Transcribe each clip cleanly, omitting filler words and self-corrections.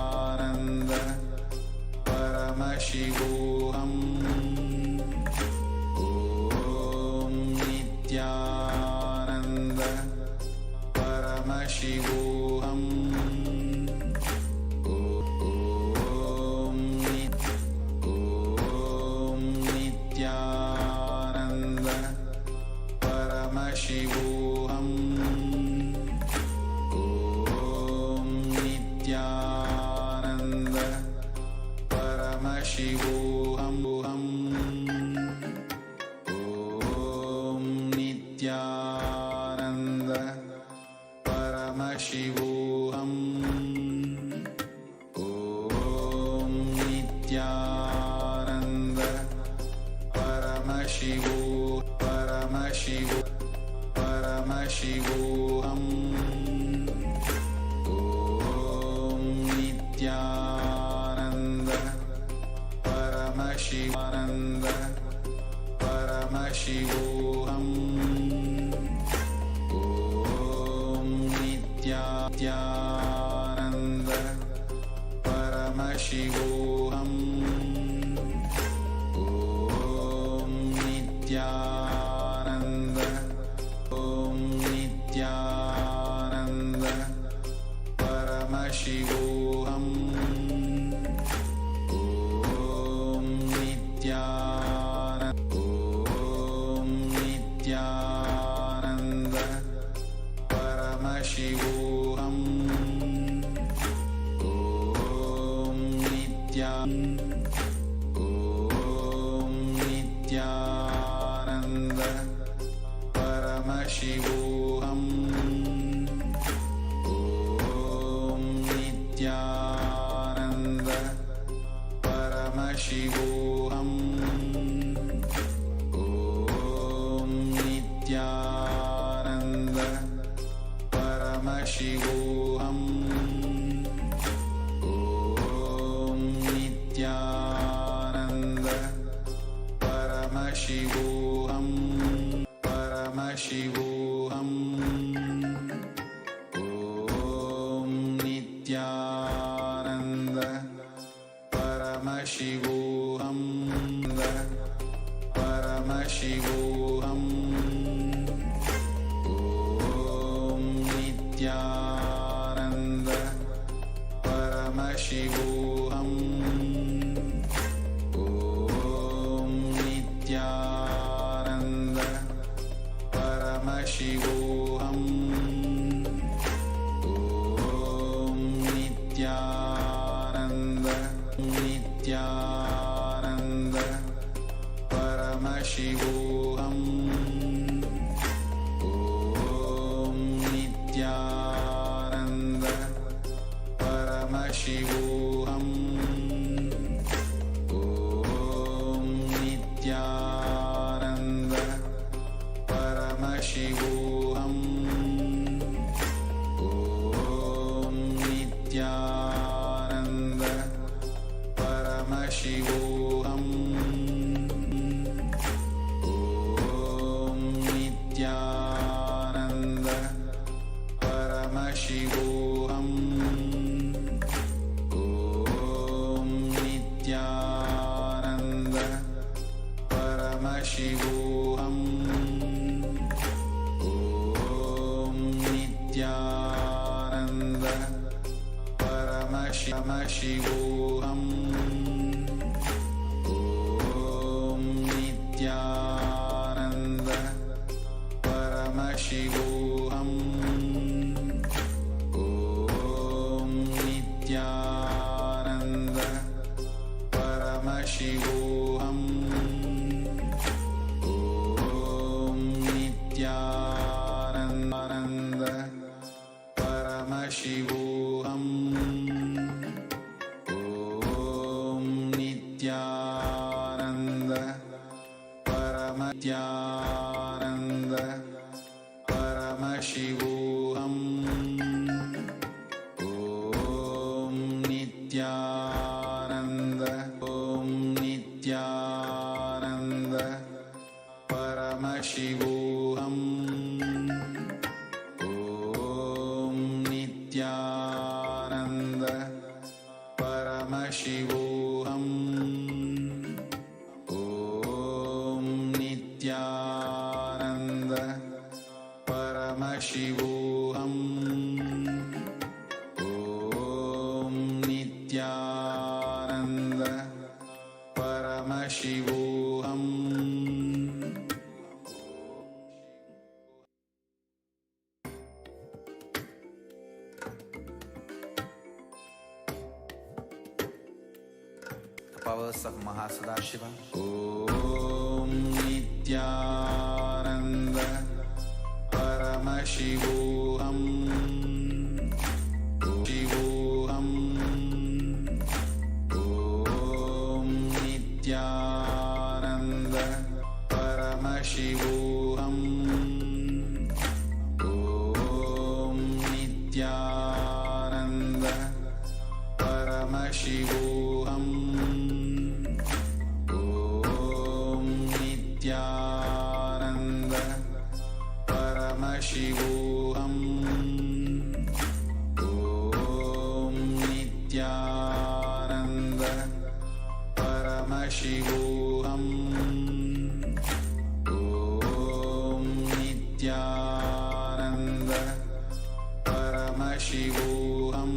Nityananda Paramashivam. Om Nityananda Paramashivam. Om Nityananda Paramashivam. Om Nityananda Paramashivam. Om Nityananda Paramashivam. Om Nityananda Paramashivam. Om Nityananda Paramashivam. Om Nityananda Paramashivam. Om Nityananda Paramashivam. Om Nityananda Paramashivam. Om Nityananda Paramashivam. Om Nityananda Paramashivam. Om Nityananda Paramashivam. Om Nityananda Paramashivam. Paramashivam. Om Nityananda Paramashivam. Paramashivam. Om Nityananda Paramashivam. Om Nityananda Paramashivam. Om Nityananda Paramashivam. Om Nityananda Paramashivam. Om Nityananda Paramashivam. Om Nityananda Paramashivam. Om Nityananda Paramashivam. Om Nityananda Paramashivam. Om Nityananda Paramashivam. Om Nityananda Paramashivam. Om Nityananda Paramashivam. Om Nityananda Paramashivam. Om Nityananda Paramashivam. Paramashivam. Om Nityananda Paramashivam. Om Nityananda Paramashivam. Om Nityananda Paramashivam. The powers of Mahasadashiva. Om Nityananda Paramashivam. Shivoham. Om Nityananda Paramashivoham. Om Nityananda Paramashivoham. Om Nityananda Paramashivoham. Om Nityananda Paramashivoham. Om Nityananda Paramashivoham.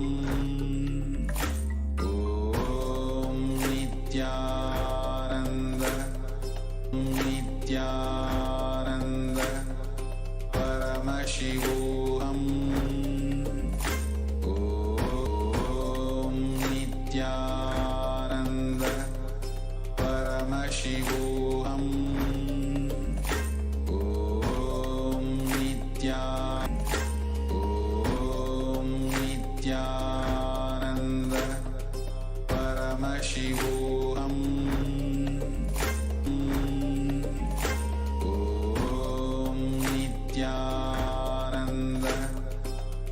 Om Nityananda Nityananda Paramashivoham. Om Nityananda Paramashivoham. Om Nityananda Paramashivoham. Om Nityananda Paramashivoham. Om Nityananda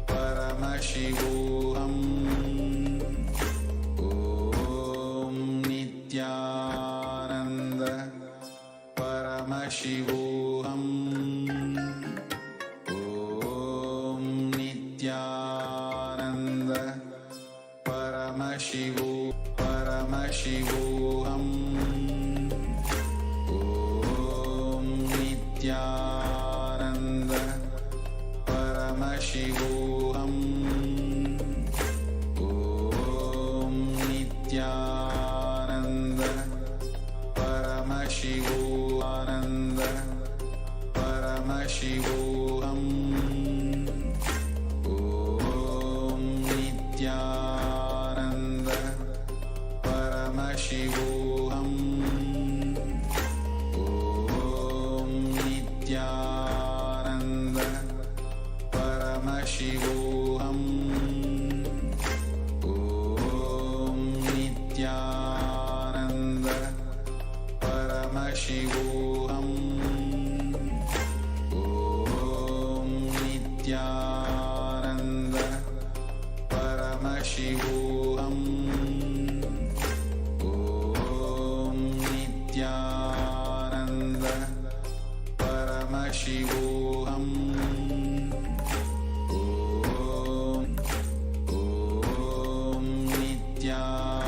Paramashivoham. Om Nityananda Paramashivoham. Om Nityananda Paramashivoham. Om Nityananda Paramashivoham. Paramashivoham. Om Nityananda Paramashivoham. Om Nityananda Paramashivoham. Om Nityananda Paramashivoham. Om Nityananda Paramashivoham. Om Nityananda Paramashivoham. Om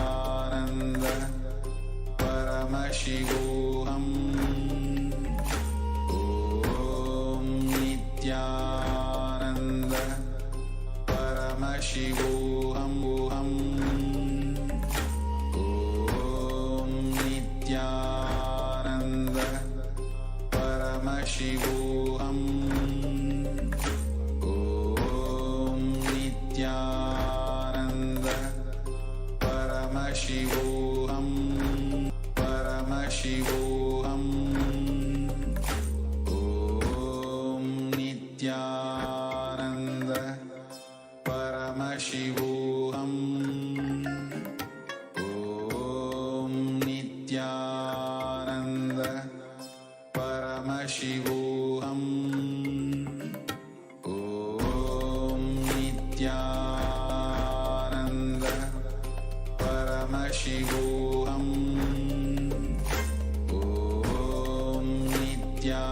Nityananda Paramashivoham. Om Nityananda Paramashivoham. Om Nityananda Paramashivoham. Om Nityananda Paramashivoham. Paramashivoham. Om Nityananda Paramashivoham. Om Nityananda Paramashivoham. Om Nityananda Paramashivoham. Om Nityananda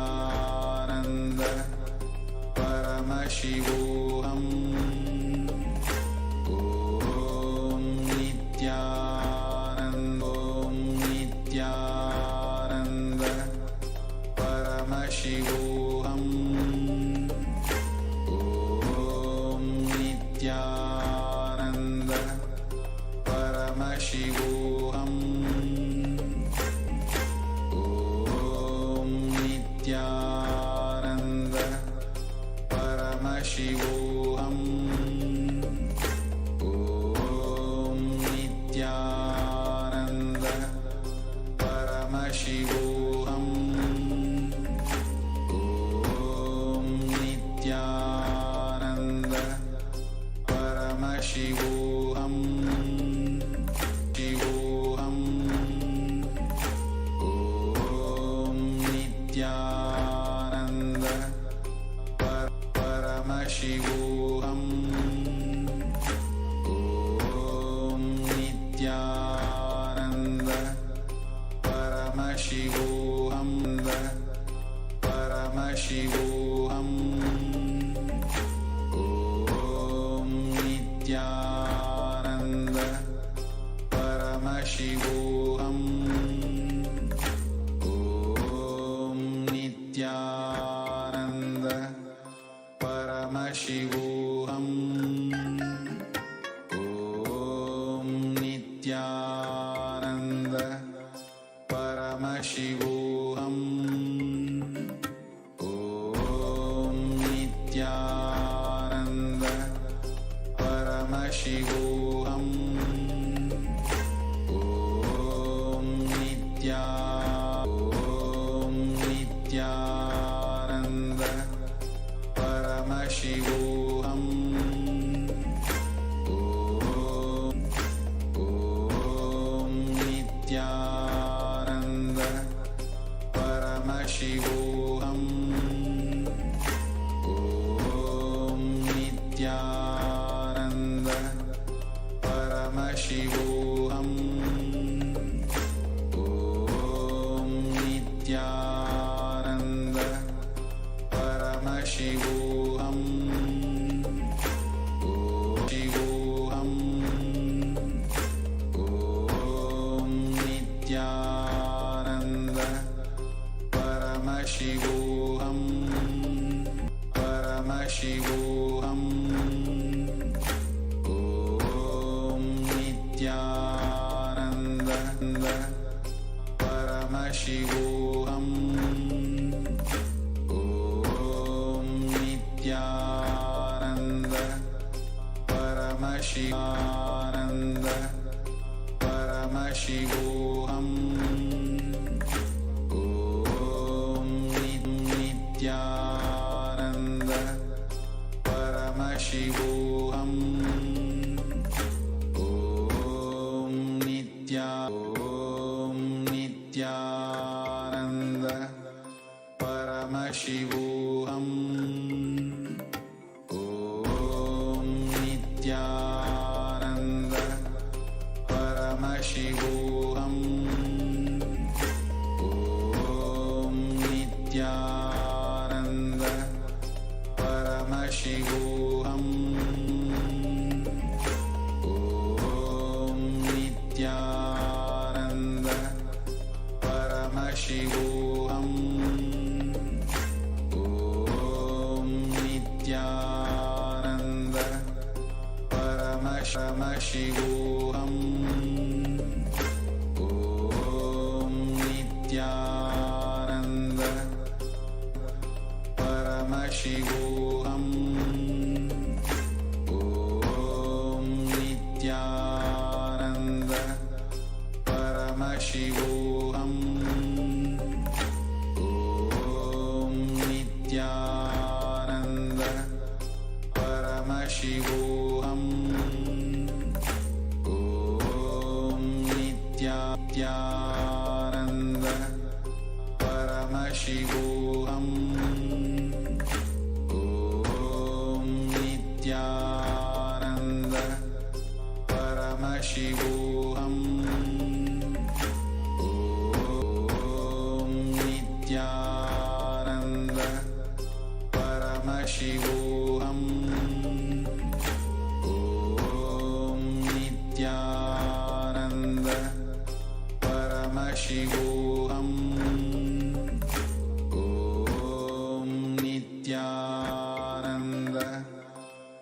Paramashivoham. Om Nityananda Paramashivoham. Paramashivam. Om Nityananda Paramashivam. Om Nityananda Paramashivam. Shivoham. Om Nityananda Paramashivam. Om Nityananda Paramashivam. Paramashivam. Om Nityananda Paramashivam. Om Nityananda Paramashivam. Om Nityananda Paramashivam. Om Nityananda Paramashivam. Om Nityananda Paramashivam. Om Nityananda Paramashivam. Om Nityananda Paramashivam. Om Nityananda Paramashivam. Shivoham. Om Nityananda Paramashivam. Paramashivam. Om Nityananda Paramashivam. Om Nityananda Paramashivananda Paramashivoham. Om Nityananda Paramashivoham. Om Nityananda Paramashivoham. Om Nityananda Paramashivoham. Om Nityananda Paramashivoham. Om Nityananda Paramashivoham. Om Nityananda Paramashivoham. Om Nityananda Paramashivoham. Om Nityananda Paramashivoham. Om Nityananda Paramashivoham. Om Nityananda Paramashivoham. Om Nityananda Paramashivoham. Om Nityananda Paramashivoham. Om Nityananda Paramashivoham. Om Nityananda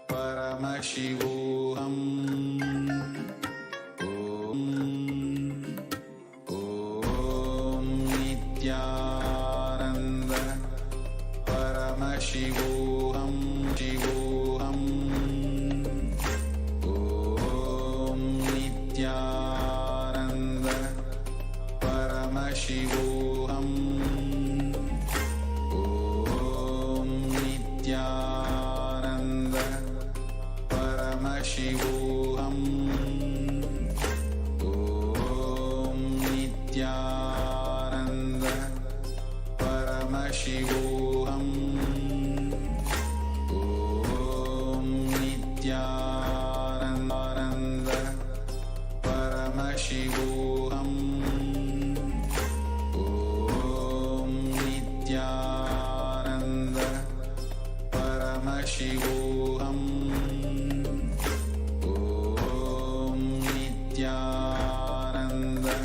Paramashivoham. Om Nityananda Paramashivoham. Nityananda Paramashivam. Om Nityananda Paramashivam. Om Nityananda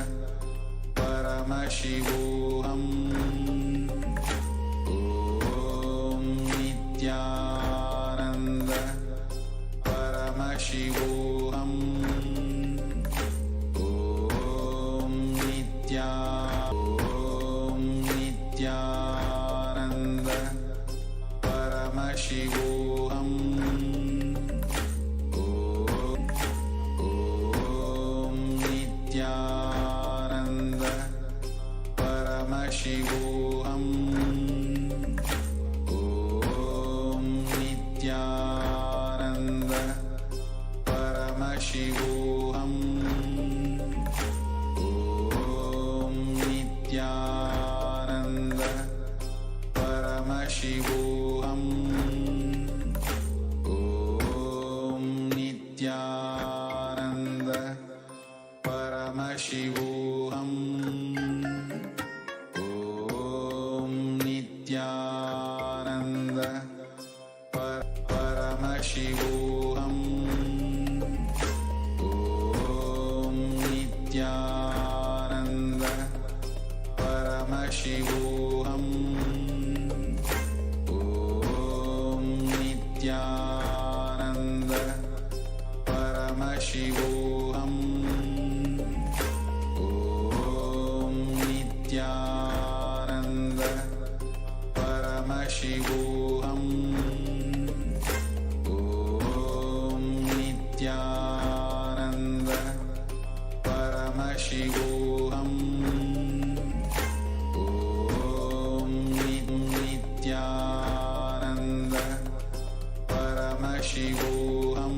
Paramashivam. Om Nityananda Paramashivam. Om Nityananda Paramashivam. Om Nityananda Paramashivam. Om Nityananda Paramashivam. Om Nityananda Paramashivam. Om Nityananda Paramashivam. Om Nityananda Paramashivam. Om Nityananda Paramashivam. Om Nityananda Paramashivam. Om Nityananda Paramashivam. Om Nityananda Paramashivam. Om Nityananda Paramashivam.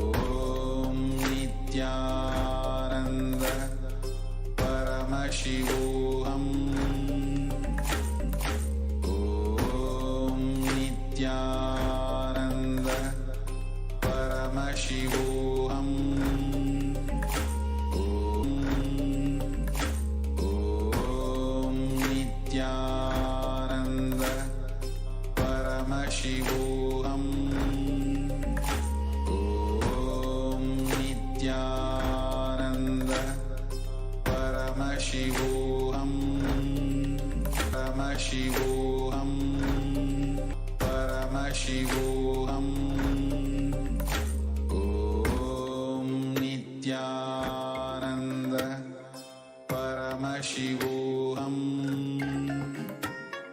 Om Nityananda Paramashivam. Om Nityananda Paramashivam. Om Nityananda Paramashivam. Om Nityananda Paramashivam. Paramashivam. Paramashivam. Om Nityananda Paramashivam.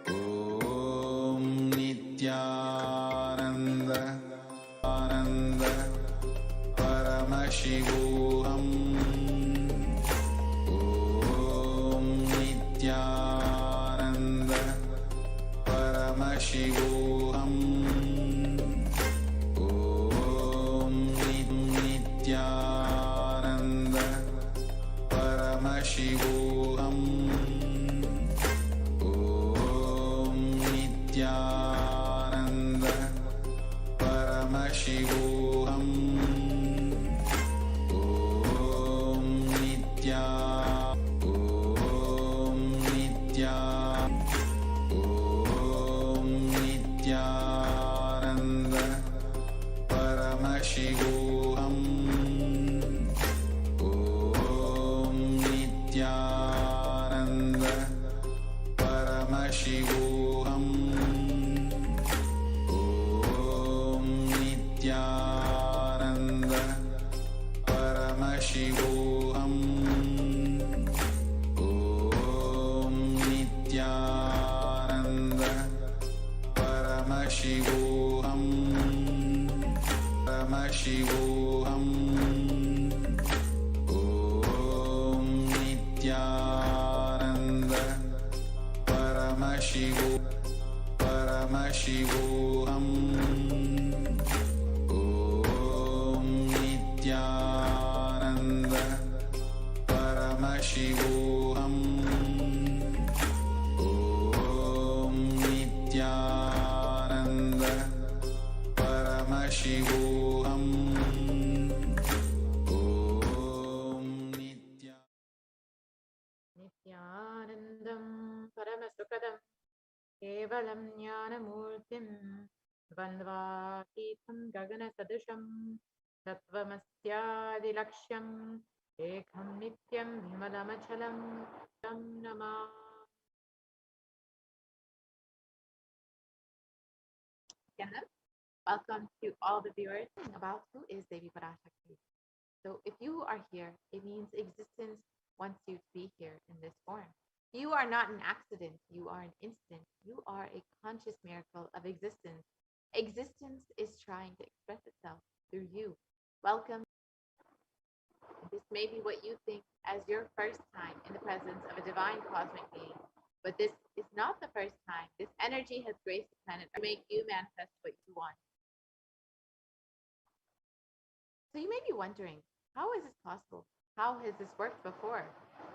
Om Nityananda Paramashivam. Om Nityananda Paramashivam. Om Nityananda Paramashivam. Om Nityananda Paramashivam. Om Nityananda Paramashivam. Om Nityananda Paramashivam. Om Nityananda Paramashivam. Om Nityananda Paramashivam. Paramashivam. Om Nityananda Paramashivam. Paramashivam. Om Nityananda Paramashivam. Om Nityananda padam kevalam jnanamurtim bandvaतीतं गगनसदृशं तत्त्वमस्यादिलक्ष्यम् एकं नित्यं विमलमचलं तं Namami. Welcome to all the viewers about who is Devi Parashakti. So if you are here, it means existence wants you to be here in this form. You are not an accident. You are an instant. You are a conscious miracle of existence. Existence is trying to express itself through you. Welcome. This may be what you think as your first time in the presence of a divine cosmic being. But this is not the first time. This energy has graced the planet to make you manifest what you want. So you may be wondering, how is this possible? How has this worked before?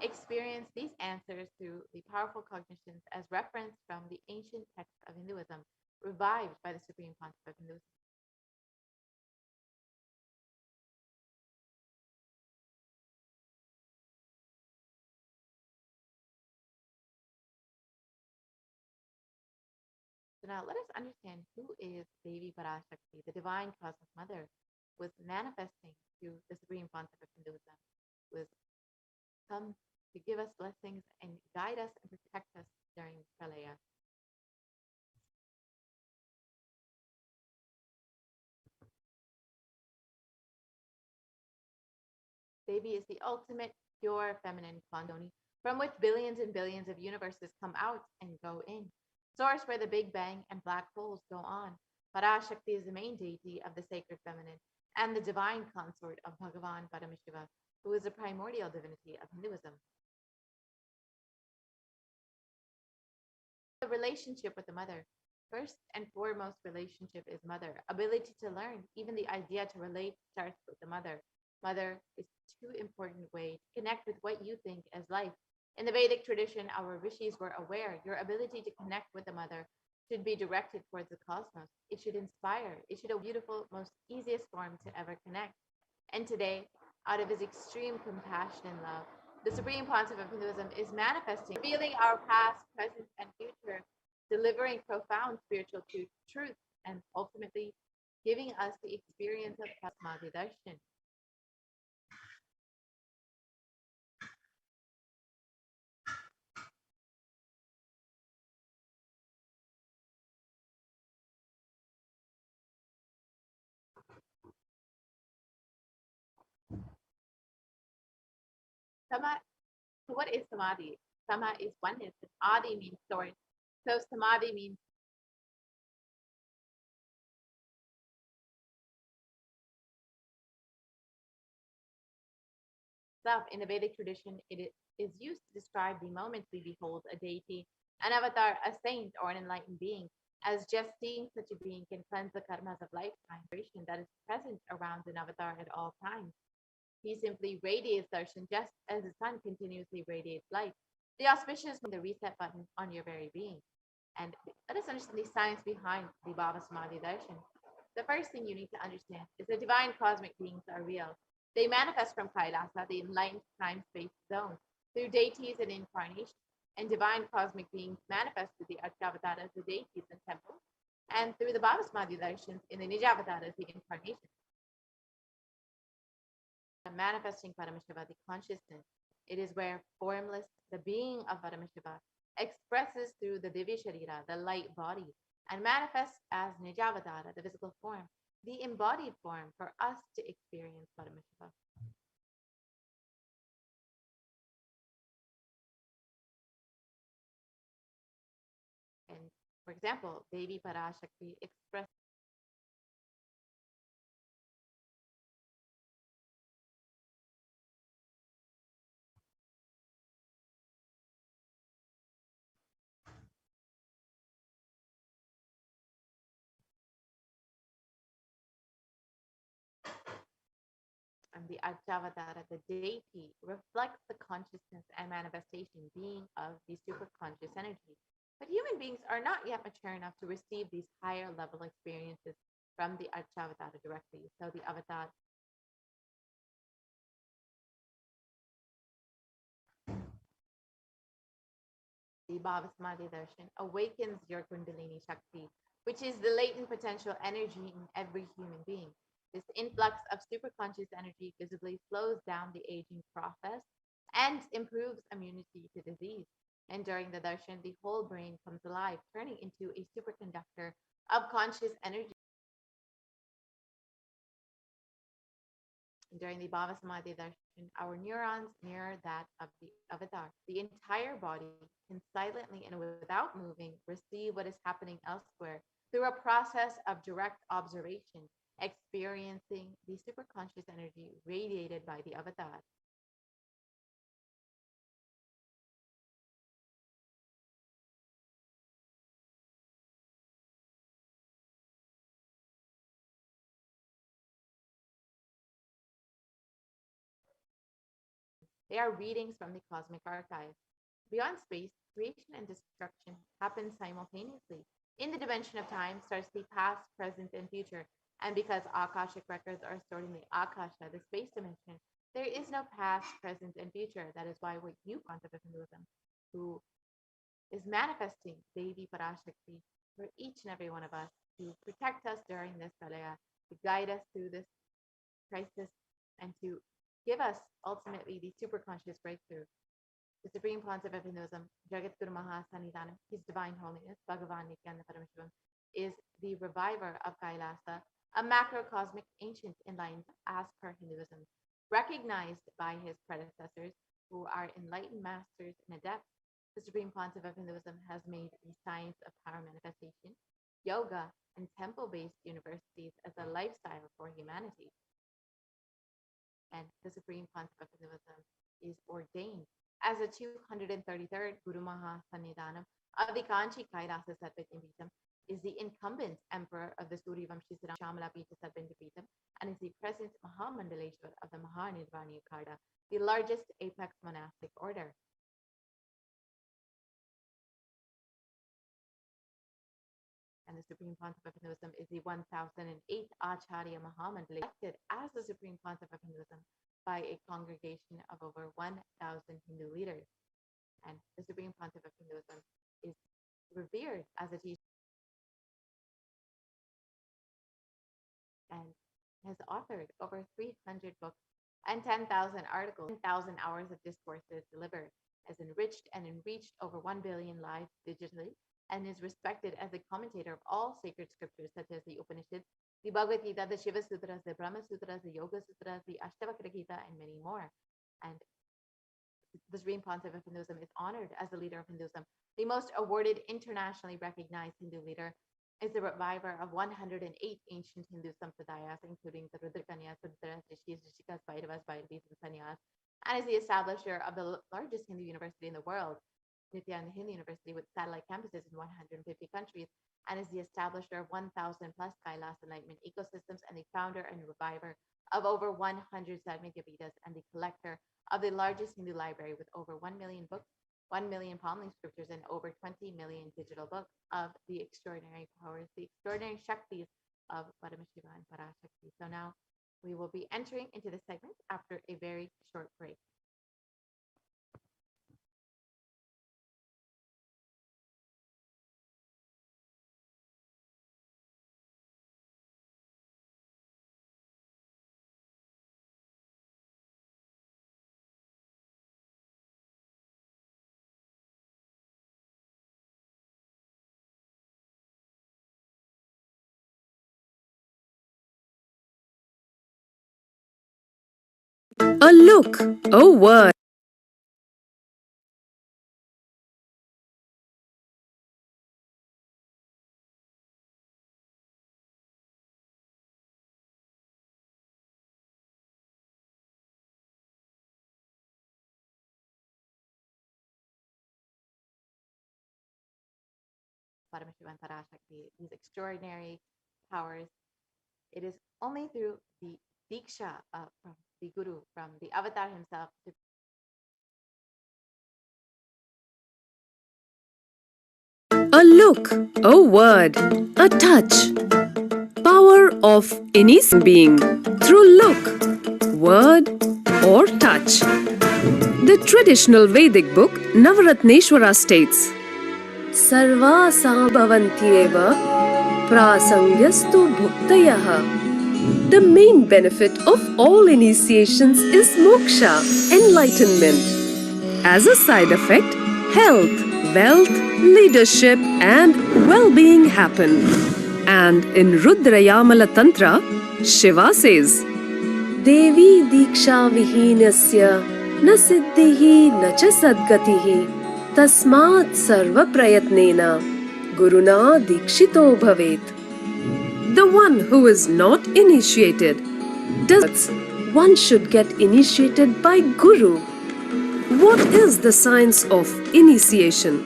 Experience these answers through the powerful cognitions as referenced from the ancient text of Hinduism, revived by the Supreme Pontiff of Hinduism. So now let us understand who is Devi Parashakti, the divine cosmic mother, was manifesting through the Supreme Pontiff of Hinduism, was come to give us blessings and guide us and protect us during Pralaya. Devi is the ultimate pure feminine Kondoni, from which billions and billions of universes come out and go in. Source where the Big Bang and black holes go on. Parashakti is the main deity of the sacred feminine and the divine consort of Bhagavan Paramashivam, who is the primordial divinity of Hinduism. The relationship with the mother. First and foremost relationship is mother. Ability to learn, even the idea to relate starts with the mother. Mother is too important way to connect with what you think as life. In the Vedic tradition, our rishis were aware your ability to connect with the mother should be directed towards the cosmos. It should inspire. It should be a beautiful, most easiest form to ever connect. And today, out of his extreme compassion and love, the Supreme Pontiff of Hinduism is manifesting, revealing our past, present, and future, delivering profound spiritual truth, and ultimately giving us the experience of Samadhi Darshan. Sama, so what is Samadhi? Sama is oneness, and Adi means source. So Samadhi means self. In the Vedic tradition, it is used to describe the moment we behold a deity, an avatar, a saint, or an enlightened being, as just seeing such a being can cleanse the karmas of lifetime that is present around an avatar at all times. He simply radiates darshan just as the sun continuously radiates light. The auspicious the reset button on your very being. And let us understand the science behind the Bhava Samadhi Darshan. The first thing you need to understand is that divine cosmic beings are real. They manifest from Kailasa, the enlightened time-space zone, through deities and incarnations. And divine cosmic beings manifest through the Archavataras, the deities and temples, and through the Bhava Samadhi Darshans in the Nijavataras, the incarnations. Manifesting Paramashiva, the consciousness. It is where formless, the being of Paramashiva, expresses through the Divya Sharira, the light body, and manifests as Nijavatara, the physical form, the embodied form for us to experience Paramashiva. And for example, Devi Parashakti expresses and the Archavatara, the deity, reflects the consciousness and manifestation being of the superconscious energy. But human beings are not yet mature enough to receive these higher level experiences from the Archavatara directly. So the avatar the Bhavasamadhi Darshan awakens your Kundalini Shakti, which is the latent potential energy in every human being. This influx of superconscious energy visibly slows down the aging process and improves immunity to disease. And during the darshan, the whole brain comes alive, turning into a superconductor of conscious energy. During the Bhava Samadhi darshan, our neurons mirror that of the avatar. The entire body can silently and without moving receive what is happening elsewhere through a process of direct observation, experiencing the superconscious energy radiated by the avatar. They are readings from the cosmic archive. Beyond space, creation and destruction happen simultaneously. In the dimension of time starts the past, present, and future. And because Akashic records are stored in the Akasha, the space dimension, there is no past, present, and future. That is why we're New Pontiff of Hinduism, who is manifesting Devi Parashakti for each and every one of us to protect us during this Pralaya, to guide us through this crisis, and to give us ultimately the superconscious breakthrough. The Supreme Pontiff of Hinduism, Jagat Guru Mahasannidhanam, His Divine Holiness, Bhagavan Paramashivam, is the reviver of Kailasa, a macrocosmic ancient enlightened as per Hinduism, recognized by his predecessors who are enlightened masters and adepts. The Supreme Pontiff of Hinduism has made the science of power manifestation, yoga, and temple-based universities as a lifestyle for humanity. And the Supreme Pontiff of Hinduism is ordained as the 233rd Guru Mahasannidhanam of the Kanchi Kailasa Sarvajnapeetham, is the incumbent emperor of the Suryavamshi Shamala Peetha Sarvajnapeetham, and is the present Mahamandaleshwar of the Mahanirvani Akada, the largest apex monastic order. And the Supreme Pontiff of Hinduism is the 1008th Acharya Mahamandali, elected as the Supreme Pontiff of Hinduism by a congregation of over 1,000 Hindu leaders. And the Supreme Pontiff of Hinduism is revered as a teacher and has authored over 300 books and 10,000 articles, 10,000 hours of discourses delivered, has enriched and enriched over 1 billion lives digitally, and is respected as a commentator of all sacred scriptures such as the Upanishads, the Bhagavad Gita, the Shiva Sutras, the Brahma Sutras, the Yoga Sutras, the Ashtavakra Gita, and many more. And the Supreme Pontiff of Hinduism is honored as the leader of Hinduism. The most awarded, internationally recognized Hindu leader is the reviver of 108 ancient Hindu sampradayas, including the Rudrakanyas, Rudras, Rishis, Rishikas, Bhairavas, Bhairavis, and Sannyas, and is the establisher of the largest Hindu university in the world, NITHYANANDA Hindu University, with satellite campuses in 150 countries, and is the establisher of 1,000 plus Kailasa enlightenment ecosystems, and the founder and reviver of over 100 Sarvajnapeethas, and the collector of the largest Hindu library with over 1 million books, 1 million palming scriptures, and over 20 million digital books of the extraordinary powers, the extraordinary Shaktis of Paramashivam and Parashakti. So now we will be entering into the segment after a very short break. A look, a word. Paramashivam and Parashakti, these extraordinary powers. It is only through the Diksha from the Guru, from the Avatar himself, A look, a word, a touch. Power of any being through look, word, or touch. The traditional Vedic book Navaratneshwara states, sarvasa bhavantyeva prasangyastu bhuktayah. The main benefit of all initiations is moksha, enlightenment. As a side effect, health, wealth, leadership and well-being happen. And in Rudrayamala Tantra, Shiva says, Devi Diksha Vihinasya na siddhihi na cha sadgatihi tasmat sarva prayatnena guruna dikshito bhavet. The one who is not initiated does. One should get initiated by Guru. What is the science of initiation?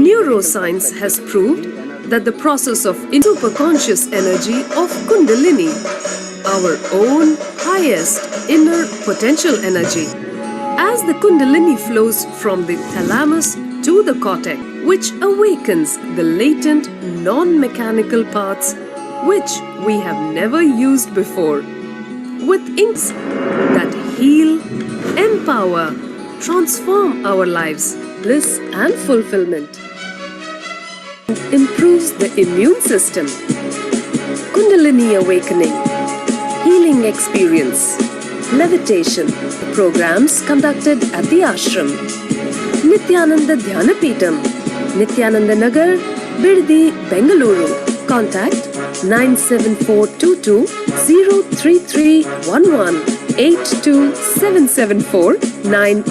Neuroscience has proved that the process of superconscious energy of Kundalini, our own highest inner potential energy, as the Kundalini flows from the thalamus to the cortex, which awakens the latent non-mechanical parts which we have never used before, with inks that heal, empower, transform our lives, bliss and fulfillment. Improves the immune system. Kundalini awakening, healing experience, levitation, programs conducted at the ashram. Nityananda Dhyanapitham, Nityananda Nagar, Birdi, Bengaluru. Contact 97422 03311 82774 9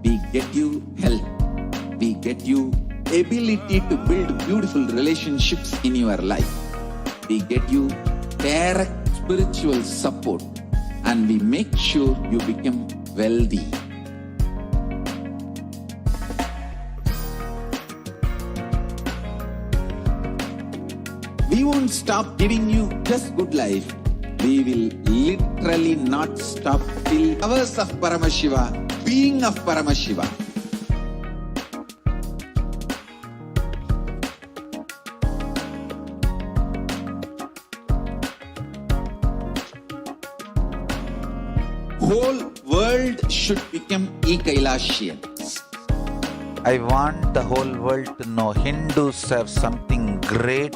We get you health. We get you ability to build beautiful relationships in your life. We get you direct spiritual support, and we make sure you become wealthy. We won't stop giving you just good life. We will literally not stop till powers of Paramashiva, being of Paramashiva. Whole world should become Kailasians. I want the whole world to know Hindus have something great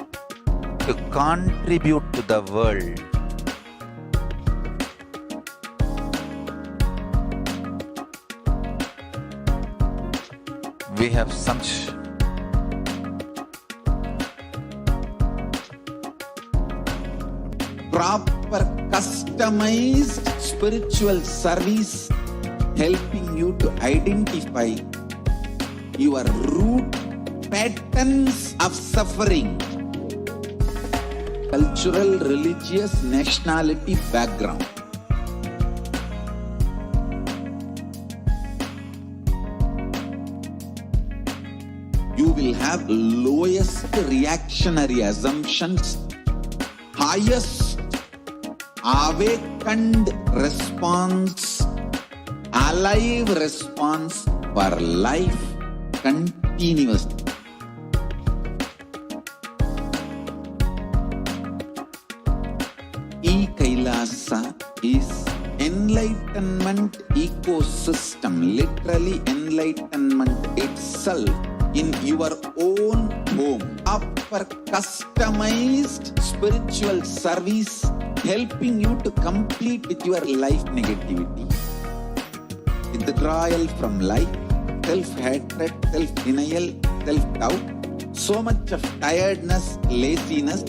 to contribute to the world. We have such proper customized spiritual service helping you to identify your root patterns of suffering, cultural, religious, nationality, background. You will have lowest reactionary assumptions, highest awakened response, alive response for life continuously. Kailasa is enlightenment ecosystem, literally enlightenment itself in your own home. Upper customized spiritual service helping you to complete with your life negativity, withdrawal from life, self-hatred, self-denial, self-doubt, so much of tiredness, laziness.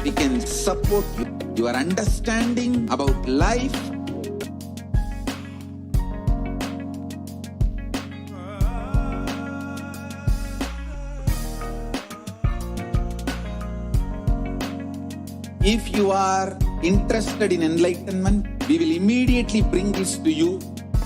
We can support you. Your understanding about life if you are interested in enlightenment, we will immediately bring this to you.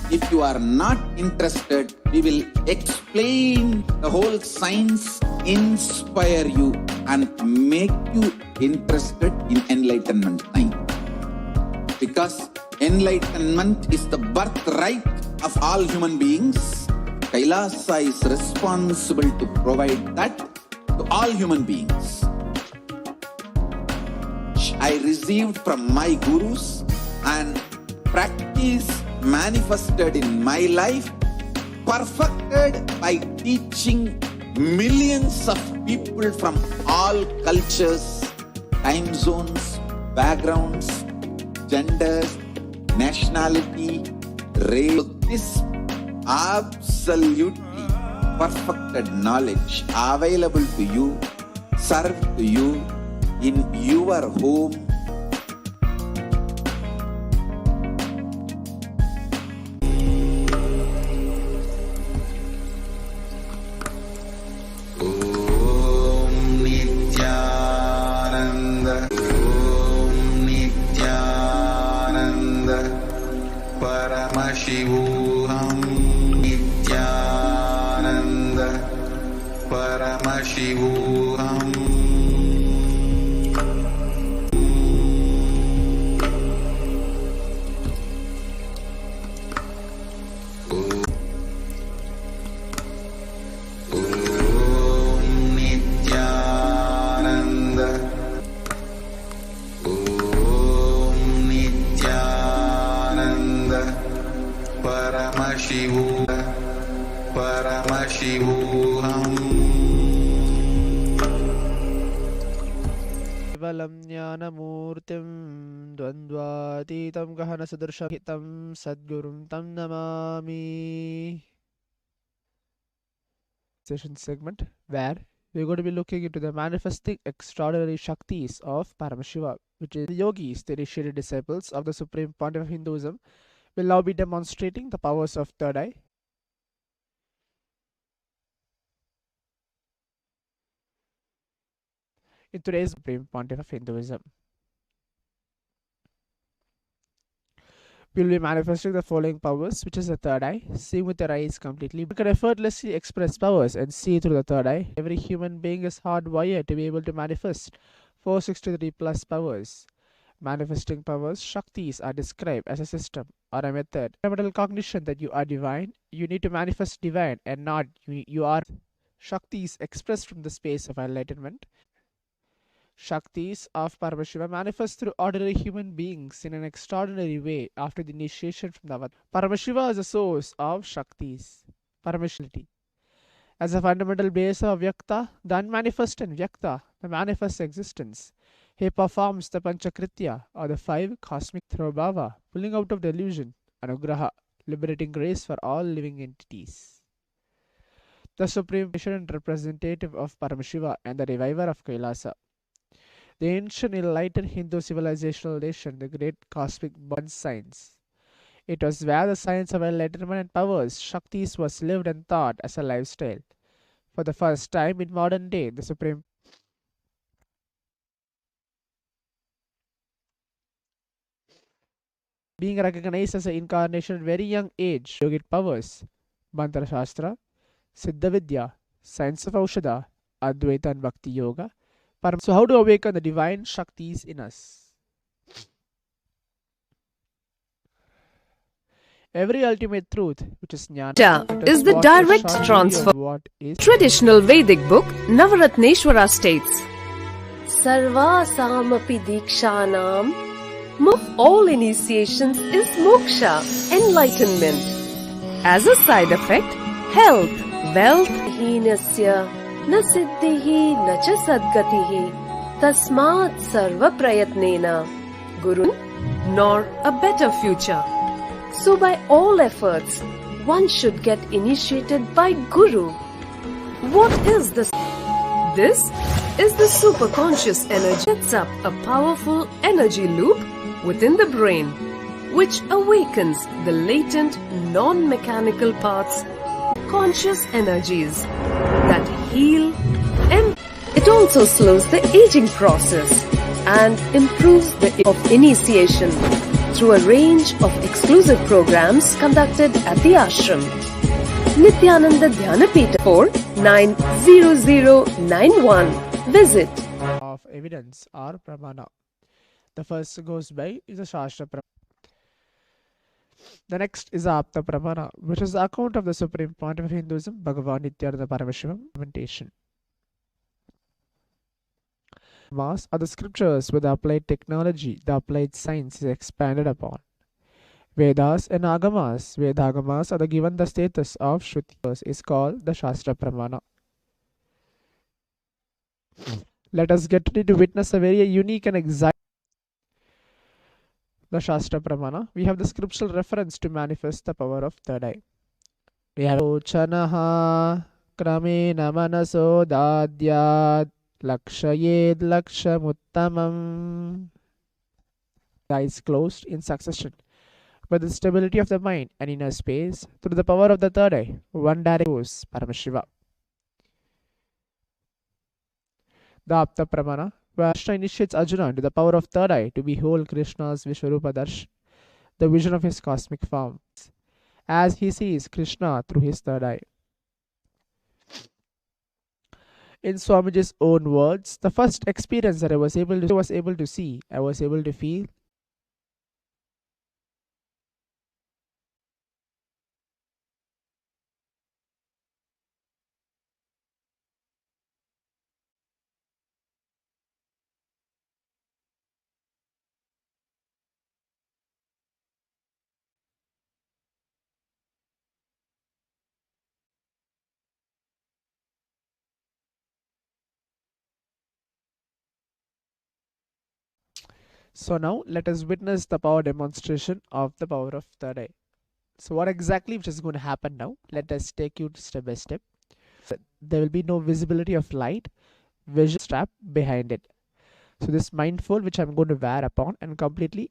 If you are not interested, we will explain the whole science, inspire you and make you interested in enlightenment time. Because enlightenment is the birthright of all human beings. Kailasa is responsible to provide that to all human beings. I received from my gurus and practice manifested in my life, perfected by teaching millions of people from all cultures, time zones, backgrounds, genders, nationality, race. This absolutely perfected knowledge available to you, served to you in your home. Paramashivam Nityananda Paramashivam Paramashivam केवलं ज्ञानमूर्तिं द्वन्द्वातीतं गहनसदृशहितं सद्गुरुं तं Namami. Session segment where we're going to be looking into the manifesting extraordinary Shaktis of Paramashiva, which is the yogis, the initiated disciples of the Supreme Pontiff of Hinduism, will now be demonstrating the powers of third eye. in today's Supreme Pontiff of Hinduism. We will be manifesting the following powers, which is the third eye. Seeing with your eyes completely. We can effortlessly express powers and see through the third eye. Every human being is hardwired to be able to manifest 463 plus powers. Manifesting powers, Shaktis, are described as a system or a method. Fundamental cognition that you are divine, you need to manifest divine and not you are. Shaktis expressed from the space of enlightenment. Shaktis of Paramashiva manifest through ordinary human beings in an extraordinary way after the initiation from the avatar. Paramashiva is the source of Shaktis, Paramashivity. As a fundamental base of Vyakta, the unmanifest, and Vyakta, the manifest existence, he performs the Panchakritya, or the five cosmic Throbhava, pulling out of delusion, Anugraha, liberating grace for all living entities. The Supreme and representative of Paramashiva and the reviver of Kailasa. The ancient enlightened Hindu civilizational nation, the great cosmic born science. It was where the science of enlightenment and powers, Shaktis, was lived and taught as a lifestyle. For the first time in modern day, the Supreme being recognized as an incarnation at very young age, yogic powers, Mantra Shastra, Siddha Vidya, science of Aushadha, Advaita and Bhakti Yoga. So how to awaken the divine Shaktis in us? Every ultimate truth, which is Jnana, is the direct transfer. What is Traditional Vedic book Navaratneshwara states, Sarva Samapi Dikshanam, of all initiations is moksha, enlightenment. As a side effect, health, wealth, hinasya, na siddhihi, na cha sadgatihi, tasmat sarva prayatnena, guru, nor a better future. So by all efforts, one should get initiated by Guru. What is this? This is the superconscious energy. Sets up a powerful energy loop within the brain, which awakens the latent non-mechanical parts, conscious energies that heal and it also slows the aging process and improves the of initiation through a range of exclusive programs conducted at the ashram. Nithyananda Dhyanapita 490091. Visit. Of evidence or pramana. The first goes by is the Shastra Pramana. The next is the Apta Pramana, which is the account of the Supreme Pontiff of Hinduism, Bhagavan Paramashivam implementation. Mass are the scriptures where the applied technology, the applied science is expanded upon. Vedas and Agamas, where the Agamas are given the status of Shruti, is called the Shastra Pramana. Let us get ready to witness a very unique and exciting the Shastra Pramana. We have the scriptural reference to manifest the power of third eye. We have Chanaha Kramena Manaso Dadyad Lakshayed Lakshamuttamam. Eyes closed in succession. By the stability of the mind and inner space, through the power of the third eye, one direct goes Paramashiva. The Apta Pramana, where Krishna initiates Arjuna into the power of third eye to behold Krishna's Vishwarupa Darshan, the vision of his cosmic form, as he sees Krishna through his third eye. In Swamiji's own words, the first experience that I was able to see, I was able to feel. So now let us witness the power demonstration of the power of third eye. So what exactly which is going to happen now? Let us take you step by step. There will be no visibility of light, vision strap behind it. So this mindful which I'm going to wear upon and completely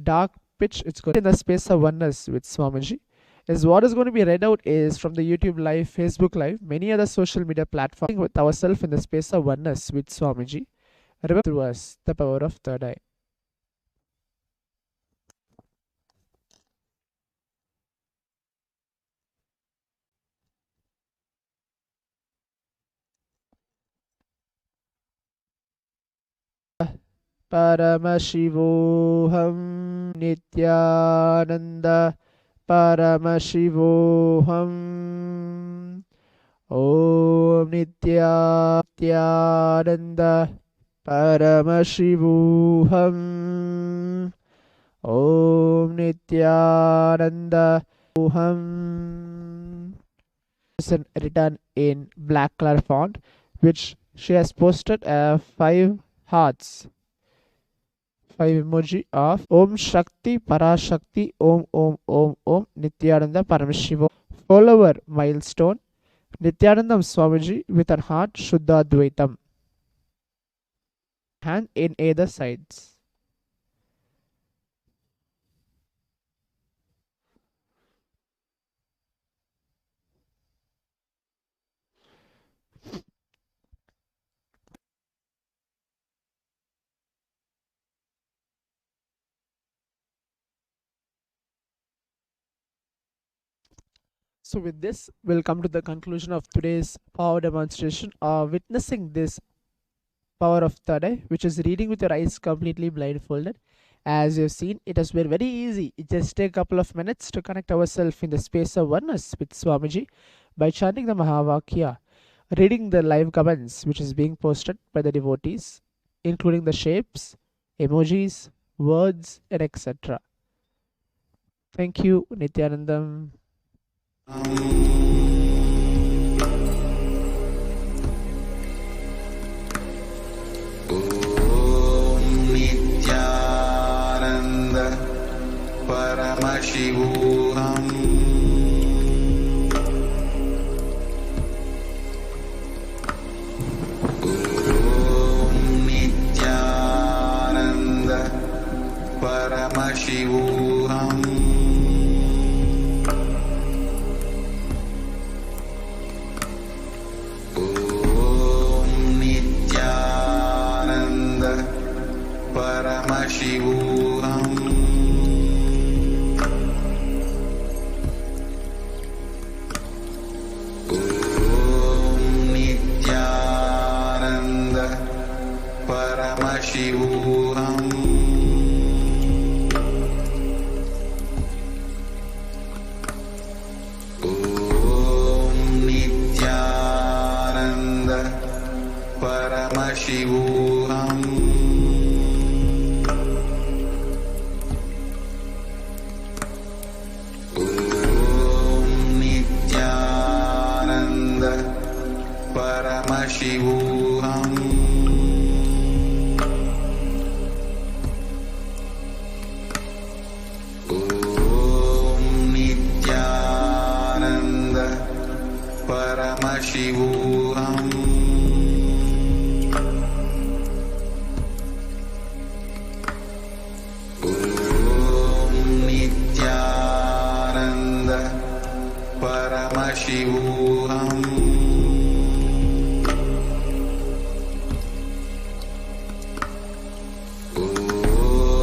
dark pitch, it's going in the space of oneness with Swamiji, is what is going to be read out is from the YouTube live, Facebook live, many other social media platforms with ourselves in the space of oneness with Swamiji. Remember through us the power of third eye. Paramashivoham Nityananda Paramashivoham Om Nityananda Paramashivoham Om Nityananda Oham. Is written in black color font, which she has posted 5 hearts, 5 emoji of Om Shakti Parashakti Om Om Om Om Nityananda Paramashivam. Follower milestone Nityanandam Swamiji with a heart Shuddha Dvaitam. Hand in either sides. So with this, we'll come to the conclusion of today's power demonstration of witnessing this power of third eye, which is reading with your eyes completely blindfolded. As you've seen, it has been very easy. It just takes a couple of minutes to connect ourselves in the space of oneness with Swamiji by chanting the Mahavakya, reading the live comments which is being posted by the devotees, including the shapes, emojis, words, and etc. Thank you, Nityanandam. Nityananda Paramashivam Nityananda Paramashivam Paramashivam Om Nityananda Paramashivam Om Nityananda Paramashivam Paramashivam Om Nityananda Paramashivam Om Nityananda Paramashivam Paramashivam Om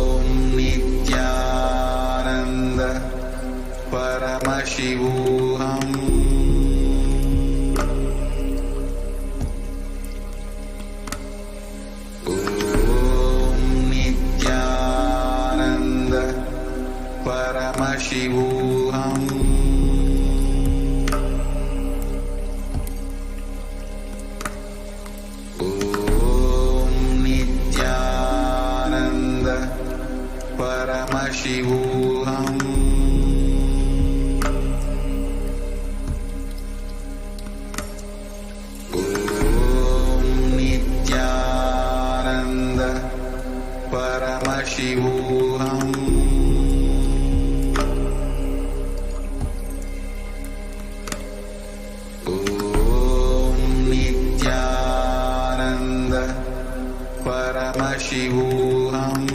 Nityananda Paramashivam Om Nityananda Paramashivam Paramashivam Om Nityananda Paramashivam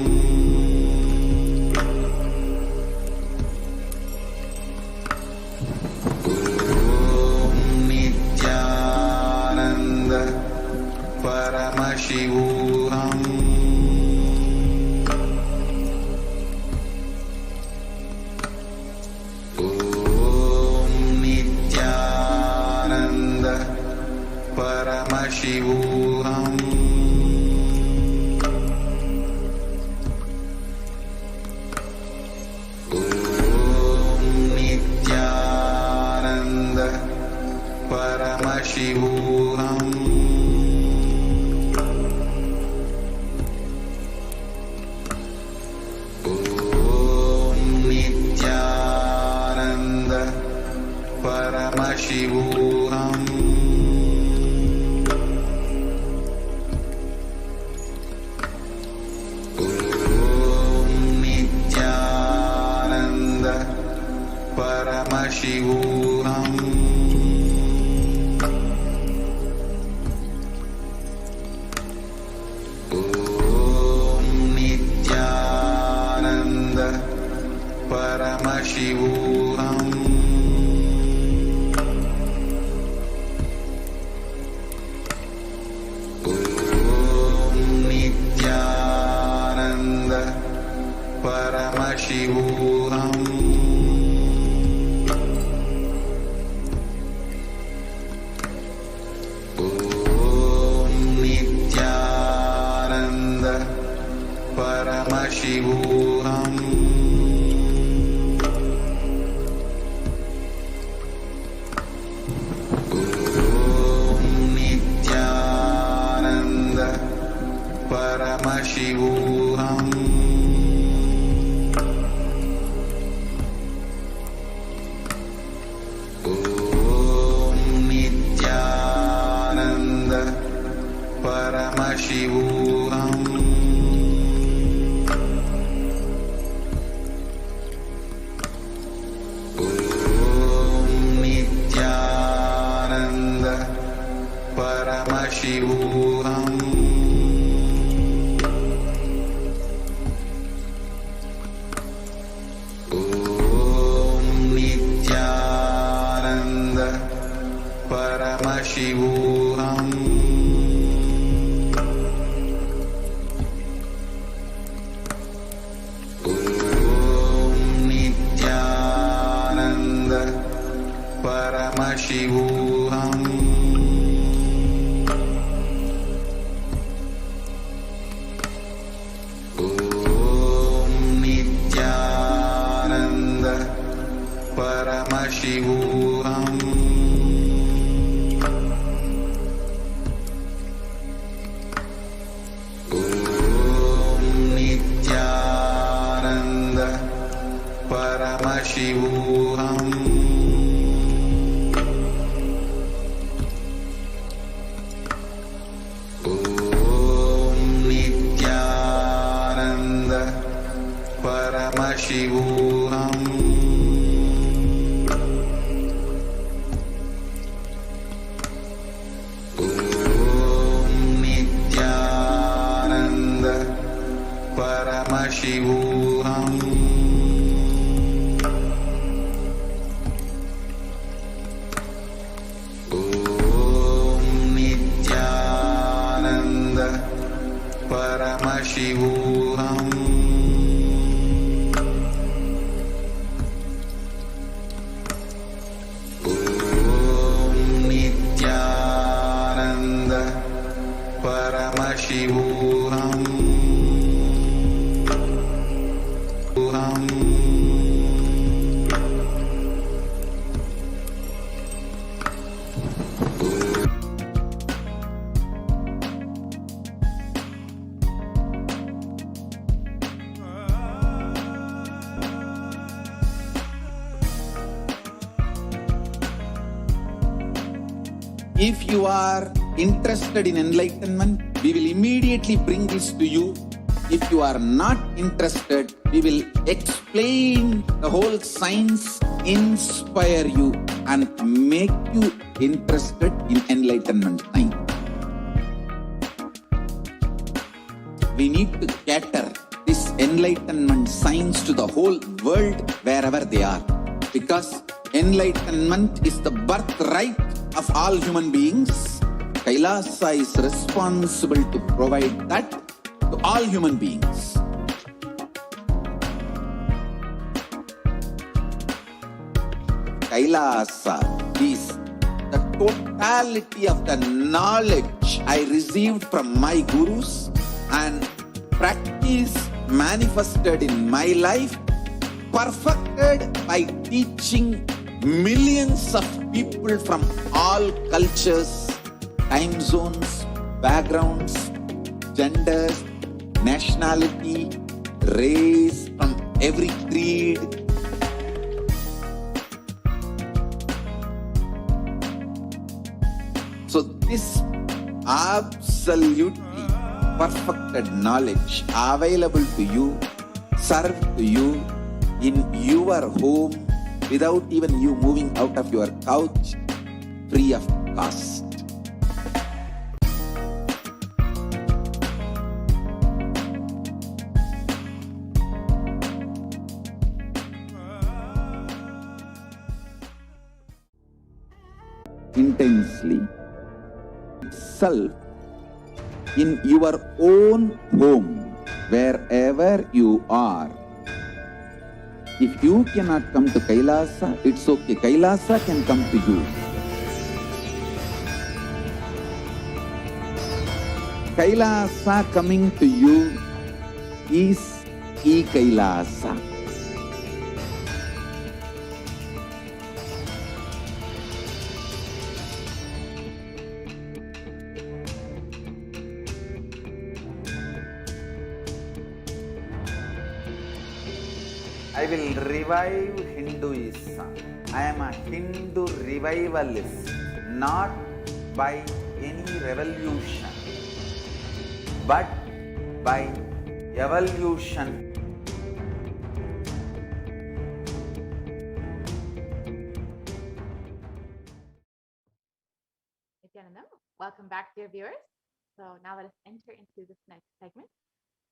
If you are interested in enlightenment, we will immediately bring this to you. If you are not interested, we will explain the whole science, inspire you and make you interested in enlightenment time. We need to cater this enlightenment science to the whole world wherever they are, because enlightenment is the birthright of all human beings, Kailasa is responsible to provide that to all human beings. Kailasa is the totality of the knowledge I received from my gurus and practice manifested in my life, perfected by teaching millions of people from all cultures, time zones, backgrounds, genders, nationality, race, from every creed. So this absolutely perfected knowledge available to you, served to you in your home without even you moving out of your couch, free of cost. Intensely itself in your own home, wherever you are. If you cannot come to Kailasa, it's okay. Kailasa can come to you. Kailasa coming to you is e-Kailasa. I will revive Hinduism. I am a Hindu revivalist, not by any revolution, but by evolution. Nityananda, welcome back, dear viewers. So now let us enter into this next segment.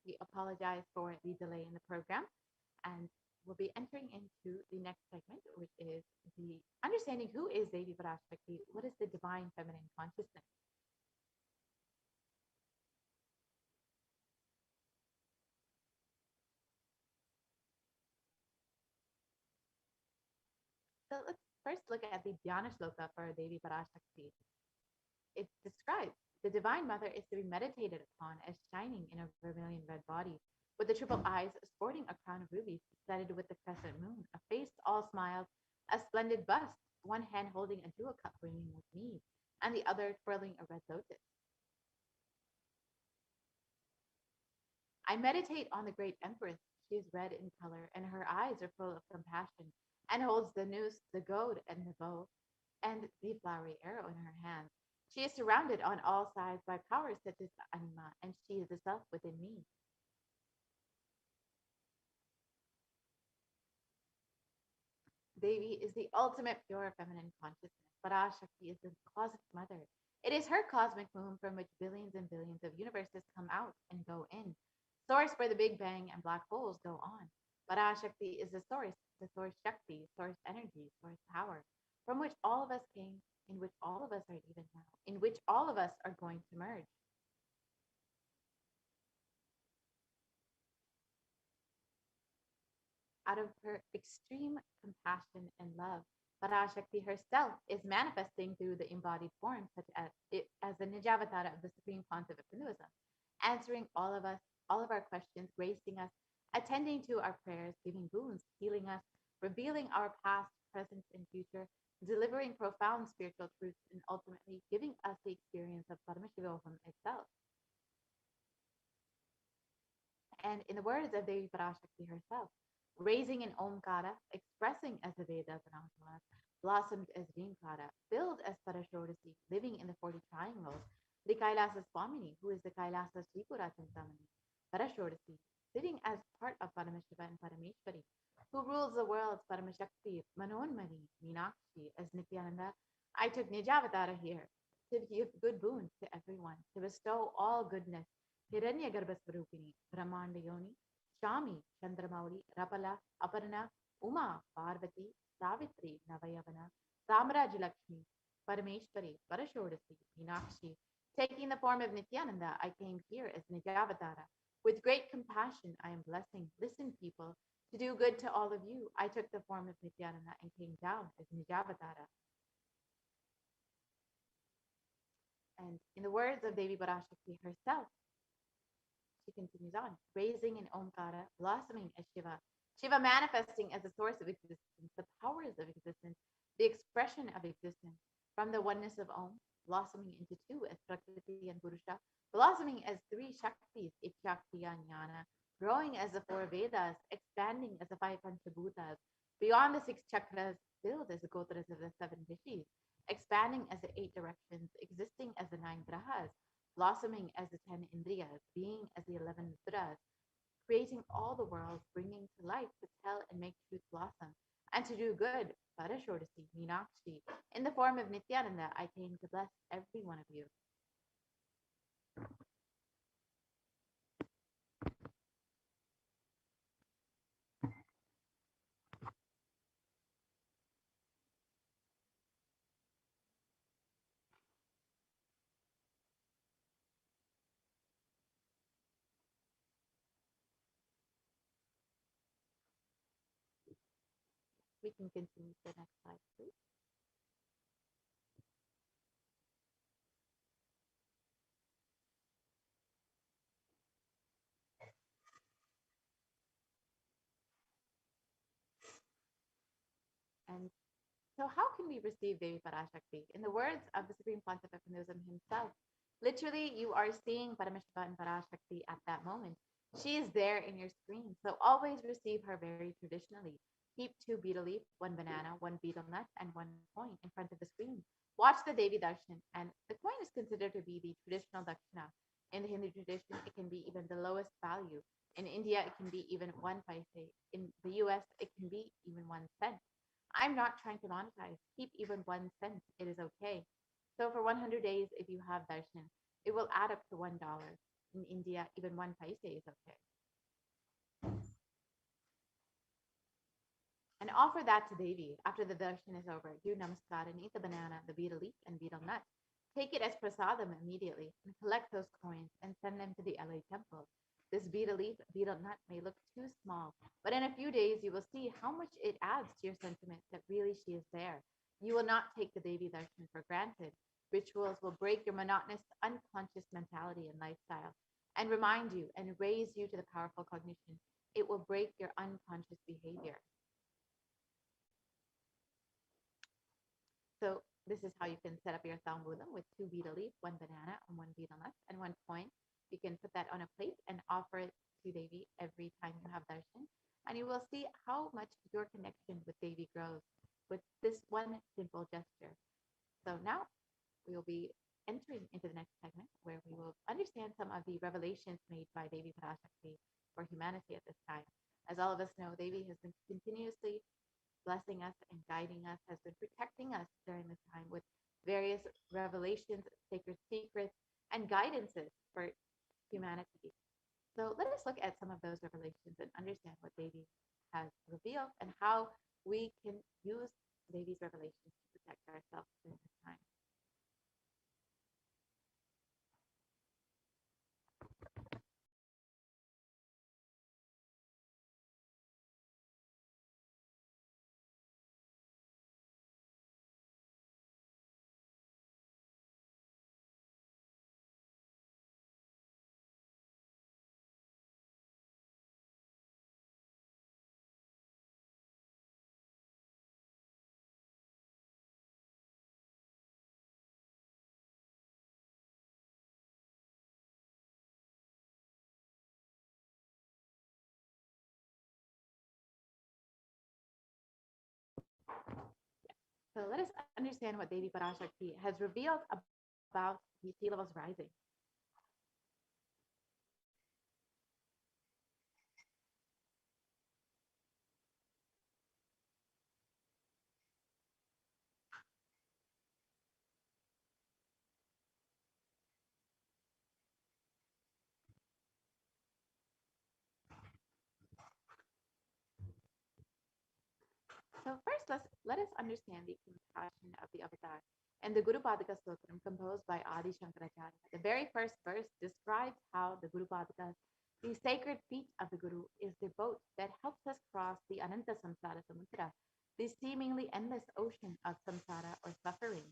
We apologize for the delay in the program, and we'll be entering into the next segment, which is the understanding who is Devi Parashakti, what is the divine feminine consciousness. So let's first look at the Dhyana Shloka for Devi Parashakti. It describes the divine mother is to be meditated upon as shining in a vermilion red body, with the triple eyes sporting a crown of rubies studded with the crescent moon, a face all smiles, a splendid bust, one hand holding a jewel cup brimming with mead, and the other twirling a red lotus. I meditate on the great empress. She is red in color, and her eyes are full of compassion, and holds the noose, the goad, and the bow, and the flowery arrow in her hand. She is surrounded on all sides by powers such as the Anima, and she is the self within me. Devi is the ultimate pure feminine consciousness. Parashakti is the cosmic mother. It is her cosmic womb from which billions and billions of universes come out and go in. Source where the Big Bang and black holes go on. Parashakti is the source Shakti, source energy, source power, from which all of us came, in which all of us are even now, in which all of us are going to merge. Out of her extreme compassion and love, Parashakti herself is manifesting through the embodied form, such as the Nijavatara of the Supreme Pontiff of Hinduism, answering all of us, all of our questions, gracing us, attending to our prayers, giving boons, healing us, revealing our past, present, and future, delivering profound spiritual truths, and ultimately giving us the experience of Paramashivam itself. And in the words of Devi Parashakti herself, raising in Omkara, expressing as the Vedas and Amaras, blossomed as Vinkara, filled as Parashakti, living in the 40 triangles, the Kailasa Swamini, who is the Kailasa Sripura Chintamani, Parashakti, sitting as part of Paramashiva and Parameshwari, who rules the world, Paramashakti, Manonmani, Meenakshi, as Nityananda. I took Nijavatara here to give good boons to everyone, to bestow all goodness. Hiranyagarbhasvarupini, Brahmanda Yoni, Shami, Chandramauli, Rapala, Aparna, Uma, Parvati, Savitri, Navayavana, Samaraj Lakshmi, Parameshwari, Parashakti, Meenakshi. Taking the form of Nityananda, I came here as Nijavatara. With great compassion, I am blessing. Listen, people, to do good to all of you. I took the form of Nityananda and came down as Nijavatara. And in the words of Devi Parashakti herself, she continues on, raising in Omkara, blossoming as Shiva. Shiva manifesting as the source of existence, the powers of existence, the expression of existence, from the oneness of Om, blossoming into two as Prakriti and Purusha, blossoming as three Shaktis, Ichaktiya and Jnana, growing as the four Vedas, expanding as the five Panchabhutas, beyond the six chakras, filled as the Gotras of the seven Rishis, expanding as the eight directions, existing as the nine grahas, blossoming as the 10 indriyas, being as the 11 mudras, creating all the worlds, bringing to life to tell and make truth blossom, and to do good, Parashakti, Meenakshi. In the form of Nityananda, I came to bless every one of you. We can continue to the next slide, please. And so, how can we receive Devi Parashakti? In the words of the Supreme Pontiff of Hinduism himself, literally, you are seeing Paramashiva and Parashakti at that moment. She is there in your screen. So, always receive her very traditionally. Keep two betel leaf, one banana, one betel nut, and one coin in front of the screen. Watch the Devi Darshan, and the coin is considered to be the traditional dakshina. In the Hindu tradition, it can be even the lowest value. In India, it can be even 1 paise. In the US, it can be even 1 cent. I'm not trying to monetize. Keep even 1 cent. It is okay. So for 100 days, if you have darshan, it will add up to $1. In India, even 1 paise is okay. And offer that to Devi after the darshan is over. Do namaskar and eat the banana, the betel leaf, and betel nut. Take it as prasadam immediately and collect those coins and send them to the LA temple. This betel leaf, betel nut may look too small, but in a few days you will see how much it adds to your sentiment that really she is there. You will not take the Devi darshan for granted. Rituals will break your monotonous, unconscious mentality and lifestyle and remind you and raise you to the powerful cognition. It will break your unconscious behavior. So this is how you can set up your Thambulam with 2 betel leaf, 1 banana, and 1 betel nut, and 1 coin. You can put that on a plate and offer it to Devi every time you have darshan. And you will see how much your connection with Devi grows with this one simple gesture. So now we will be entering into the next segment where we will understand some of the revelations made by Devi Parashakti for humanity at this time. As all of us know, Devi has been continuously blessing us and guiding us, has been protecting us during this time with various revelations, sacred secrets, and guidances for humanity. So let us look at some of those revelations and understand what Devi has revealed and how we can use Devi's revelations to protect ourselves during this time. So let us understand what Devi Parashakti has revealed about the sea levels rising. So first, let us understand the compassion of the avatar. And the Guru Padaka Stotram, composed by Adi Shankaracharya, the very first verse describes how the Guru Padakas, the sacred feet of the Guru, is the boat that helps us cross the Ananta Samsara Samudra, the seemingly endless ocean of samsara or suffering.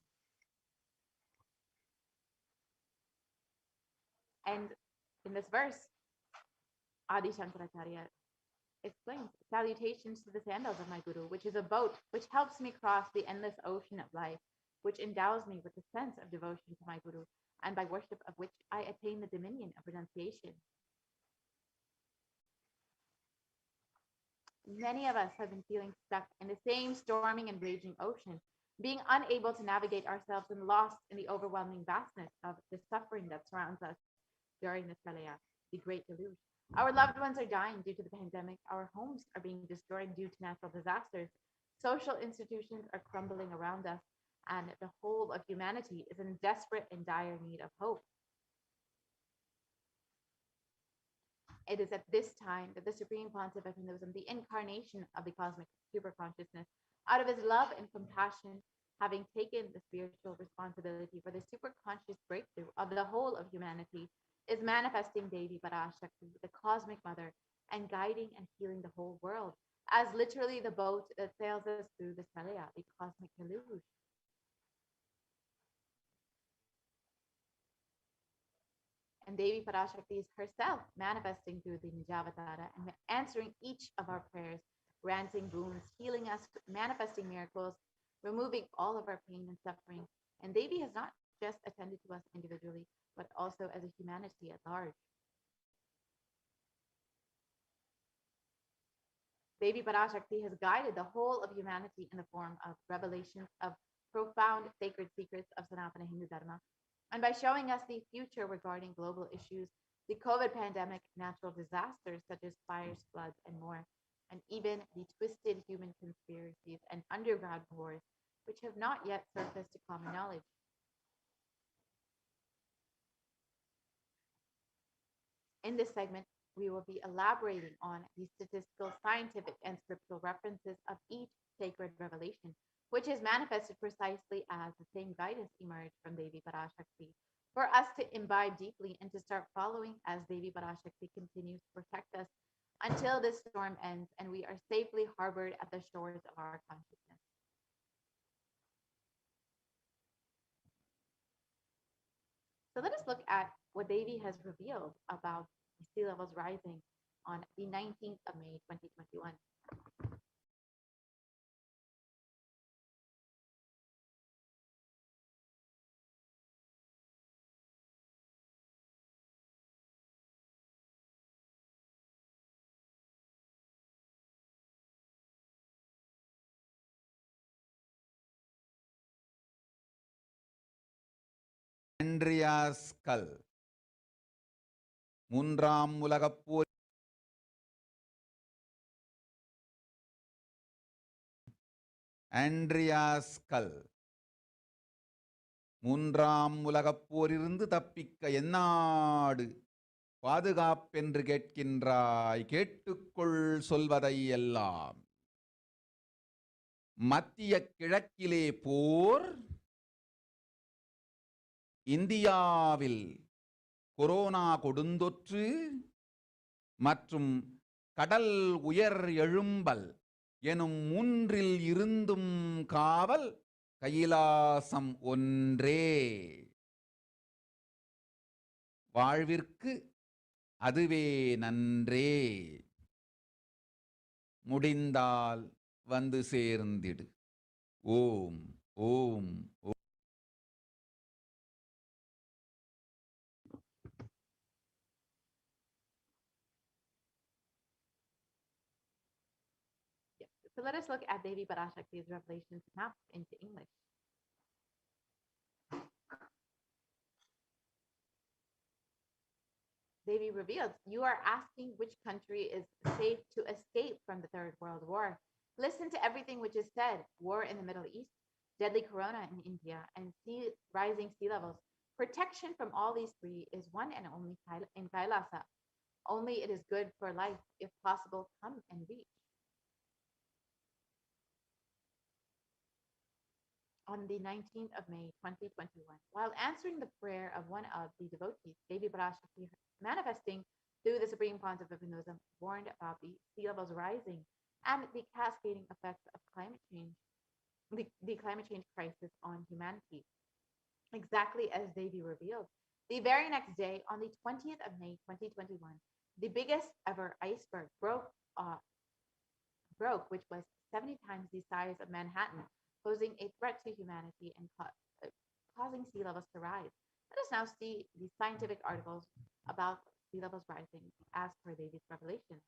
And in this verse, Adi Shankaracharya explains, salutations to the sandals of my Guru, which is a boat which helps me cross the endless ocean of life, which endows me with a sense of devotion to my Guru, and by worship of which I attain the dominion of renunciation. Many of us have been feeling stuck in the same storming and raging ocean, being unable to navigate ourselves and lost in the overwhelming vastness of the suffering that surrounds us during the Pralaya, the Great Deluge. Our loved ones are dying due to the pandemic. Our homes are being destroyed due to natural disasters. Social institutions are crumbling around us, and the whole of humanity is in desperate and dire need of hope. It is at this time that the Supreme Pontiff of Hinduism, the incarnation of the cosmic superconsciousness, out of his love and compassion, having taken the spiritual responsibility for the superconscious breakthrough of the whole of humanity, is manifesting Devi Parashakti, the cosmic mother, and guiding and healing the whole world, as literally the boat that sails us through the Pralaya, the cosmic deluge. And Devi Parashakti is herself manifesting through the Nijavatara and answering each of our prayers, granting boons, healing us, manifesting miracles, removing all of our pain and suffering. And Devi has not just attended to us individually, but also as a humanity at large. Devi Parashakti has guided the whole of humanity in the form of revelations of profound sacred secrets of Sanatana Hindu Dharma, and by showing us the future regarding global issues, the COVID pandemic, natural disasters such as fires, floods, and more, and even the twisted human conspiracies and underground wars, which have not yet surfaced to common knowledge. In this segment, we will be elaborating on the statistical, scientific, and scriptural references of each sacred revelation, which is manifested precisely as the same guidance emerged from Devi Parashakti, for us to imbibe deeply and to start following as Devi Parashakti continues to protect us until this storm ends and we are safely harbored at the shores of our consciousness. So let us look at what Devi has revealed about the sea levels rising on the 19th of May, 2021. Andreas கல் மூன்றாம் உலகப் போர் Andreas கல் மூன்றாம் உலகப் போரிலிருந்து தப்பிக்க எந்நாடு பாதுகாப்பென்று கேட்கின்றாய், கேட்டுக்கொள் சொல்வதை எல்லாம். மத்திய கிழக்கிலே போர், இந்தியாவில் கொரோனா கொடுந்தொற்று மற்றும் கடல் உயர் எழும்பல் எனும் மூன்றில் இருந்தும் காவல் கைலாசம் ஒன்றே. வாழ்விற்கு அதுவே நன்றே. முடிந்தால் வந்து சேர்ந்திடு. ஓம் ஓம் ஓம். So let us look at Devi Parashakti's revelations mapped into English. Devi revealed, you are asking which country is safe to escape from the Third World War. Listen to everything which is said. War in the Middle East, deadly corona in India, and rising sea levels. Protection from all these three is one and only in Kailasa. Only it is good for life, if possible, come and reach. on the 19th of May, 2021, while answering the prayer of one of the devotees, Devi Parashakti, manifesting through the Supreme Pontiff of Hinduism, warned about the sea levels rising and the cascading effects of climate change, the climate change crisis on humanity, exactly as Devi revealed. The very next day, on the 20th of May, 2021, the biggest ever iceberg broke, which was 70 times the size of Manhattan, posing a threat to humanity and causing sea levels to rise. Let us now see the scientific articles about sea levels rising as per David's revelation.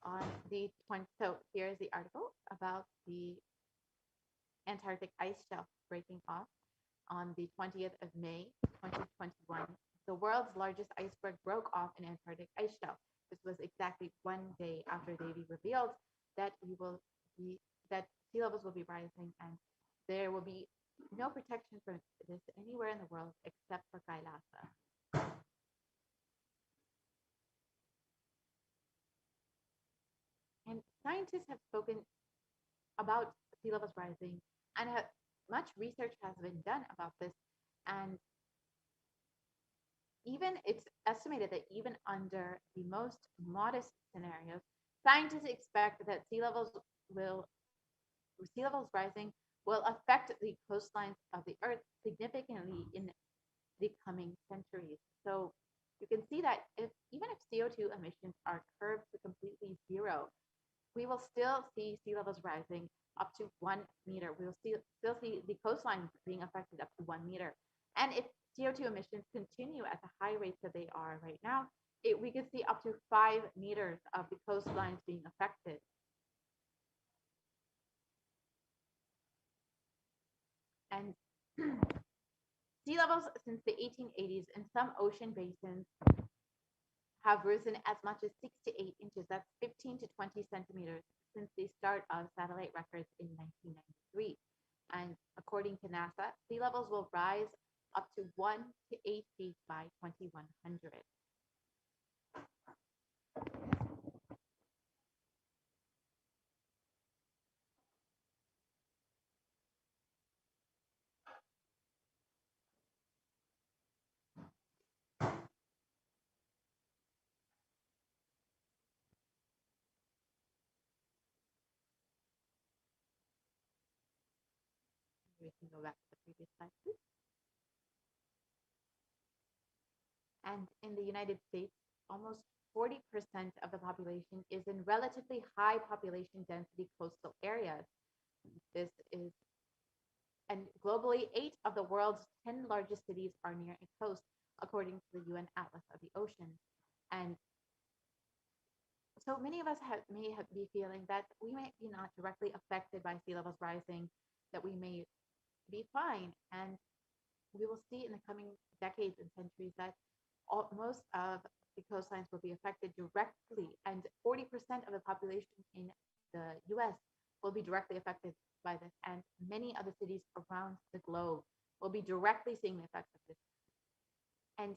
On the 20th, so here's the article about the Antarctic ice shelf breaking off on the 20th of May, 2021. The world's largest iceberg broke off an Antarctic ice shelf. This was exactly one day after Davy revealed that that sea levels will be rising and there will be no protection from this anywhere in the world except for Kailasa. And scientists have spoken about sea levels rising and much research has been done about this. And even it's estimated that even under the most modest scenarios, scientists expect that sea levels rising will affect the coastlines of the earth significantly in the coming centuries. So you can see that even if CO2 emissions are curbed to completely zero, we will still see sea levels rising up to 1 meter. We will still see the coastline being affected up to 1 meter. And if CO2 emissions continue at the high rates that they are right now, we could see up to 5 meters of the coastlines being affected. And sea levels since the 1880s in some ocean basins have risen as much as 6 to 8 inches. That's 15 to 20 centimeters since the start of satellite records in 1993. And according to NASA, sea levels will rise up to 1 to 8 feet by 2100. We can go back to the previous slide, please. And in the United States, almost 40% of the population is in relatively high population density coastal areas. And globally, 8 of the world's 10 largest cities are near a coast, according to the UN Atlas of the Ocean. And so many of us may be feeling that we may be not directly affected by sea levels rising, that we may be fine. And we will see in the coming decades and centuries that most of the coastlines will be affected directly, and 40% of the population in the US will be directly affected by this, and many other cities around the globe will be directly seeing the effects of this. And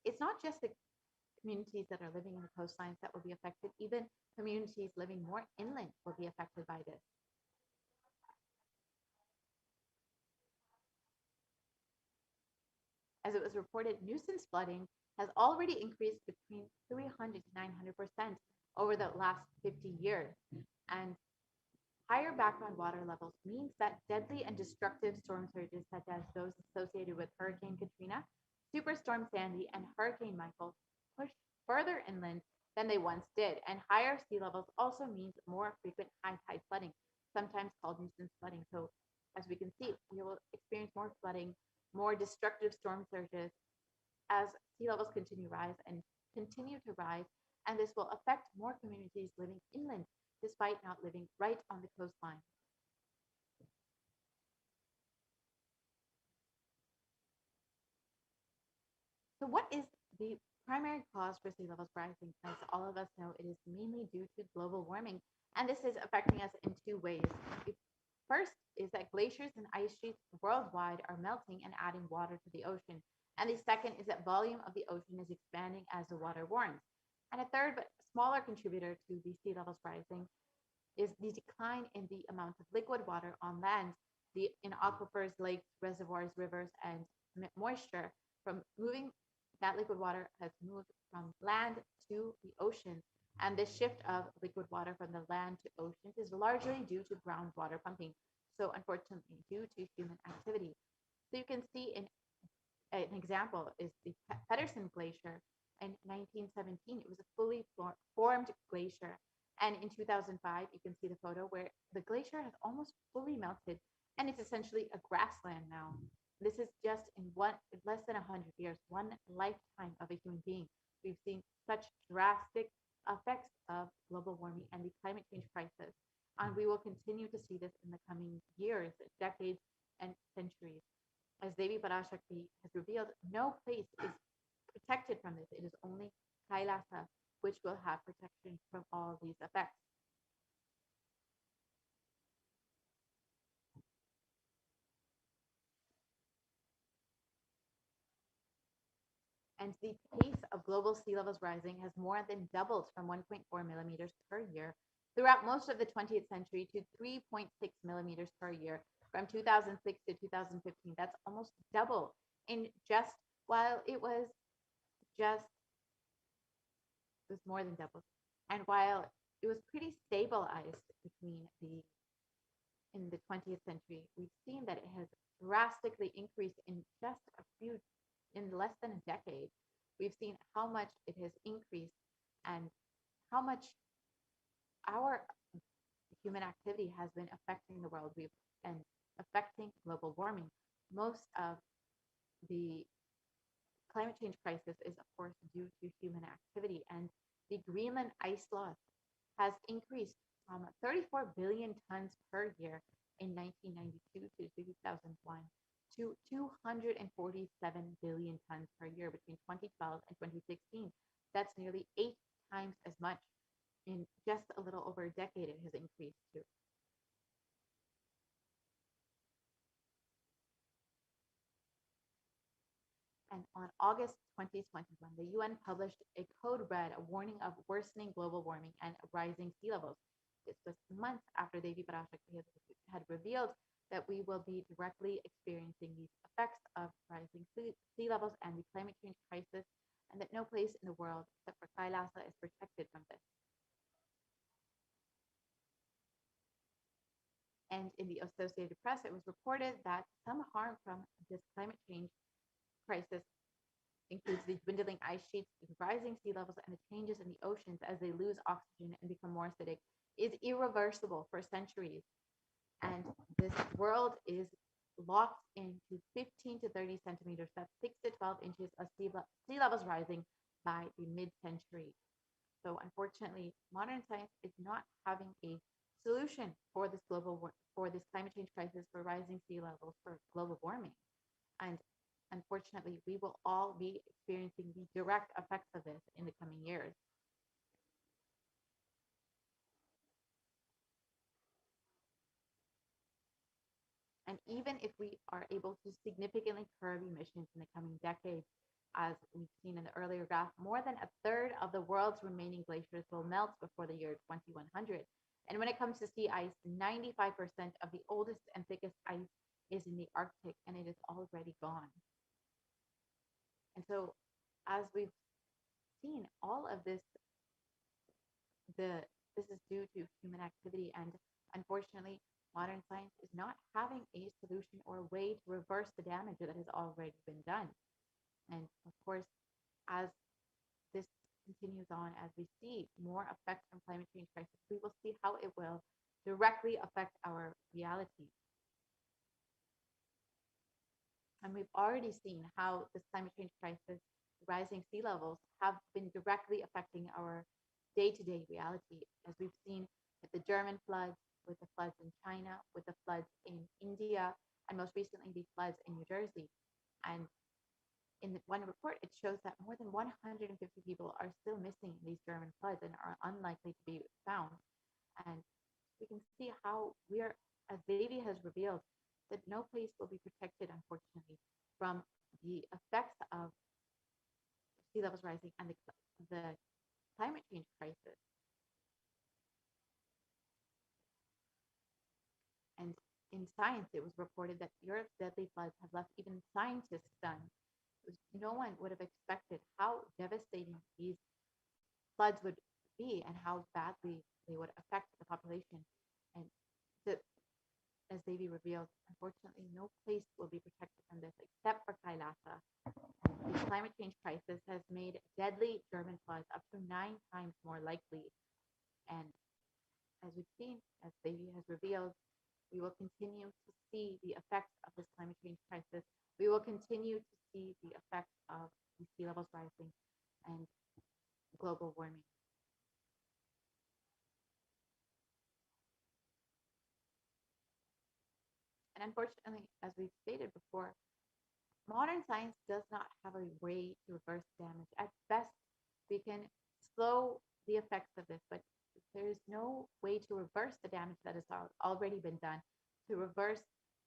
it's not just the communities that are living in the coastlines that will be affected, even communities living more inland will be affected by this. As it was reported, nuisance flooding has already increased between 300 to 900% over the last 50 years. And higher background water levels means that deadly and destructive storm surges, such as those associated with Hurricane Katrina, Superstorm Sandy, and Hurricane Michael, push further inland than they once did. And higher sea levels also means more frequent high tide flooding, sometimes called nuisance flooding. So as we can see, we will experience more flooding, more destructive storm surges as sea levels continue to rise, and this will affect more communities living inland despite not living right on the coastline. So what is the primary cause for sea levels rising? As all of us know, it is mainly due to global warming, and this is affecting us in 2 ways. First is that glaciers and ice sheets worldwide are melting and adding water to the ocean. And the second is that volume of the ocean is expanding as the water warms. And a third, but smaller contributor to the sea levels rising is the decline in the amount of liquid water on land, in aquifers, lakes, reservoirs, rivers, and moisture. From moving that liquid water has moved from land to the ocean, and this shift of liquid water from the land to oceans is largely due to groundwater pumping. So, unfortunately, due to human activity. So, you can see an example is the Pedersen Glacier in 1917. It was a fully formed glacier. And in 2005, you can see the photo where the glacier has almost fully melted and it's essentially a grassland now. This is just in less than 100 years, one lifetime of a human being. We've seen such drastic effects of global warming and the climate change crisis. And we will continue to see this in the coming years, decades, and centuries. As Devi Parashakti has revealed, no place is protected from this. It is only Kailasa which will have protection from all these effects. And the pace of global sea levels rising has more than doubled from 1.4 millimeters per year throughout most of the 20th century to 3.6 millimeters per year from 2006 to 2015. That's almost double in just, while it was more than double. And while it was pretty stabilized in the 20th century, we've seen that it has drastically increased in less than a decade. We've seen how much it has increased and how much our human activity has been affecting the world and affecting global warming. Most of the climate change crisis is, of course, due to human activity, and the Greenland ice loss has increased from 34 billion tons per year in 1992 to 2001 to 247 billion tons per year between 2012 and 2016. That's nearly 8 times as much. In just a little over a decade, it has increased to. And on August 2021, the UN published a code red, a warning of worsening global warming and rising sea levels. This was months after Devi Parashakti had revealed that we will be directly experiencing these effects of rising sea levels and the climate change crisis, and that no place in the world except for Kailasa is protected from this. And in the Associated Press, it was reported that some harm from this climate change crisis includes the dwindling ice sheets, the rising sea levels, and the changes in the oceans as they lose oxygen and become more acidic, is irreversible for centuries. And this world is locked into 15 to 30 centimeters, that's 6 to 12 inches of sea levels rising by the mid-century. So unfortunately, modern science is not having a solution for this climate change crisis, for rising sea levels, for global warming. And unfortunately, we will all be experiencing the direct effects of this in the coming years. And even if we are able to significantly curb emissions in the coming decades, as we've seen in the earlier graph, more than a third of the world's remaining glaciers will melt before the year 2100. And when it comes to sea ice, 95% of the oldest and thickest ice is in the Arctic, and it is already gone. And so, as we've seen, all of this, this is due to human activity, and unfortunately, modern science is not having a solution or a way to reverse the damage that has already been done. And of course, as this continues on, as we see more effects from climate change crisis, we will see how it will directly affect our reality. And we've already seen how this climate change crisis, rising sea levels, have been directly affecting our day-to-day reality, as we've seen with the German floods, with the floods in China, with the floods in India, and most recently the floods in New Jersey. And in one report, it shows that more than 150 people are still missing in these German floods and are unlikely to be found. And we can see how as Devi has revealed, that no place will be protected, unfortunately, from the effects of sea levels rising and the climate change crisis. in science, it was reported that Europe's deadly floods have left even scientists stunned. No one would have expected how devastating these floods would be and how badly they would affect the population. And as they be revealed, unfortunately, no place will be protected from this except for Kailasa. The climate change crisis has made deadly German floods up to 9 times more likely. And as we've seen, as Devi has revealed, we will continue to see the effects of this climate change crisis. We will continue to see the effects of the sea levels rising and global warming. And unfortunately, as we've stated before, modern science does not have a way to reverse damage. At best, we can slow the effects of this, but there is no way to reverse the damage that has already been done, to reverse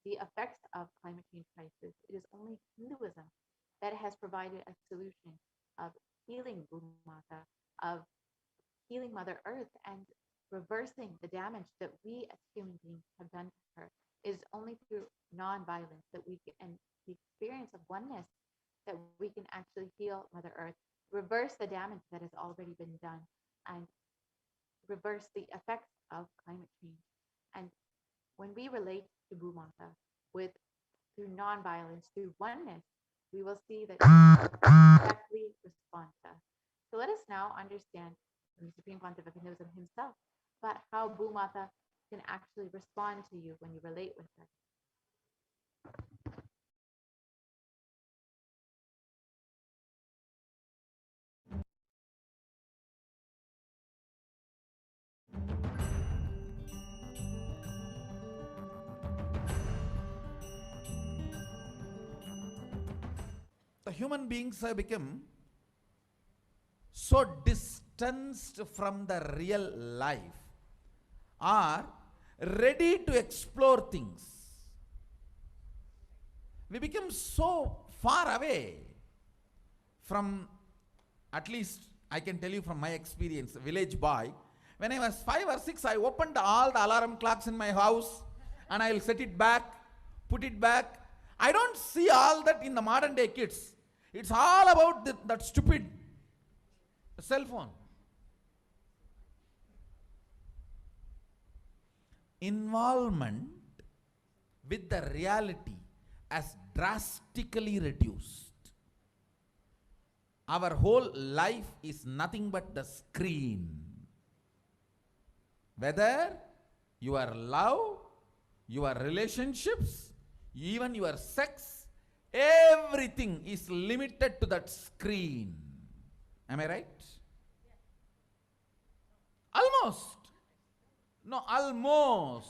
the effects of climate change crisis. It is only Hinduism that has provided a solution of healing Bhumata, of healing Mother Earth, and reversing the damage that we as human beings have done to her. It is only through non-violence that we can, and the experience of oneness, that we can actually heal Mother Earth, reverse the damage that has already been done, and reverse the effects of climate change. And when we relate to Bhumata through non-violence, through oneness, we will see that directly respond to us. So let us now understand from the Supreme Pontiff of Hinduism himself about how Bhumata can actually respond to you when you relate with her. The human beings have become so distanced from the real life, are ready to explore things. We become so far away from, at least I can tell you from my experience, village boy. When I was 5 or 6, I opened all the alarm clocks in my house and I'll set it back, put it back. I don't see all that in the modern day kids. It's all about that stupid cell phone. Involvement with the reality has drastically reduced. Our whole life is nothing but the screen. Whether your love, your relationships, even your sex, everything is limited to that screen. Am I right? Almost. No, almost.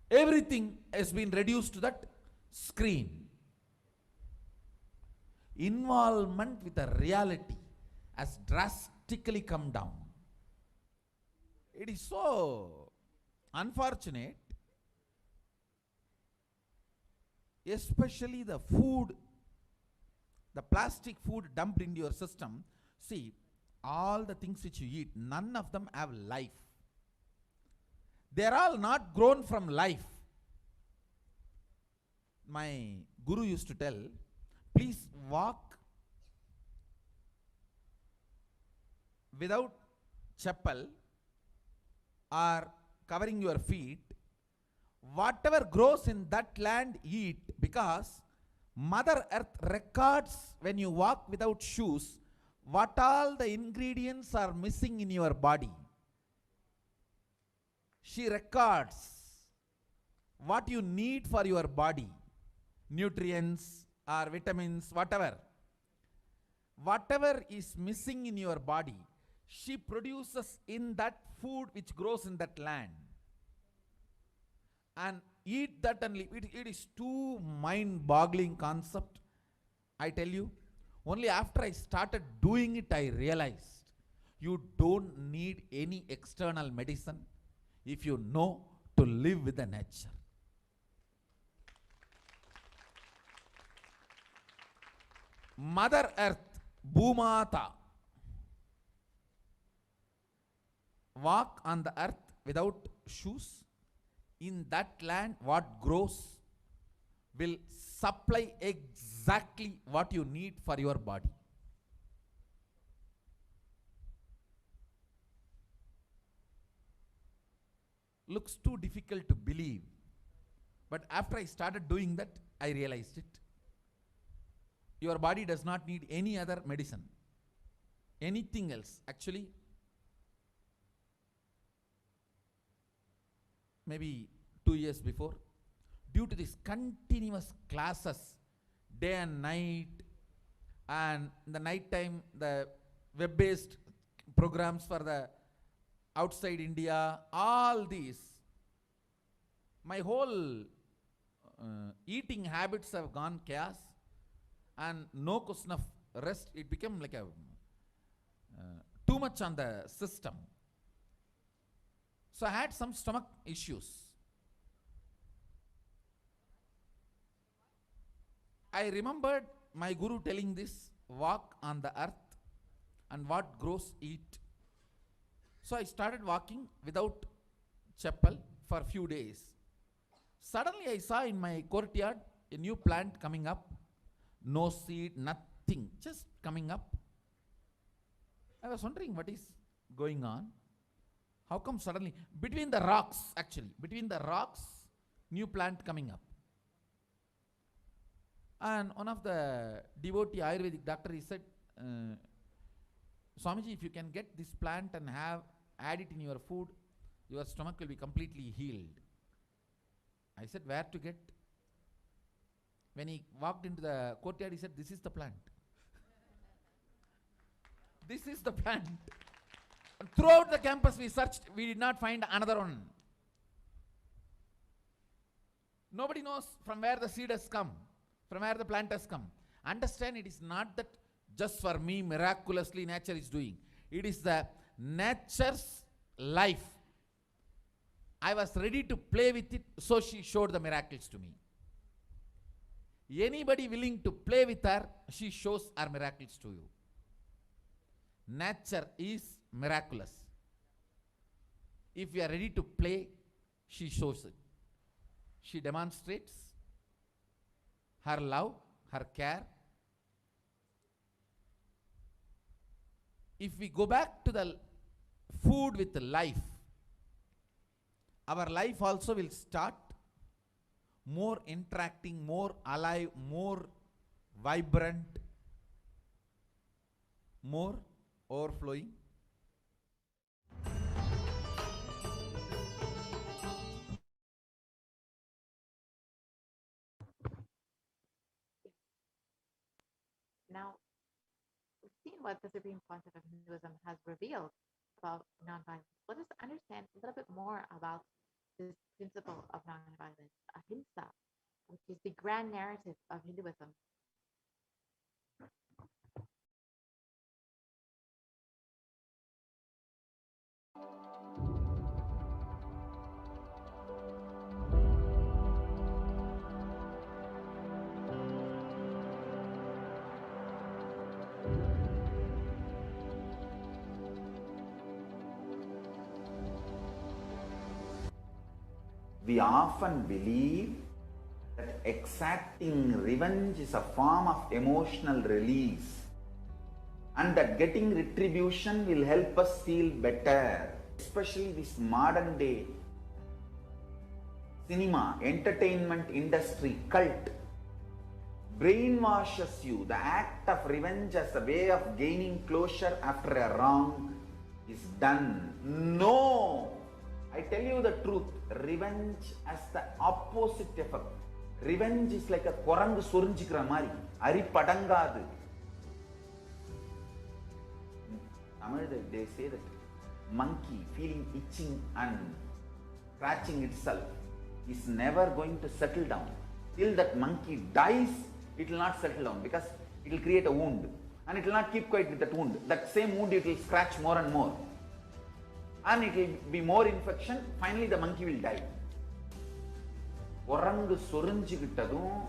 Everything has been reduced to that screen. Involvement with the reality has drastically come down. It is so unfortunate, especially the food, the plastic food dumped into your system. See, all the things which you eat, none of them have life. They are all not grown from life. My guru used to tell, please walk without chappal or covering your feet. Whatever grows in that land, eat, because Mother Earth records when you walk without shoes what all the ingredients are missing in your body. She records what you need for your body, nutrients or vitamins, whatever. Whatever is missing in your body, she produces in that food which grows in that land. And eat that and live. It is too mind-boggling concept. I tell you, only after I started doing it, I realized you don't need any external medicine if you know to live with the nature. Mother Earth, Bhumata, walk on the earth without shoes, in that land what grows will supply exactly what you need for your body. Looks too difficult to believe, but after I started doing that, I realized it. Your body does not need any other medicine, anything else. Actually, maybe 2 years before, due to these continuous classes, day and night, and in the night time, the web-based programs for the outside India, all these, my whole eating habits have gone chaos, and no question of rest. It became like a too much on the system. So I had some stomach issues. I remembered my guru telling this, walk on the earth and what grows eat. So I started walking without chappal for a few days. Suddenly I saw in my courtyard a new plant coming up. No seed, nothing, just coming up. I was wondering what is going on. How come suddenly, between the rocks, new plant coming up. And one of the devotee Ayurvedic doctor, he said, Swamiji, if you can get this plant and add it in your food, your stomach will be completely healed. I said, where to get? When he walked into the courtyard, he said, this is the plant. This is the plant. Throughout the campus we searched, we did not find another one. Nobody knows from where the seed has come, from where the plant has come. Understand, it is not that just for me miraculously nature is doing. It is the nature's life. I was ready to play with it, so she showed the miracles to me. Anybody willing to play with her, she shows her miracles to you. Nature is miraculous. If we are ready to play, she shows it. She demonstrates her love, her care. If we go back to the food with life, our life also will start more interacting, more alive, more vibrant, more overflowing. Now, we've seen what the Supreme Pontiff of Hinduism has revealed about nonviolence. Let us understand a little bit more about this principle of nonviolence, ahimsa, which is the grand narrative of Hinduism. We often believe that exacting revenge is a form of emotional release and that getting retribution will help us feel better. Especially this modern day cinema, entertainment industry cult brainwashes you. The act of revenge as a way of gaining closure after a wrong is done. No! I tell you the truth, revenge has the opposite effect. Revenge is like a korangu sorinjikra mari, ari padangadu. Tamil, they say that monkey feeling itching and scratching itself is never going to settle down. Till that monkey dies, it will not settle down because it will create a wound and it will not keep quiet with that wound. That same wound it will scratch more and more. And it will be more infection, finally the monkey will die. Orangu sorinjikittadum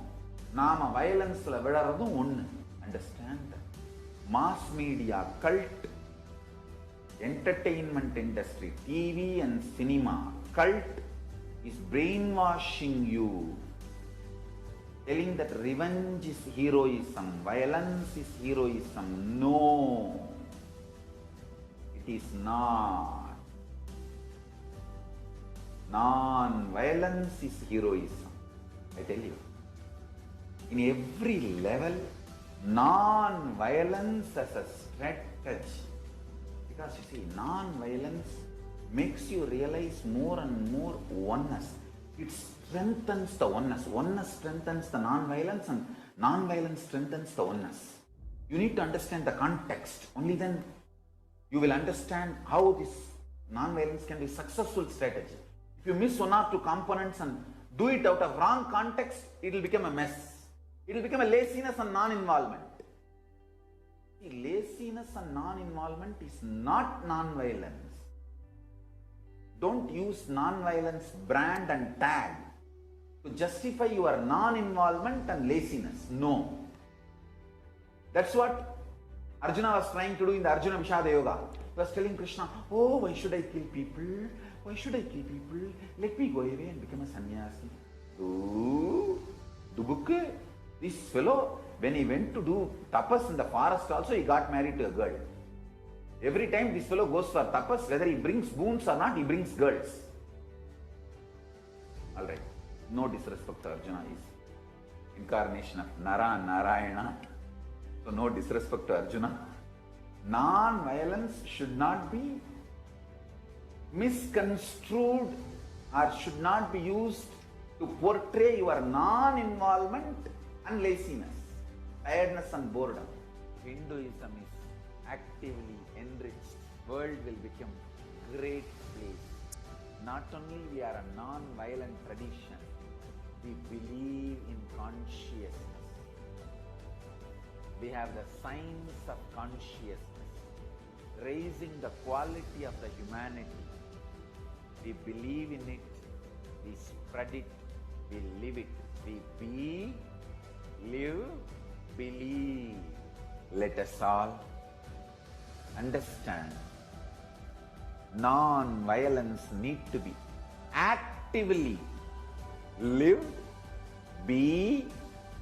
nama violence la vidaradum onnu. Understand? Mass media, cult, entertainment industry, TV and cinema, cult is brainwashing you, telling that revenge is heroism, violence is heroism. No, it is not. Non-violence is heroism. I tell you, in every level, non-violence as a strategy. Because you see, non-violence makes you realize more and more oneness. It strengthens the oneness. Oneness strengthens the non-violence, and non-violence strengthens the oneness. You need to understand the context. Only then you will understand how this non-violence can be a successful strategy. If you miss one or two components and do it out of wrong context, it will become a mess. It will become a laziness and non-involvement. Laziness and non-involvement is not non-violence. Don't use non-violence brand and tag to justify your non-involvement and laziness. No. That's what Arjuna was trying to do in the Arjuna Vishada Yoga. He was telling Krishna, oh, why should I kill people? Why should I kill people? Let me go away and become a sannyasi. Dubukke, this fellow, when he went to do tapas in the forest also, he got married to a girl. Every time this fellow goes for tapas, whether he brings boons or not, he brings girls. Alright, no disrespect to Arjuna, is incarnation of Nara and Narayana. So no disrespect to Arjuna. Non-violence should not be misconstrued or should not be used to portray your non-involvement and laziness, tiredness and boredom. Hinduism is actively enriched. World will become great place. Not only we are a non-violent tradition, we believe in consciousness. We have the science of consciousness, raising the quality of the humanity. We believe in it, we spread it, we live it. We be, live, believe. Let us all understand, non-violence need to be actively lived, be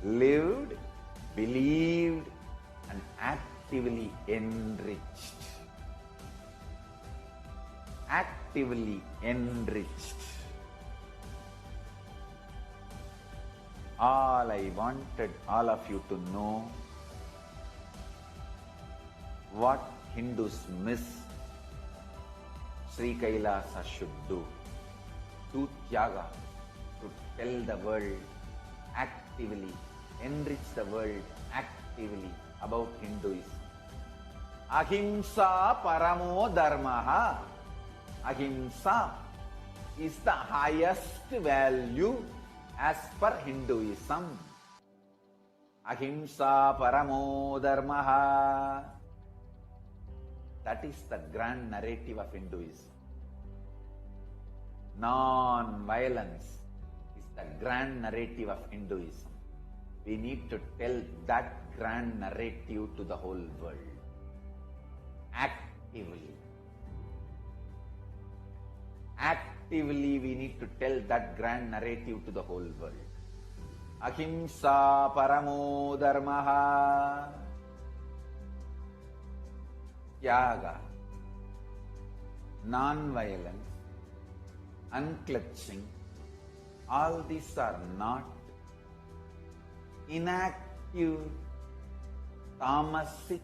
lived, believed, and actively enriched. Actively enriched. All I wanted all of you to know, what Hindus miss, Sri Kailasa should do. Do Tyaga, to tell the world actively, enrich the world actively about Hinduism. Ahimsa paramo dharmaha. Ahimsa is the highest value as per Hinduism. Ahimsa paramo dharmaha. That is the grand narrative of Hinduism. Non-violence is the grand narrative of Hinduism. We need to tell that grand narrative to the whole world. Actively. Actively we need to tell that grand narrative to the whole world. Ahimsa paramo dharmaha. Tyaga, non-violence, unclutching, all these are not inactive, tamasic,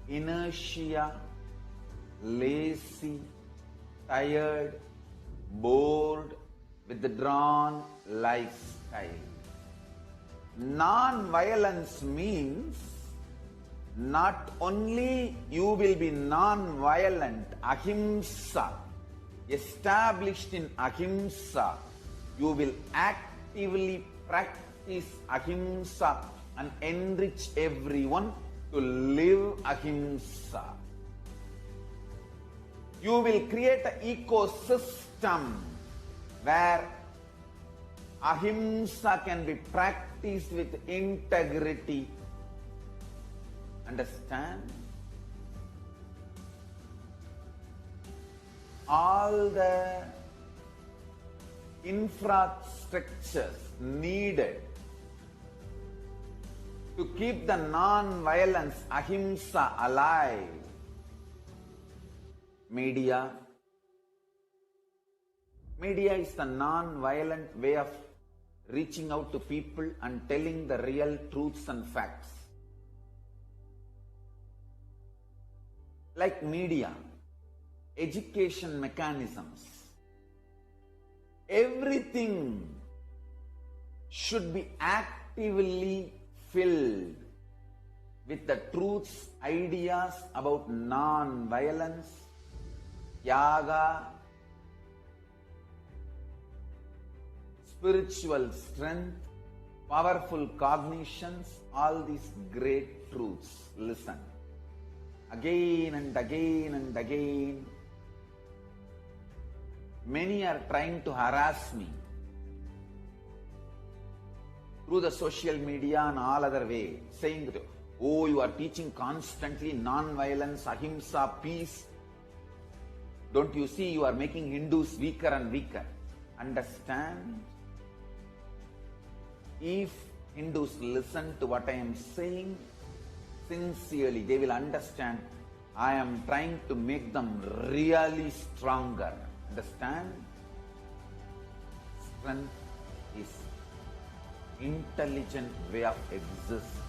inertia, lazy, tired, bored, withdrawn lifestyle. Non-violence means not only you will be non-violent, ahimsa, established in ahimsa, you will actively practice ahimsa and enrich everyone to live ahimsa. You will create an ecosystem where ahimsa can be practiced with integrity. Understand? All the infrastructures needed to keep the non-violence ahimsa alive. Media is the non-violent way of reaching out to people and telling the real truths and facts. Like media, education mechanisms, everything should be actively filled with the truths, ideas about non-violence, yaga, spiritual strength, powerful cognitions, all these great truths. Listen. Again and again and again, many are trying to harass me through the social media and all other way, saying that, oh, you are teaching constantly non-violence, ahimsa, peace. Don't you see you are making Hindus weaker and weaker? Understand? If Hindus listen to what I am saying sincerely, they will understand I am trying to make them really stronger. Understand? Strength is intelligent way of existing.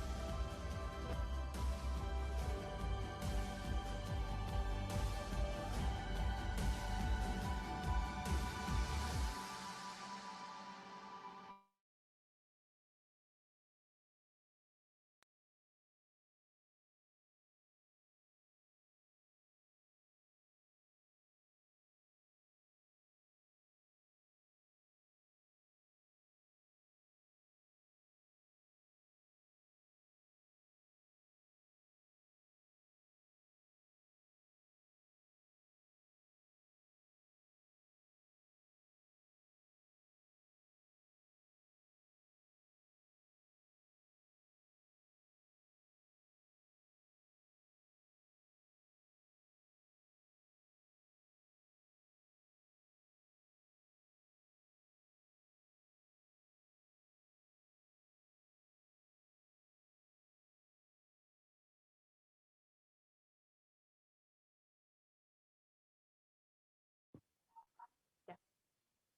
Yeah.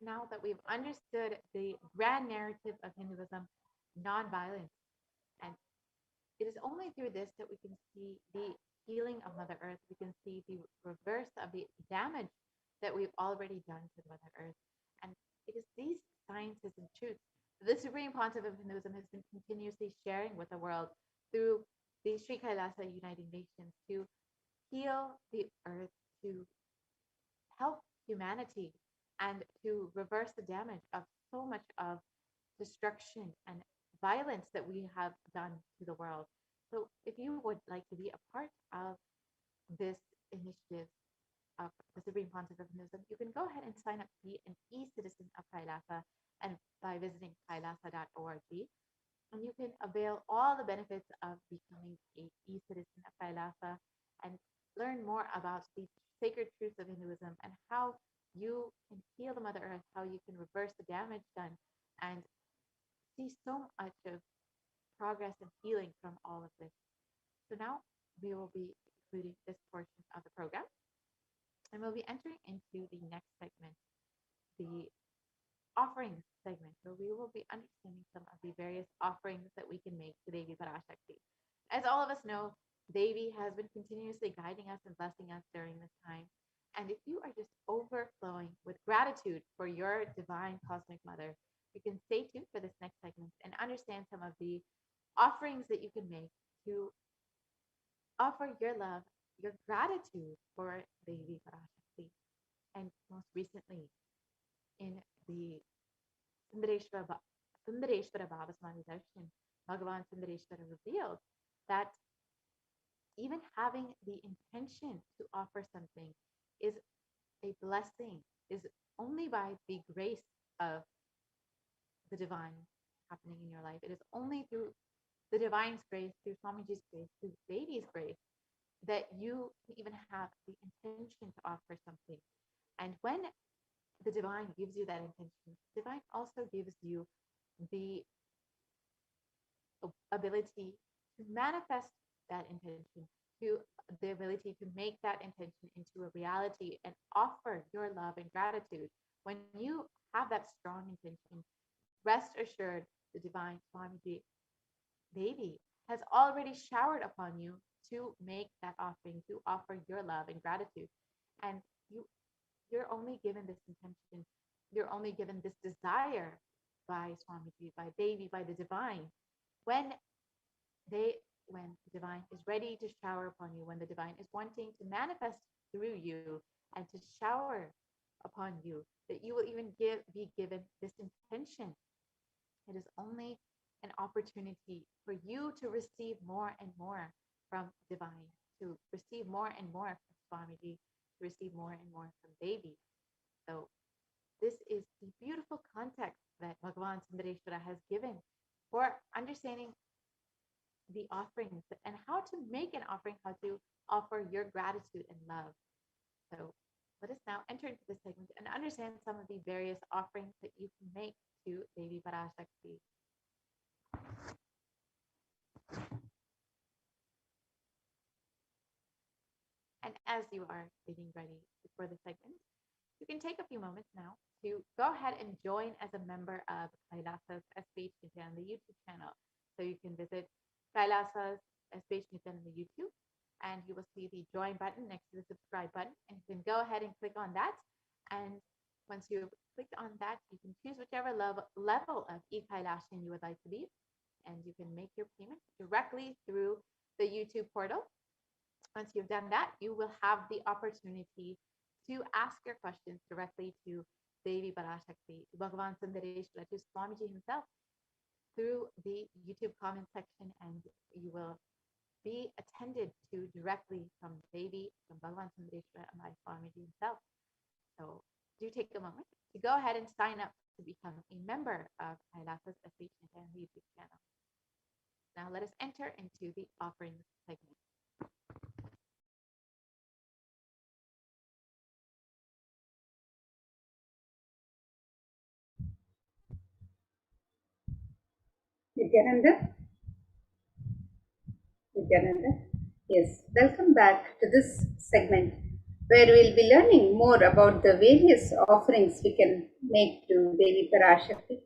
Now that we've understood the grand narrative of Hinduism, non-violence, and it is only through this that we can see the healing of Mother Earth. We can see the reverse of the damage that we've already done to Mother Earth. And it is these sciences and truths that the Supreme Pontiff of Hinduism has been continuously sharing with the world through the Sri Kailasa Uniting Nations to heal the earth, to help humanity, and to reverse the damage of so much of destruction and violence that we have done to the world. So, if you would like to be a part of this initiative of the Supreme Pontiff of Hinduism, you can go ahead and sign up to be an e-citizen of Kailasa and by visiting kailasa.org. And you can avail all the benefits of becoming a e-citizen of Kailasa and learn more about the sacred truths of Hinduism and how you can heal the Mother Earth, how you can reverse the damage done, and see so much of progress and healing from all of this. So now we will be concluding this portion of the program, and we'll be entering into the next segment, the offerings segment, where we will be understanding some of the various offerings that we can make to Devi Parashakti. As all of us know, Devi has been continuously guiding us and blessing us during this time. And if you are just overflowing with gratitude for your divine cosmic mother, you can stay tuned for this next segment and understand some of the offerings that you can make to offer your love, your gratitude for Devi Parashakti. And most recently, in the Sundareshwara, Sundareshwara Bhavaswami Darshan, Bhagavan Sundareshwara revealed that even having the intention to offer something is a blessing, is only by the grace of the divine happening in your life. It is only through the divine's grace, through Swamiji's grace, through Devi's grace, that you can even have the intention to offer something. And when the divine gives you that intention, the divine also gives you the ability to manifest that intention, to the ability to make that intention into a reality and offer your love and gratitude. When you have that strong intention, rest assured the divine Swamiji Devi has already showered upon you to make that offering, to offer your love and gratitude. And you're only given this intention, you're only given this desire by Swamiji, by Devi, by the divine. When when the divine is ready to shower upon you, when the divine is wanting to manifest through you and to shower upon you, that you will even be given this intention. It is only an opportunity for you to receive more and more from divine, to receive more and more from Swamiji, to receive more and more from Devi. So this is the beautiful context that Bhagavan Sundareshwara has given for understanding the offerings and how to make an offering, how to offer your gratitude and love. So let us now enter into this segment and understand some of the various offerings that you can make to Devi Parashakti. And as you are getting ready for the segment, you can take a few moments now to go ahead and join as a member of Kailasa's SPH and NITHYANANDA YouTube channel. So you can visit Kailasa's SPH and NITHYANANDA YouTube, and you will see the join button next to the subscribe button, and you can go ahead and click on that. And once you've clicked on that, you can choose whichever level of e-Kailasan you would like to be, and you can make your payment directly through the YouTube portal. Once you've done that, you will have the opportunity to ask your questions directly to Devi Parashakti, to Bhagavan Sundareshwara, to Swamiji himself through the YouTube comment section, and you will be attended to directly from Devi, from Bhagavan Sundareshwara, and by Swamiji himself. So do take a moment to go ahead and sign up to become a member of Kailasa's SPH and YouTube channel. Now let us enter into the offerings segment. Nityananda? Nityananda? Yes, welcome back to this segment where we'll be learning more about the various offerings we can make to Devi Parashakti.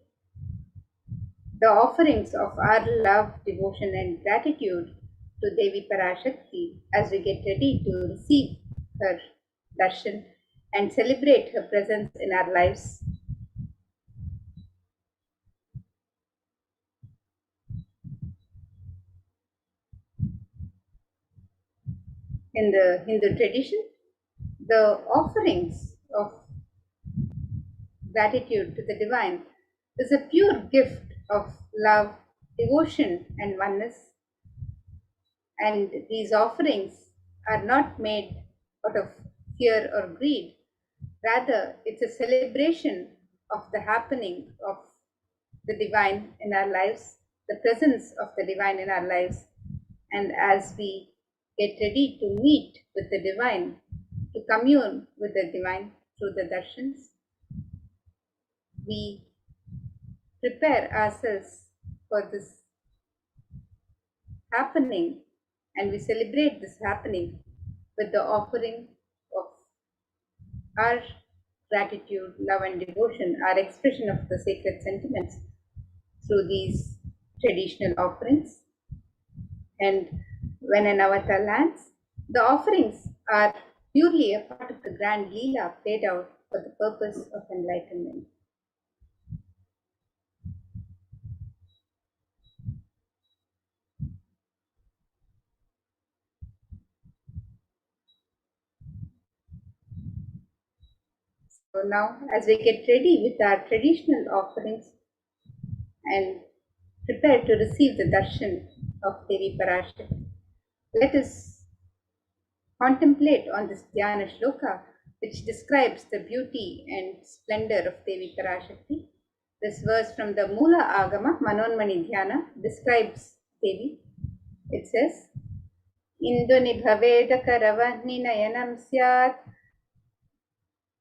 The offerings of our love, devotion and gratitude to Devi Parashakti as we get ready to receive her darshan and celebrate her presence in our lives. In the Hindu tradition, the offerings of gratitude to the divine is a pure gift of love, devotion, and oneness. And these offerings are not made out of fear or greed. Rather, it's a celebration of the happening of the divine in our lives, the presence of the divine in our lives. And as we get ready to meet with the divine, to commune with the divine through the darshans, we prepare ourselves for this happening and we celebrate this happening with the offering of our gratitude, love and devotion, our expression of the sacred sentiments through these traditional offerings. And when an avatar lands, the offerings are purely a part of the grand Leela played out for the purpose of enlightenment. So now, as we get ready with our traditional offerings and prepare to receive the darshan of Devi Parashakti, let us contemplate on this Dhyana Shloka, which describes the beauty and splendor of Devi Parashakti. This verse from the Mula Agama, Manonmani Dhyana, describes Devi. It says, Induni bhaveda karavahni nayanam syat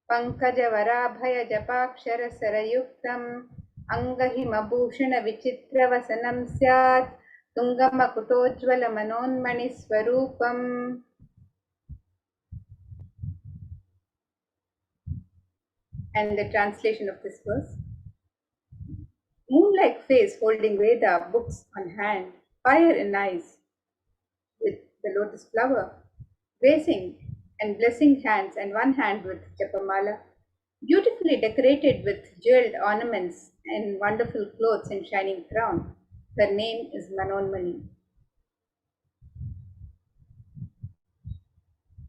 पङ्कजवराभयजपाक्षरसरयुक्तम् अङ्गहिमभूषणविचित्रवसनं स्यात् तुङ्गमकुटोज्ज्वलमनोन्मणिस्वरूपम्. And the translation of this verse: moon-like face holding Veda books on hand, fire in eyes with the lotus flower, raising and blessing hands, and one hand with Japamala, beautifully decorated with jeweled ornaments and wonderful clothes and shining crown. Her name is Manonmani.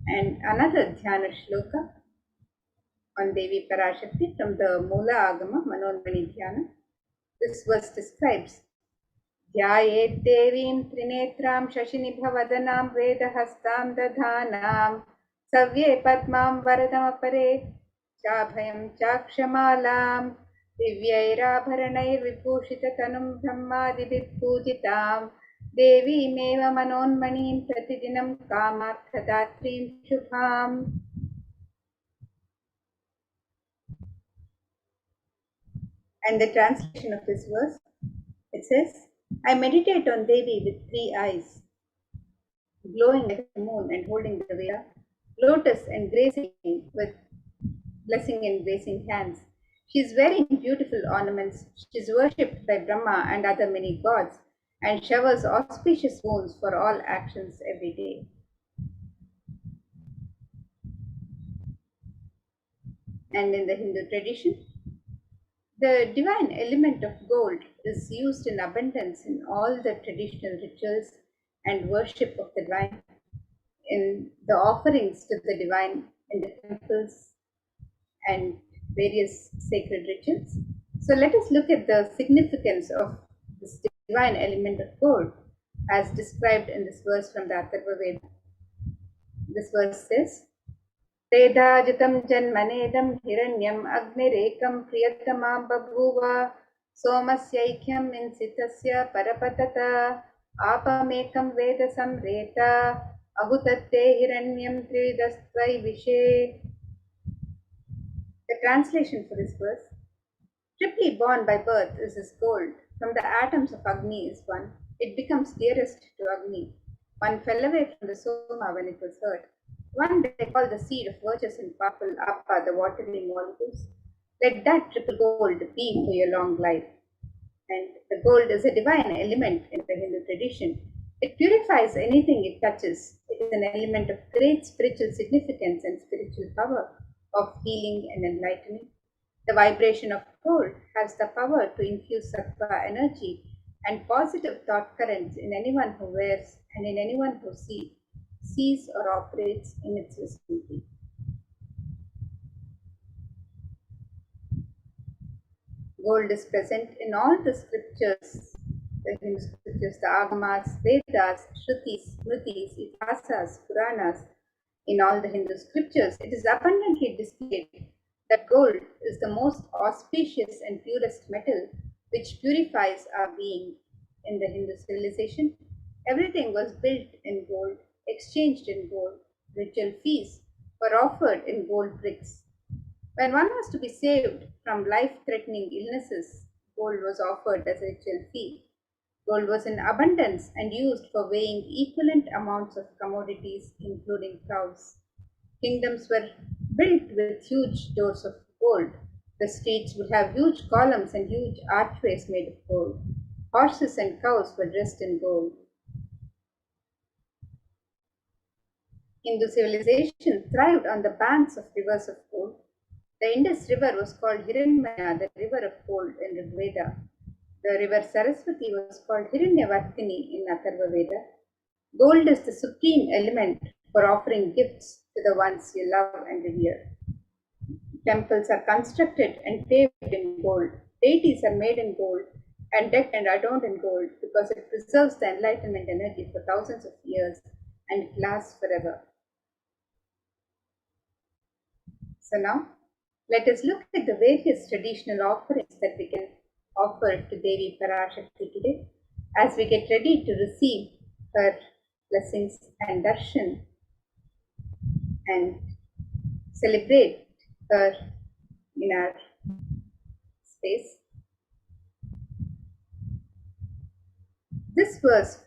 And another Dhyana Shloka on Devi Parashakti from the Mula Agama Manonmani Dhyana. This verse describes Dhyayet Devim Trinetram Shashinibhavadhanam Vedahastam Dadhanam Savye Padmam Varadamapare Chabhayam Chakshamalam Divyairabharanair Vibhushitatanum Brahmadibhit Pujitam Devi Meva Manonmanim Pratidinam Kamarthadatrim Shubham. And the translation of this verse, it says, I meditate on Devi with 3 eyes, glowing like the moon and holding the Veda, lotus and gracing with blessing and gracing hands. She is wearing beautiful ornaments. She is worshipped by Brahma and other many gods and showers auspicious boons for all actions every day. And in the Hindu tradition, the divine element of gold is used in abundance in all the traditional rituals and worship of the divine, in the offerings to the divine in the temples and various sacred rituals. So let us look at the significance of this divine element of gold as described in this verse from the Atharva Veda. This verse says, Vedajitam janmanedam hiranyam agnirekam priyatamam babhuva somasyaikyam insitasya parapatata apamekam veda samreta ahutatte hiranyam tridastvai vishe. The translation for this verse: triply born by birth is this gold. From the atoms of Agni is one. It becomes dearest to Agni. One fell away from the Soma when it was hurt. One they call the seed of virtuous and powerful Appa, the watery molecules. Let that triple gold be for your long life. And the gold is a divine element in the Hindu tradition. It purifies anything it touches. It is an element of great spiritual significance and spiritual power of healing and enlightening. The vibration of gold has the power to infuse sattva energy and positive thought currents in anyone who wears and in anyone who sees or operates in its vicinity. Gold is present in all the scriptures, the Hindu scriptures, the Agamas, Vedas, Shrutis, Smritis, Itihasas, Puranas. In all the Hindu scriptures, it is abundantly displayed that gold is the most auspicious and purest metal which purifies our being. In the Hindu civilization, everything was built in gold, exchanged in gold. Ritual feasts were offered in gold bricks. When one was to be saved from life-threatening illnesses, gold was offered as a ritual fee. Gold was in abundance and used for weighing equivalent amounts of commodities, including cows. Kingdoms were built with huge doors of gold. The streets would have huge columns and huge archways made of gold. Horses and cows were dressed in gold. Hindu civilization thrived on the banks of rivers of gold. The Indus River was called Hiranyamaya, the river of gold in Rig Veda. The river Saraswati was called Hiranyavartini in Atharva Veda. Gold is the supreme element for offering gifts to the ones you love and revere. Temples are constructed and paved in gold. Deities are made in gold and decked and adorned in gold because it preserves the enlightenment energy for thousands of years and it lasts forever. So now, let us look at the various traditional offerings that we can offer to Devi Parashakti today as we get ready to receive her blessings and darshan and celebrate her in our space. This verse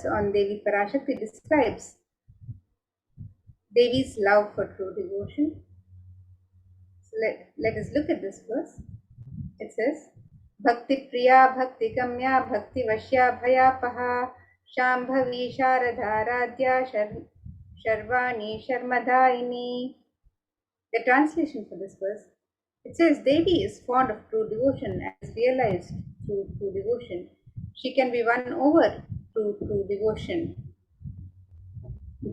on Devi Parashakti describes Devi's love for true devotion. So let us look at this verse. It says, Bhakti Priya Bhakti Kamya Bhakti Vashya Bhayapaha Shambhavi Sharadharadhya Sharvani Sharmadaini. The translation for this verse, it says, Devi is fond of true devotion and is realized through true devotion. She can be won over through true devotion.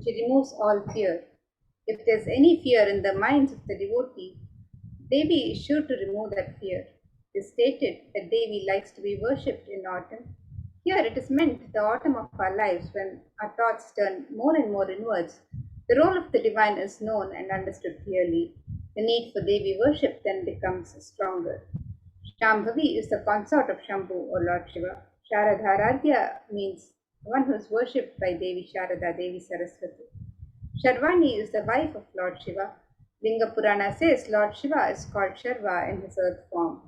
She removes all fear. If there's any fear in the minds of the devotee, Devi is sure to remove that fear. It is stated that Devi likes to be worshipped in autumn. Here it is meant the autumn of our lives, when our thoughts turn more and more inwards. The role of the divine is known and understood clearly. The need for Devi worship then becomes stronger. Shambhavi is the consort of Shambhu or Lord Shiva. Sharadharadhya means the one who is worshipped by Devi Sharada, Devi Saraswati. Sharvani is the wife of Lord Shiva. Linga Purana says Lord Shiva is called Sharva in his earth form.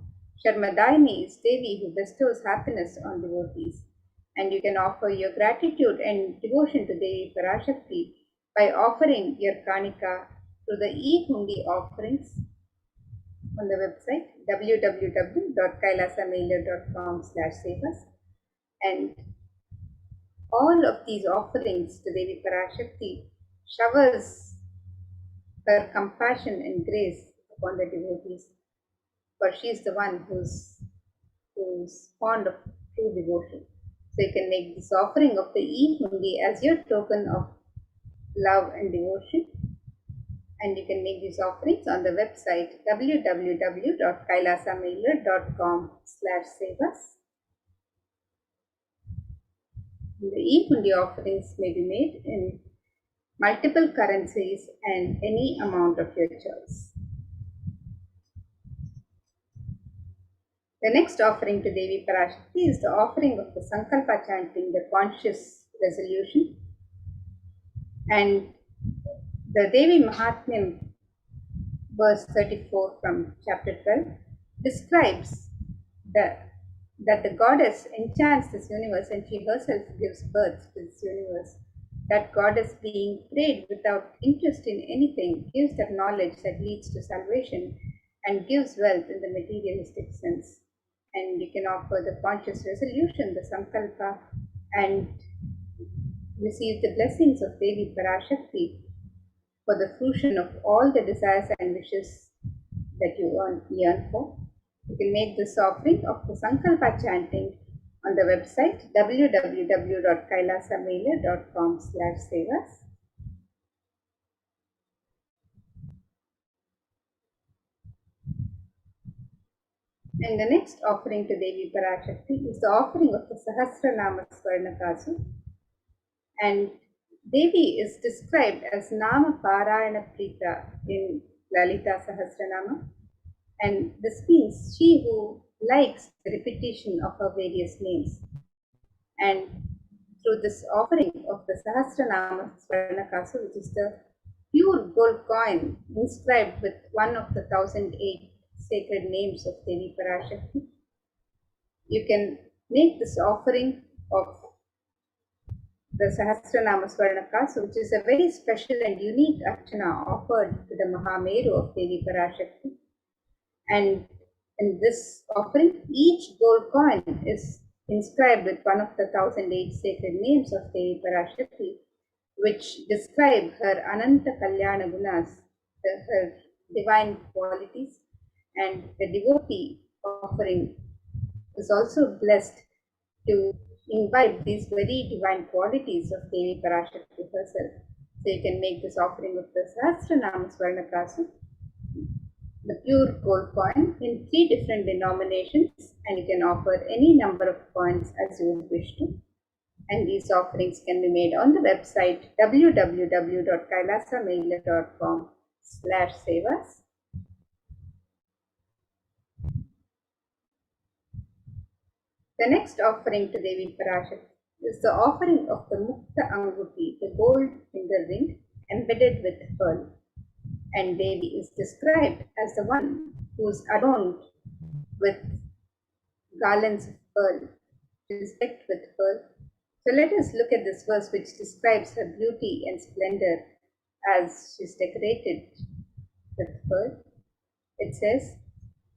Sharmadaini is Devi who bestows happiness on devotees. And you can offer your gratitude and devotion to Devi Parashakti by offering your Kanika through the e-hundi offerings on the website www.kailasamailer.com/sevas. And all of these offerings to Devi Parashakti showers her compassion and grace upon the devotees, for she is the one who's fond of true devotion. So you can make this offering of the e-hundi as your token of love and devotion, and you can make these offerings on the website www.kailasamailer.com/sevas. The e-hundi offerings may be made in multiple currencies and any amount of your choice. The next offering to Devi Parashakti is the offering of the Sankalpa chanting, the conscious resolution. And the Devi Mahatmyam, verse 34 from chapter 12, describes that the goddess enchants this universe and she herself gives birth to this universe. That goddess, being prayed without interest in anything, gives that knowledge that leads to salvation and gives wealth in the materialistic sense. And you can offer the conscious resolution, the Sankalpa, and receive the blessings of Devi Parashakti for the fruition of all the desires and wishes that you yearn for. You can make this offering of the Sankalpa chanting on the website www.kailasamailer.com/sevas. And the next offering to Devi Parashakti is the offering of the Sahasranama Swarnakasu. And Devi is described as Nama Parayana Prita in Lalita Sahasranama. And this means she who likes the repetition of her various names. And through this offering of the Sahasranama Swarnakasu, which is the pure gold coin inscribed with one of the 1008 sacred names of Devi Parashakti, you can make this offering of the Sahasranama Swarnakasu, which is a very special and unique archana offered to the Mahameru of Devi Parashakti. And in this offering, each gold coin is inscribed with one of the 1008 sacred names of Devi Parashakti, which describe her Ananta Kalyana Gunas, her divine qualities. And the devotee offering is also blessed to imbibe these very divine qualities of Devi Parashakti herself. So you can make this offering of the Sahasranama Swarnakasu, the pure gold coin, in 3 different denominations, and you can offer any number of coins as you would wish to. And these offerings can be made on the website www.kailasamailer.com/sevas. The next offering to Devi Parashakti is the offering of the Mukta Anguti, the gold finger ring, embedded with pearl. And Devi is described as the one who is adorned with garlands of pearl, respect with pearl. So let us look at this verse which describes her beauty and splendor as she's decorated with pearl. It says,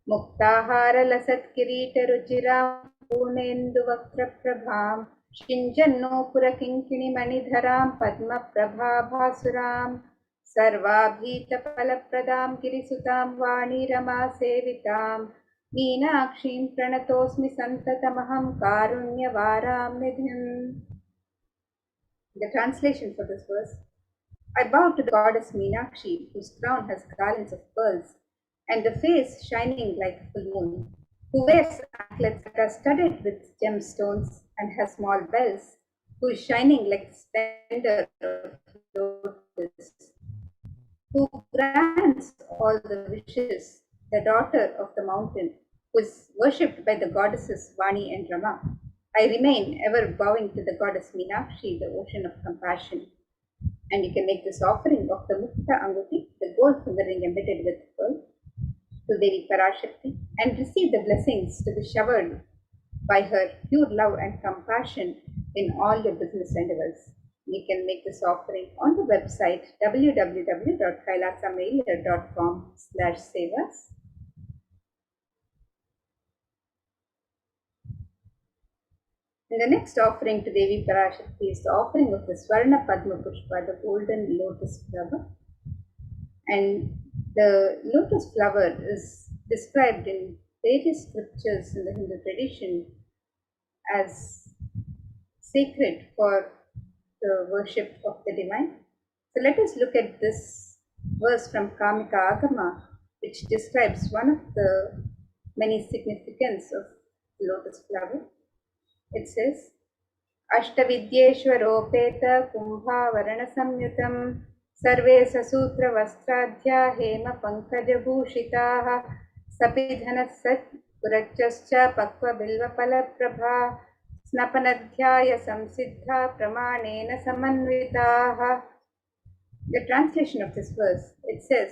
Muktahara lasat kirita ruchiram punendu vakra prabham shinjanno pura kinkini manidharam padma prabha bhasuram sarvabhita palapradam girisutam vani rama sevitam meenakshim pranatosmi santatamaham karunya varam nidhim. The translation for this verse: I bow to the goddess Meenakshi, whose crown has garlands of pearls, and the face shining like a full moon, who wears anklets that are studded with gemstones and has small bells, who is shining like the splendor of lotus, who grants all the wishes, the daughter of the mountain, who is worshipped by the goddesses Vani and Rama. I remain ever bowing to the goddess Meenakshi, the ocean of compassion. And you can make this offering of the Mukta Anguti, the gold fingering embedded with pearl, to Devi Parashakti, and receive the blessings to be showered by her pure love and compassion in all your business endeavors. You can make this offering on the website www.kailasamailer.com/sevas. And the next offering to Devi Parashakti is the offering of the Swarna Padma Pushpa, the golden lotus flower. And the lotus flower is described in various scriptures in the Hindu tradition as sacred for the worship of the divine. So let us look at this verse from Kamika Agama, which describes one of the many significance of the lotus flower. It says, Ashtavidyeshwaropeta kumbhavarana samyutam sarve sasutra vastradhya hema pankaja bhushitaha sapidhana sat purachascha pakva bilva palaprabha snapanadhyaya samsiddha pramanena samanvitaha. The translation of this verse, it says,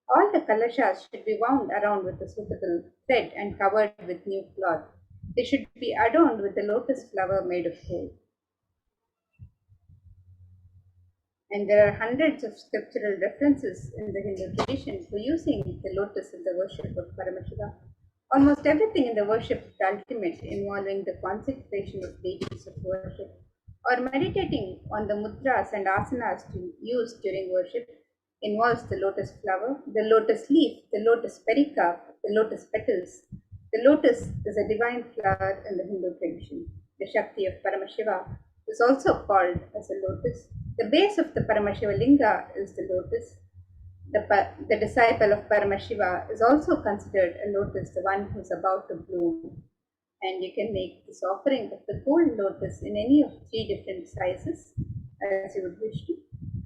all the kalashas should be wound around with a suitable thread and covered with new cloth. They should be adorned with the lotus flower made of gold. And there are hundreds of scriptural references in the Hindu tradition for using the lotus in the worship of Paramashivam. Almost everything in the worship of the ultimate, involving the consecration of deities of worship, or meditating on the mudras and asanas used during worship, involves the lotus flower, the lotus leaf, the lotus pericarp, the lotus petals. The lotus is a divine flower in the Hindu tradition. The Shakti of Paramashiva is also called as a lotus. The base of the Paramashiva linga is the lotus. The disciple of Paramashiva is also considered a lotus, the one who is about to bloom. And you can make this offering of the gold lotus in any of 3 different sizes as you would wish to,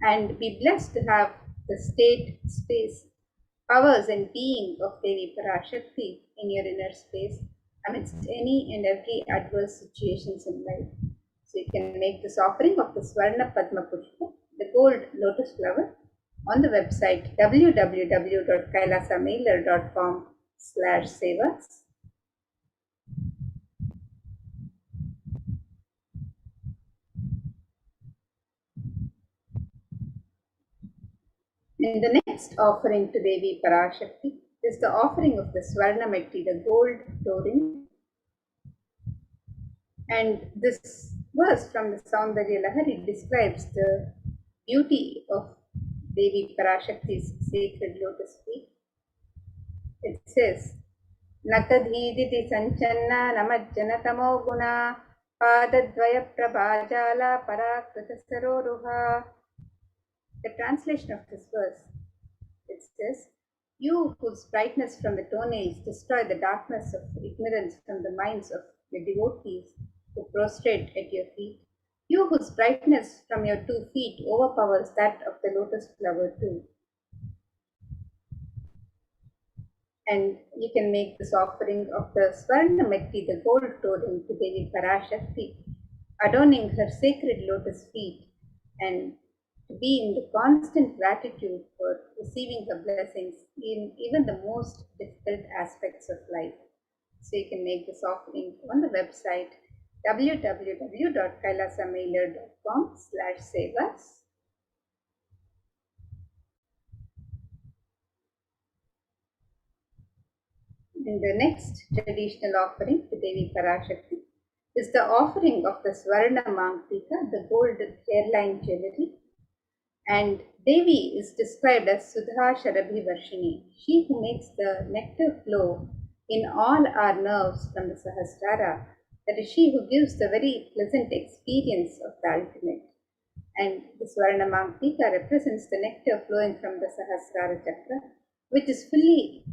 and be blessed to have the state, space, powers and being of Devi Parashakti in your inner space amidst any and every adverse situations in life. So you can make this offering of the Swarna Padma Pushpa, the gold lotus flower, on the website www.kailasamailer.com/sevas. And the next offering to Devi Parashakti is the offering of the Swarna Metti, the gold touring. And this verse from the Saundarya Lahari describes the beauty of Devi Parashakti's sacred lotus feet. It says, Nakadhiditi sanchanna namajjana tamo guna padadvaya prabhajala parakrita saroruha. The translation of this verse, it says, you whose brightness from the toenails destroy the darkness of ignorance from the minds of the devotees who prostrate at your feet, you whose brightness from your 2 feet overpowers that of the lotus flower too. And you can make this offering of the Swarna Metti, the gold touring, to Devi Parashakti, adorning her sacred lotus feet and to be in the constant gratitude for receiving her blessings in even the most difficult aspects of life. So you can make this offering on the website www.kailasamailer.com/sevas. And the next traditional offering to Devi Parashakti is the offering of the Swarna Mangtika, the gold hairline jewelry. And Devi is described as Sudha Sharabhi Varshini, she who makes the nectar flow in all our nerves from the Sahasrara. That is, she who gives the very pleasant experience of the ultimate. And the Swarna Mangtika represents the nectar flowing from the Sahasrara Chakra, which is fully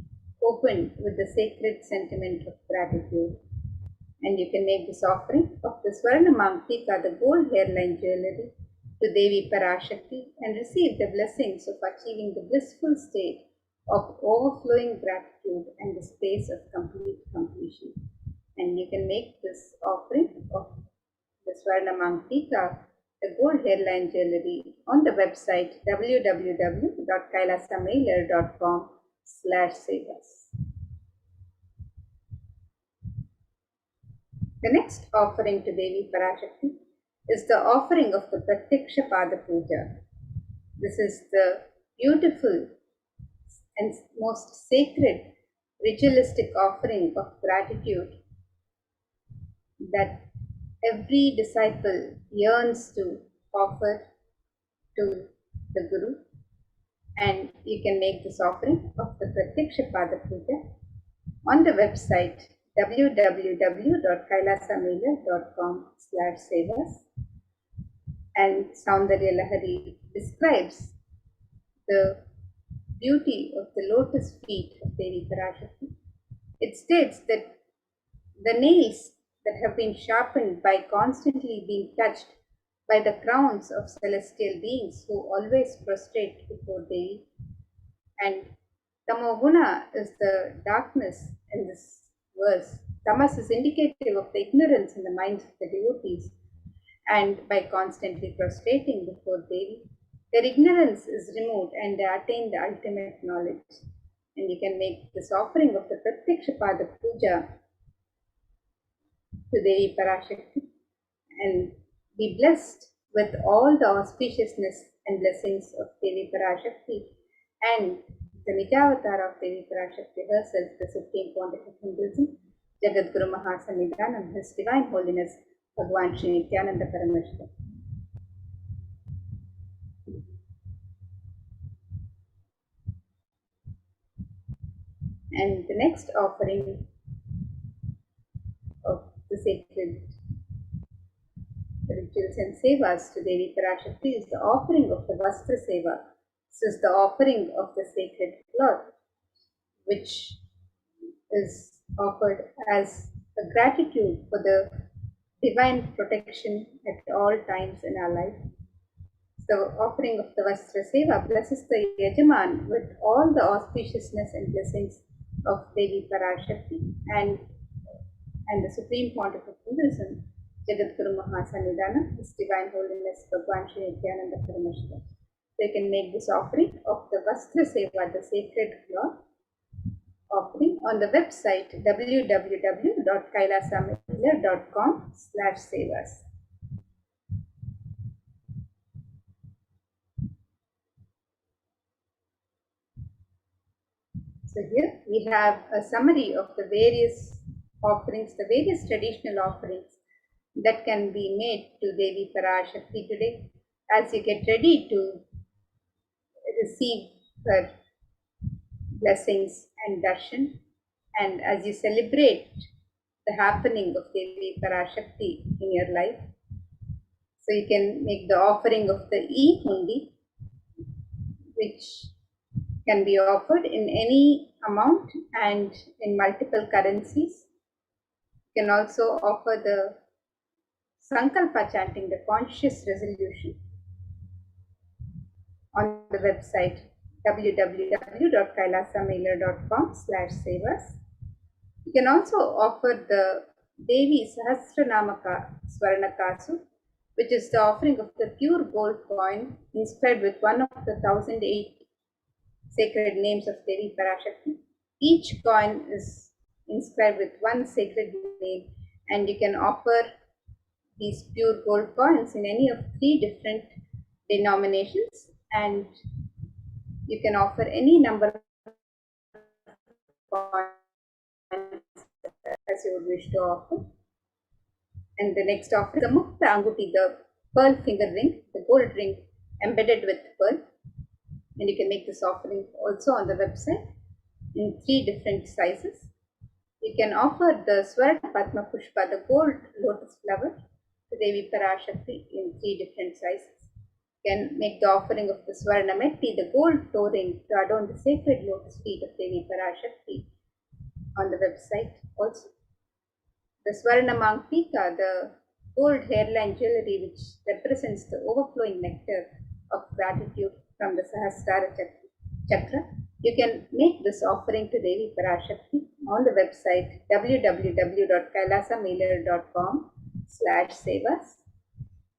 opened with the sacred sentiment of gratitude. And you can make this offering of the Swarna Mangtika, the gold hairline jewelry, to Devi Parashakti and receive the blessings of achieving the blissful state of overflowing gratitude and the space of complete completion. And you can make this offering of the Swarna Mangtika, the gold hairline jewelry, on the website www.kailasamailer.com/sevas. The next offering to Devi Parashakti is the offering of the Pratyaksha Pada Puja. This is the beautiful and most sacred ritualistic offering of gratitude that every disciple yearns to offer to the Guru. And you can make this offering of the Pratyaksha Pada Puja on the website www.kailasamailer.com/sevas. And Saundarya Lahari describes the beauty of the lotus feet of Devi Parashakti. It states that the nails that have been sharpened by constantly being touched by the crowns of celestial beings who always prostrate before Devi. And Tamoguna is the darkness in this verse. Tamas is indicative of the ignorance in the minds of the devotees. And by constantly prostrating before Devi, their ignorance is removed and they attain the ultimate knowledge. And you can make this offering of the Pratyaksha Pada Puja to Devi Parashakti and be blessed with all the auspiciousness and blessings of Devi Parashakti and the Nijavatar of Devi Parashakti herself, the Supreme Pontiff of Hinduism, Jagadguru Mahasanidhanam, His Divine Holiness Bhagavan Nithyananda Paramashivam. And the next offering of the sacred rituals and sevas to Devi Parashakti is the offering of the Vastra Seva. This is the offering of the sacred cloth, which is offered as a gratitude for the divine protection at all times in our life. The offering of the Vastra Seva blesses the Yajaman with all the auspiciousness and blessings of Devi Parashakti and the Supreme Pontiff of Hinduism, Jagadguru Mahasanidhanam, His Divine Holiness Bhagavan Nithyananda Paramashivam. They can make this offering of the Vastra Seva, the sacred cloth offering, on the website www.kailasamailer.com/sevas. So here we have a summary of the various offerings, the various traditional offerings that can be made to Devi Parashakti today as you get ready to receive her blessings and darshan, and as you celebrate the happening of Devi Parashakti in your life. So you can make the offering of the e-hundi, which can be offered in any amount and in multiple currencies. You can also offer the Sankalpa chanting, the conscious resolution, on the website www.kailasamailer.com/sevas. You can also offer the Devi Sahasranamaka Swarnakasu, which is the offering of the pure gold coin inscribed with one of the 1008 sacred names of Devi Parashakti. Each coin is inscribed with one sacred name, and you can offer these pure gold coins in any of 3 different denominations, and you can offer any number of coins as you would wish to offer. And the next offering is the Mukta Anguti, the pearl finger ring, the gold ring embedded with pearl. And you can make this offering also on the website in 3 different sizes. You can offer the Swarna Padma Pushpa, the gold lotus flower, to Devi Parashakti in 3 different sizes. You can make the offering of the Swarna Metti, the gold toe ring, to adorn the sacred lotus feet of Devi Parashakti on the website also. The Swarna Mangtika, the gold hairline jewelry which represents the overflowing nectar of gratitude from the Sahasrara Chakra. You can make this offering to Devi Parashakti on the website www.kailasamailer.com/sevas,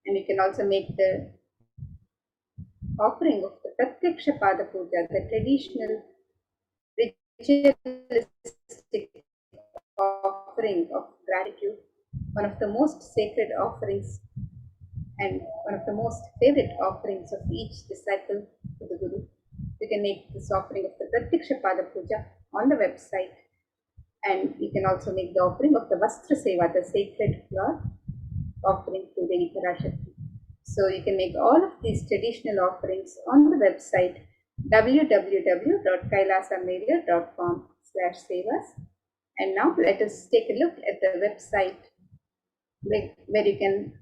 and you can also make the offering of the Pratyaksha Pada Puja, the traditional ritualistic offering of gratitude, one of the most sacred offerings and one of the most favorite offerings of each disciple to the Guru. You can make this offering of the Pratyaksha Pada Puja on the website, and you can also make the offering of the Vastra Seva, the sacred cloth offering to Devi Parashakti. So you can make all of these traditional offerings on the website www.kailasamailer.com/sevas. And now let us take a look at the website where you can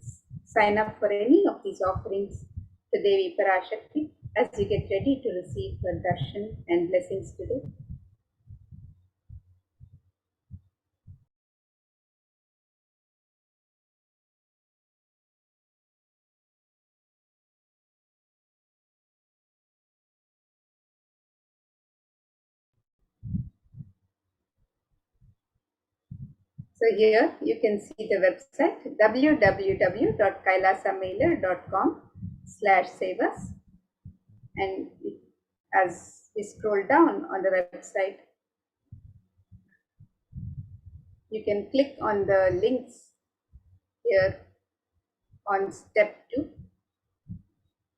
sign up for any of these offerings to Devi Parashakti as you get ready to receive her darshan and blessings today. So here you can see the website www.kailasamailer.com/sevas, and as we scroll down on the website, you can click on the links here on step 2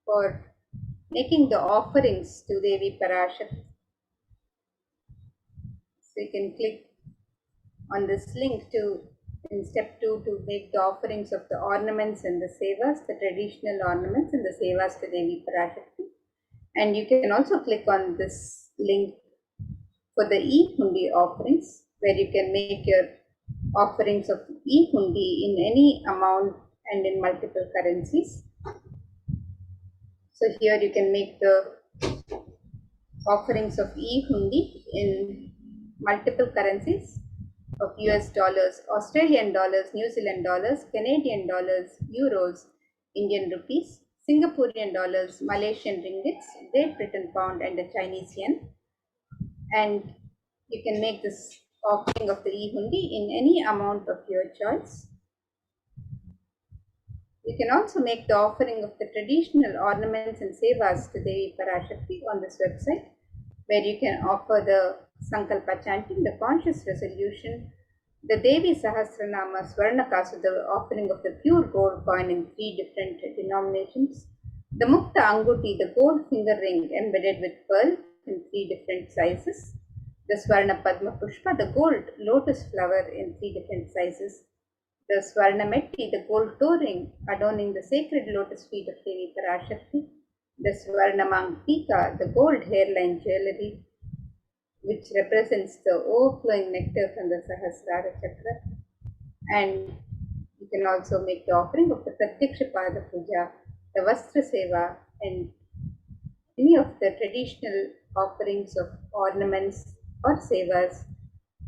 for making the offerings to Devi Parashakti. So you can click on this link in step 2 to make the offerings of the ornaments and the sevas, the traditional ornaments and the sevas to Devi Parashakti. And you can also click on this link for the e-hundi offerings, where you can make your offerings of e-hundi in any amount and in multiple currencies. So here you can make the offerings of e-hundi in multiple currencies of US dollars, Australian dollars, New Zealand dollars, Canadian dollars, euros, Indian rupees, Singaporean dollars, Malaysian ringgits, Great Britain pound, and the Chinese yen. And you can make this offering of the e-hundi in any amount of your choice. You can also make the offering of the traditional ornaments and sevas to Devi Parashakti on this website, where you can offer the Sankalpa chanting, the conscious resolution, the Devi Sahasranama Swarnakasu, the offering of the pure gold coin in 3 different denominations, the Mukta Anguti, the gold finger ring embedded with pearl in 3 different sizes, the Swarna Padma Pushpa, the gold lotus flower in 3 different sizes, the Swarna Metti, the gold toe ring adorning the sacred lotus feet of Devi Parashakti, the Swarna Mangtika, the gold hairline jewelry, which represents the overflowing nectar from the Sahasrara Chakra. And you can also make the offering of the Pratyaksha Pada Puja, the Vastra Seva, and any of the traditional offerings of ornaments or sevas.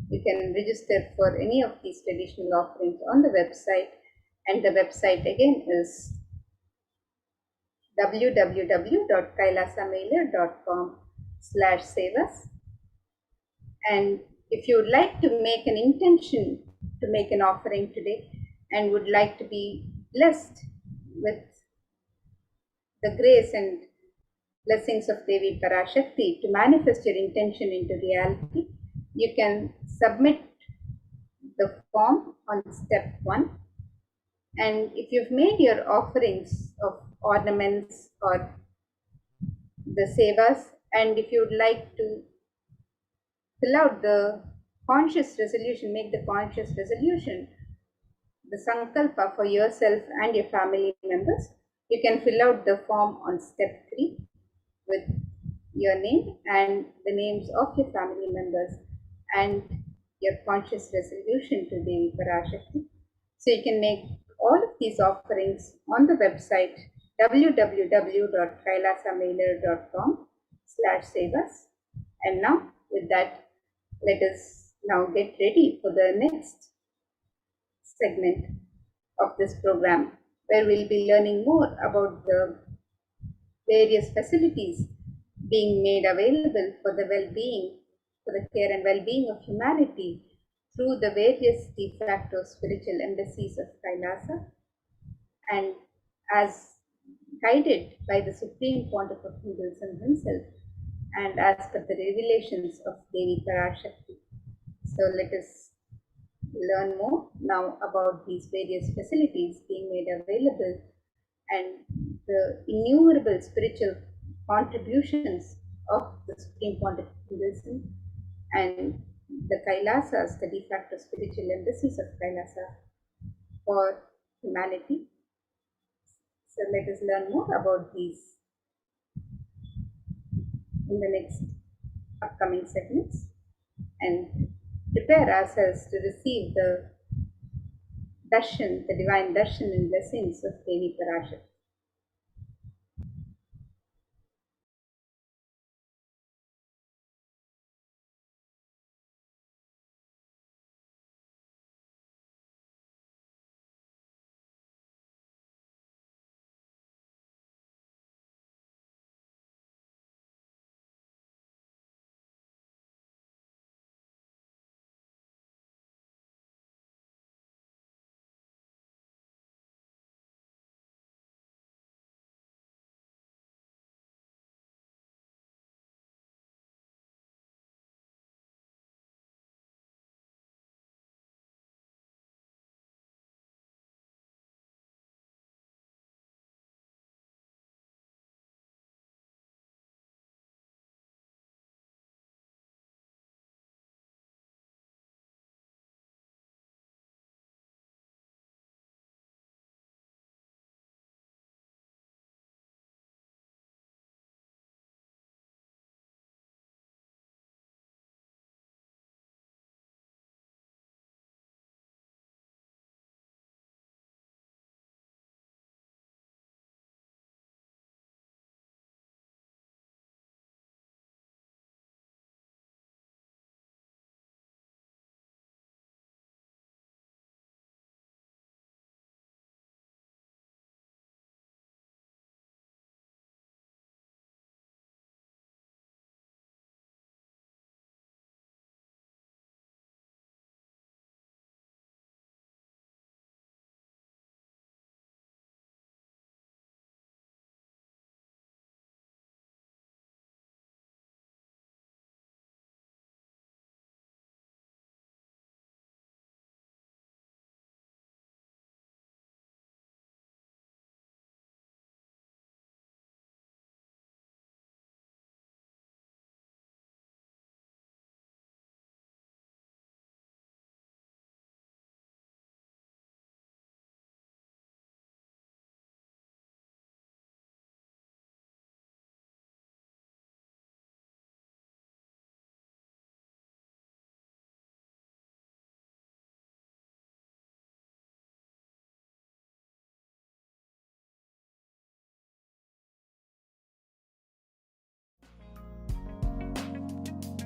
You can register for any of these traditional offerings on the website, and the website again is www.kailasamailer.com/sevas. And if you would like to make an intention to make an offering today and would like to be blessed with the grace and blessings of Devi Parashakti to manifest your intention into reality, you can submit the form on step 1. And if you've made your offerings of ornaments or the sevas, and if you would like to fill out the conscious resolution, make the conscious resolution, the sankalpa for yourself and your family members, you can fill out the form on step 3 with your name and the names of your family members and your conscious resolution to Devi Parashakti. So you can make all of these offerings on the website www.kailasamailer.com/sevas. And now with that, let us now get ready for the next segment of this program, where we'll be learning more about the various facilities being made available for the well-being, for the care and well-being of humanity through the various de facto spiritual embassies of Kailasa, and as guided by the Supreme Pontiff of Hinduism himself and as per the revelations of Devi Parashakti. So let us learn more now about these various facilities being made available and the innumerable spiritual contributions of the Supreme Pontiff of Hinduism and the Kailasas, the de facto spiritual embassies of Kailasa for humanity. So let us learn more about these in the next upcoming segments and prepare ourselves to receive the darshan, the divine darshan and blessings of Devi Parashakti.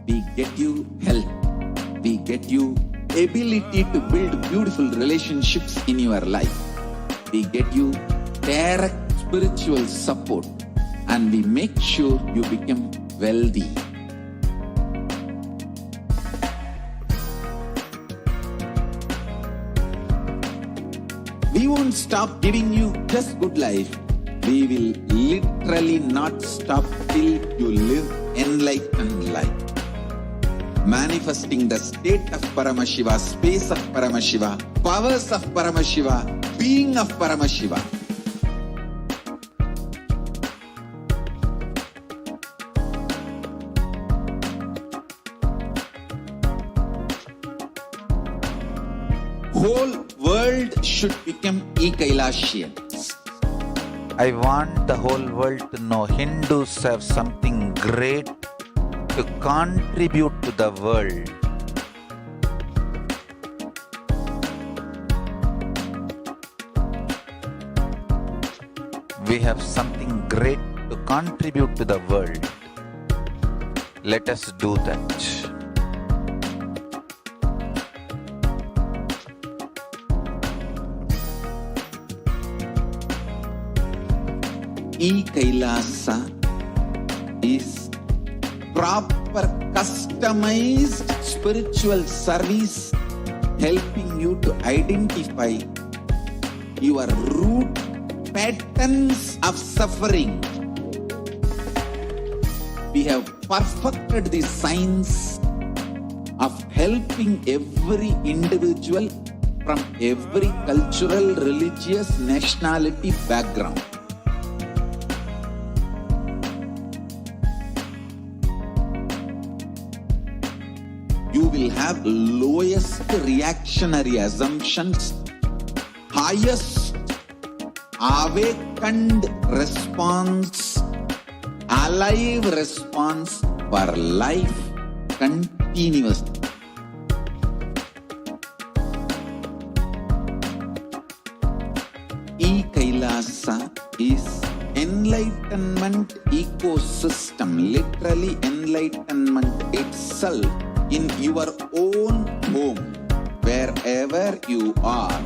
We get you health. We get you ability to build beautiful relationships in your life. We get you direct spiritual support, and we make sure you become wealthy. We we won't stop giving you just good life. We will literally not stop till you live enlightened life. Manifesting the state of Paramashiva, space of Paramashiva, powers of Paramashiva, being of Paramashiva. Whole world should become e-Kailasians. I want the whole world to know Hindus have something great to contribute to the world. We have something great to contribute to the world. Let us do that. E-Kailasa is proper customized spiritual service helping you to identify your root patterns of suffering. We have perfected the science of helping every individual from every cultural, religious, nationality background. You will have lowest reactionary assumptions, highest awakened response, alive response for life continuously. E-Kailasa is enlightenment ecosystem, literally enlightenment itself in your own home, wherever you are.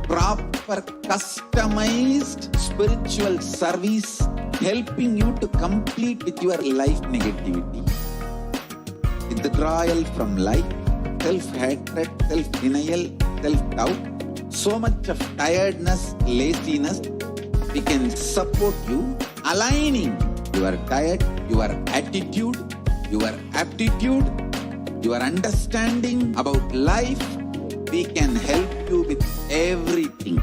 Proper customized spiritual service helping you to complete with your life negativity, withdrawal from life, self-hatred, self-denial, self-doubt, so much of tiredness, laziness. We can support you aligning your diet, your attitude, your aptitude, your understanding about life. We can help you with everything.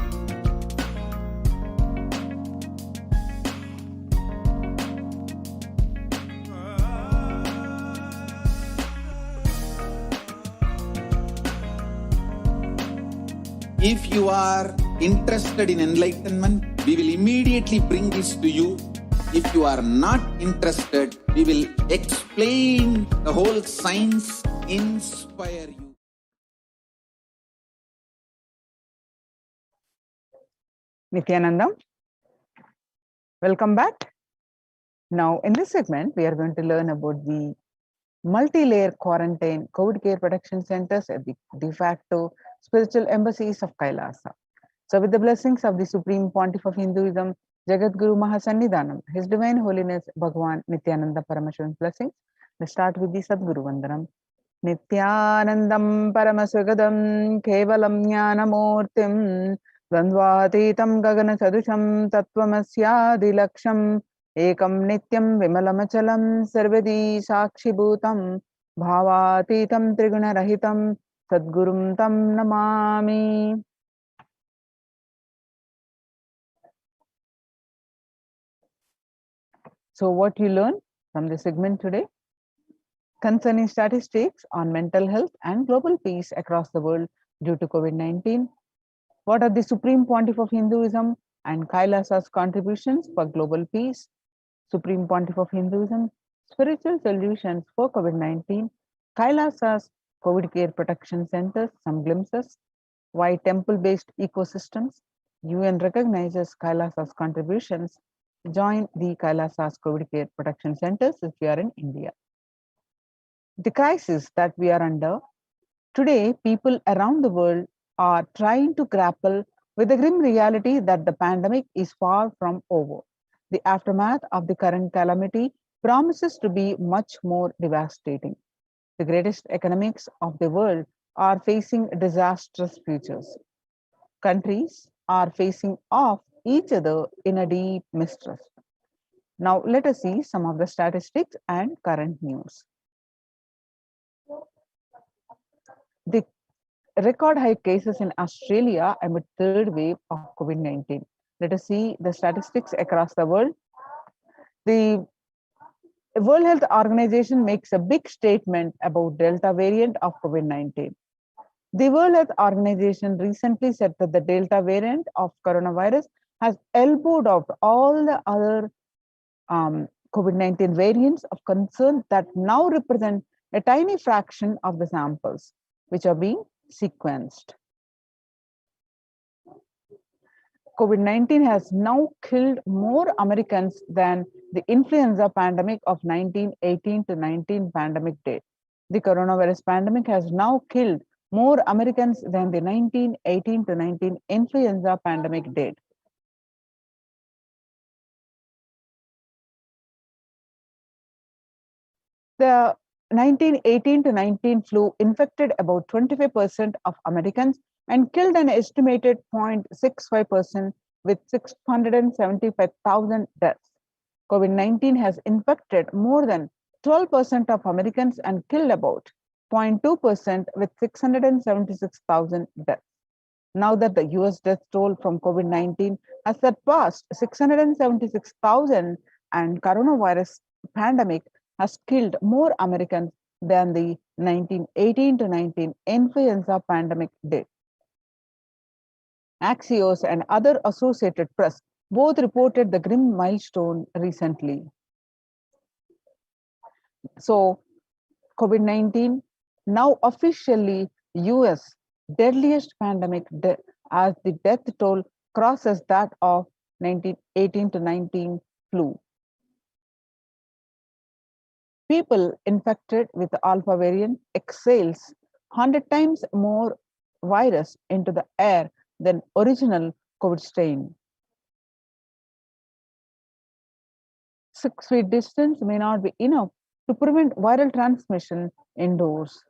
If you are interested in enlightenment, we will immediately bring this to you. If you are not interested, we will explain the whole science, inspire you. Nithyanandam, welcome back. Now, in this segment, we are going to learn about the multi-layer quarantine COVID care protection centers at the de facto spiritual embassies of Kailasa. So, with the blessings of the Supreme Pontiff of Hinduism, Jagat Guru Mahasannidhanam, His Divine Holiness Bhagavan Nityananda Paramashivam blessings, let's start with the Sadguru Vandanam. Nityanandam Paramasagadam Kevalam Jnanamurtim Dvandvatitam Gagana Sadusham Tattvamasya Laksham Ekam Nityam Vimalamachalam Sarvadi Sakshi Bhutam Bhavatitam Triguna Rahitam Sadgurum Tam Namami. So what you learn from the segment today concerning statistics on mental health and global peace across the world due to COVID-19. What are the Supreme Pontiff of Hinduism and Kailasa's contributions for global peace? Supreme Pontiff of Hinduism, spiritual solutions for COVID-19, Kailasa's COVID care protection centers, some glimpses, why temple-based ecosystems, UN recognizes Kailasa's contributions, join the Kailasa's COVID care protection centers if you are in India. The crisis that we are under, today people around the world are trying to grapple with the grim reality that the pandemic is far from over. The aftermath of the current calamity promises to be much more devastating. The greatest economics of the world are facing disastrous futures. Countries are facing off each other in a deep mistrust. Now, let us see some of the statistics and current news. The record high cases in Australia amid third wave of COVID-19. Let us see the statistics across the world. The World Health Organization makes a big statement about Delta variant of COVID-19. The World Health Organization recently said that the Delta variant of coronavirus has elbowed out all the other COVID-19 variants of concern that now represent a tiny fraction of the samples which are being sequenced. COVID-19 has now killed more Americans than the influenza pandemic of 1918 to 19 pandemic did. The coronavirus pandemic has now killed more Americans than the 1918 to 19 influenza pandemic did. The 1918 to 19 flu infected about 25% of Americans and killed an estimated 0.65% with 675,000 deaths. COVID-19 has infected more than 12% of Americans and killed about 0.2% with 676,000 deaths. Now that the US death toll from COVID-19 has surpassed 676,000 and coronavirus pandemic has killed more Americans than the 1918 to 19 influenza pandemic did. Axios and other Associated Press both reported the grim milestone recently. So, COVID-19 now officially US deadliest pandemic as the death toll crosses that of 1918 to 19 flu. People infected with the alpha variant exhales 100 times more virus into the air than original COVID strain. 6 feet distance may not be enough to prevent viral transmission indoors.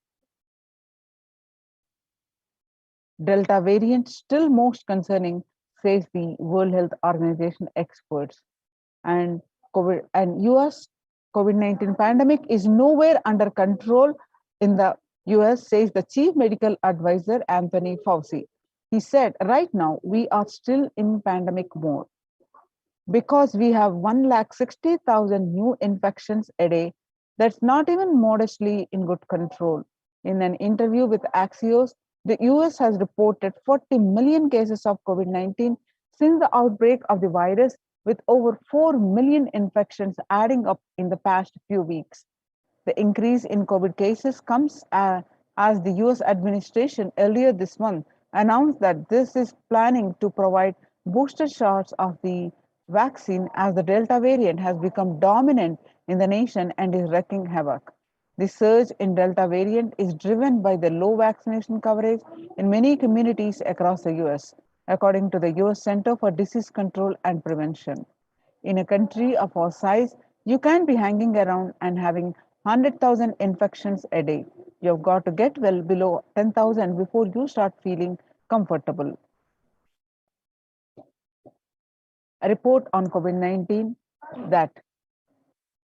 Delta variant still most concerning, says the World Health Organization experts. And US COVID-19 pandemic is nowhere under control in the US, says the Chief Medical Advisor Anthony Fauci. He said, right now, we are still in pandemic mode. Because we have 160,000 new infections a day, that's not even modestly in good control. In an interview with Axios, the US has reported 40 million cases of COVID-19 since the outbreak of the virus, with over 4 million infections adding up in the past few weeks. The increase in COVID cases comes as the US administration earlier this month announced that this is planning to provide booster shots of the vaccine as the Delta variant has become dominant in the nation and is wreaking havoc. The surge in Delta variant is driven by the low vaccination coverage in many communities across the US, according to the US Center for Disease Control and Prevention. In a country of our size, you can't be hanging around and having 100,000 infections a day. You've got to get well below 10,000 before you start feeling comfortable. A report on COVID-19 that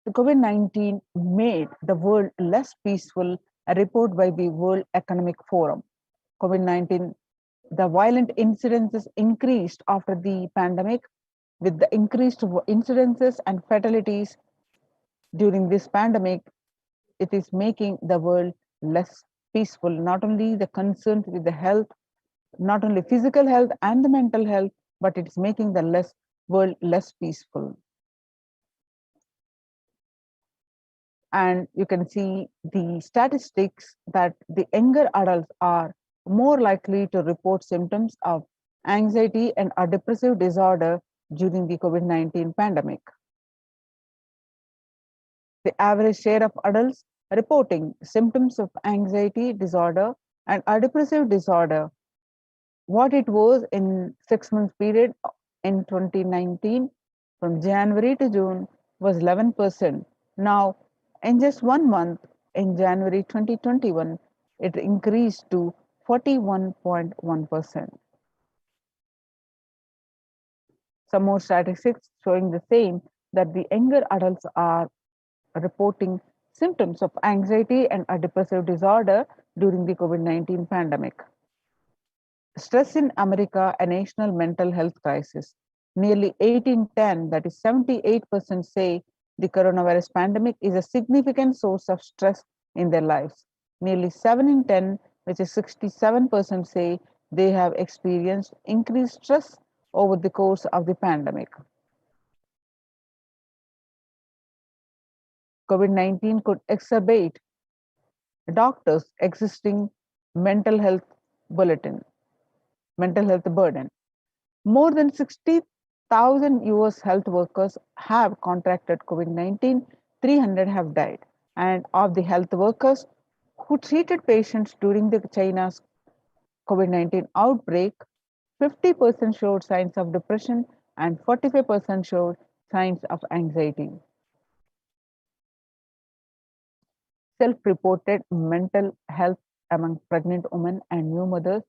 the COVID-19 made the world less peaceful, a report by the World Economic Forum. COVID-19, the violent incidences increased after the pandemic, with the increased incidences and fatalities during this pandemic. It is making the world less peaceful, not only the concerns with the health, not only physical health and the mental health, but it's making the world less peaceful. And you can see the statistics that the younger adults are more likely to report symptoms of anxiety and a depressive disorder during the COVID-19 pandemic. The average share of adults reporting symptoms of anxiety disorder and a depressive disorder, what it was in 6 months period in 2019 from January to June was 11%. Now, in just 1 month in January 2021, it increased to 41.1%. Some more statistics showing the same, that the younger adults are reporting symptoms of anxiety and a depressive disorder during the COVID-19 pandemic. Stress in America, a national mental health crisis. Nearly 8 in 10, that is 78%, say the coronavirus pandemic is a significant source of stress in their lives. Nearly 7 in 10, which is 67%, say they have experienced increased stress over the course of the pandemic. COVID-19 could exacerbate doctors' existing mental health burden. More than 60,000 US health workers have contracted COVID-19, 300 have died. And of the health workers who treated patients during the China's COVID-19 outbreak, 50% showed signs of depression and 45% showed signs of anxiety. Self-reported mental health among pregnant women and new mothers.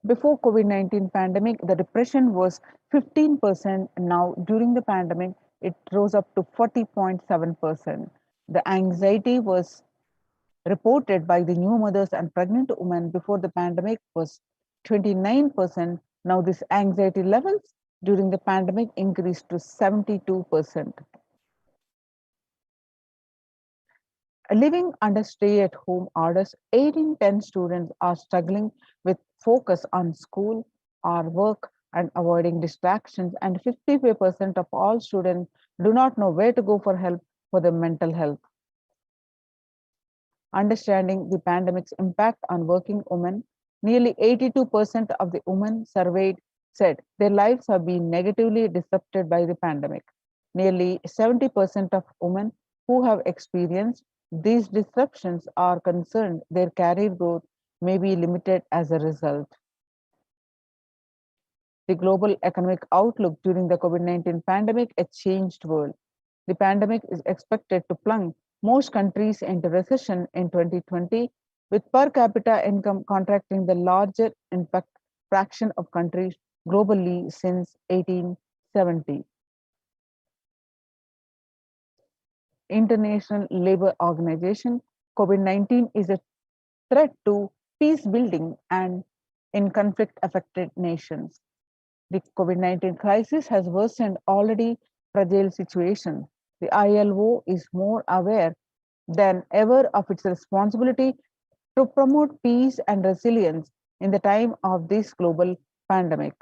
Before COVID-19 pandemic, the depression was 15%. Now, during the pandemic, it rose up to 40.7%. The anxiety was reported by the new mothers and pregnant women before the pandemic was 29%. Now, this anxiety levels during the pandemic increased to 72%. Living under stay-at-home orders, 8 in 10 students are struggling with focus on school or work and avoiding distractions, and 55% of all students do not know where to go for help for their mental health. Understanding the pandemic's impact on working women, nearly 82% of the women surveyed said their lives have been negatively disrupted by the pandemic. Nearly 70% of women who have experienced these disruptions are concerned their career growth may be limited as a result. The global economic outlook during the COVID-19 pandemic, a changed world. The pandemic is expected to plunge most countries into recession in 2020, with per capita income contracting the largest impact fraction of countries globally since 1870. International Labour Organization, COVID-19 is a threat to peace building and in conflict affected nations. The COVID-19 crisis has worsened already fragile situation. The ILO is more aware than ever of its responsibility to promote peace and resilience in the time of this global pandemic.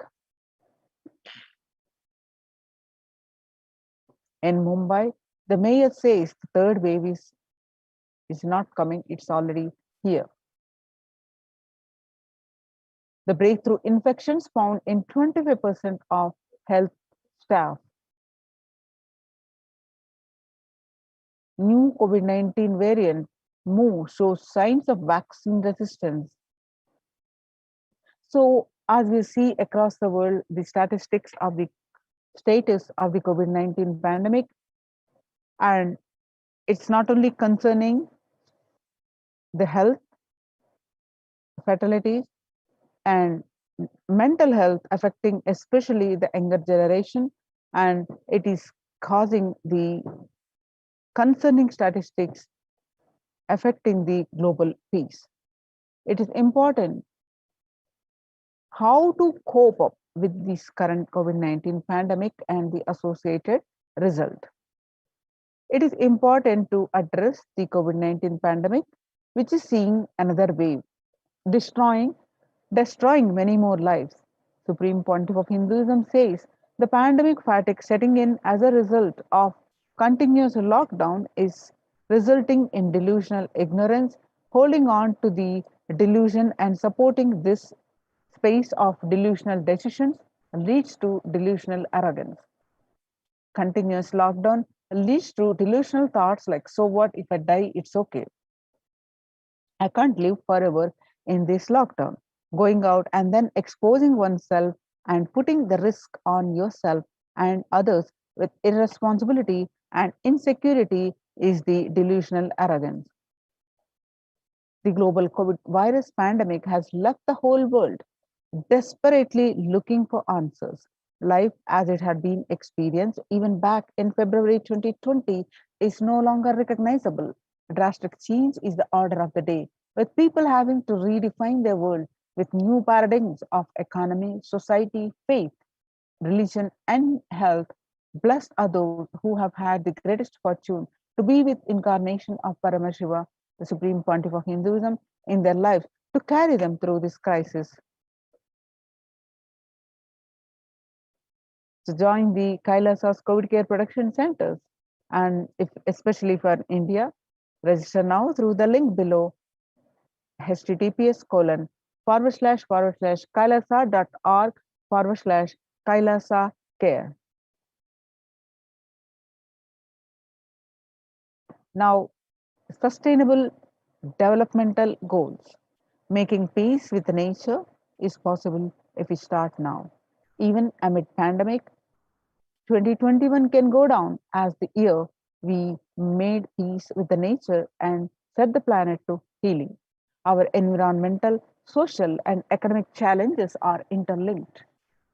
In Mumbai, the mayor says the third wave is not coming, it's already here. The breakthrough infections found in 25% of health staff. New COVID-19 variant Mu shows signs of vaccine resistance. So, as we see across the world, the statistics of the status of the COVID-19 pandemic, and it's not only concerning the health, fatalities, and mental health affecting especially the younger generation, and it is causing the concerning statistics affecting the global peace. It is important how to cope up with this current COVID-19 pandemic and the associated result. It is important to address the COVID-19 pandemic, which is seeing another wave, destroying many more lives. Supreme Pontiff of Hinduism says the pandemic fatigue setting in as a result of continuous lockdown is resulting in delusional ignorance. Holding on to the delusion and supporting this space of delusional decisions leads to delusional arrogance. Continuous lockdown leads to delusional thoughts like, so what if I die, it's okay. I can't live forever in this lockdown. Going out and then exposing oneself and putting the risk on yourself and others with irresponsibility and insecurity is the delusional arrogance. The global COVID virus pandemic has left the whole world desperately looking for answers. Life as it had been experienced even back in February 2020 is no longer recognizable. A drastic change is the order of the day, with people having to redefine their world with new paradigms of economy, society, faith, religion, and health. Blessed are those who have had the greatest fortune to be with incarnation of Paramashiva, the Supreme Pontiff of Hinduism, in their lives to carry them through this crisis. To join the Kailasa's COVID care production centers, and if especially for India, register now through the link below https://kailasa.org/kailasa care. Now, sustainable developmental goals. Making peace with nature is possible if we start now. Even amid pandemic, 2021 can go down as the year we made peace with the nature and set the planet to healing. Our environmental, social, and economic challenges are interlinked.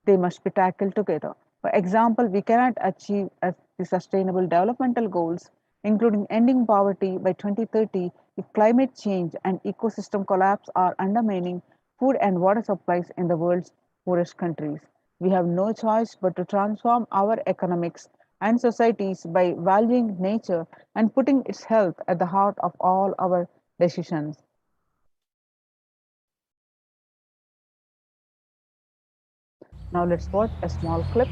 They must be tackled together. For example, we cannot achieve the sustainable developmental goals, including ending poverty by 2030, if climate change and ecosystem collapse are undermining food and water supplies in the world's poorest countries. We have no choice but to transform our economics and societies by valuing nature and putting its health at the heart of all our decisions. Now let's watch a small clip.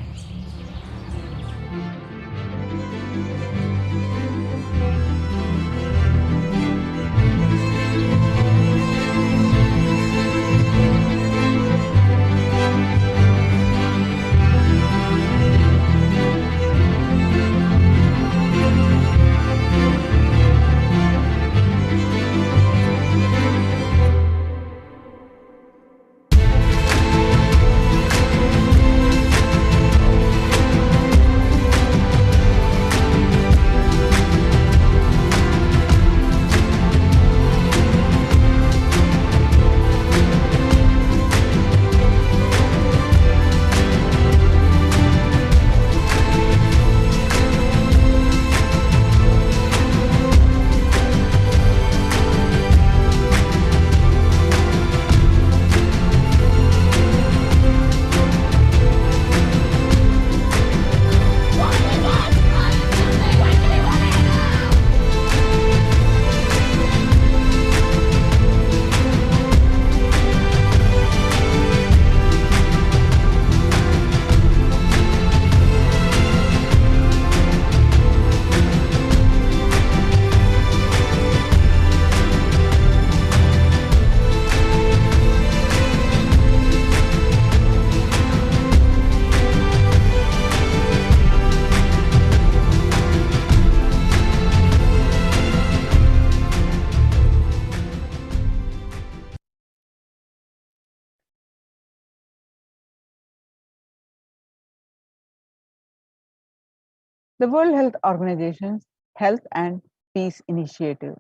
The World Health Organization's Health and Peace Initiative.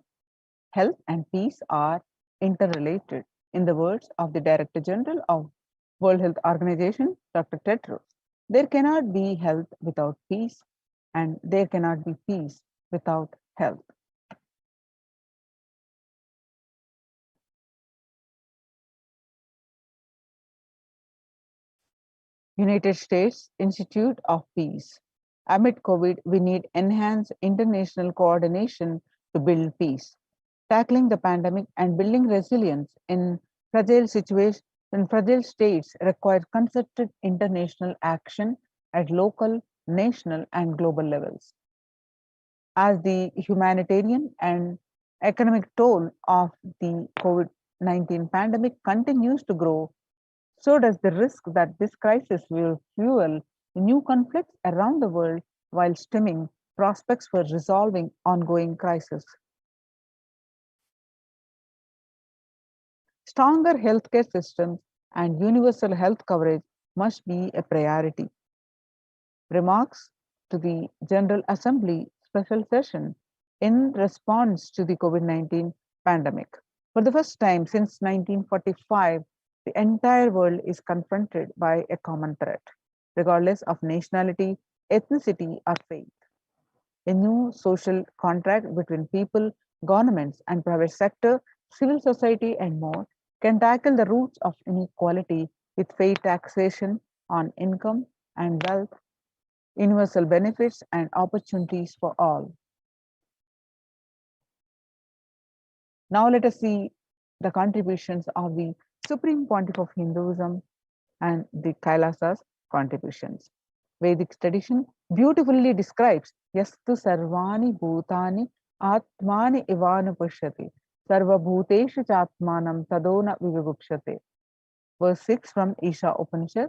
Health and peace are interrelated. In the words of the Director General of World Health Organization, Dr. Tedros, there cannot be health without peace, and there cannot be peace without health. United States Institute of Peace. Amid COVID, we need enhanced international coordination to build peace. Tackling the pandemic and building resilience in fragile situations in fragile states require concerted international action at local, national, and global levels. As the humanitarian and economic toll of the COVID-19 pandemic continues to grow, so does the risk that this crisis will fuel new conflicts around the world while stemming prospects for resolving ongoing crises. Stronger healthcare systems and universal health coverage must be a priority. Remarks to the General Assembly special session in response to the COVID-19 pandemic. For the first time since 1945, the entire world is confronted by a common threat, regardless of nationality, ethnicity, or faith. A new social contract between people, governments, and private sector, civil society, and more can tackle the roots of inequality with fair taxation on income and wealth, universal benefits, and opportunities for all. Now let us see the contributions of the Supreme Pontiff of Hinduism and the Kailasa's contributions. Vedic tradition beautifully describes Yastu Sarvani Bhutani Atmani Ivanu Pushyati Sarva Bhuteshu Chatmanam Tadona Vivibhukshate. Verse 6 from Isha Upanishad.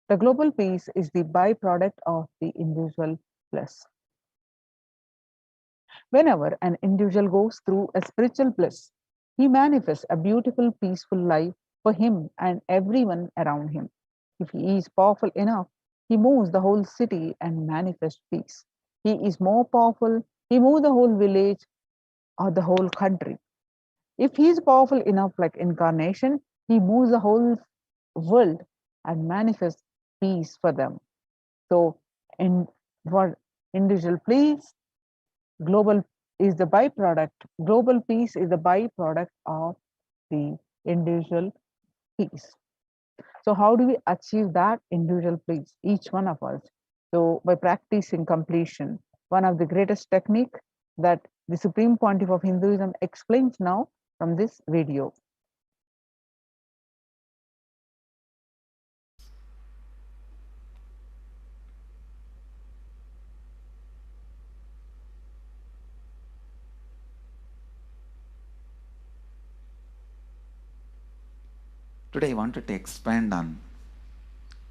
The global peace is the byproduct of the individual bliss. Whenever an individual goes through a spiritual bliss, he manifests a beautiful, peaceful life for him and everyone around him. If he is powerful enough, he moves the whole city and manifests peace. He is more powerful, he moves the whole village or the whole country. If he is powerful enough, like incarnation, he moves the whole world and manifests peace for them. So, for individual peace, global is the byproduct. Global peace is the byproduct of the individual peace. So how do we achieve that individual peace, each one of us? So by practicing completion, one of the greatest technique that the Supreme Pontiff of Hinduism explains now from this video. Today I wanted to expand on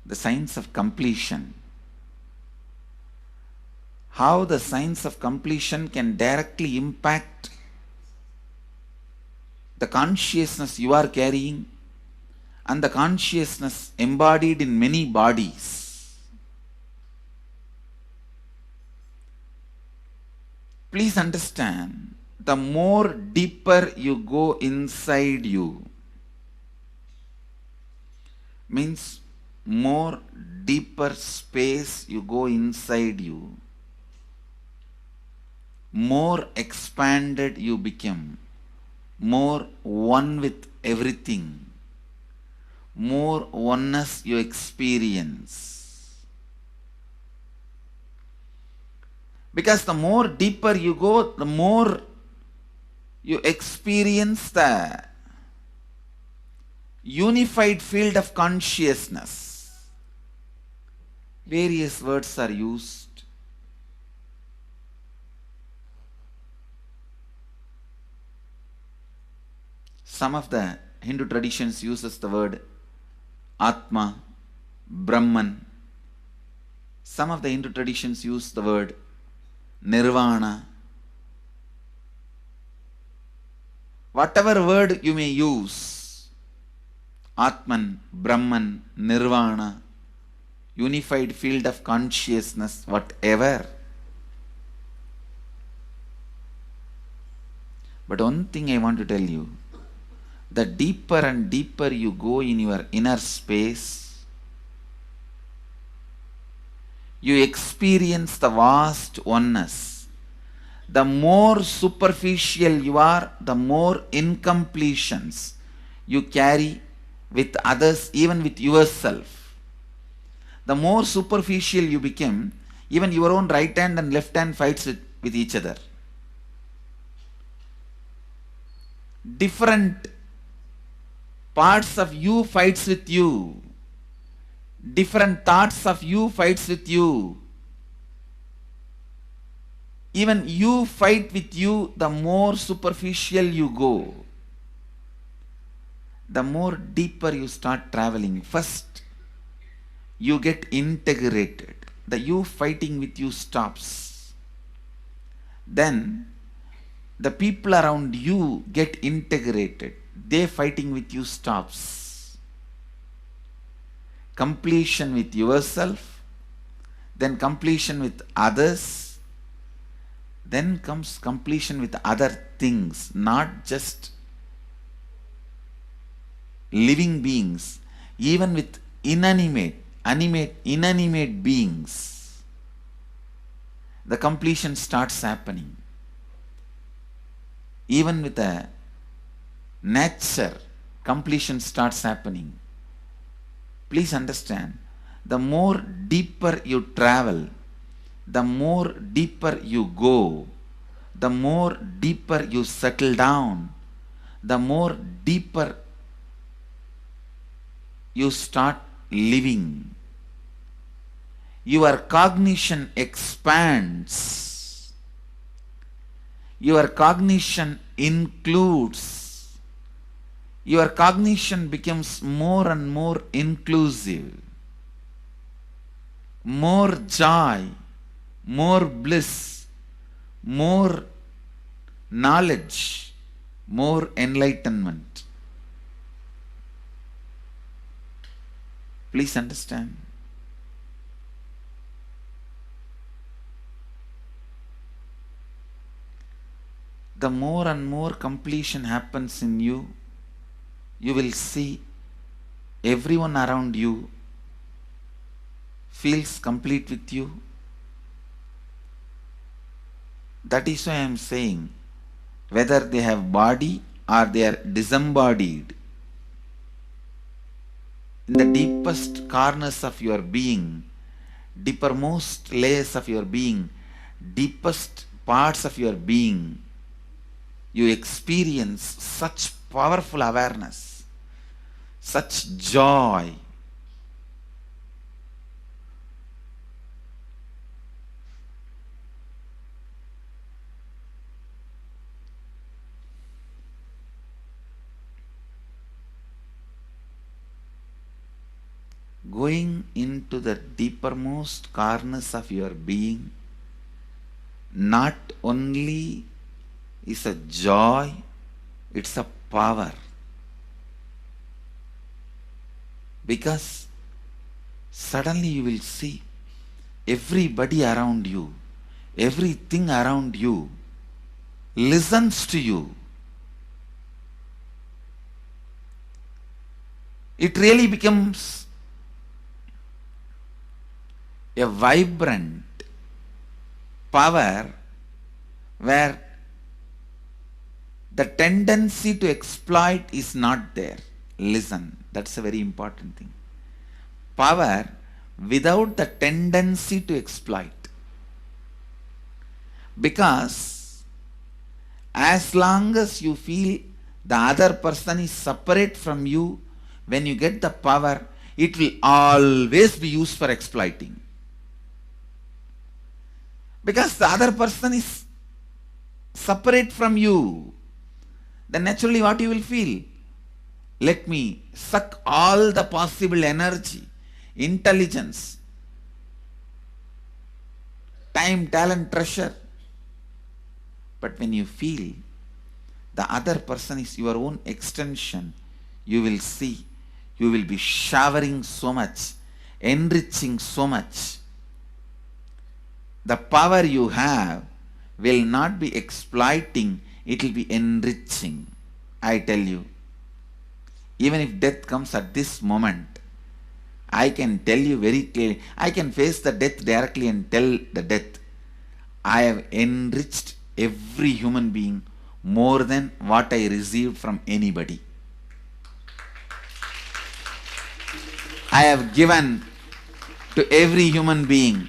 the science of completion. How the science of completion can directly impact the consciousness you are carrying and the consciousness embodied in many bodies. Please understand, the more deeper you go inside you, means more deeper space you go inside you, more expanded you become, more one with everything, more oneness you experience. Because the more deeper you go, the more you experience the unified field of consciousness. Various words are used. Some of the Hindu traditions uses the word Atma, Brahman. Some of the Hindu traditions use the word Nirvana. Whatever word you may use, Atman, Brahman, Nirvana, unified field of consciousness, whatever. But one thing I want to tell you, the deeper and deeper you go in your inner space, you experience the vast oneness. The more superficial you are, the more incompletions you carry with others, even with yourself. The more superficial you become, even your own right hand and left hand fights with each other. Different parts of you fights with you. Different thoughts of you fights with you. Even you fight with you, the more superficial you go, the more deeper you start traveling. First, you get integrated. The you fighting with you stops. Then, the people around you get integrated. They fighting with you stops. Completion with yourself, then completion with others, then comes completion with other things, not just living beings, even with inanimate beings, the completion starts happening. Even with a nature, completion starts happening. Please understand, the more deeper you travel, the more deeper you go, the more deeper you settle down, the more deeper you start living. Your cognition expands. Your cognition includes. Your cognition becomes more and more inclusive. More joy, more bliss, more knowledge, more enlightenment. Please understand. The more and more completion happens in you, you will see everyone around you feels complete with you. That is why I am saying, whether they have body or they are disembodied, in the deepest corners of your being, deepermost layers of your being, deepest parts of your being, you experience such powerful awareness, such joy. Going into the deepermost corners of your being not only is a joy, it's a power. Because suddenly you will see everybody around you, everything around you listens to you. It really becomes a vibrant power where the tendency to exploit is not there. Listen, that's a very important thing. Power without the tendency to exploit. Because as long as you feel the other person is separate from you, when you get the power, it will always be used for exploiting. Because the other person is separate from you, then naturally what you will feel? Let me suck all the possible energy, intelligence, time, talent, treasure. But when you feel the other person is your own extension, you will see, you will be showering so much, enriching so much. The power you have will not be exploiting, it will be enriching. I tell you, even if death comes at this moment, I can tell you very clearly, I can face the death directly and tell the death, I have enriched every human being more than what I received from anybody. I have given to every human being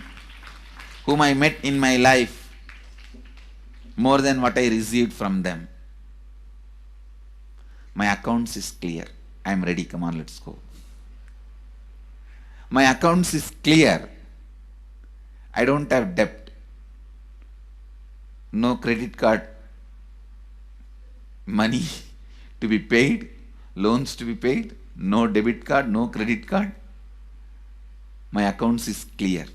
whom I met in my life more than what I received from them. My accounts is clear. I am ready. Come on, let's go. My accounts is clear. I don't have debt. No credit card money to be paid, loans to be paid, no debit card, no credit card. My accounts is clear.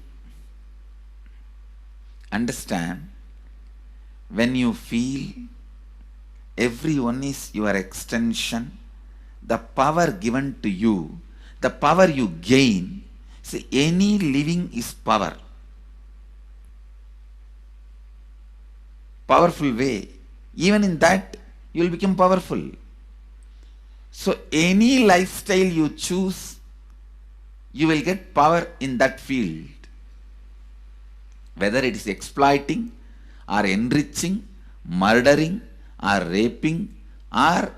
Understand, when you feel everyone is your extension, the power given to you, the power you gain, see, any living is power. Powerful way. Even in that, you will become powerful. So any lifestyle you choose, you will get power in that field. Whether it is exploiting or enriching, murdering or raping or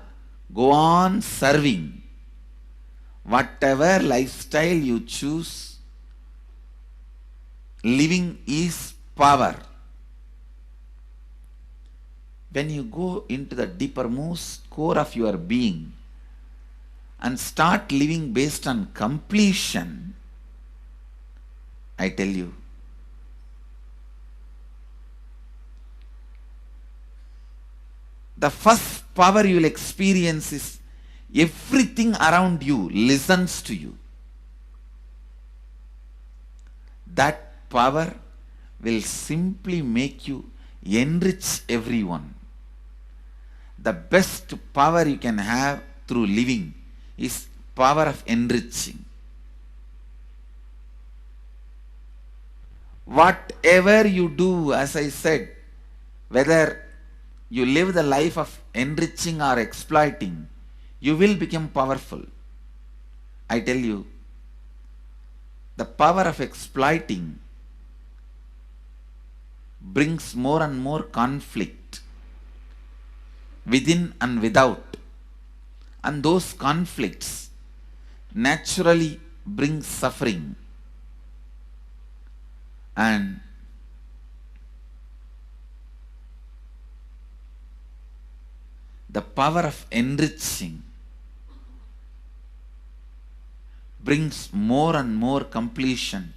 go on serving. Whatever lifestyle you choose, living is power. When you go into the deepermost core of your being and start living based on completion, I tell you, the first power you will experience is everything around you listens to you. That power will simply make you enrich everyone. The best power you can have through living is power of enriching. Whatever you do, as I said, whether you live the life of enriching or exploiting, you will become powerful. I tell you, the power of exploiting brings more and more conflict within and without. And those conflicts naturally bring suffering. And the power of enriching brings more and more completion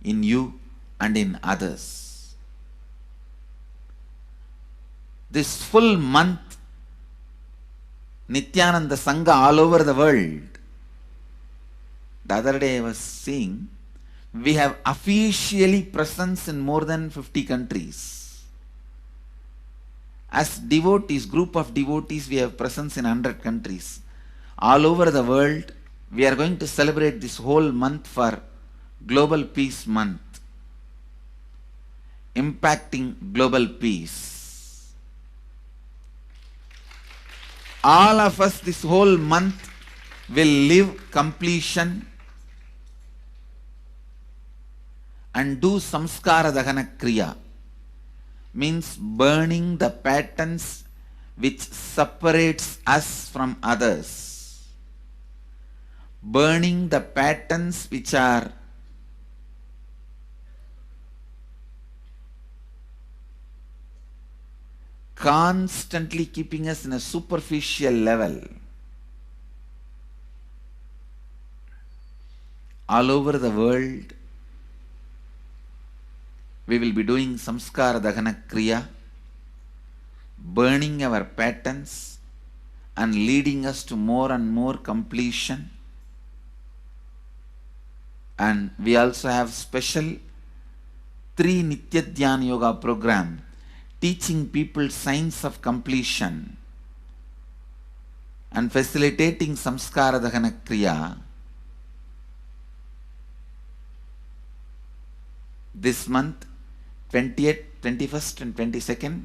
in you and in others. This full month, Nithyananda Sangha all over the world. The other day I was seeing, we have officially presence in more than 50 countries. As devotees, group of devotees, we have presence in 100 countries. All over the world, we are going to celebrate this whole month for Global Peace Month, impacting global peace. All of us this whole month will live completion and do samskara dahana kriya, means burning the patterns which separates us from others, burning the patterns which are constantly keeping us in a superficial level. All over the world, we will be doing samskara dahana kriya, burning our patterns and leading us to more and more completion. And we also have special 3 Nitya Dhyana Yoga program teaching people science of completion and facilitating samskara dahana kriya. This month, 20th, 21st and 22nd,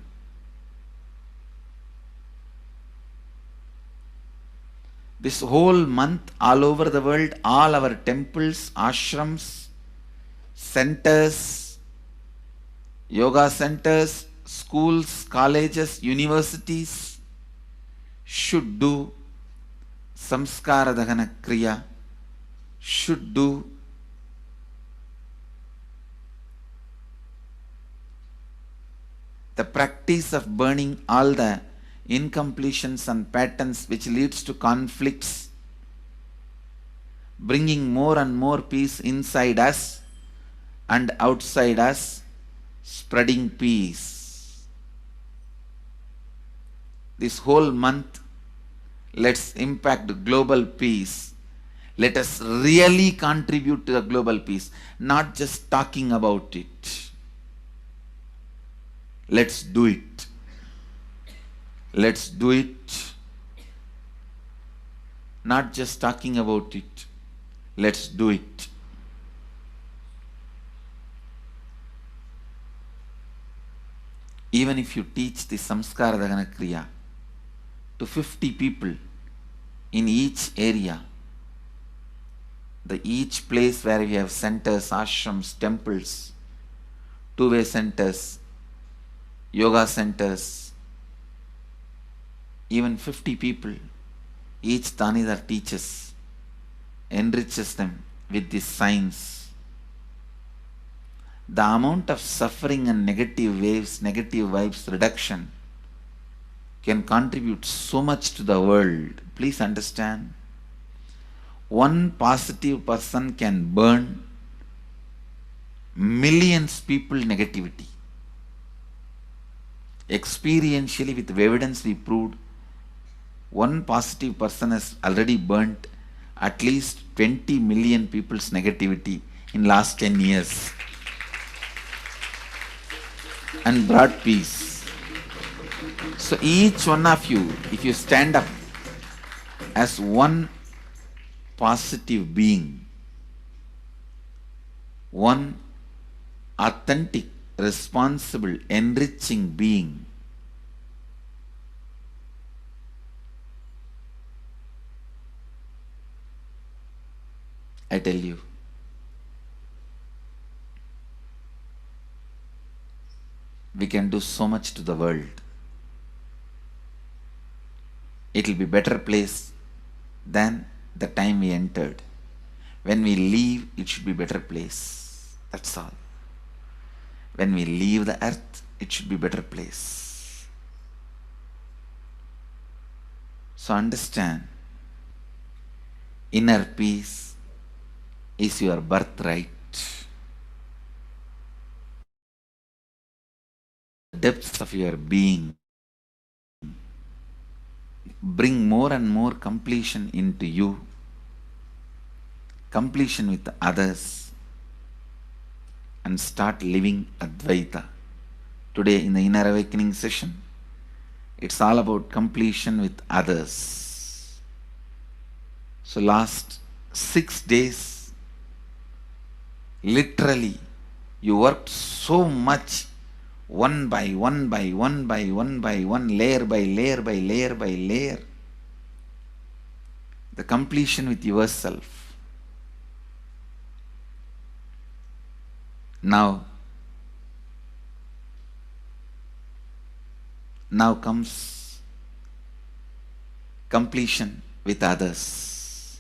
this whole month all over the world, all our temples, ashrams, centers, yoga centers, schools, colleges, universities should do samskara dahana kriya, should do the practice of burning all the incompletions and patterns which leads to conflicts, bringing more and more peace inside us and outside us, spreading peace. This whole month, let's impact global peace. Let us really contribute to the global peace, not just talking about it. Let's do it. Let's do it. Not just talking about it. Let's do it. Even if you teach the samskara dahana kriya to 50 people, in each area, each place where we have centers, ashrams, temples, two-way centers, yoga centers, even 50 people, each Tanidar teaches, enriches them with this science. The amount of suffering and negative waves, negative vibes reduction can contribute so much to the world. Please understand. One positive person can burn millions people negativity. Experientially, with evidence, we proved one positive person has already burnt at least 20 million people's negativity in last 10 years and brought peace. So each one of you, if you stand up as one positive being, one authentic, responsible, enriching being, I tell you, we can do so much to the world. It will be better place than the time we entered. When we leave, it should be better place. That's all. When we leave the earth, it should be better place. So understand, inner peace is your birthright. Depths of your being bring more and more completion into you, completion with others, and start living Advaita. Today in the Inner Awakening session, it's all about completion with others. So last 6 days, literally, you worked so much, one by one by one by one by one, layer by layer by layer by layer. The completion with yourself. Now comes completion with others.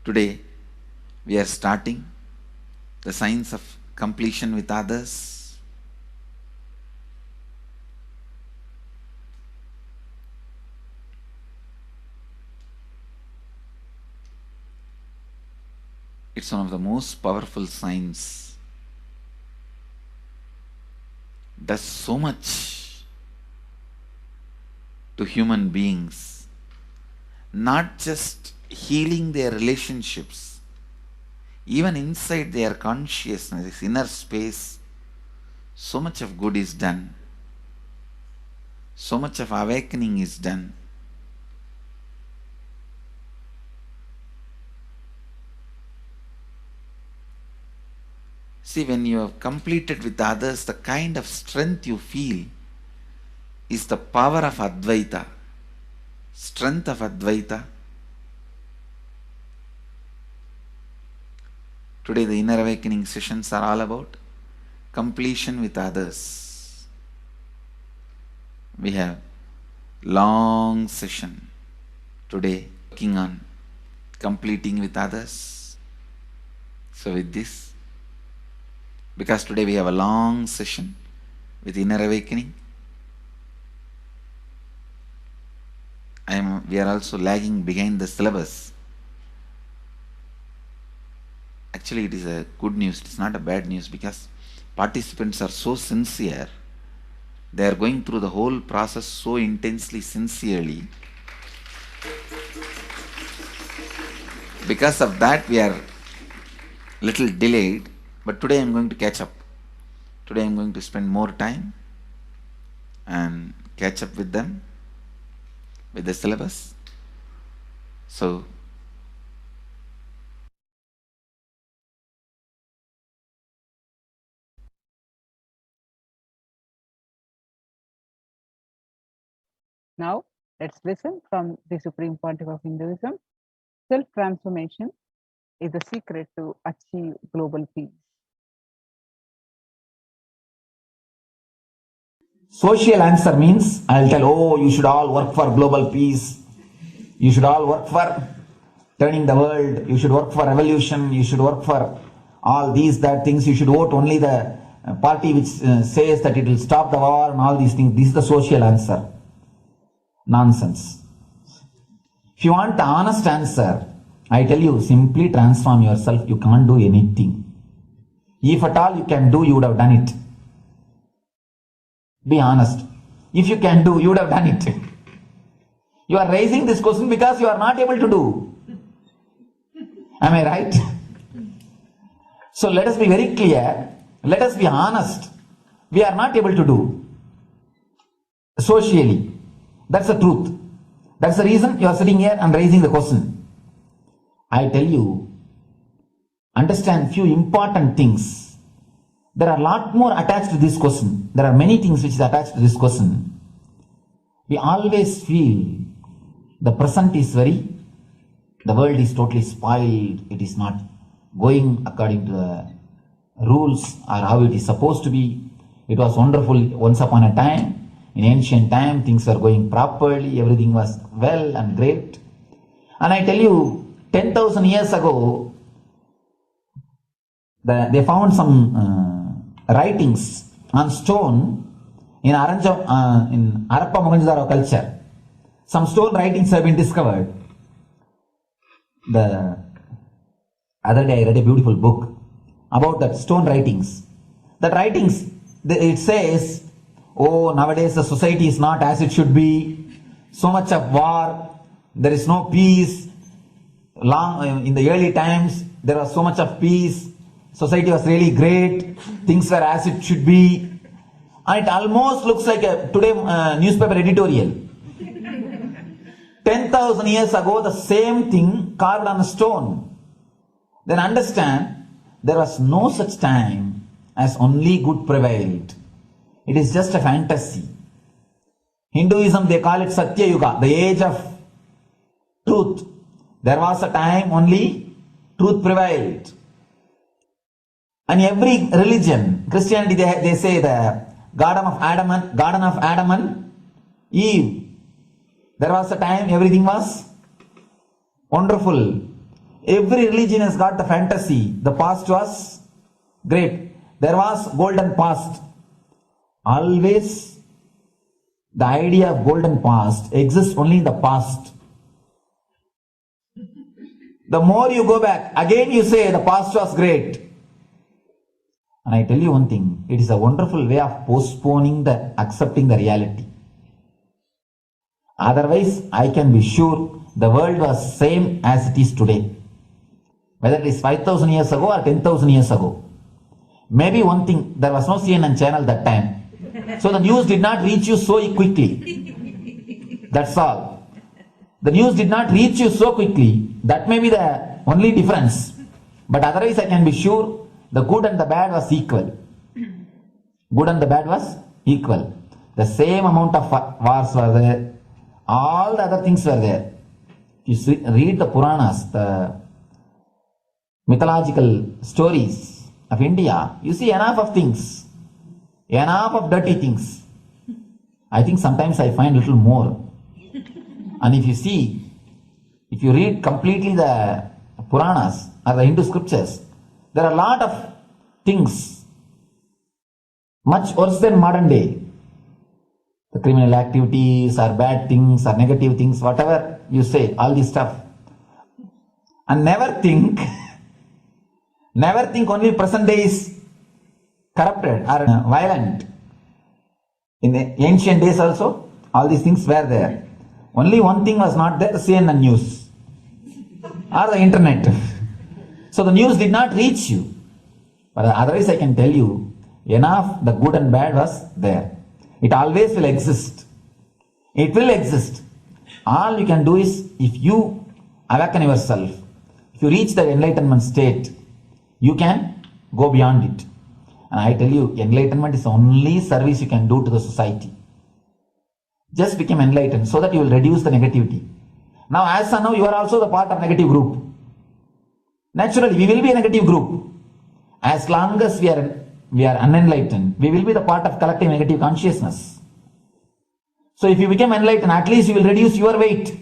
Today, we are starting the science of completion with others. It's one of the most powerful science. Does so much to human beings, not just healing their relationships, even inside their consciousness, this inner space, so much of good is done. So much of awakening is done. See, when you have completed with others, the kind of strength you feel is the power of Advaita, strength of Advaita. Today the Inner Awakening sessions are all about completion with others. We have long session today working on completing with others. So with this, because today we have a long session with Inner Awakening, we are also lagging behind the syllabus. Actually, it is a good news, it's not a bad news, because participants are so sincere. They are going through the whole process so intensely, sincerely. Because of that, we are little delayed. But today I am going to catch up. Today I am going to spend more time and catch up with them, with the syllabus. So, Now, Let's listen from the Supreme Pontiff of Hinduism. Self-transformation is the secret to achieve global peace. Social answer means I'll tell, oh, you should all work for global peace. You should all work for turning the world. You should work for revolution. You should work for all these, that things. You should vote only the party which says that it will stop the war and all these things. This is the social answer. Nonsense. If you want the honest answer, I tell you, simply transform yourself. You can't do anything. If at all you can do, you would have done it. Be honest. If you can do, you would have done it. You are raising this question because you are not able to do. Am I right? So let us be very clear. Let us be honest. We are not able to do. Socially. That's the truth. That's the reason you are sitting here and raising the question. I tell you, understand few important things. There are a lot more attached to this question. There are many things which is attached to this question. We always feel the present is the world is totally spoiled. It is not going according to the rules or how it is supposed to be. It was wonderful once upon a time. In ancient time, things were going properly. Everything was well and great. And I tell you, 10,000 years ago, they found some writings on stone in Harappa Mohenjo-daro culture. Some stone writings have been discovered. The other day I read a beautiful book about that stone writings. That writings, it says, oh, nowadays the society is not as it should be. So much of war. There is no peace. In the early times, there was so much of peace. Society was really great. Things were as it should be. And it almost looks like a today newspaper editorial. 10,000 years ago, the same thing carved on a stone. Then understand, there was no such time as only good prevailed. It is just a fantasy. Hinduism, they call it Satya Yuga, the age of truth. There was a time only truth prevailed. And every religion, Christianity, they say the Garden of Adam and Eve. There was a time everything was wonderful. Every religion has got the fantasy. The past was great. There was golden past. Always the idea of golden past exists only in the past. The more you go back, again you say the past was great. And I tell you one thing, it is a wonderful way of postponing accepting the reality. Otherwise, I can be sure the world was same as it is today. Whether it is 5,000 years ago or 10,000 years ago. Maybe one thing, there was no CNN channel that time. So the news did not reach you so quickly. That's all. The news did not reach you so quickly. That may be the only difference. But otherwise I can be sure the good and the bad was equal. Good and the bad was equal. The same amount of wars were there. All the other things were there. You read the Puranas, the mythological stories of India, you see enough of things. Enough of dirty things. I think sometimes I find little more. And if you read completely the Puranas or the Hindu scriptures, there are a lot of things much worse than modern day. The criminal activities or bad things or negative things, whatever you say, all this stuff. And never think only present day is corrupted or violent. In the ancient days also, all these things were there. Only one thing was not there, the CNN news or the internet. So the news did not reach you. But otherwise I can tell you, enough the good and bad was there. It always will exist. It will exist. All you can do is, if you awaken yourself, if you reach the enlightenment state, you can go beyond it. And I tell you, enlightenment is the only service you can do to the society. Just become enlightened so that you will reduce the negativity. Now, as of now, you are also the part of negative group. Naturally, we will be a negative group. As long as we are unenlightened, we will be the part of collective negative consciousness. So if you become enlightened, at least you will reduce your weight.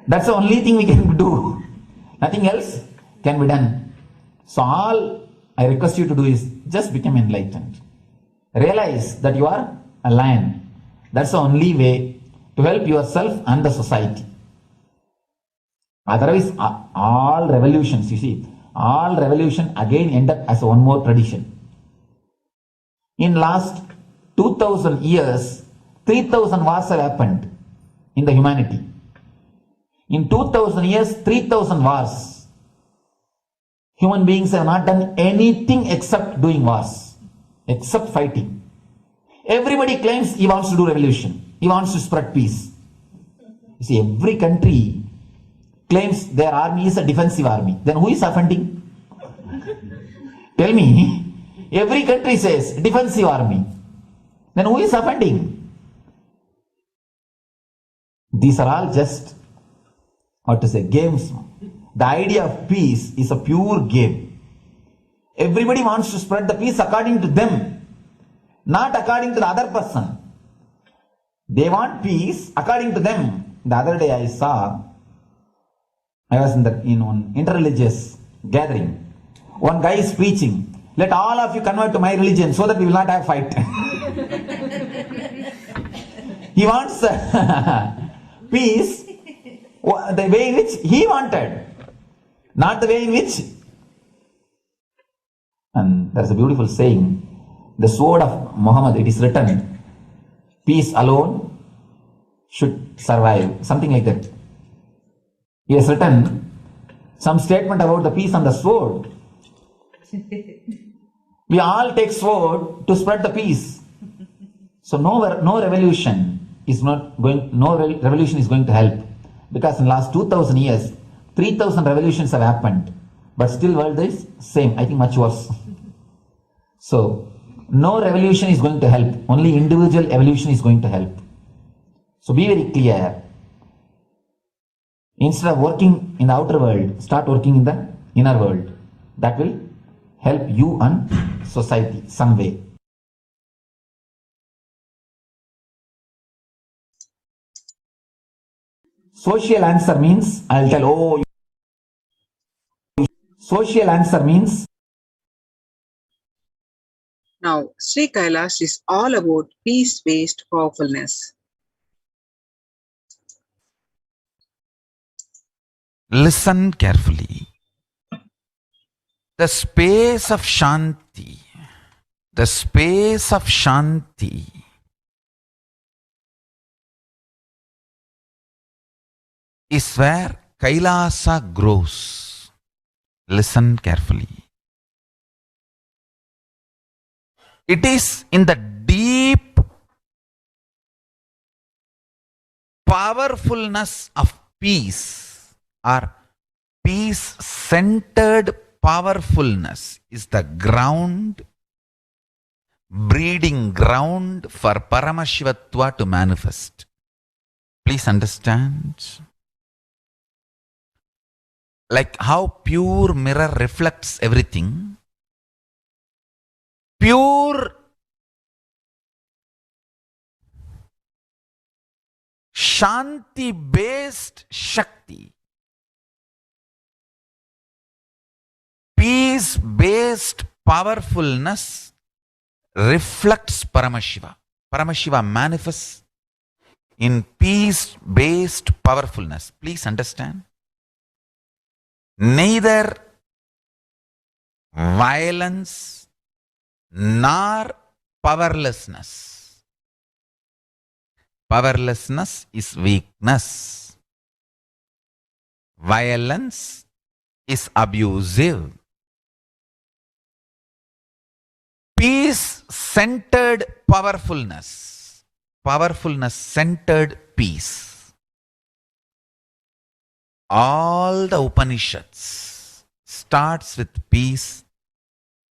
That's the only thing we can do. Nothing else can be done. So all I request you to do is just become enlightened. Realize that you are a lion. That's the only way to help yourself and the society. Otherwise, all revolutions, you see, all revolution again end up as one more tradition. In last 2000 years, 3000 wars have happened in the humanity. In 2000 years, 3000 wars. Human beings have not done anything except doing wars, except fighting. Everybody claims he wants to do revolution. He wants to spread peace. You see, every country claims their army is a defensive army. Then who is offending? Tell me. Every country says defensive army. Then who is offending? These are all just, games. The idea of peace is a pure game. Everybody wants to spread the peace according to them, not according to the other person. They want peace according to them. The other day I was in one interreligious gathering. One guy is preaching, let all of you convert to my religion so that we will not have fight. He wants peace the way in which he wanted, not the way in which. And there's a beautiful saying, the sword of Muhammad, it is written, peace alone should survive, something like that. He has written some statement about the peace on the sword. We all take sword to spread the peace. So no revolution is going to help. Because in the last 2000 years, 3000 revolutions have happened. But still world is same, I think much worse. So no revolution is going to help. Only individual evolution is going to help. So be very clear. Instead of working in the outer world, start working in the inner world. That will help you and society some way. Social answer means, I'll tell, social answer means. Now, Sri Kailash is all about peace-based powerfulness. Listen carefully. The space of Shanti is where Kailasa grows. Listen carefully. It is in the deep powerfulness of peace, or peace-centered powerfulness is the ground, breeding ground for Paramashivatva to manifest. Please understand. Like how pure mirror reflects everything, pure Shanti-based Shakti, peace-based powerfulness reflects Paramashiva. Paramashiva manifests in peace-based powerfulness. Please understand. Neither violence nor powerlessness. Powerlessness is weakness. Violence is abusive. Peace-centered powerfulness. Powerfulness-centered peace. All the Upanishads starts with peace,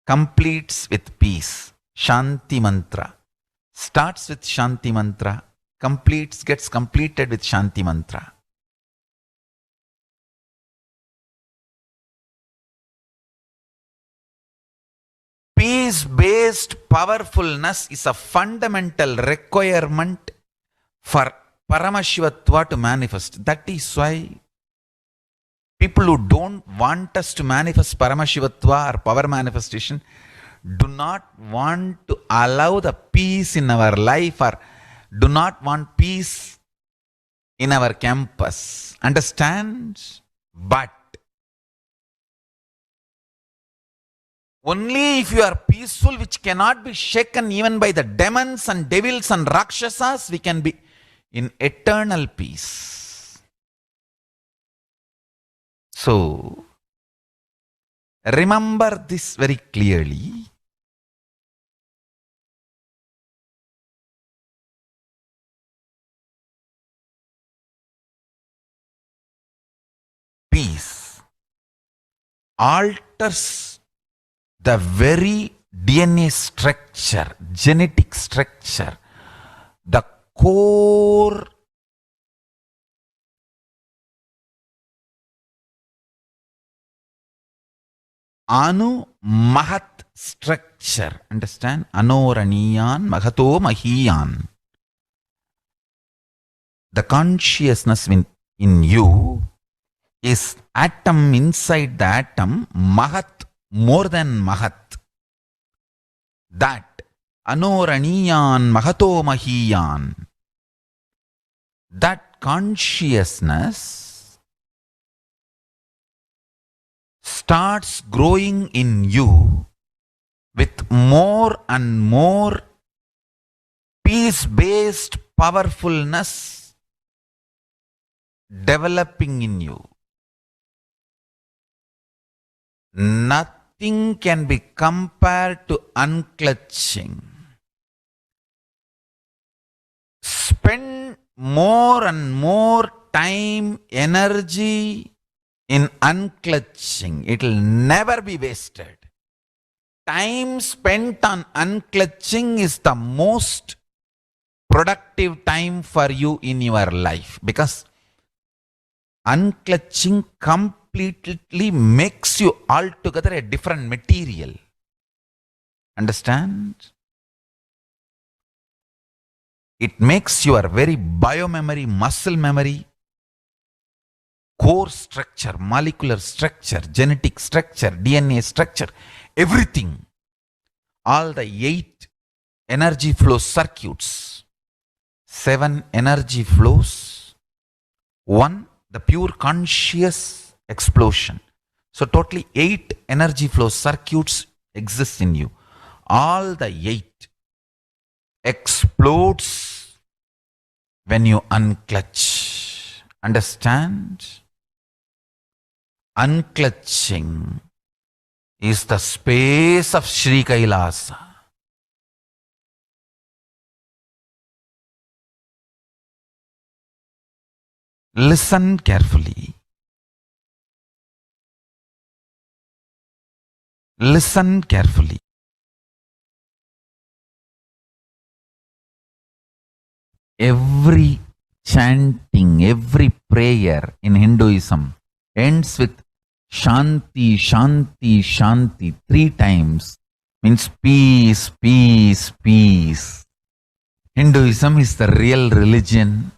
completes with peace. Shanti mantra. starts with Shanti mantra, gets completed with Shanti mantra. Peace-based powerfulness is a fundamental requirement for Paramashivatva to manifest. That is why people who don't want us to manifest Paramashivatva or power manifestation do not want to allow the peace in our life or do not want peace in our campus. Understand? But only if you are peaceful, which cannot be shaken even by the demons and devils and rakshasas, we can be in eternal peace. So, remember this very clearly. Peace alters the very DNA structure, genetic structure, the core Anu Mahat structure. Understand? Anoraniyan Mahato Mahiyan. The consciousness in you is atom inside the atom, Mahat, more than Mahat. That Anoraniyan Mahato Mahiyan. That consciousness starts growing in you with more and more peace-based powerfulness developing in you. Nothing can be compared to unclutching. Spend more and more time, energy in unclutching. It will never be wasted. Time spent on unclutching is the most productive time for you in your life, because unclutching completely makes you altogether a different material. Understand? It makes your very biomemory, muscle memory, core structure, molecular structure, genetic structure, DNA structure, everything. All the 8 energy flow circuits, 7 energy flows, 1 the pure conscious explosion. So totally 8 energy flow circuits exist in you. All the 8 explodes when you unclutch. Understand? Unclutching is the space of Sri Kailasa. Listen carefully. Listen carefully. Every chanting, every prayer in Hinduism ends with Shanti, Shanti, Shanti 3 times. Means peace, peace, peace. Hinduism is the real religion.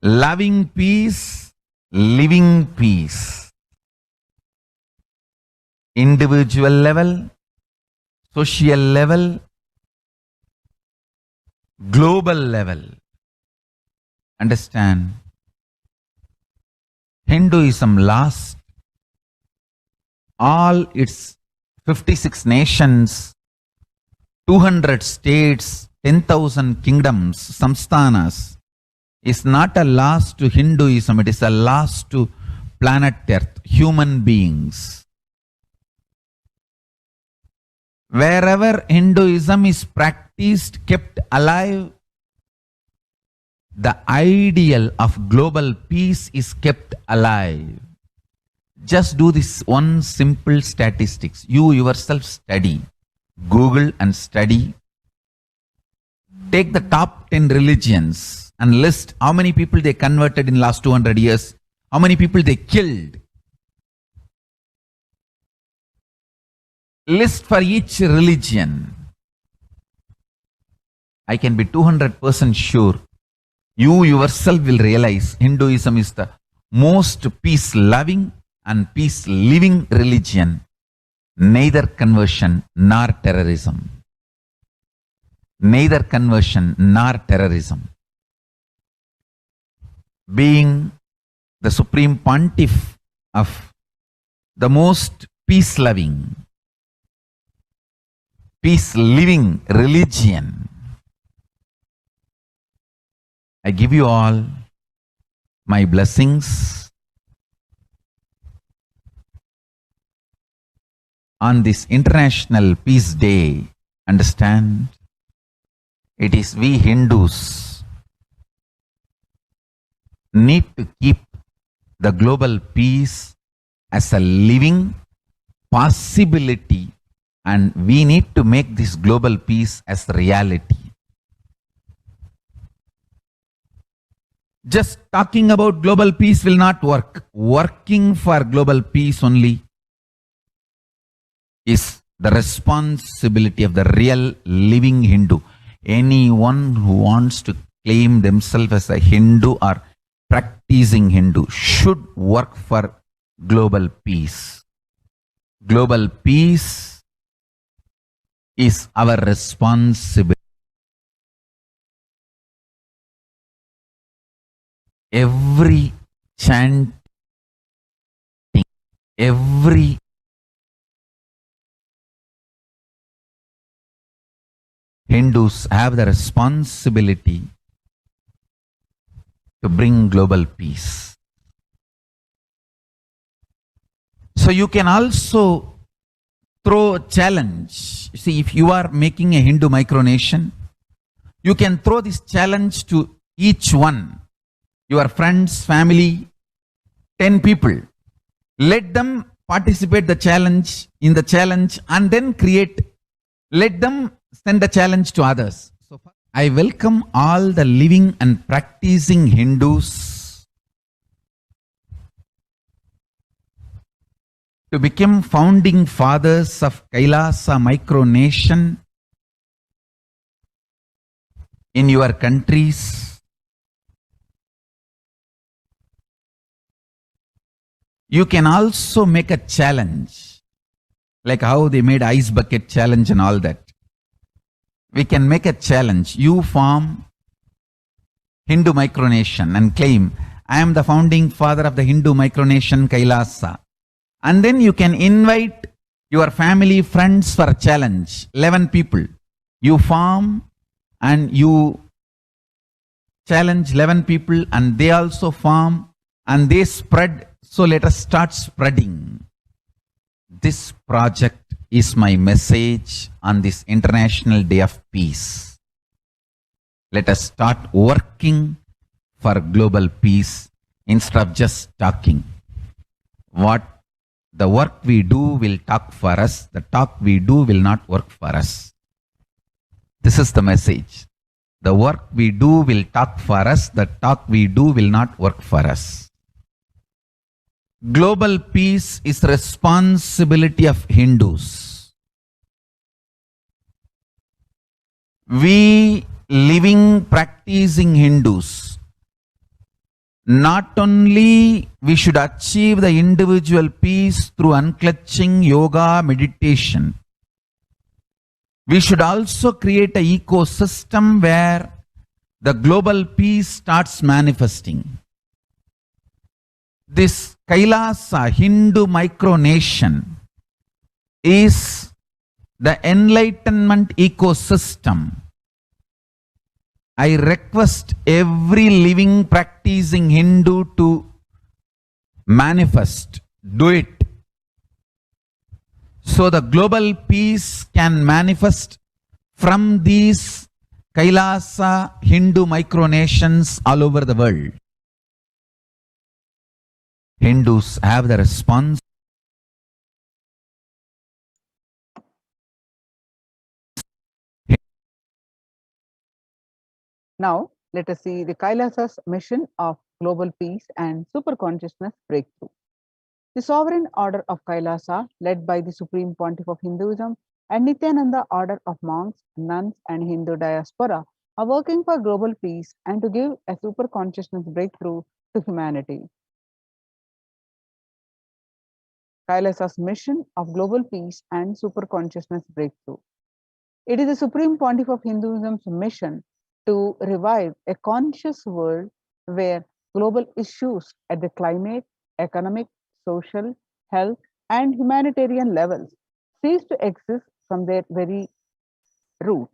Loving peace, living peace. Individual level, social level, global level. Understand? Hinduism lost all its 56 nations, 200 states, 10,000 kingdoms, samsthanas, is not a loss to Hinduism, it is a loss to planet Earth, human beings. Wherever Hinduism is practiced, kept alive, the ideal of global peace is kept alive. Just do this one simple statistics. You yourself study. Google and study. take the top 10 religions and list how many people they converted in last 200 years, how many people they killed. List for each religion. I can be 200% sure you yourself will realize Hinduism is the most peace-loving and peace-living religion, neither conversion nor terrorism. Neither conversion nor terrorism. Being the Supreme Pontiff of the most peace-loving, peace-living religion, I give you all my blessings on this International Peace Day. Understand? It is we Hindus need to keep the global peace as a living possibility, and we need to make this global peace as reality. Just talking about global peace will not work. Working for global peace only is the responsibility of the real living Hindu. Anyone who wants to claim themselves as a Hindu or practicing Hindu should work for global peace. Global peace is our responsibility. Every chanting, every Hindus have the responsibility to bring global peace. So you can also throw a challenge. See, if you are making a Hindu micronation, you can throw this challenge to each one. Your friends, family, 10 people. Let them participate in the challenge and then let them send a challenge to others. So I welcome all the living and practicing Hindus to become founding fathers of Kailasa micronation in your countries. You can also make a challenge, like how they made ice bucket challenge and all that. We can make a challenge. You form Hindu micronation and claim, I am the founding father of the Hindu micronation Kailasa. And then you can invite your family, friends for a challenge. 11 people. You form and you challenge 11 people and they also form and they spread. So let us start spreading. This project is my message on this International Day of Peace. Let us start working for global peace instead of just talking. The work we do will talk for us. The talk we do will not work for us. This is the message. The work we do will talk for us. The talk we do will not work for us. Global peace is responsibility of Hindus. We living, practicing Hindus, not only we should achieve the individual peace through unclutching, yoga, meditation, we should also create an ecosystem where the global peace starts manifesting. This Kailasa Hindu micronation is the enlightenment ecosystem. I request every living practicing Hindu to manifest, do it. So the global peace can manifest from these Kailasa Hindu micronations all over the world. Hindus have the response Now, let us see the Kailasa's mission of global peace and superconsciousness breakthrough. The Sovereign Order of Kailasa, led by the Supreme Pontiff of Hinduism and Nityananda Order of monks, nuns, and Hindu diaspora, are working for global peace and to give a superconsciousness breakthrough to humanity. Kailasa's mission of global peace and superconsciousness breakthrough. It is the Supreme Pontiff of Hinduism's mission to revive a conscious world where global issues at the climate, economic, social, health, and humanitarian levels cease to exist from their very root,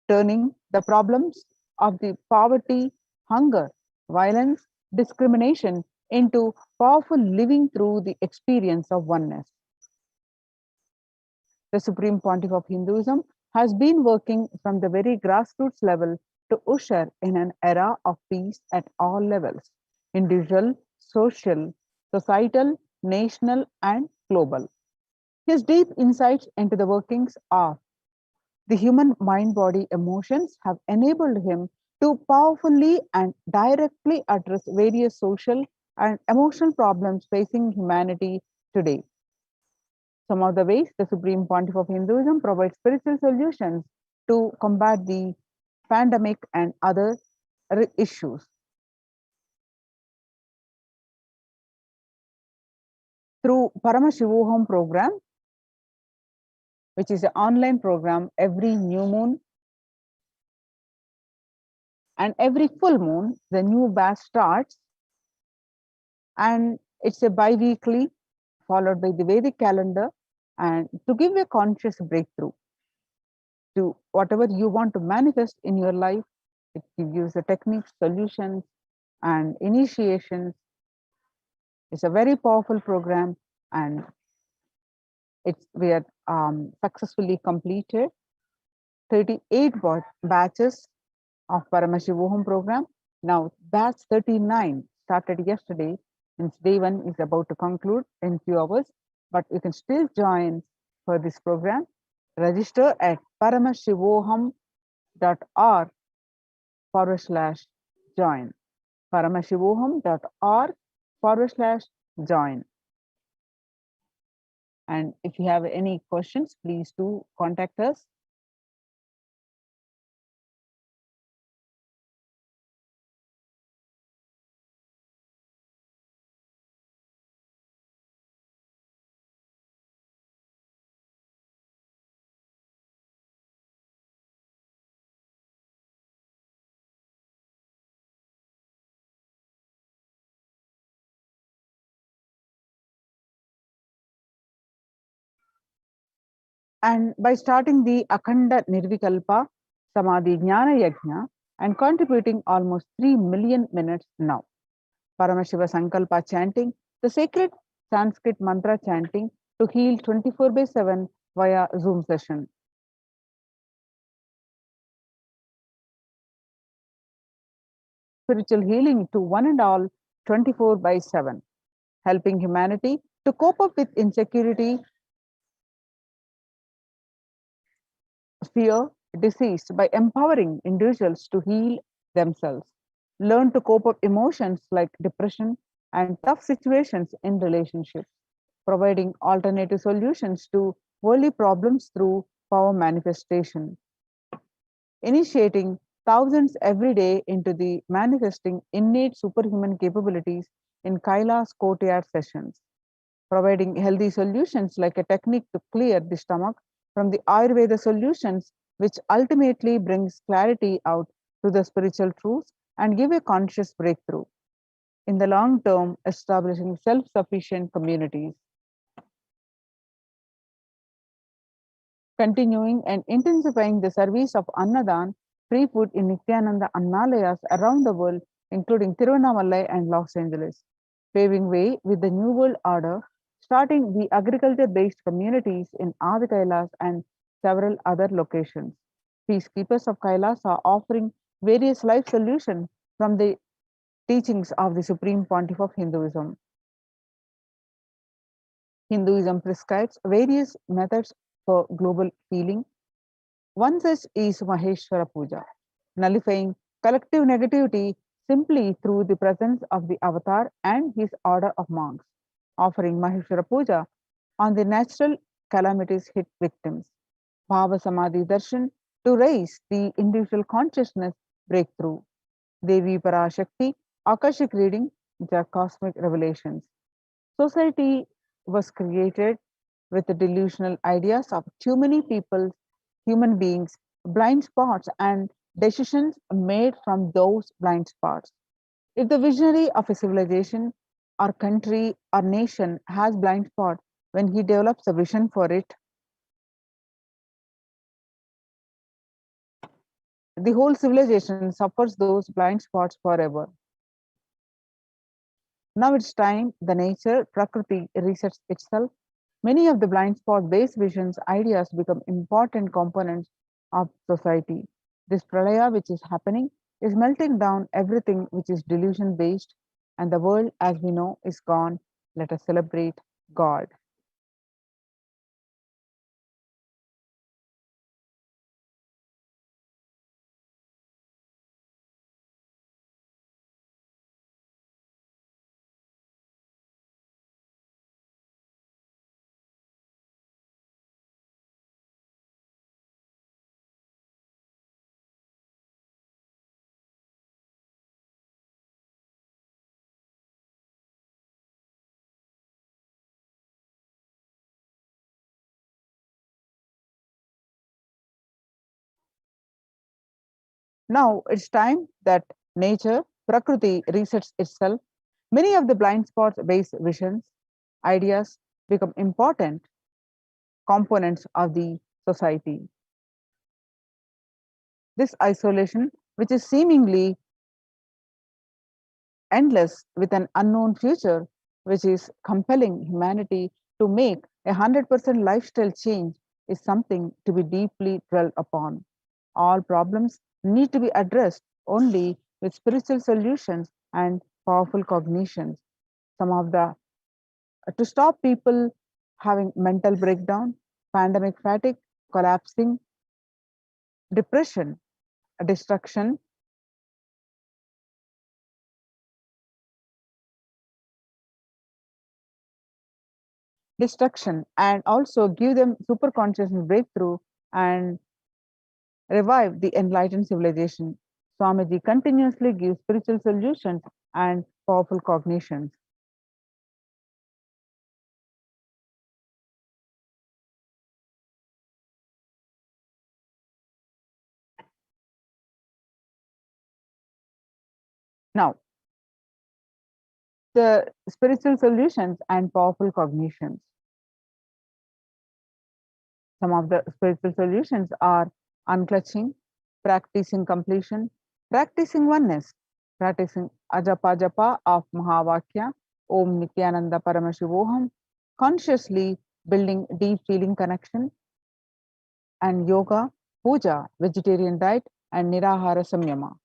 turning the problems of the poverty, hunger, violence, discrimination into powerful living through the experience of oneness. The Supreme Pontiff of Hinduism has been working from the very grassroots level to usher in an era of peace at all levels: individual, social, societal, national, and global. His deep insights into the workings of the human mind, body, emotions have enabled him to powerfully and directly address various social and emotional problems facing humanity today. Some of the ways the Supreme Pontiff of Hinduism provides spiritual solutions to combat the pandemic and other issues. Through Paramashivam program, which is an online program every new moon and every full moon, the new batch starts, and it's a bi-weekly followed by the Vedic calendar, and to give a conscious breakthrough to whatever you want to manifest in your life. It gives you the techniques, solutions, and initiations. It's a very powerful program, and we are successfully completed 38 batches of Paramashivam program. Now batch 39 started yesterday, and day 1 is about to conclude in few hours, but you can still join for this program. Register at paramashivoham.org/join. paramashivoham.org/join. And if you have any questions, please do contact us. And by starting the Akhanda Nirvikalpa Samadhi Jnana Yajna and contributing almost 3 million minutes now. Paramashiva Sankalpa chanting, the sacred Sanskrit mantra chanting to heal 24/7 via Zoom session. Spiritual healing to one and all 24/7, helping humanity to cope up with insecurity, fear, disease by empowering individuals to heal themselves, learn to cope up emotions like depression and tough situations in relationships, providing alternative solutions to worldly problems through power manifestation, initiating thousands every day into the manifesting innate superhuman capabilities in Kailas courtyard sessions, providing healthy solutions like a technique to clear the stomach from the Ayurveda solutions, which ultimately brings clarity out to the spiritual truths and give a conscious breakthrough. In the long term, establishing self-sufficient communities. Continuing and intensifying the service of Annadan, free food in Nityananda Annalayas around the world, including Tiruvannamalai and Los Angeles, paving way with the New World Order, starting the agriculture-based communities in Adi Kailas and several other locations. Peacekeepers of Kailasa are offering various life solutions from the teachings of the Supreme Pontiff of Hinduism. Hinduism prescribes various methods for global healing. One such is Maheshwara Puja, nullifying collective negativity simply through the presence of the avatar and his order of monks, offering Maheshwara Puja on the natural calamities hit victims. Bhava Samadhi Darshan to raise the individual consciousness breakthrough. Devi Parashakti, Akashic reading, the cosmic revelations. Society was created with the delusional ideas of too many people, human beings, blind spots, and decisions made from those blind spots. If the visionary of a civilization or country or nation has blind spot, when he develops a vision for it, the whole civilization suffers those blind spots forever. Now it's time the nature, Prakriti resets itself. Many of the blind spot based visions, ideas become important components of society. This pralaya which is happening is melting down everything which is delusion based, and the world as we know is gone. Let us celebrate God. Now it's time that nature, Prakriti resets itself. Many of the blind spots based visions, ideas become important components of the society. This isolation, which is seemingly endless with an unknown future, which is compelling humanity to make 100% lifestyle change, is something to be deeply dwelt upon. All problems need to be addressed only with spiritual solutions and powerful cognitions. Some of the to stop people having mental breakdown, pandemic fatigue, collapsing, depression, destruction, and also give them superconsciousness breakthrough and revive the enlightened civilization. Swamiji continuously gives spiritual solutions and powerful cognitions. Now, the spiritual solutions and powerful cognitions. Some of the spiritual solutions are unclutching, practicing completion, practicing oneness, practicing ajapa japa of Mahavakya, Om Nityananda Paramashivoham, consciously building deep feeling connection, and yoga, puja, vegetarian diet, and nirahara samyama.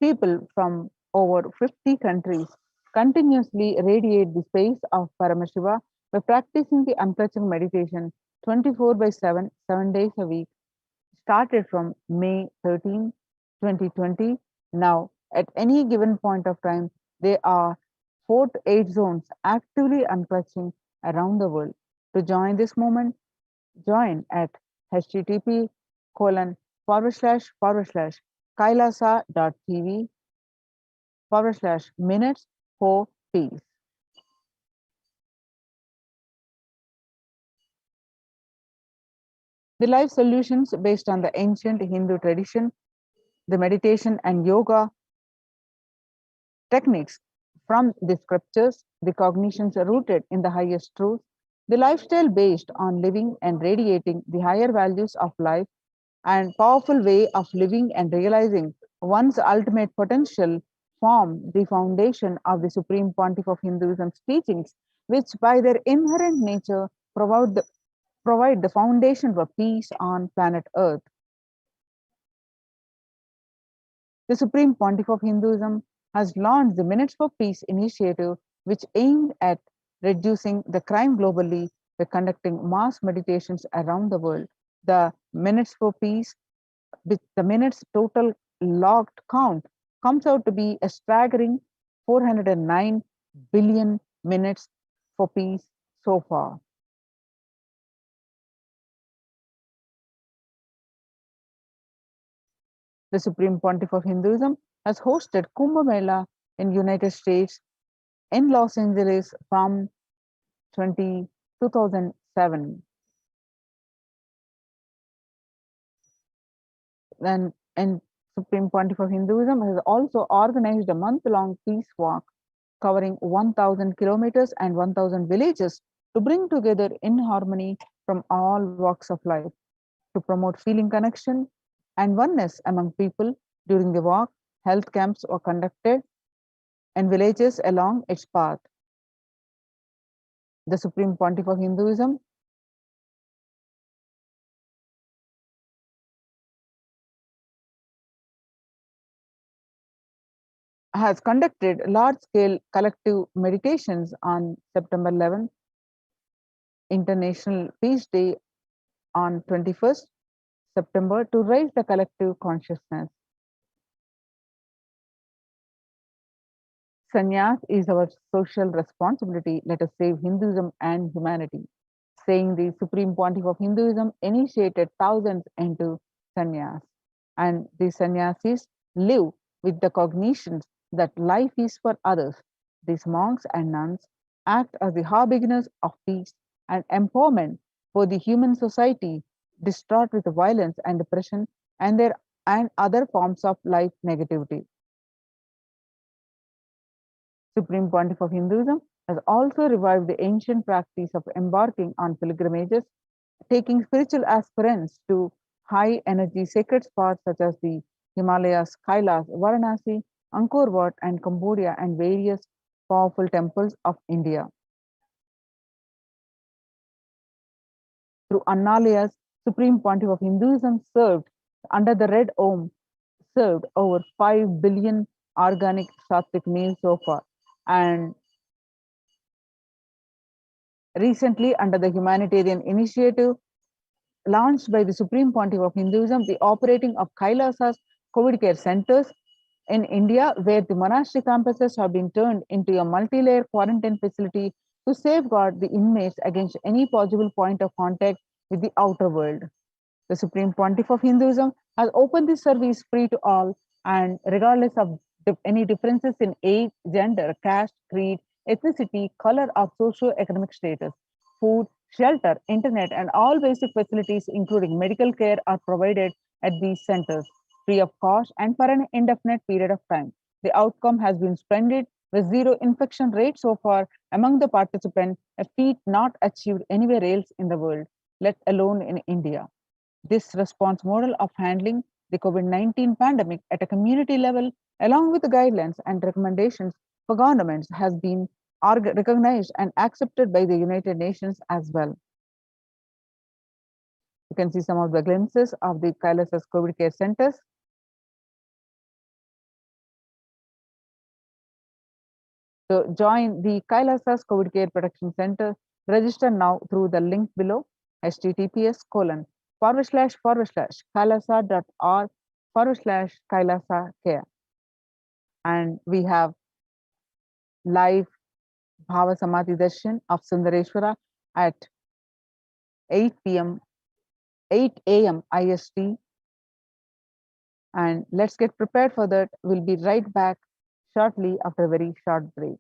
People from over 50 countries continuously radiate the space of Paramashiva by practicing the unclutching meditation 24/7, 7 days a week, started from May 13, 2020. Now, at any given point of time, there are 4 to 8 zones actively unclutching around the world. To join this movement, join at http://kailasa.tv/minutes for peace. The life solutions based on the ancient Hindu tradition, the meditation and yoga techniques from the scriptures, the cognitions are rooted in the highest truth, the lifestyle based on living and radiating the higher values of life, and powerful way of living and realizing one's ultimate potential form the foundation of the Supreme Pontiff of Hinduism's teachings, which by their inherent nature provide the foundation for peace on planet Earth. The Supreme Pontiff of Hinduism has launched the Minutes for Peace initiative, which aimed at reducing the crime globally by conducting mass meditations around the world. The minutes for peace, with the minutes total logged count, comes out to be a staggering 409 billion minutes for peace so far. The Supreme Pontiff of Hinduism has hosted Kumbh Mela in United States in Los Angeles from 2007. And Supreme Pontiff of Hinduism has also organized a month-long peace walk covering 1,000 kilometers and 1,000 villages to bring together in harmony from all walks of life. To promote feeling connection and oneness among people during the walk, health camps were conducted in villages along its path. The Supreme Pontiff of Hinduism has conducted large-scale collective meditations on September 11th, International Peace Day on 21st September to raise the collective consciousness. Sannyas is our social responsibility. Let us save Hinduism and humanity. Saying the Supreme Pontiff of Hinduism initiated thousands into sannyas, and the sannyasis live with the cognition that life is for others. These monks and nuns act as the harbingers of peace and empowerment for the human society distraught with violence and depression and other forms of life negativity. Supreme Pontiff of Hinduism has also revived the ancient practice of embarking on pilgrimages, taking spiritual aspirants to high energy sacred spots such as the Himalayas, Kailas, Varanasi, Angkor Wat, and Cambodia, and various powerful temples of India. Through Annalayas, Supreme Pontiff of Hinduism served under the Red Om, served over 5 billion organic sattvic meals so far. And recently, under the humanitarian initiative launched by the Supreme Pontiff of Hinduism, the operating of Kailasa's COVID care centers in India, where the monastery campuses have been turned into a multi-layer quarantine facility to safeguard the inmates against any possible point of contact with the outer world. The Supreme Pontiff of Hinduism has opened this service free to all, and regardless of any differences in age, gender, caste, creed, ethnicity, color, or socio-economic status. Food, shelter, internet, and all basic facilities, including medical care, are provided at these centers, free of cost and for an indefinite period of time. The outcome has been splendid, with zero infection rate so far among the participants, a feat not achieved anywhere else in the world, let alone in India. This response model of handling the COVID-19 pandemic at a community level, along with the guidelines and recommendations for governments, has been recognized and accepted by the United Nations as well. You can see some of the glimpses of the Kailasa's COVID care centers. So join the Kailasa's COVID care protection center. Register now through the link below, https://kailasa.org/Kailasa care. And we have live Bhava Samadhi Darshan of Sundareshwara at 8 a.m. IST. And let's get prepared for that. We'll be right back shortly after a very short break.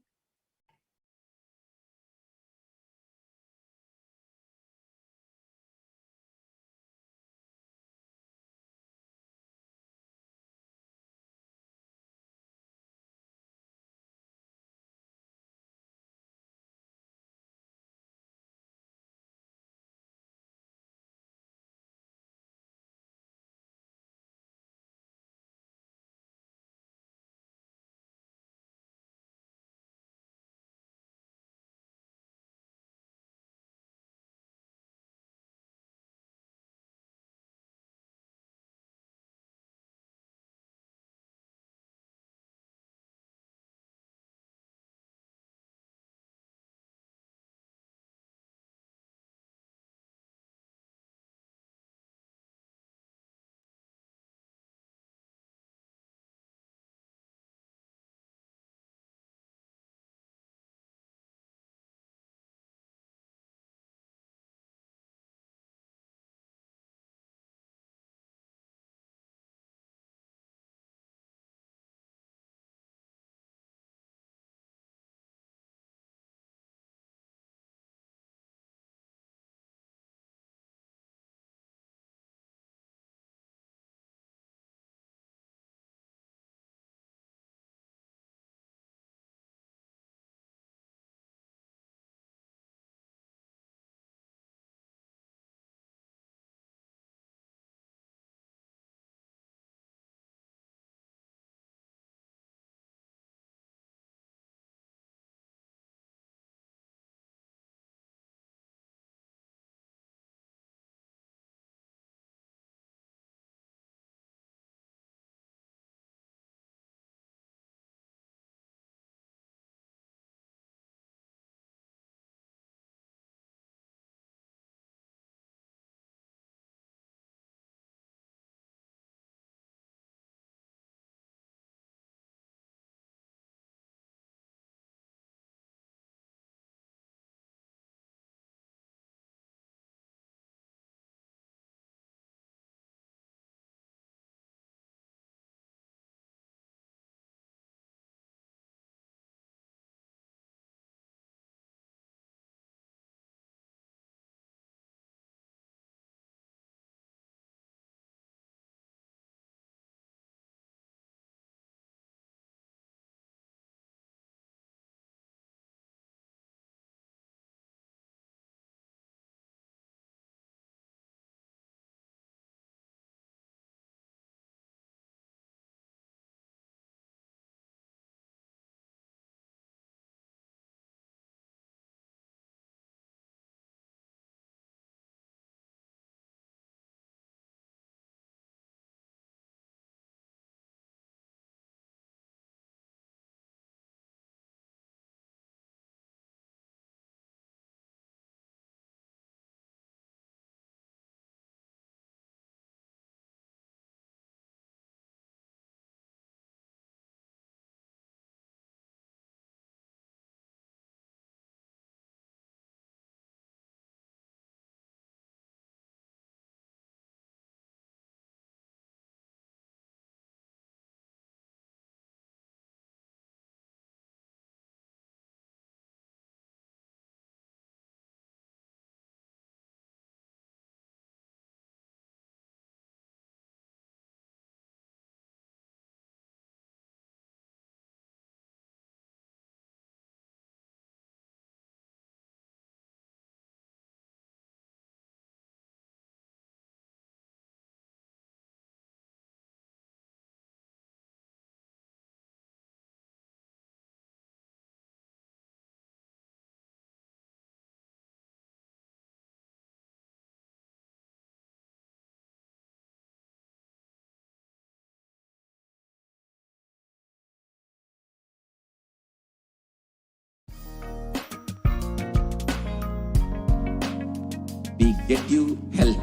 We get you health.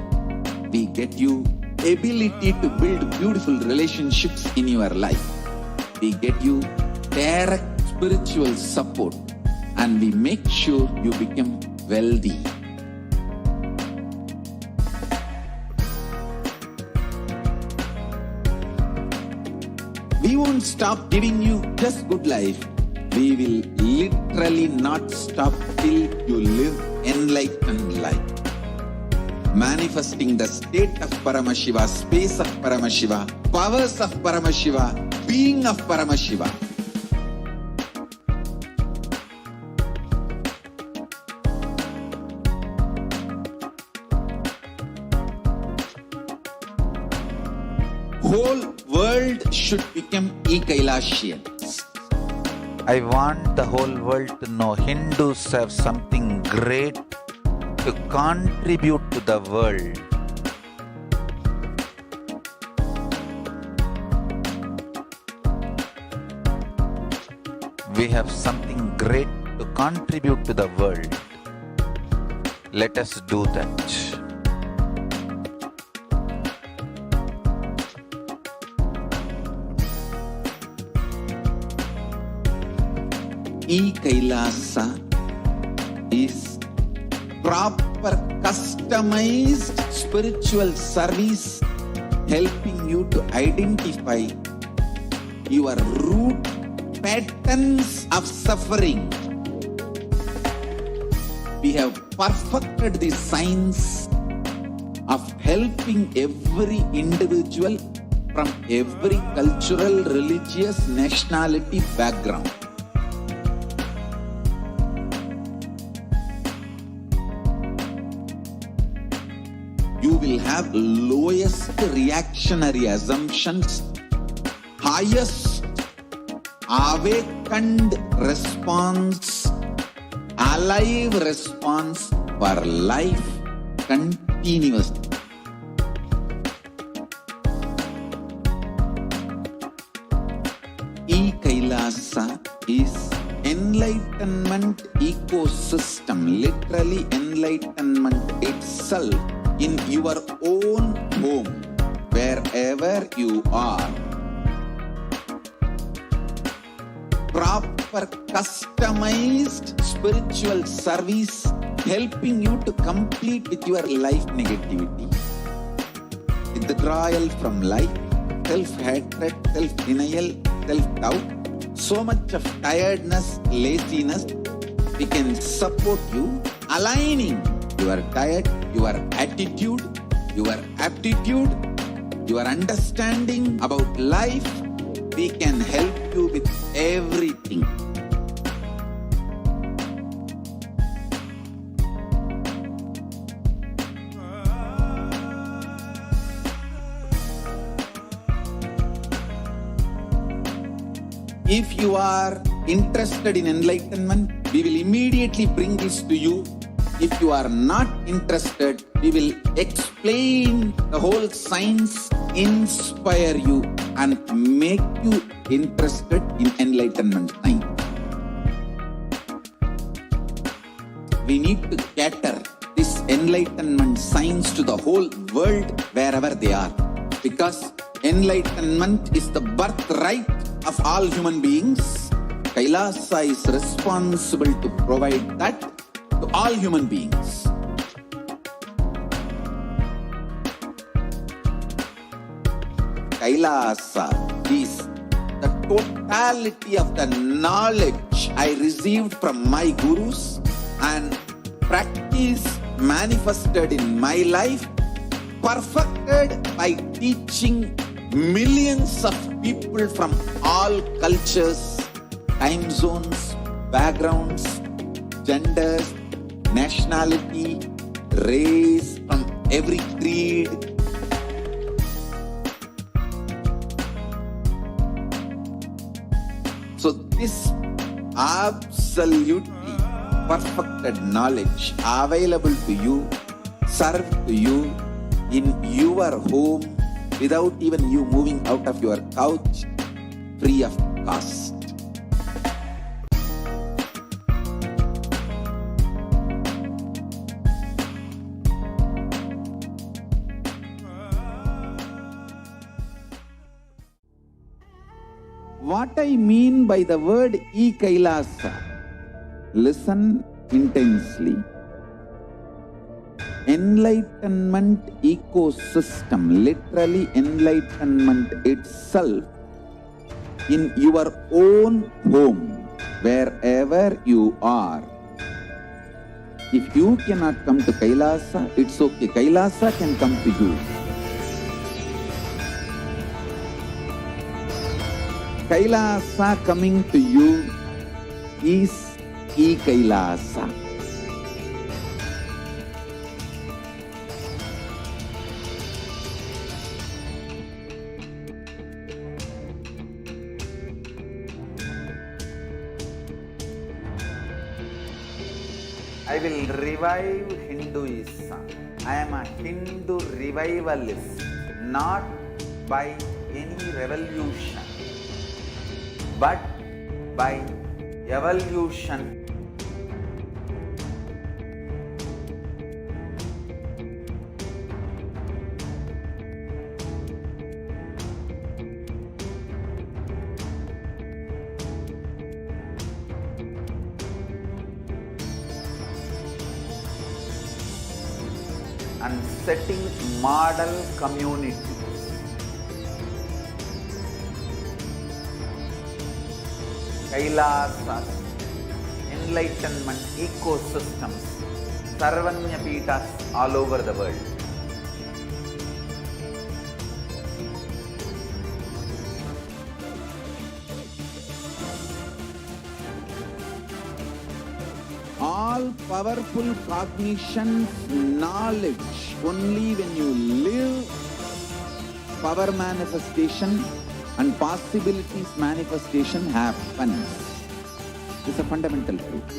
We get you ability to build beautiful relationships in your life. We get you direct spiritual support, and we make sure you become wealthy. We won't stop giving you just good life. We will literally not stop till you live enlightened life. Manifesting the state of Paramashiva, space of Paramashiva, powers of Paramashiva, being of Paramashiva. Whole world should become Kailasians. I want the whole world to know Hindus have something great to contribute to the world. We have something great to contribute to the world. Let us do that. Kailasa is proper customized spiritual service helping you to identify your root patterns of suffering. We have perfected the science of helping every individual from every cultural, religious, nationality background. You will have lowest reactionary assumptions, highest awakened response, alive response for life continuously. Kailasa is enlightenment ecosystem, literally enlightenment itself in your own home, wherever you are. Proper customized spiritual service helping you to complete with your life negativity, withdrawal from life, self-hatred, self-denial, self-doubt, so much of tiredness, laziness. We can support you aligning your diet, your attitude, your aptitude, your understanding about life. We can help you with everything. If you are interested in enlightenment, we will immediately bring this to you. If you are not interested, we will explain the whole science, inspire you, and make you interested in enlightenment science. We need to cater this enlightenment science to the whole world wherever they are, because enlightenment is the birthright of all human beings. Kailasa is responsible to provide that to all human beings. Kailasa is the totality of the knowledge I received from my gurus and practice manifested in my life, perfected by teaching millions of people from all cultures, time zones, backgrounds, genders, nationality, race, from every creed. So this absolutely perfected knowledge available to you, served to you in your home without even you moving out of your couch, free of cost. What I mean by the word Kailasa, listen intensely. Enlightenment ecosystem, literally enlightenment itself, in your own home, wherever you are. If you cannot come to Kailasa, it's okay. Kailasa can come to you. Kailasa coming to you is Kailasa. I will revive Hinduism. I am a Hindu revivalist, not by any revolution, but by evolution. And setting model communities. Kailasas, enlightenment ecosystems, Sarvanya Pitas all over the world. All powerful cognition, knowledge, only when you live, power manifestation and possibilities manifestation happens. It's a fundamental truth.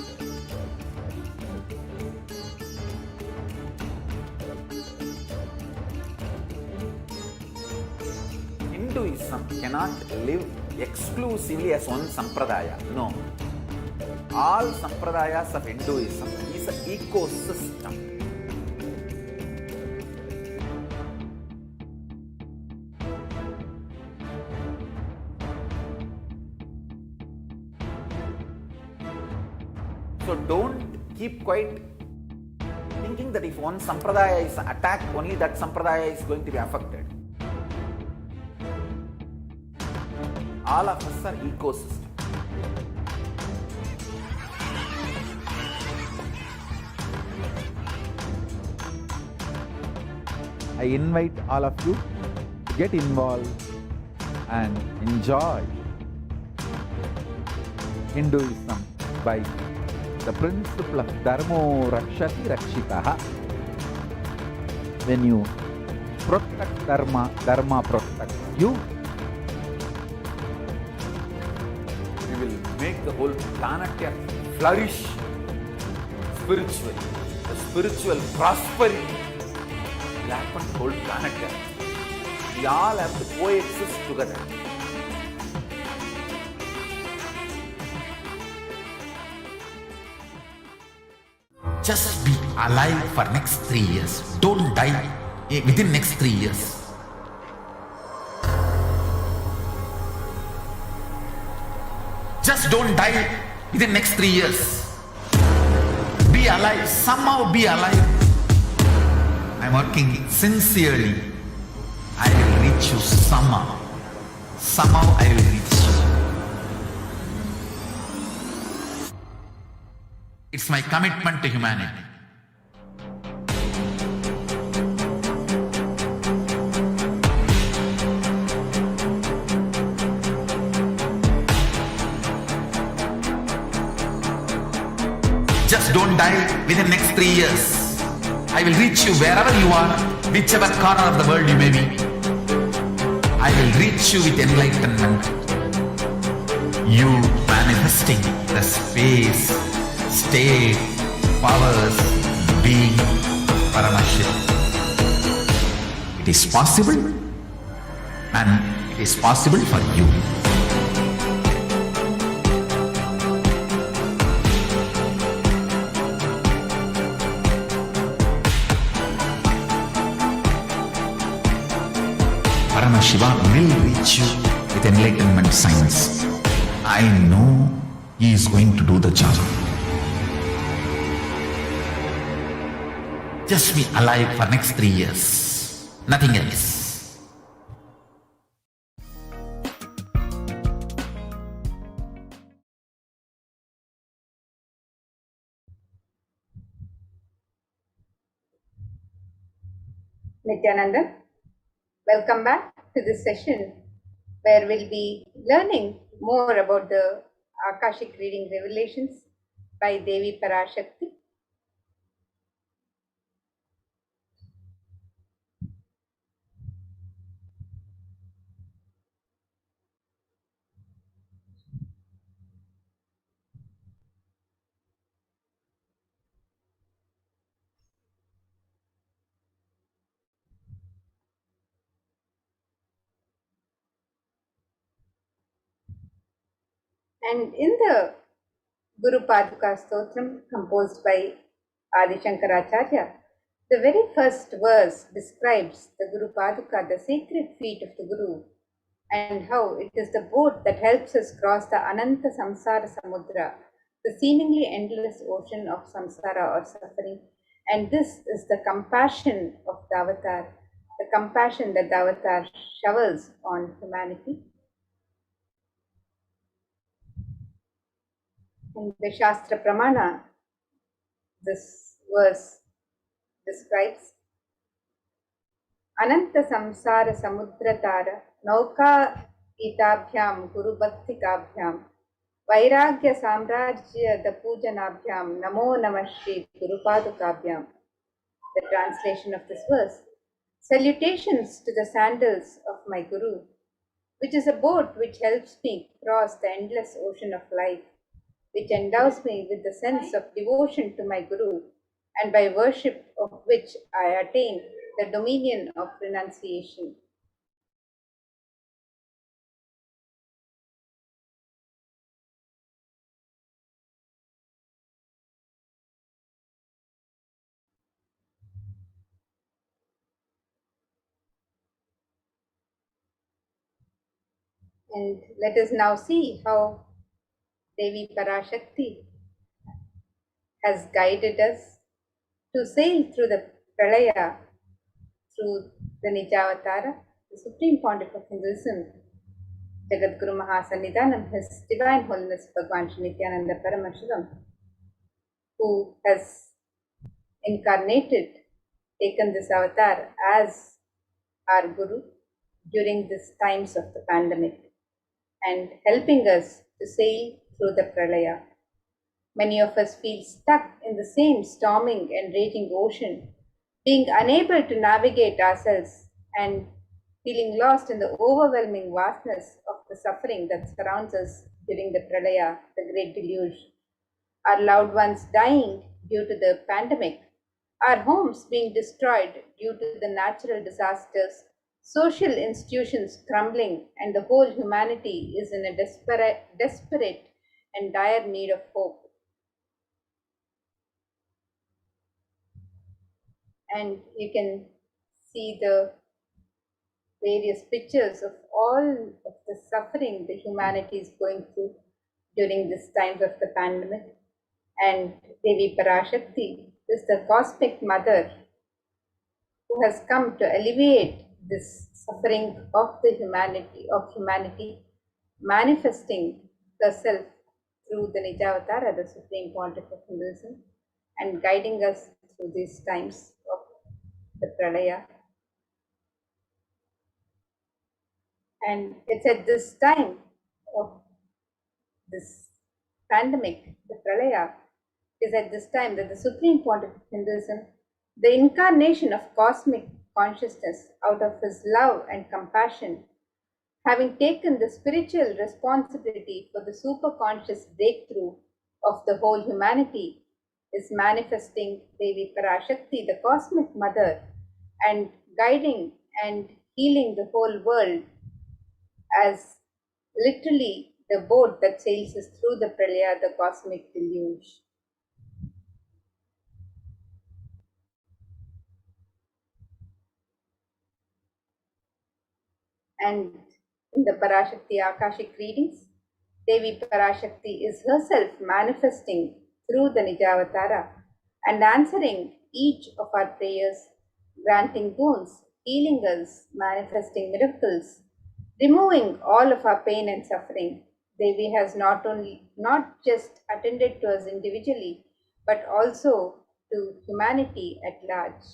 Hinduism cannot live exclusively as one sampradaya. No. All sampradayas of Hinduism is an ecosystem. So don't keep quiet thinking that if one sampradaya is attacked, only that sampradaya is going to be affected. All of us are ecosystems. I invite all of you to get involved and enjoy Hinduism by the principle of Dharmo Rakshati Rakshitaha. When you protect Dharma, Dharma protects you. You will make the whole planet flourish spiritually. The spiritual prosperity will happen to the whole planet Earth. We all have to coexist together. Just be alive for next 3 years. Don't die within next 3 years. Just don't die within next 3 years. Be alive. Somehow be alive. I'm working sincerely. I will reach you somehow. Somehow I will reach you. It's my commitment to humanity. Just don't die within next 3 years. I will reach you wherever you are, whichever corner of the world you may be. I will reach you with enlightenment. You manifesting the space, state, powers, being Paramashivam. It is possible, and it is possible for you. Paramashivam will reach you with enlightenment science. I know he is going to do the job. Just be alive for next 3 years. Nothing else. Nityananda, welcome back to this session where we'll be learning more about the Akashic reading revelations by Devi Parashakti. And in the Guru Paduka Stotram composed by Adi Shankaracharya, the very first verse describes the Guru Paduka, the sacred feet of the Guru, and how it is the boat that helps us cross the Ananta Samsara Samudra, the seemingly endless ocean of samsara or suffering. And this is the compassion of the avatar, the compassion that the avatar showers on humanity. In the Shastra Pramana, this verse describes Ananta Samsara Samudratara Nauka Itabhyam Guru Bhaktikabhyam Vairagya Samrajya Dapujanabhyam Namo Namah Shri Guru Padukabhyam. The translation of this verse: salutations to the sandals of my Guru, which is a boat which helps me cross the endless ocean of life, which endows me with the sense of devotion to my Guru, and by worship of which I attain the dominion of renunciation. And let us now see how Devi Parashakti has guided us to sail through the Pralaya, through the Nijavatara, the Supreme Pontiff of Hinduism, Jagat Guru Mahasannidhanam, His Divine Holiness Bhagavan Nityananda Paramashivam, who has incarnated, taken this avatar as our Guru during these times of the pandemic and helping us to sail through the Pralaya. Many of us feel stuck in the same storming and raging ocean, being unable to navigate ourselves and feeling lost in the overwhelming vastness of the suffering that surrounds us during the Pralaya, the great deluge. Our loved ones dying due to the pandemic, our homes being destroyed due to the natural disasters, social institutions crumbling, and the whole humanity is in a desperate and dire need of hope. And you can see the various pictures of all of the suffering the humanity is going through during this times of the pandemic. And Devi Parashakti is the cosmic mother who has come to alleviate this suffering of the humanity, manifesting herself through the Nijavatara, the Supreme Pontiff of Hinduism, and guiding us through these times of the Pralaya. And it's at this time of this pandemic, the Pralaya, is at this time that the Supreme Pontiff of Hinduism, the incarnation of cosmic consciousness out of his love and compassion, having taken the spiritual responsibility for the superconscious breakthrough of the whole humanity, is manifesting Devi Parashakti, the cosmic mother, and guiding and healing the whole world as literally the boat that sails us through the Pralaya, the cosmic deluge. And in the Parashakti Akashic readings, Devi Parashakti is herself manifesting through the Nijavatara and answering each of our prayers, granting boons, healing us, manifesting miracles, removing all of our pain and suffering. Devi has not just attended to us individually, but also to humanity at large.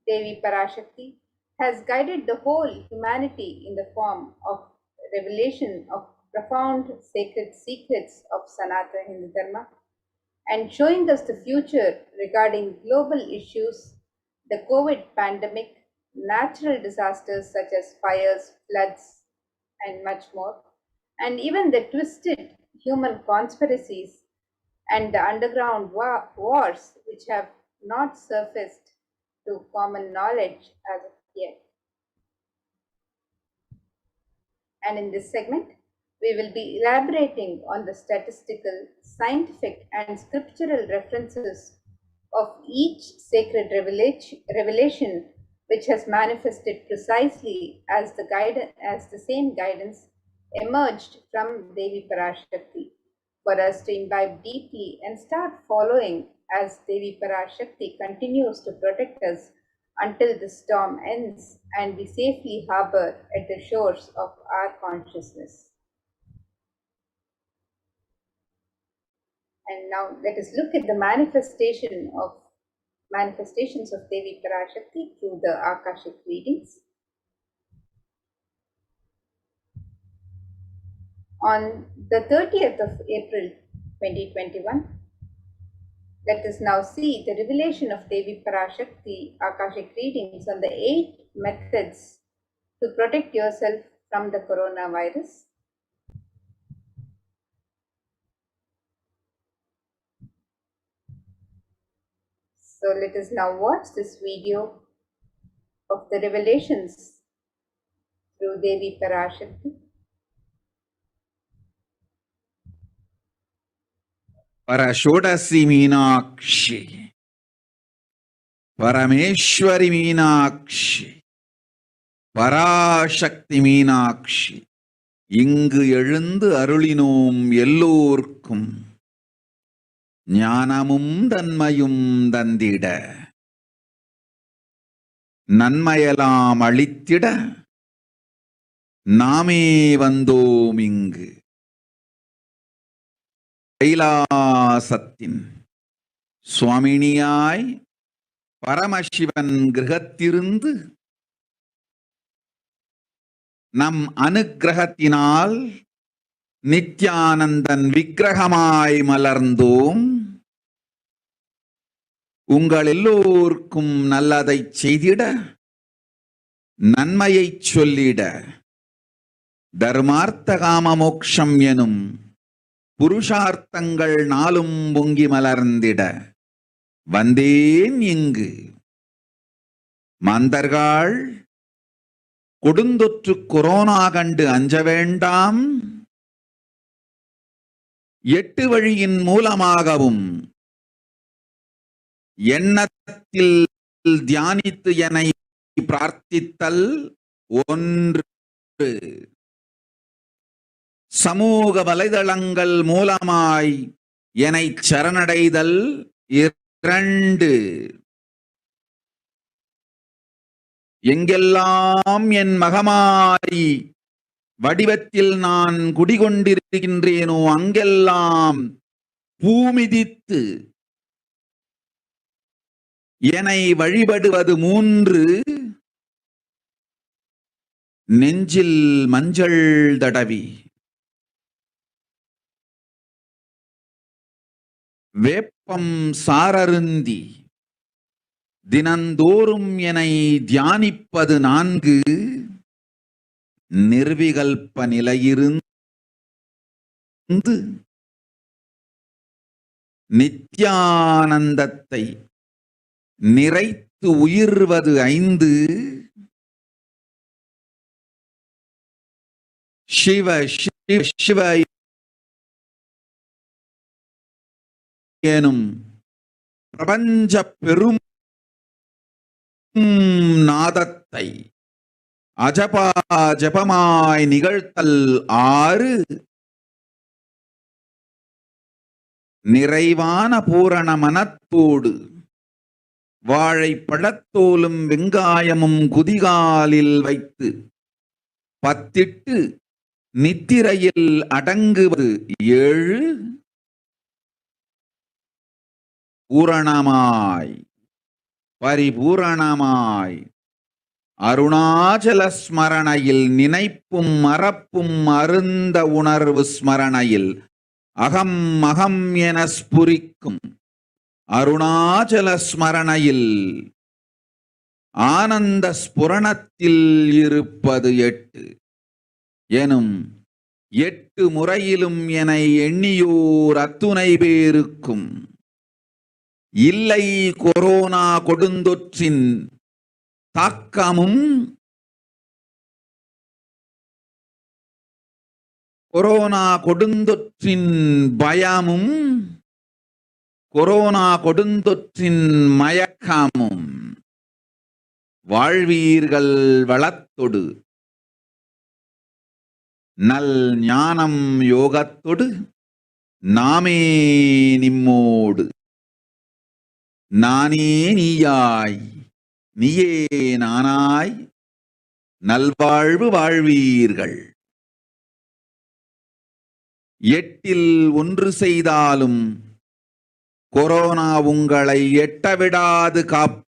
Devi Parashakti has guided the whole humanity in the form of revelation of profound sacred secrets of Sanatana Hindu Dharma and showing us the future regarding global issues, the COVID pandemic, natural disasters such as fires, floods, and much more, and even the twisted human conspiracies and the underground wars which have not surfaced to common knowledge as of yet. And in this segment, we will be elaborating on the statistical, scientific, and scriptural references of each sacred revelation which has manifested precisely as the same guidance emerged from Devi Parashakti, for us to imbibe deeply and start following as Devi Parashakti continues to protect us until the storm ends and we safely harbor at the shores of our consciousness. And now let us look at the manifestations of Devi Parashakti through the Akashic readings. On the 30th of April 2021, let us now see the revelation of Devi Parashakti Akashic readings on the 8 methods to protect yourself from the coronavirus. So let us now watch this video of the revelations through Devi Parashakti. Parashodasi Meenakshi, Parameshwari Meenakshi, Parashakti Meenakshi, இங்கு எழுந்து அருளினோம் எல்லோர்க்கும் ஞானமும் தன்மையும் தந்திட நன்மையெல்லாம் அளித்திட நாமே வந்தோம் இங்கு. கைலாசத்தின் சுவாமினியாய் பரமசிவன் கிரகத்திருந்து நம் அனுக்கிரகத்தினால் நித்யானந்தன் விக்கிரகமாய் மலர்ந்தோம். உங்கள் எல்லோருக்கும் நல்லதை செய்திட, நன்மையை சொல்லிட, தர்மார்த்த காம மோக்ஷம் எனும் புருஷார்த்தங்கள் நாளும் பொங்கி மலர்ந்திட வந்தேன் இங்கு. மாந்தர்கள் கொடுந்தொற்று கொரோனா கண்டு அஞ்ச வேண்டாம். 8 வழியின் மூலமாகவும் எண்ணத்தில் தியானித்து என்னை பிரார்த்தித்தல் 1, சமூக வலைதளங்கள் மூலமாய் என்னை சரணடைதல் 2, எங்கெல்லாம் என் மகமாரி வடிவத்தில் நான் குடிகொண்டிருக்கின்றேனோ அங்கெல்லாம் பூமிதித்து என்னை வழிபடுவது 3, நெஞ்சில் மஞ்சள் தடவி வேப்பம் சாரருந்தி தினந்தோறும் என்னை தியானிப்பது 4, நிர்விகல்ப நிலையிருந்து நித்யானந்தத்தை நிறைத்து உயிர்வது 5, சிவ சிவ சிவ எனும் பிரபஞ்ச பெரும் நாதத்தை அஜபா ஜபமாய் நிகழ்த்தல் 6 நிறைவான பூரண மனத்தோடு வாழை பழத்தோலும் வெங்காயமும் குதிகாலில் வைத்து பத்திட்டு நித்திரையில் அடங்குவது 7 பூரணமாய் பரிபூரணமாய் அருணாச்சல ஸ்மரணையில் நினைப்பும் மறப்பும் அருந்த உணர்வு ஸ்மரணையில் அகம் அகம் என ஸ்புரிக்கும் அருணாச்சல ஸ்மரணையில் ஆனந்த ஸ்புரணத்தில் இருப்பது 8 எனும் 8 முறையிலும் என எண்ணியோர் அத்துணை பேருக்கும் இல்லை கொரோனா கொடுந்தொற்றின் தாக்கமும் கொரோனா கொடுந்தொற்றின் பயமும் கொரோனா கொடுந்தொற்றின் மயக்கமும் வாழ்வீர்கள் வளத்தொடு நல் ஞானம் யோகத்தொடு நாமே நிம்மோடு நானே நீயாய் நீயே நானாய் நல்வாழ்வு வாழ்வீர்கள். 8இல் 1 செய்தாலும் கொரோனா உங்களை எட்டவிடாது காப்பு.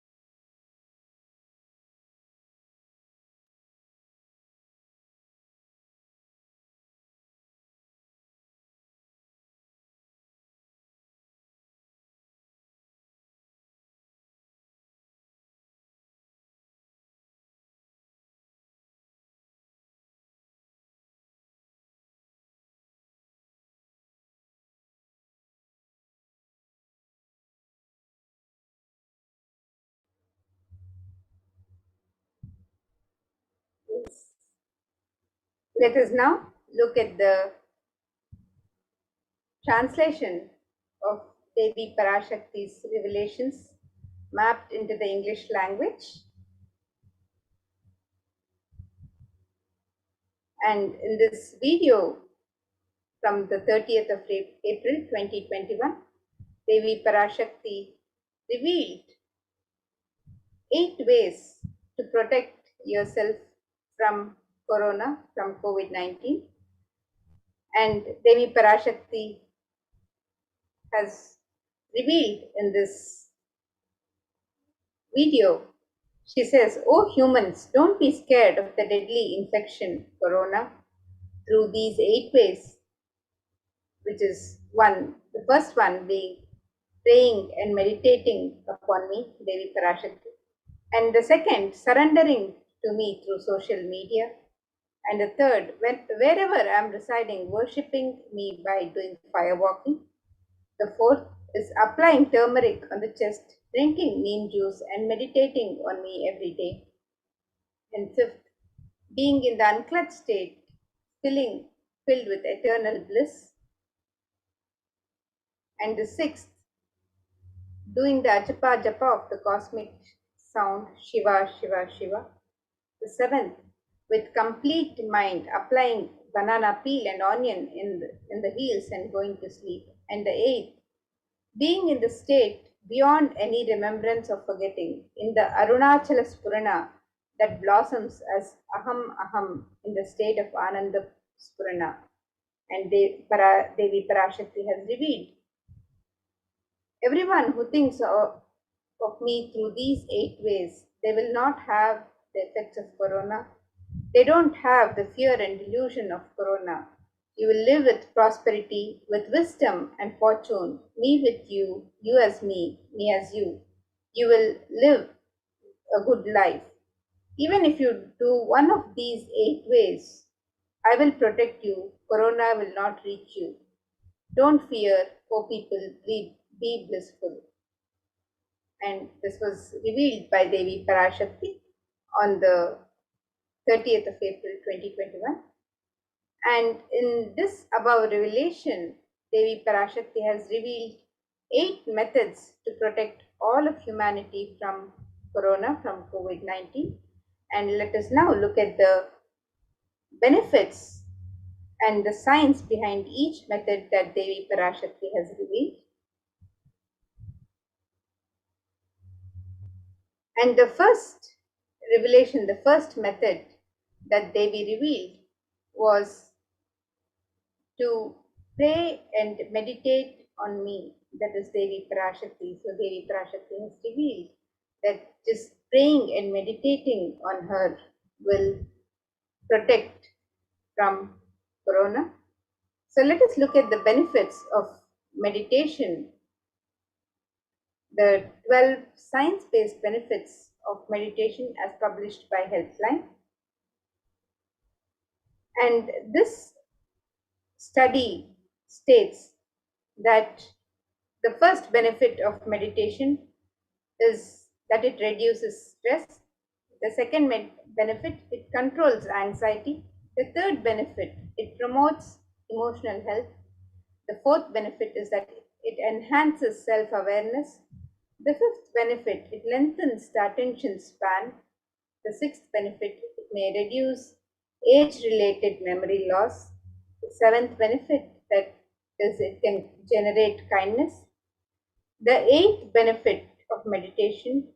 Let us now look at the translation of Devi Parashakti's revelations mapped into the English language. And in this video from the 30th of April 2021, Devi Parashakti revealed 8 ways to protect yourself from corona, from COVID-19. And Devi Parashakti has revealed in this video, she says, "Oh humans, don't be scared of the deadly infection, corona, through these 8 ways," which is the first one being praying and meditating upon me, Devi Parashakti. And the second, surrendering to me through social media. And the third, wherever I am residing, worshipping me by doing fire walking. The fourth is applying turmeric on the chest, drinking neem juice, and meditating on me every day. And fifth, being in the unclutched state, filled with eternal bliss. And the sixth, doing the ajapa japa of the cosmic sound, Shiva, Shiva, Shiva. The seventh, with complete mind, applying banana peel and onion in the heels and going to sleep. And the eighth, being in the state beyond any remembrance or forgetting, in the Arunachala Spurana that blossoms as Aham Aham in the state of Ananda Spurana. And Devi Parashakti has revealed, everyone who thinks of me through these 8 ways, they will not have the effects of corona. They don't have the fear and delusion of corona. You will live with prosperity, with wisdom and fortune, me with you, you as me as you. You will live a good life. Even if you do one of these 8 ways, I will protect you. Corona will not reach you. Don't fear, O people, be blissful. And this was revealed by Devi Parashakti on the 30th of April 2021. And in this above revelation, Devi Parashakti has revealed 8 methods to protect all of humanity from corona, from COVID-19. And let us now look at the benefits and the science behind each method that Devi Parashakti has revealed. And the first revelation, the first method that Devi revealed was to pray and meditate on me. That is Devi Parashakti. So Devi Parashakti has revealed that just praying and meditating on her will protect from corona. So let us look at the benefits of meditation, the 12 science-based benefits of meditation as published by Healthline. And this study states that the first benefit of meditation is that it reduces stress. The second benefit, it controls anxiety. The third benefit, it promotes emotional health. The fourth benefit is that it enhances self-awareness. The fifth benefit, it lengthens the attention span. The sixth benefit, it may reduce age-related memory loss. The seventh benefit, that is, it can generate kindness. The eighth benefit of meditation,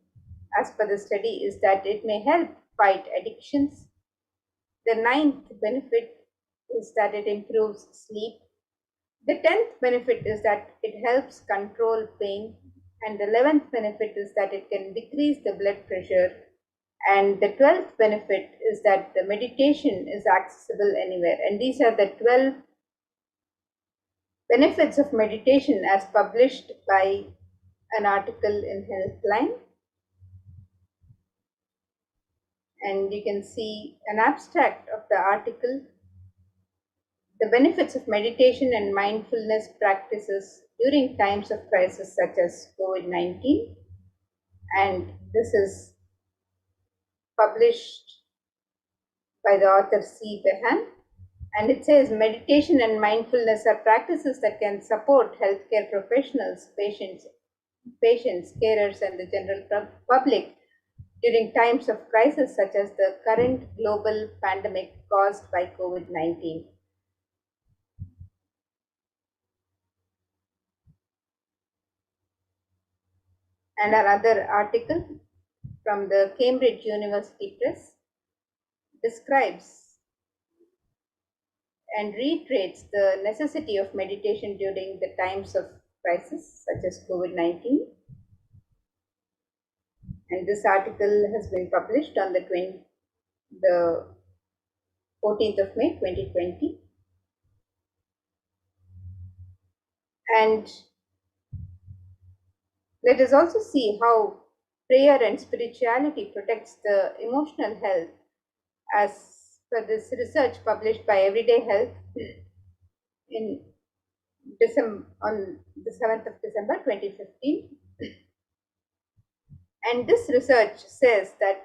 as per the study, is that it may help fight addictions. The ninth benefit is that it improves sleep. The 10th benefit is that it helps control pain. And the 11th benefit is that it can decrease the blood pressure. And the 12th benefit is that the meditation is accessible anywhere. And these are the 12 benefits of meditation as published by an article in Healthline. And you can see an abstract of the article, the benefits of meditation and mindfulness practices during times of crisis such as COVID-19. And this is published by the author C. Behan. And it says meditation and mindfulness are practices that can support healthcare professionals, patients, carers, and the general public during times of crisis such as the current global pandemic caused by COVID-19. And another article from the Cambridge University Press describes and reiterates the necessity of meditation during the times of crisis such as COVID-19. And this article has been published on the 14th of May 2020. And let us also see how prayer and spirituality protects the emotional health as per this research published by Everyday Health on the 7th of December 2015. And this research says that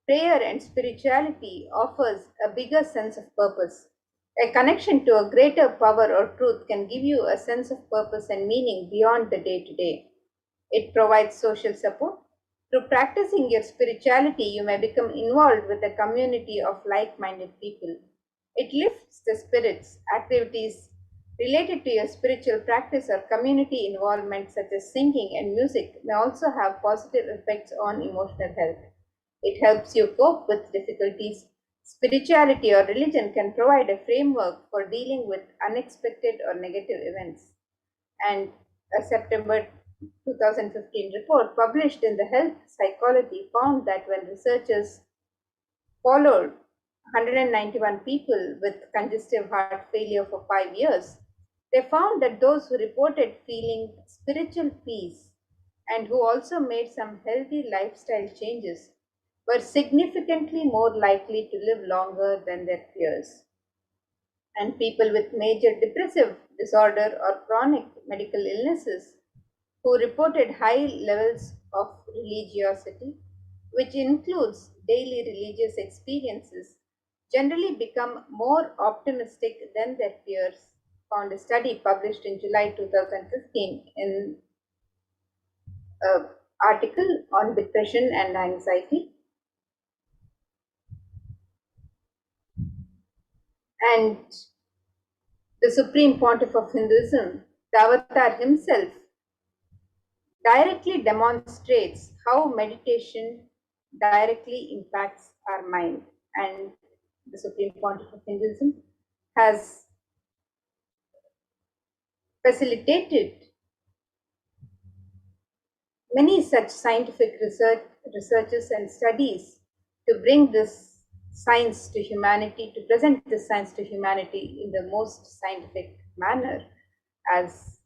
prayer and spirituality offers a bigger sense of purpose. A connection to a greater power or truth can give you a sense of purpose and meaning beyond the day-to-day. It provides social support. Through practicing your spirituality, you may become involved with a community of like-minded people. It lifts the spirits. Activities related to your spiritual practice or community involvement, such as singing and music, may also have positive effects on emotional health. It helps you cope with difficulties. Spirituality or religion can provide a framework for dealing with unexpected or negative events. And a September 2015 report published in the Health Psychology found that when researchers followed 191 people with congestive heart failure for 5 years, they found that those who reported feeling spiritual peace and who also made some healthy lifestyle changes were significantly more likely to live longer than their peers. And people with major depressive disorder or chronic medical illnesses who reported high levels of religiosity, which includes daily religious experiences, generally become more optimistic than their peers, found a study published in July 2015 in an article on depression and anxiety. And the Supreme Pontiff of Hinduism, the Avatar himself, directly demonstrates how meditation directly impacts our mind. And the Supreme Pontiff of Hinduism has facilitated many such scientific researches and studies to bring this science to humanity, to present this science to humanity in the most scientific manner as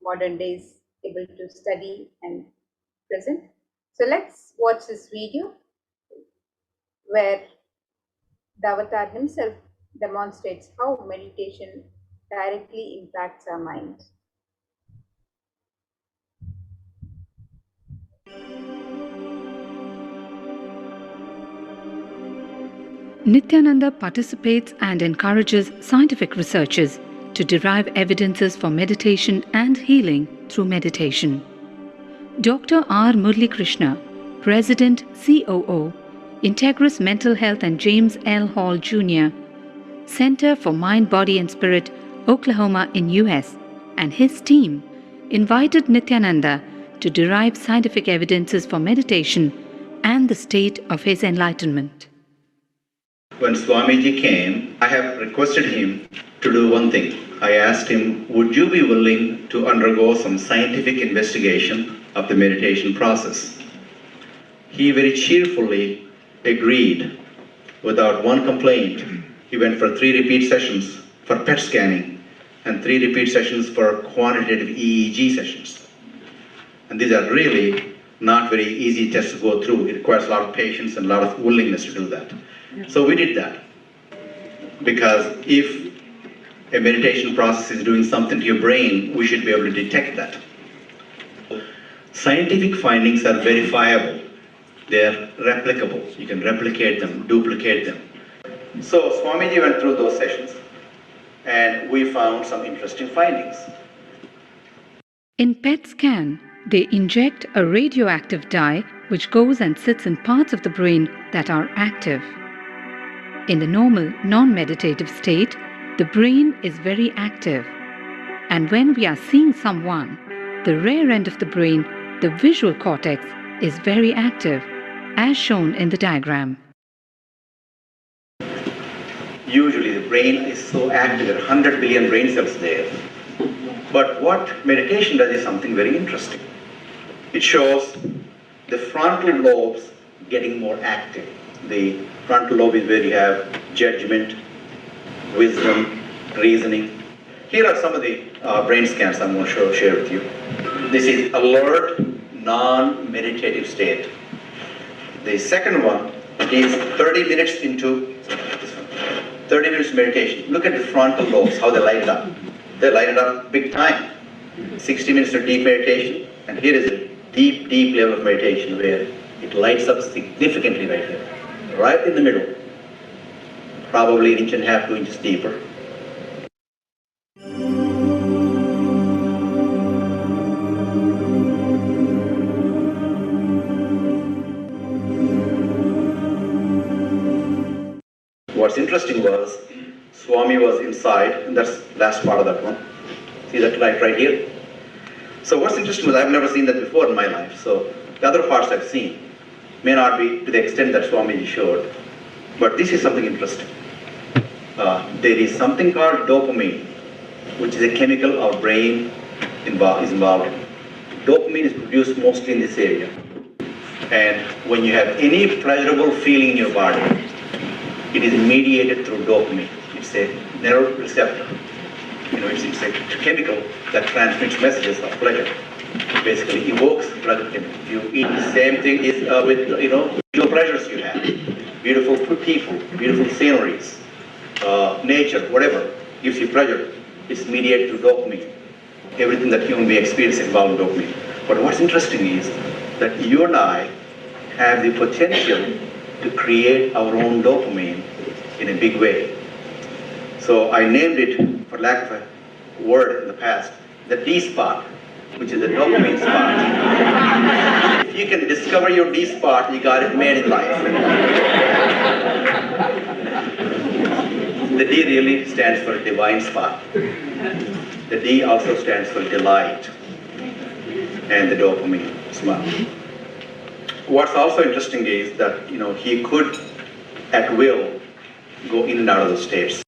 modern days able to study and present. So let's watch this video where the Avatar himself demonstrates how meditation directly impacts our mind. Nityananda participates and encourages scientific researchers to derive evidences for meditation and healing through meditation. Dr. R. Murli Krishna, President COO, Integris Mental Health and James L. Hall Jr., Center for Mind, Body and Spirit, Oklahoma in US, and his team invited Nityananda to derive scientific evidences for meditation and the state of his enlightenment. When Swamiji came, I have requested him to do one thing. I asked him, would you be willing to undergo some scientific investigation of the meditation process? He very cheerfully agreed without one complaint. He went for 3 repeat sessions for PET scanning and 3 repeat sessions for quantitative EEG sessions. And these are really not very easy tests to go through. It requires a lot of patience and a lot of willingness to do that. So we did that. Because if a meditation process is doing something to your brain, we should be able to detect that. Scientific findings are verifiable. They are replicable. You can replicate them, duplicate them. So Swamiji went through those sessions and we found some interesting findings. In PET scan, they inject a radioactive dye which goes and sits in parts of the brain that are active. In the normal, non-meditative state, the brain is very active. And when we are seeing someone, the rear end of the brain, the visual cortex, is very active, as shown in the diagram. Usually the brain is so active, there are 100 billion brain cells there. But what meditation does is something very interesting. It shows the frontal lobes getting more active. The frontal lobe is where you have judgment, wisdom, reasoning. Here are some of the brain scans I'm going to share with you. This is alert, non-meditative state. The second one is 30 minutes into 30 minutes meditation. Look at the frontal lobes, how they light it up. They light it up big time. 60 minutes of deep meditation, and here is a deep, deep level of meditation where it lights up significantly right here. Right in the middle, probably 1.5 inches, 2 inches deeper. What's interesting was, Swami was inside, and that's the last part of that one. See that light right here? So what's interesting was, I've never seen that before in my life. So the other parts I've seen may not be to the extent that Swamiji showed, but this is something interesting. There is something called dopamine, which is a chemical our brain is involved in. Dopamine is produced mostly in this area. And when you have any pleasurable feeling in your body, it is mediated through dopamine. It's a neuroreceptor. It's a chemical that transmits messages of pleasure. Basically evokes pleasure. If you eat the same thing is with visual pleasures you have, beautiful people, beautiful sceneries, nature, whatever gives you pleasure, it's mediated through dopamine. Everything that human being experiences involves dopamine. But what's interesting is that you and I have the potential to create our own dopamine in a big way. So I named it, for lack of a word in the past, the D spot, which is the dopamine spot. If you can discover your D spot, you got it made in life. the D really stands for divine spark. The D also stands for delight, and the dopamine as well. What's also interesting is that he could, at will, go in and out of those states.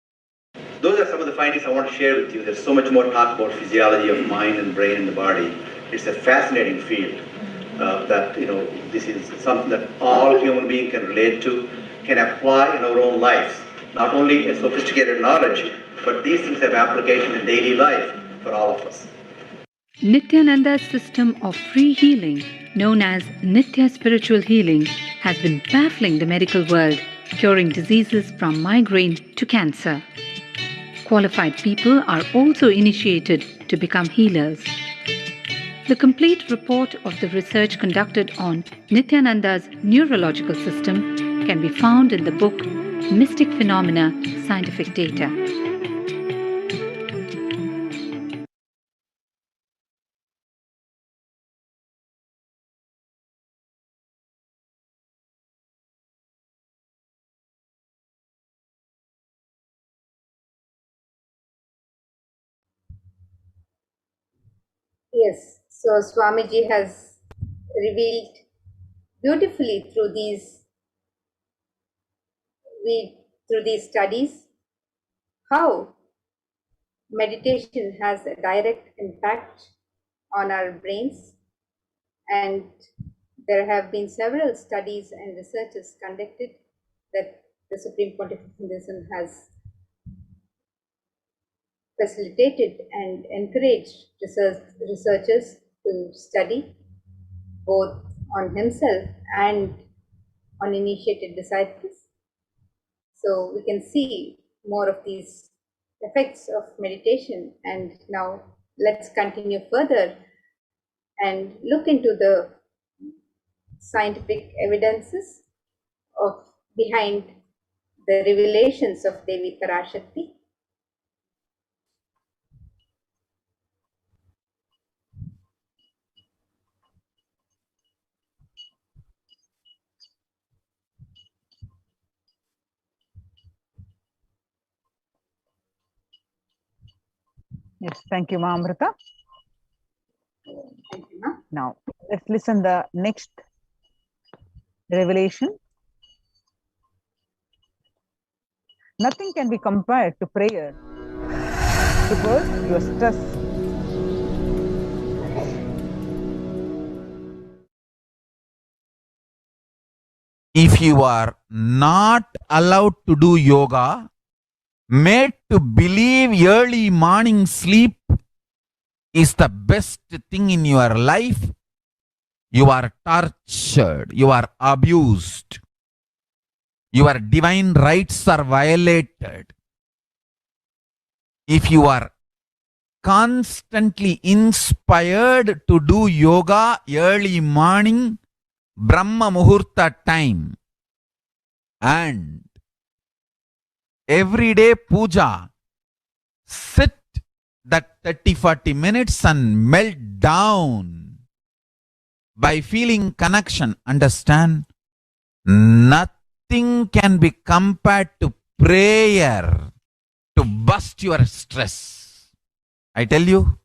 Those are some of the findings I want to share with you. There's so much more talk about physiology of mind and brain and the body. It's a fascinating field that this is something that all human beings can relate to, can apply in our own lives. Not only a sophisticated knowledge, but these things have application in daily life for all of us. Nityananda's system of free healing, known as Nitya Spiritual Healing, has been baffling the medical world, curing diseases from migraine to cancer. Qualified people are also initiated to become healers. The complete report of the research conducted on Nityananda's neurological system can be found in the book Mystic Phenomena, Scientific Data. Yes, so Swamiji has revealed beautifully through these studies how meditation has a direct impact on our brains, and there have been several studies and researches conducted that the Supreme Pontiff of Hinduism has facilitated and encouraged researchers to study both on himself and on initiated disciples. So we can see more of these effects of meditation. And now let's continue further and look into the scientific evidences behind the revelations of Devi Parashakti. Yes, thank you, Ma Amrita. Thank you, Ma. Now, let's listen the next revelation. Nothing can be compared to prayer to burst your stress. If you are not allowed to do yoga, made to believe early morning sleep is the best thing in your life, you are tortured, you are abused, your divine rights are violated. If you are constantly inspired to do yoga early morning, Brahma Muhurta time, and everyday puja, sit that 30-40 minutes and melt down by feeling connection. Understand? Nothing can be compared to prayer to bust your stress. I tell you,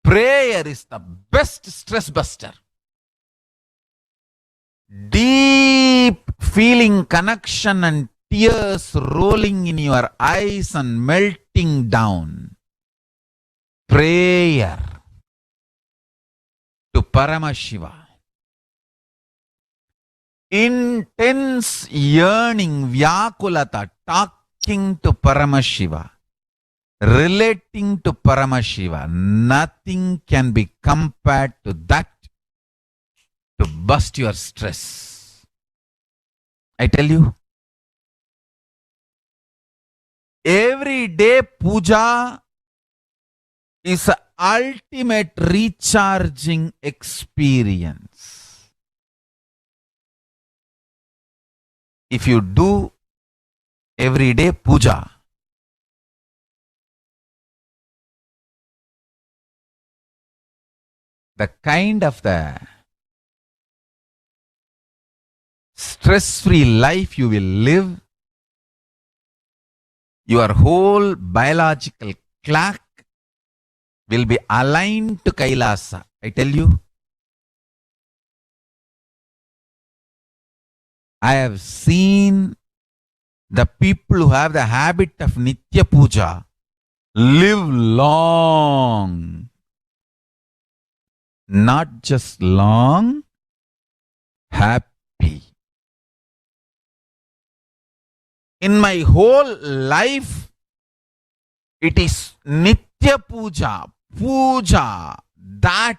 prayer is the best stress buster. Deep feeling connection and tears rolling in your eyes and melting down. Prayer to Paramashiva. Intense yearning, Vyakulata, talking to Paramashiva, relating to Paramashiva. Nothing can be compared to that to bust your stress. I tell you, everyday puja is an ultimate recharging experience. If you do everyday puja, the kind of the stress-free life you will live, your whole biological clock will be aligned to Kailasa. I tell you, I have seen the people who have the habit of Nitya Puja live long. Not just long, happy. In my whole life, it is Nitya Puja, Puja, that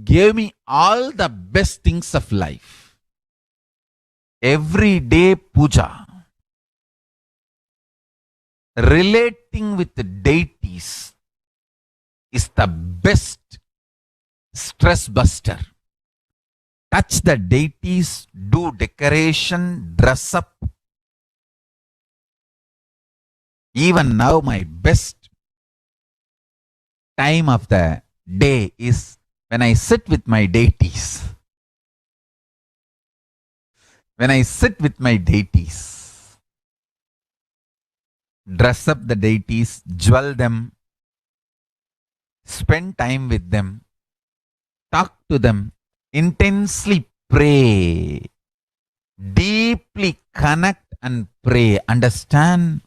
gave me all the best things of life. Everyday puja. Relating with the deities is the best stress buster. Touch the deities, do decoration, dress up. Even now, my best time of the day is when I sit with my deities. When I sit with my deities, dress up the deities, jewel them, spend time with them, talk to them, intensely pray, deeply connect and pray. Understand?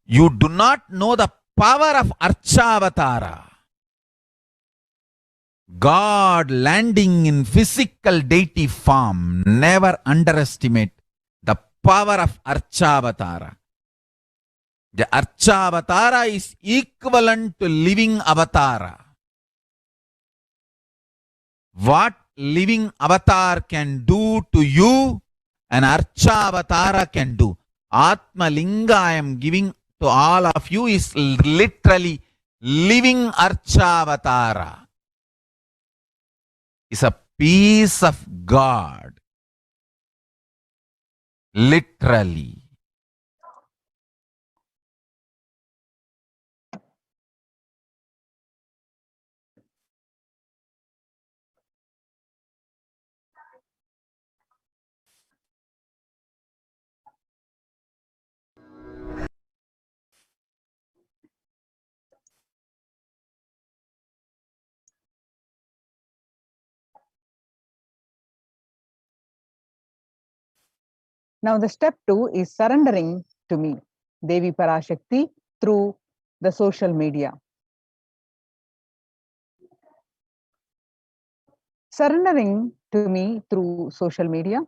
You do not know the power of Archavatara. God landing in physical deity form. Never underestimate the power of Archavatara. The Archavatara is equivalent to living avatara. What living avatar can do to you, an Archavatara can do. Atma Linga I am giving to all of you is literally living Archavatara. Is a piece of God. Literally. Now the step 2 is surrendering to me, Devi Parashakti, through the social media. Surrendering to me through social media.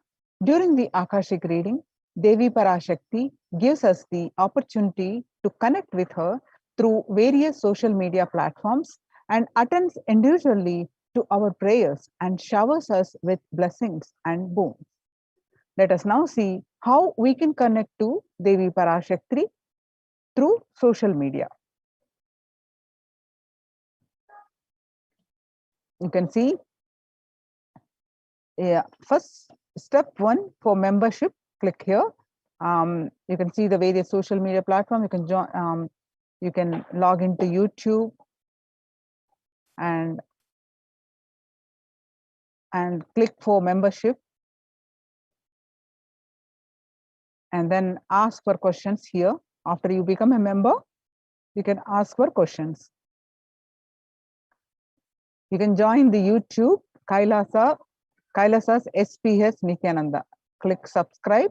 During the Akashic reading, Devi Parashakti gives us the opportunity to connect with her through various social media platforms and attends individually to our prayers and showers us with blessings and boons. Let us now see how we can connect to Devi Parashakti through social media. You can see, first step 1 for membership, click here. You can see the various social media platform. You can join, you can log into YouTube and click for membership, and then ask for questions here. After you become a member, you can ask for questions. You can join the YouTube Kailasa's SPH Nityananda. Click subscribe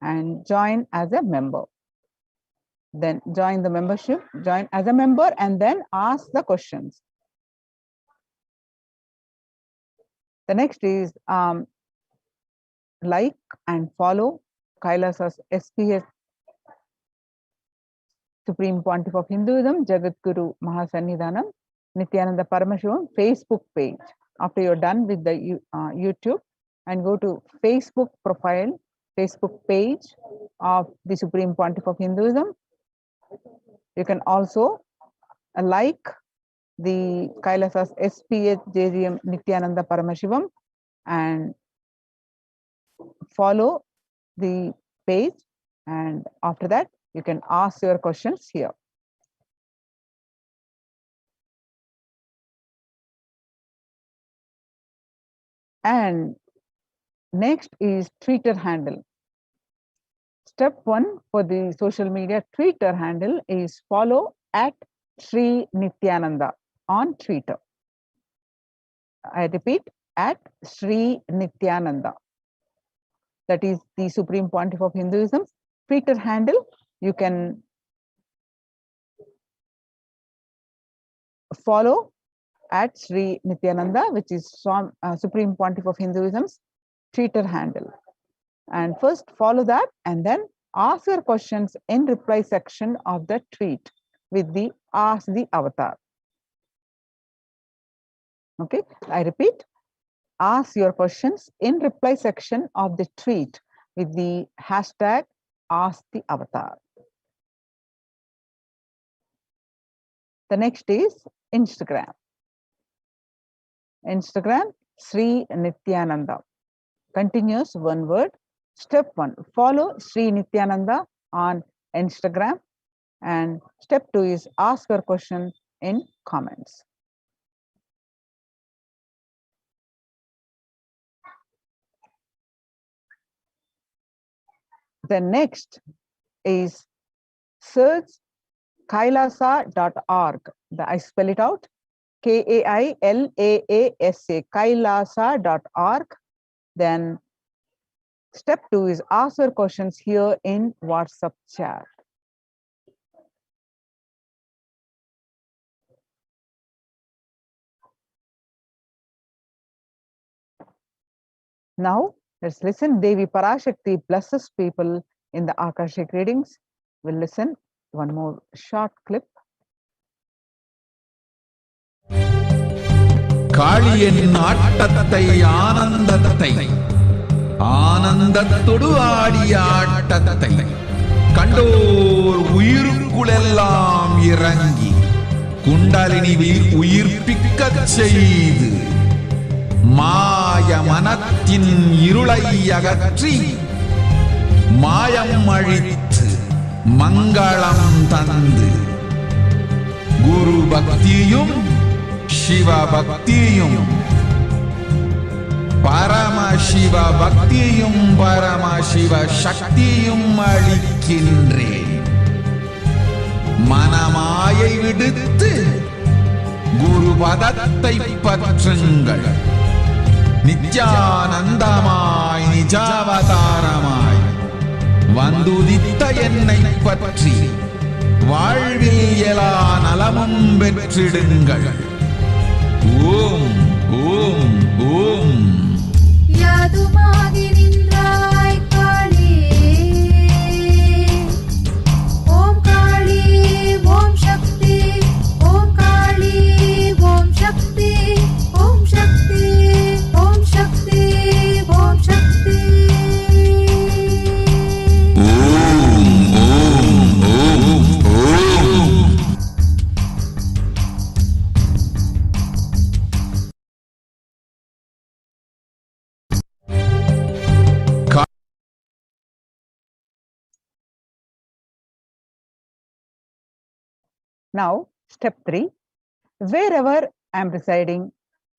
and join as a member. Then join the membership, join as a member, and then ask the questions. The next is like and follow Kailasa's SPH Supreme Pontiff of Hinduism, Jagadguru Mahasannidhanam, Nithyananda Paramashivam Facebook page. After you're done with the YouTube, and go to Facebook profile, Facebook page of the Supreme Pontiff of Hinduism. You can also like the Kailasa's SPH JGM Nithyananda Paramashivam and follow the page, and after that you can ask your questions here. And next is Twitter handle. Step 1 for the social media Twitter handle is follow at Sri Nityananda on Twitter. I repeat, at Sri Nityananda. That is the Supreme Pontiff of Hinduism Twitter handle. You can follow at Sri Nityananda, which is Supreme Pontiff of Hinduism's Twitter handle. And first follow that and then ask your questions in reply section of the tweet with the Ask the Avatar. Okay, I repeat, ask your questions in reply section of the tweet with the hashtag Ask the Avatar. The next is Instagram. Instagram, Sri Nityananda. Continuous one word. Step 1, follow Sri Nityananda on Instagram. And step 2 is ask your question in comments. The next is search kailasa.org. I spell it out. Kailasa, kailasa.org. Then step 2 is ask your questions here in WhatsApp chat. Now, let's listen. Devi Parashakti blesses people in the Akashic readings. We'll listen one more short clip. காளியின் ஆட்டத்தை ஆனந்தத்தை ஆனந்தத்தொடு ஆடிய ஆட்டத்தை கண்டோர் உயிருக்குளெல்லாம் இறங்கி குண்டலினி உயிர்ப்பிக்கச் செய்து மாய மனத்தின் இருளை அகற்றி மாயம் அழித்து மங்களம் தந்து குரு பக்தியும் சிவ பக்தியும் பரமசிவ பக்தியும் பரமசிவ சக்தியும் அளிக்கின்றேன். மனமாயை விடுத்து குரு பதத்தை பற்றுங்கள். நித்யானந்தமாய் நிஜாவதாரமாய் வந்துதித்த என்னை பற்றி வாழ்வில் எல்லா நலமும் பெற்றிடுங்கள். ஓம் ஓம் ஓம். யாதுமாகி நின்றாய் காளி, ஓம் காளி ஓம் சக்தி, ஓம் காளி ஓம் சக்தி, ஓம் சக்தி ஓம் சக்தி ஓம் சக்தி. ஓம் ஓம் ஓம் ஓம். Now, step 3, wherever I am residing,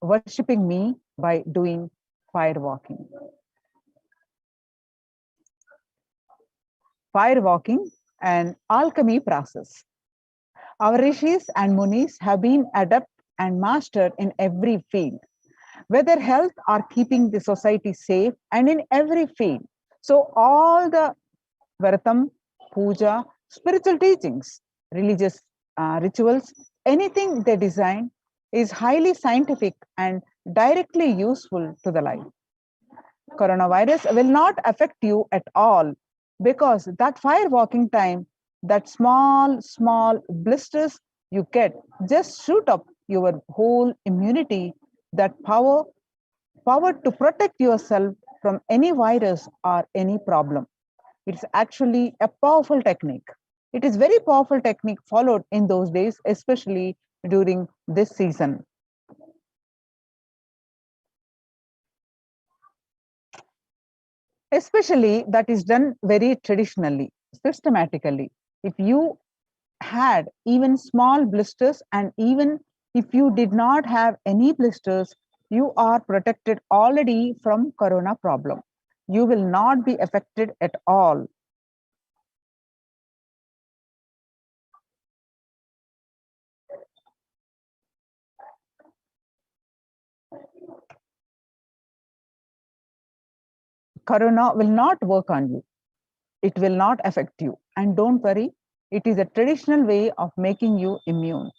worshipping me by doing fire walking. Fire walking, an alchemy process. Our rishis and munis have been adept and mastered in every field, whether health or keeping the society safe, and in every field. So all the Varatam, puja, spiritual teachings, religious rituals, anything they design is highly scientific and directly useful to the life. Coronavirus will not affect you at all because that fire walking time, that small blisters you get just shoot up your whole immunity, that power to protect yourself from any virus or any problem. It's actually a powerful technique. It is very powerful technique followed in those days, especially during this season. Especially that is done very traditionally, systematically. If you had even small blisters, and even if you did not have any blisters, you are protected already from corona problem. You will not be affected at all. Corona will not work on you. It will not affect you. And don't worry, it is a traditional way of making you immune.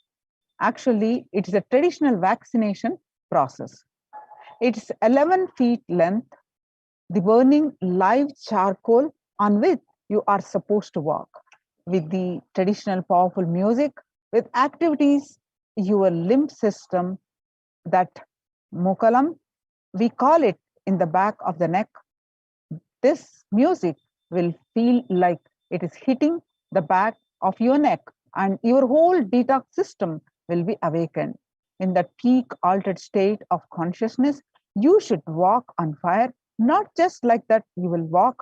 Actually, it is a traditional vaccination process. It's 11 feet length, the burning live charcoal on which you are supposed to walk, with the traditional powerful music, with activities, your limb system, that mokalam, we call it in the back of the neck. This music will feel like it is hitting the back of your neck, and your whole detox system will be awakened. In that peak altered state of consciousness, you should walk on fire. Not just like that, you will walk,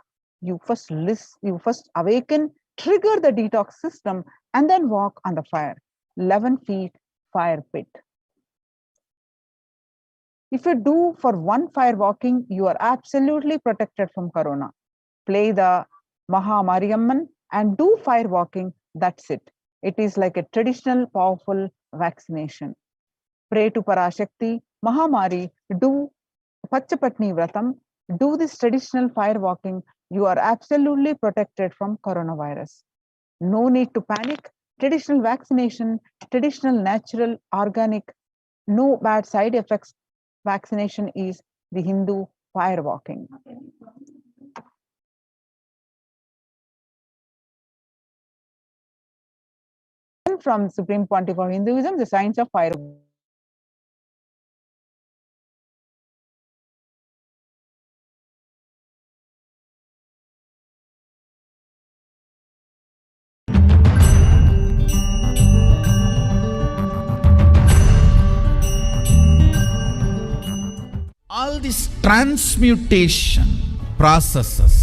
you first listen, you first awaken, trigger the detox system, and then walk on the fire. 11 feet fire pit. If you do for one fire walking, you are absolutely protected from corona. Play the Maha Mariamman and do fire walking, that's it. It is like a traditional powerful vaccination. Pray to Parashakti, Mahamari, do Pachapatni Vratam, do this traditional fire walking, you are absolutely protected from coronavirus. No need to panic. Traditional vaccination, traditional, natural, organic, no bad side effects. Vaccination is the Hindu fire walking. From Supreme Pontiff of Hinduism, the science of fire. All these transmutation processes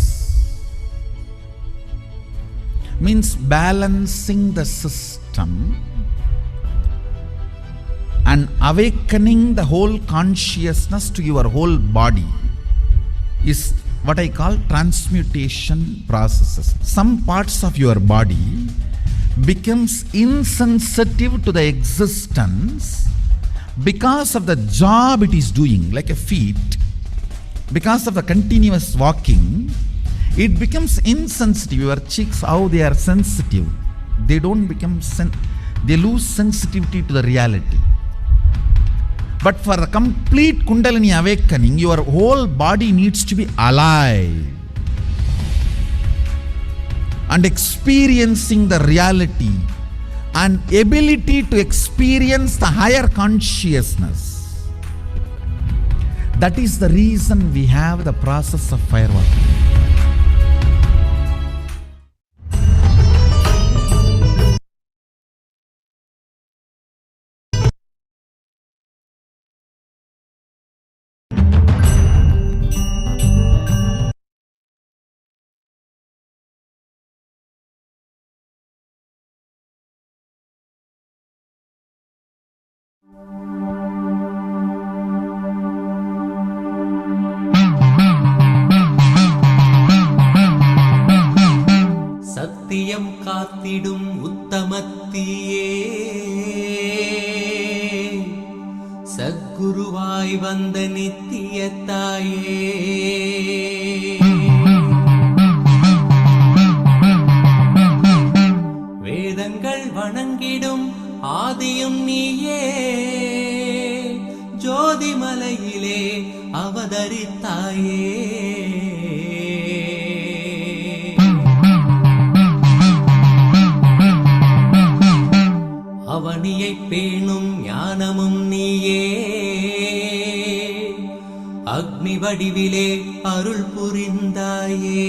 means balancing the system and awakening the whole consciousness to your whole body is what I call transmutation processes. Some parts of your body becomes insensitive to the existence because of the job it is doing, like a feet, because of the continuous walking, it becomes insensitive. Your cheeks, how they are sensitive, they don't become, they lose sensitivity to the reality. But for a complete Kundalini awakening, your whole body needs to be alive and experiencing the reality and ability to experience the higher consciousness. That is the reason we have the process of fireworking. சத்தியம் காத்திடும் உத்தமத்தியே சத்குருவாய் வந்த நித்திய தாயே வேதங்கள் வணங்கிடும் ஆதியும் நீயே ஜோதிமலையிலே அவதரித்தாயே அவனியை பேணும் ஞானமும் நீயே அக்னி வடிவிலே அருள் புரிந்தாயே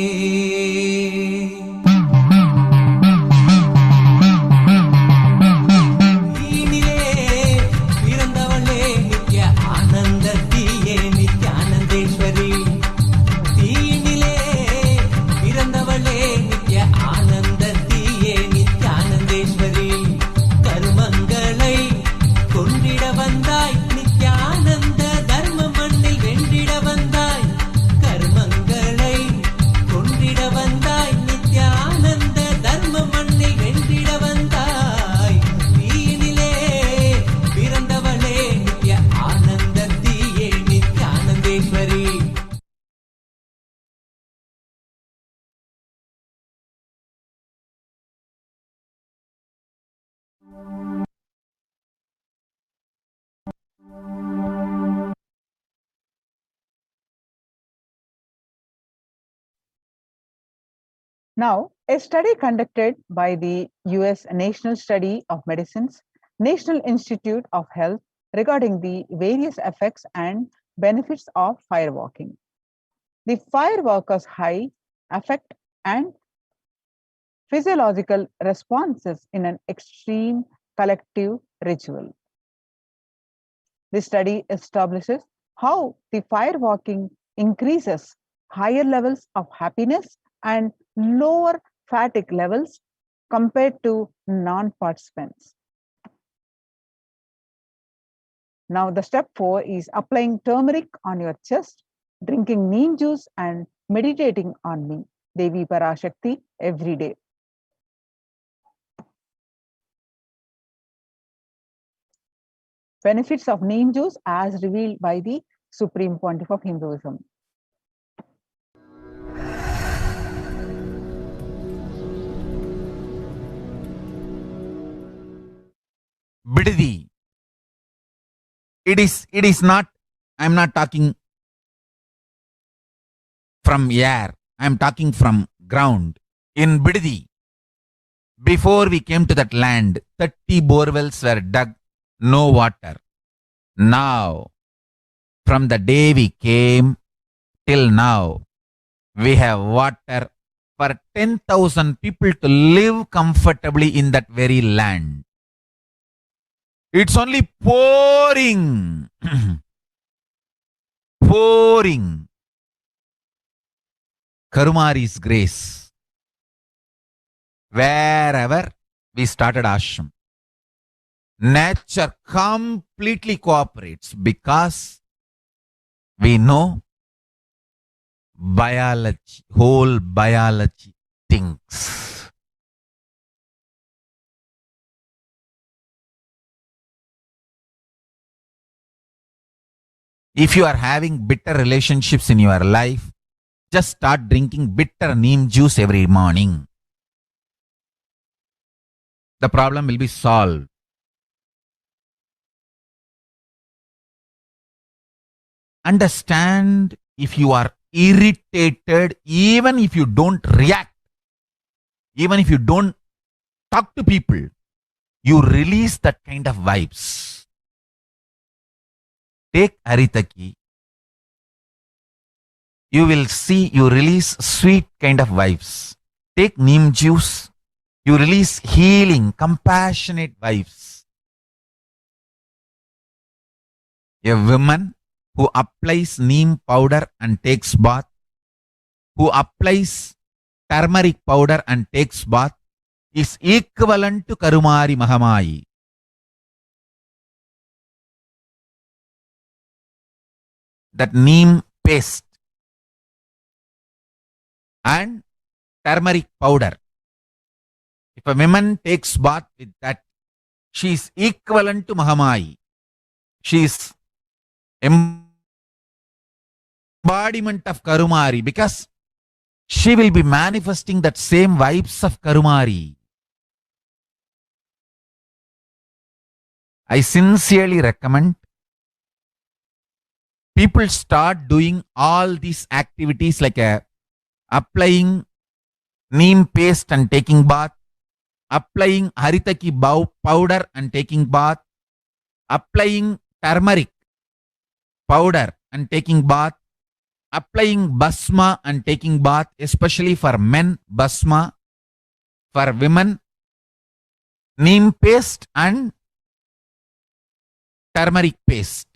Now, a study conducted by the US National Study of Medicine's National Institute of Health regarding the various effects and benefits of firewalking. The firewalker's high affect and physiological responses in an extreme collective ritual. The study establishes how the firewalking increases higher levels of happiness and lower fatigue levels compared to non-participants. Now the step 4 is applying turmeric on your chest, drinking neem juice and meditating on me, Devi Parashakti, every day. Benefits of neem juice as revealed by the Supreme Pontiff of Hinduism. Bididi. It is not, I'm not talking from air, I'm talking from ground. In Bididi, before we came to that land, 30 borewells were dug, no water. Now, from the day we came till now, we have water for 10,000 people to live comfortably in that very land. It's only pouring, pouring Karumari's grace. Wherever we started ashram, nature completely cooperates because we know biology, whole biology thinks. If you are having bitter relationships in your life, just start drinking bitter neem juice every morning. The problem will be solved. Understand, if you are irritated, even if you don't react, even if you don't talk to people, you release that kind of vibes. Take Haritaki, you will see you release sweet kind of vibes. Take neem juice, you release healing, compassionate vibes. A woman who applies neem powder and takes bath, who applies turmeric powder and takes bath, is equivalent to Karumari Mahamayi. That neem paste and turmeric powder, if a woman takes bath with that, she is equivalent to Mahamayi. She is embodiment of Karumari because she will be manifesting that same vibes of Karumari. I sincerely recommend people start doing all these activities like applying neem paste and taking bath, applying haritaki powder and taking bath, applying turmeric powder and taking bath, applying basma and taking bath, especially for men, basma, for women, neem paste and turmeric paste.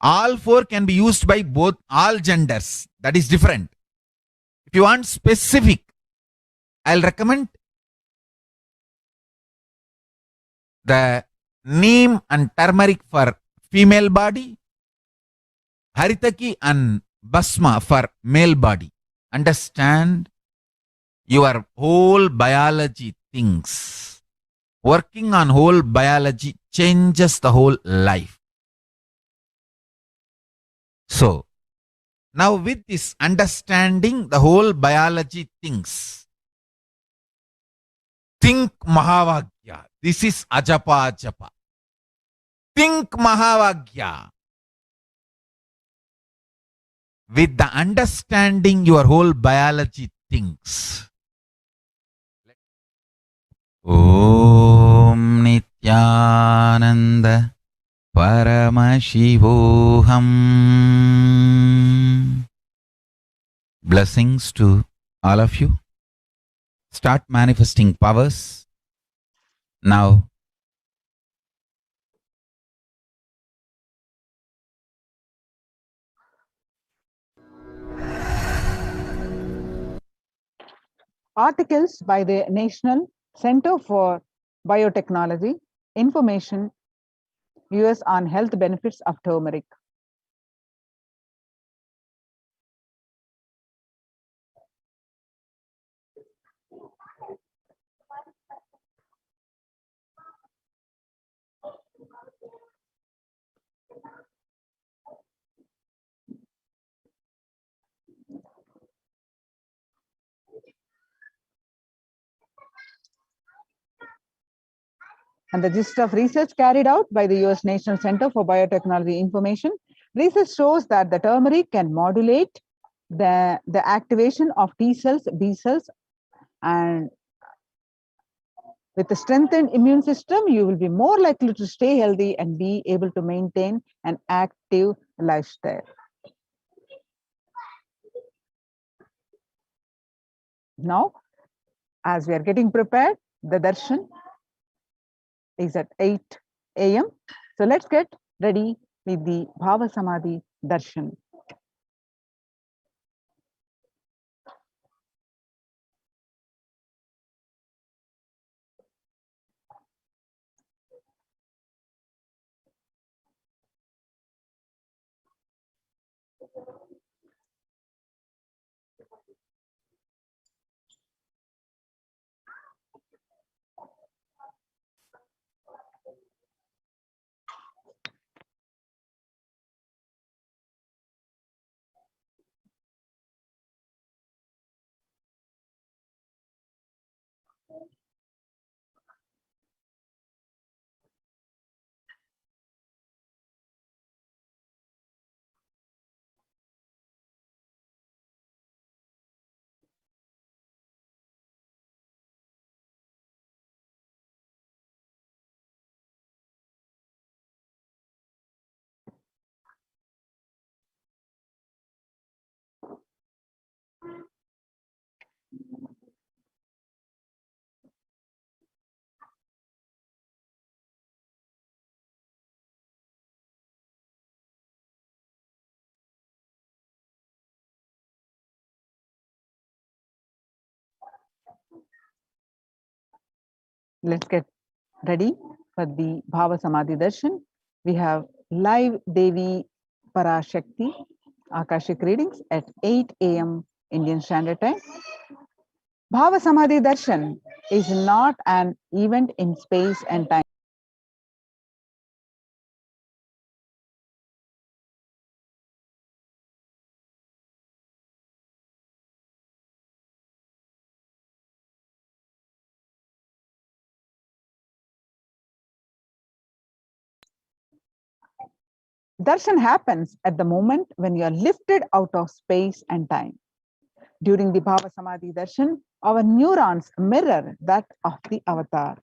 All four can be used by both, all genders. That is different. If you want specific, I'll recommend the neem and turmeric for female body, haritaki and basma for male body. Understand, your whole biology things. Working on whole biology changes the whole life. So, now with this understanding the whole biology things, Think Mahavagya. This is Ajapa Japa. Think Mahavagya. With the understanding your whole biology thinks. Om Nityananda Paramashivam. Blessings to all of you. Start manifesting powers now. Articles by the National Center for Biotechnology, Information, US on health benefits of turmeric. And the gist of research carried out by the US National Center for Biotechnology Information, research shows that the turmeric can modulate the activation of T cells, B cells, and with a strengthened immune system, you will be more likely to stay healthy and be able to maintain an active lifestyle. Now, as we are getting prepared, the darshan is at 8 a.m. So let's get ready with the Bhava Samadhi darshan. Let's get ready for the Bhava Samadhi darshan. We have live Devi Parashakti Akashic readings at 8 a.m. Indian Standard Time. Bhava Samadhi darshan is not an event in space and time. Darshan happens at the moment when you are lifted out of space and time. During the Bhava Samadhi darshan, our neurons mirror that of the avatar.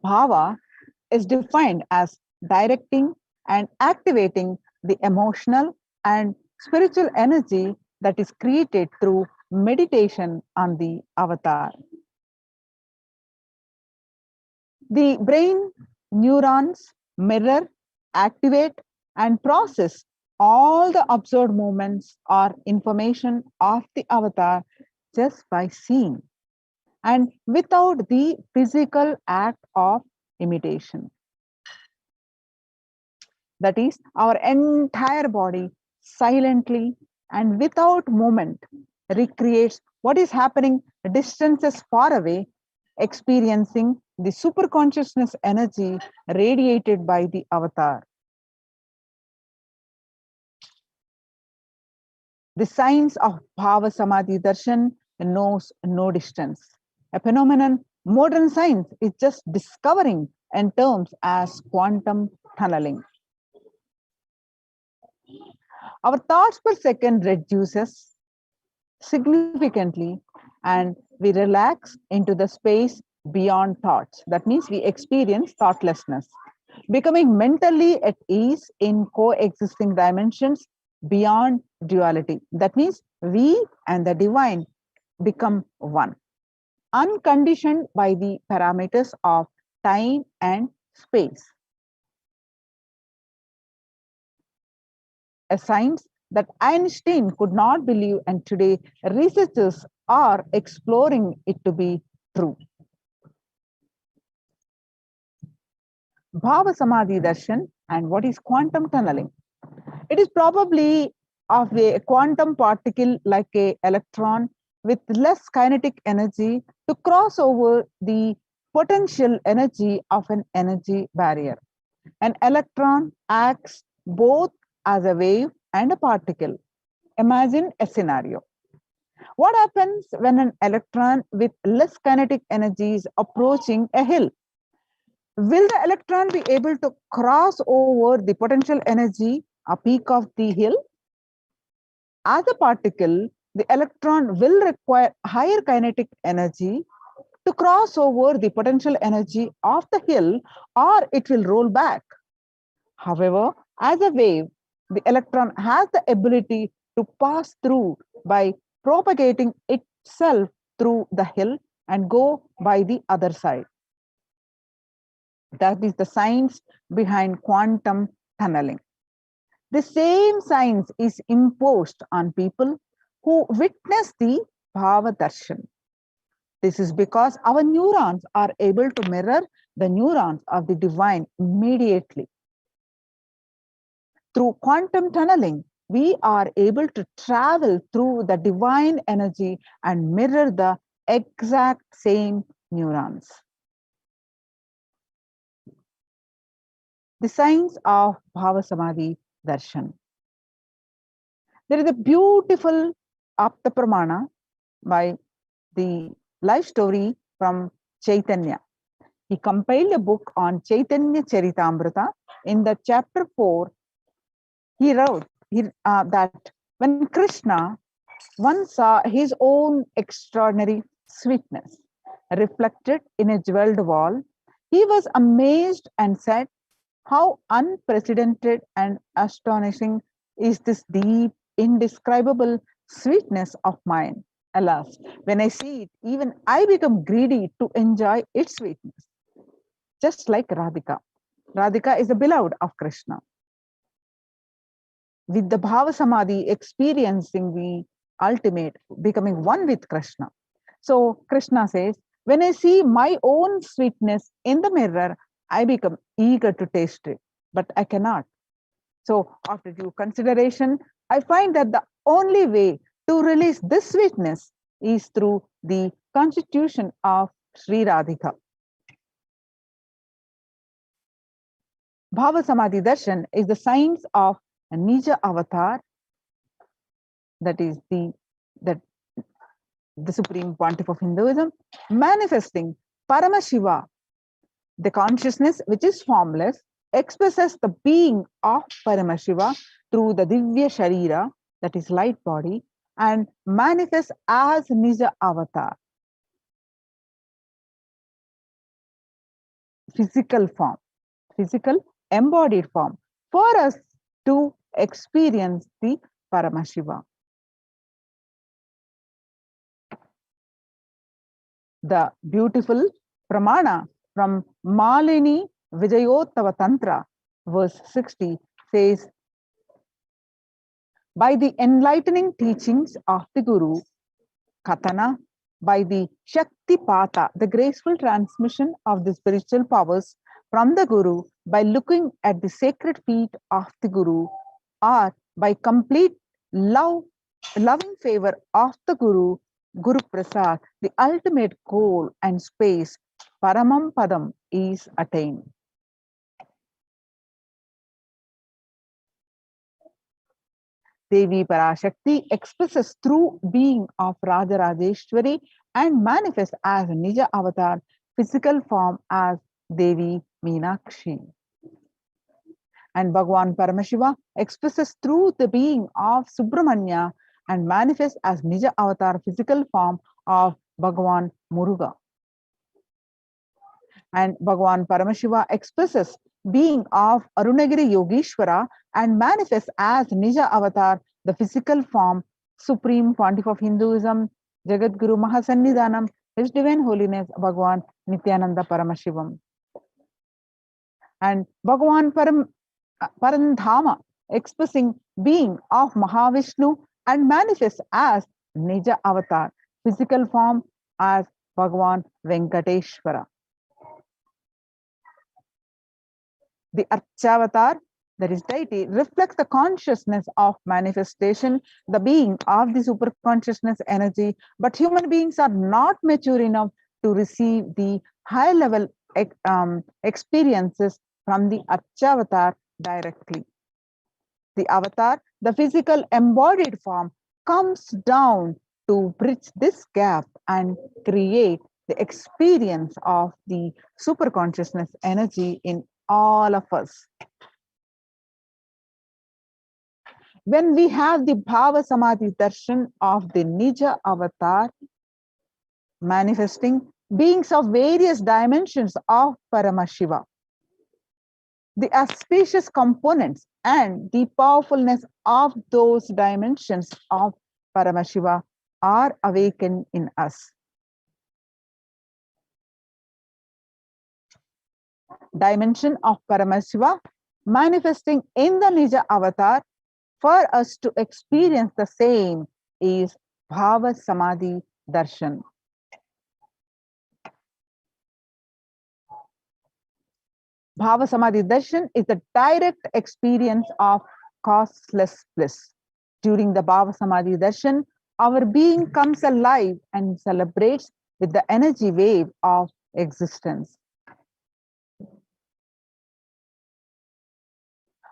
Bhava is defined as directing and activating the emotional and spiritual energy that is created through meditation on the avatar. The brain neurons mirror, activate, and process all the observed movements or information of the avatar just by seeing and without the physical act of imitation. That is, our entire body silently and without movement recreates what is happening distances far away, experiencing the superconsciousness energy radiated by the avatar. The science of Bhava Samadhi Darshan knows no distance. A phenomenon modern science is just discovering in terms as quantum tunneling. Our thoughts per second reduces significantly and we relax into the space beyond thoughts. That means we experience thoughtlessness, becoming mentally at ease in coexisting dimensions beyond duality. That means we and the divine become one, unconditioned by the parameters of time and space. A science that Einstein could not believe, and today researchers are exploring it to be true. Bhava Samadhi Darshan and what is quantum tunneling? It is probably of a quantum particle like an electron with less kinetic energy to cross over the potential energy of an energy barrier. An electron acts both as a wave and a particle. Imagine a scenario. What happens when an electron with less kinetic energy is approaching a hill? Will the electron be able to cross over the potential energy, a peak of the hill? As a particle, the electron will require higher kinetic energy to cross over the potential energy of the hill, or it will roll back. However, as a wave, the electron has the ability to pass through by propagating itself through the hill and go by the other side. That is the science behind quantum tunneling. The same science is imposed on people who witness the Bhava Darshan. This is because our neurons are able to mirror the neurons of the divine immediately. Through quantum tunneling, we are able to travel through the divine energy and mirror the exact same neurons. The science of Bhava Samadhi Darshan. There is a beautiful Apta Pramana by the life story from Chaitanya. He compiled a book on Chaitanya Charitamrita. In the chapter 4, he wrote that when Krishna once saw his own extraordinary sweetness reflected in a jeweled wall, he was amazed and said, "How unprecedented and astonishing is this deep, indescribable sweetness of mine. Alas, when I see it, even I become greedy to enjoy its sweetness." Just like Radhika. Radhika is the beloved of Krishna. With the Bhava Samadhi, experiencing the ultimate, becoming one with Krishna. So Krishna says, when I see my own sweetness in the mirror, I become eager to taste it, but I cannot. So after due consideration, I find that the only way to release this sweetness is through the constitution of Sri Radhika. Bhava Samadhi Darshan is the science of a Nija avatar, that is the Supreme Pontiff of Hinduism, manifesting Paramashiva. The consciousness, which is formless, expresses the being of Paramashiva through the Divya Sharira, that is light body, and manifests as Nija avatar, physical form, physical embodied form, for us to experience the Paramashiva. The beautiful Pramana from Malini Vijayottava Tantra, verse 60, says, by the enlightening teachings of the Guru, Katana, by the Shakti Pata, the graceful transmission of the spiritual powers from the Guru, by looking at the sacred feet of the Guru, or by complete loving favor of the Guru, Guru Prasad, the ultimate goal and space, Paramam Padam, is attained. Devi Parashakti expresses through being of Rajarajeshwari and manifests as Nija avatar, physical form as Devi Meenakshi. And Bhagavan Paramashiva expresses through the being of Subramanya and manifests as Nija avatar, physical form of Bhagavan Muruga. And Bhagavan Paramashiva expresses being of Arunagiri Yogeshwara and manifests as Nija avatar, the physical form, Supreme Pontiff of Hinduism, Jagadguru Mahasannidhanam, His Divine Holiness Bhagavan Nityananda Paramashivam. And Bhagavan Parandhama expressing being of Mahavishnu and manifests as Nija avatar, physical form as Bhagavan Venkateshwara. The Archavatar, that is deity, reflects the consciousness of manifestation, the being of the superconsciousness energy, but human beings are not mature enough to receive the high level experiences from the Archavatar directly. The avatar, the physical embodied form, comes down to bridge this gap and create the experience of the superconsciousness energy in all of us. When we have the Bhava Samadhi Darshan of the Nija avatar manifesting beings of various dimensions of Paramashiva, the auspicious components and the powerfulness of those dimensions of Paramashiva are awakened in us. Dimension of Paramashiva manifesting in the Nija avatar, for us to experience the same is Bhava Samadhi Darshan. Bhava Samadhi Darshan is the direct experience of causeless bliss. During the Bhava Samadhi Darshan, our being comes alive and celebrates with the energy wave of existence.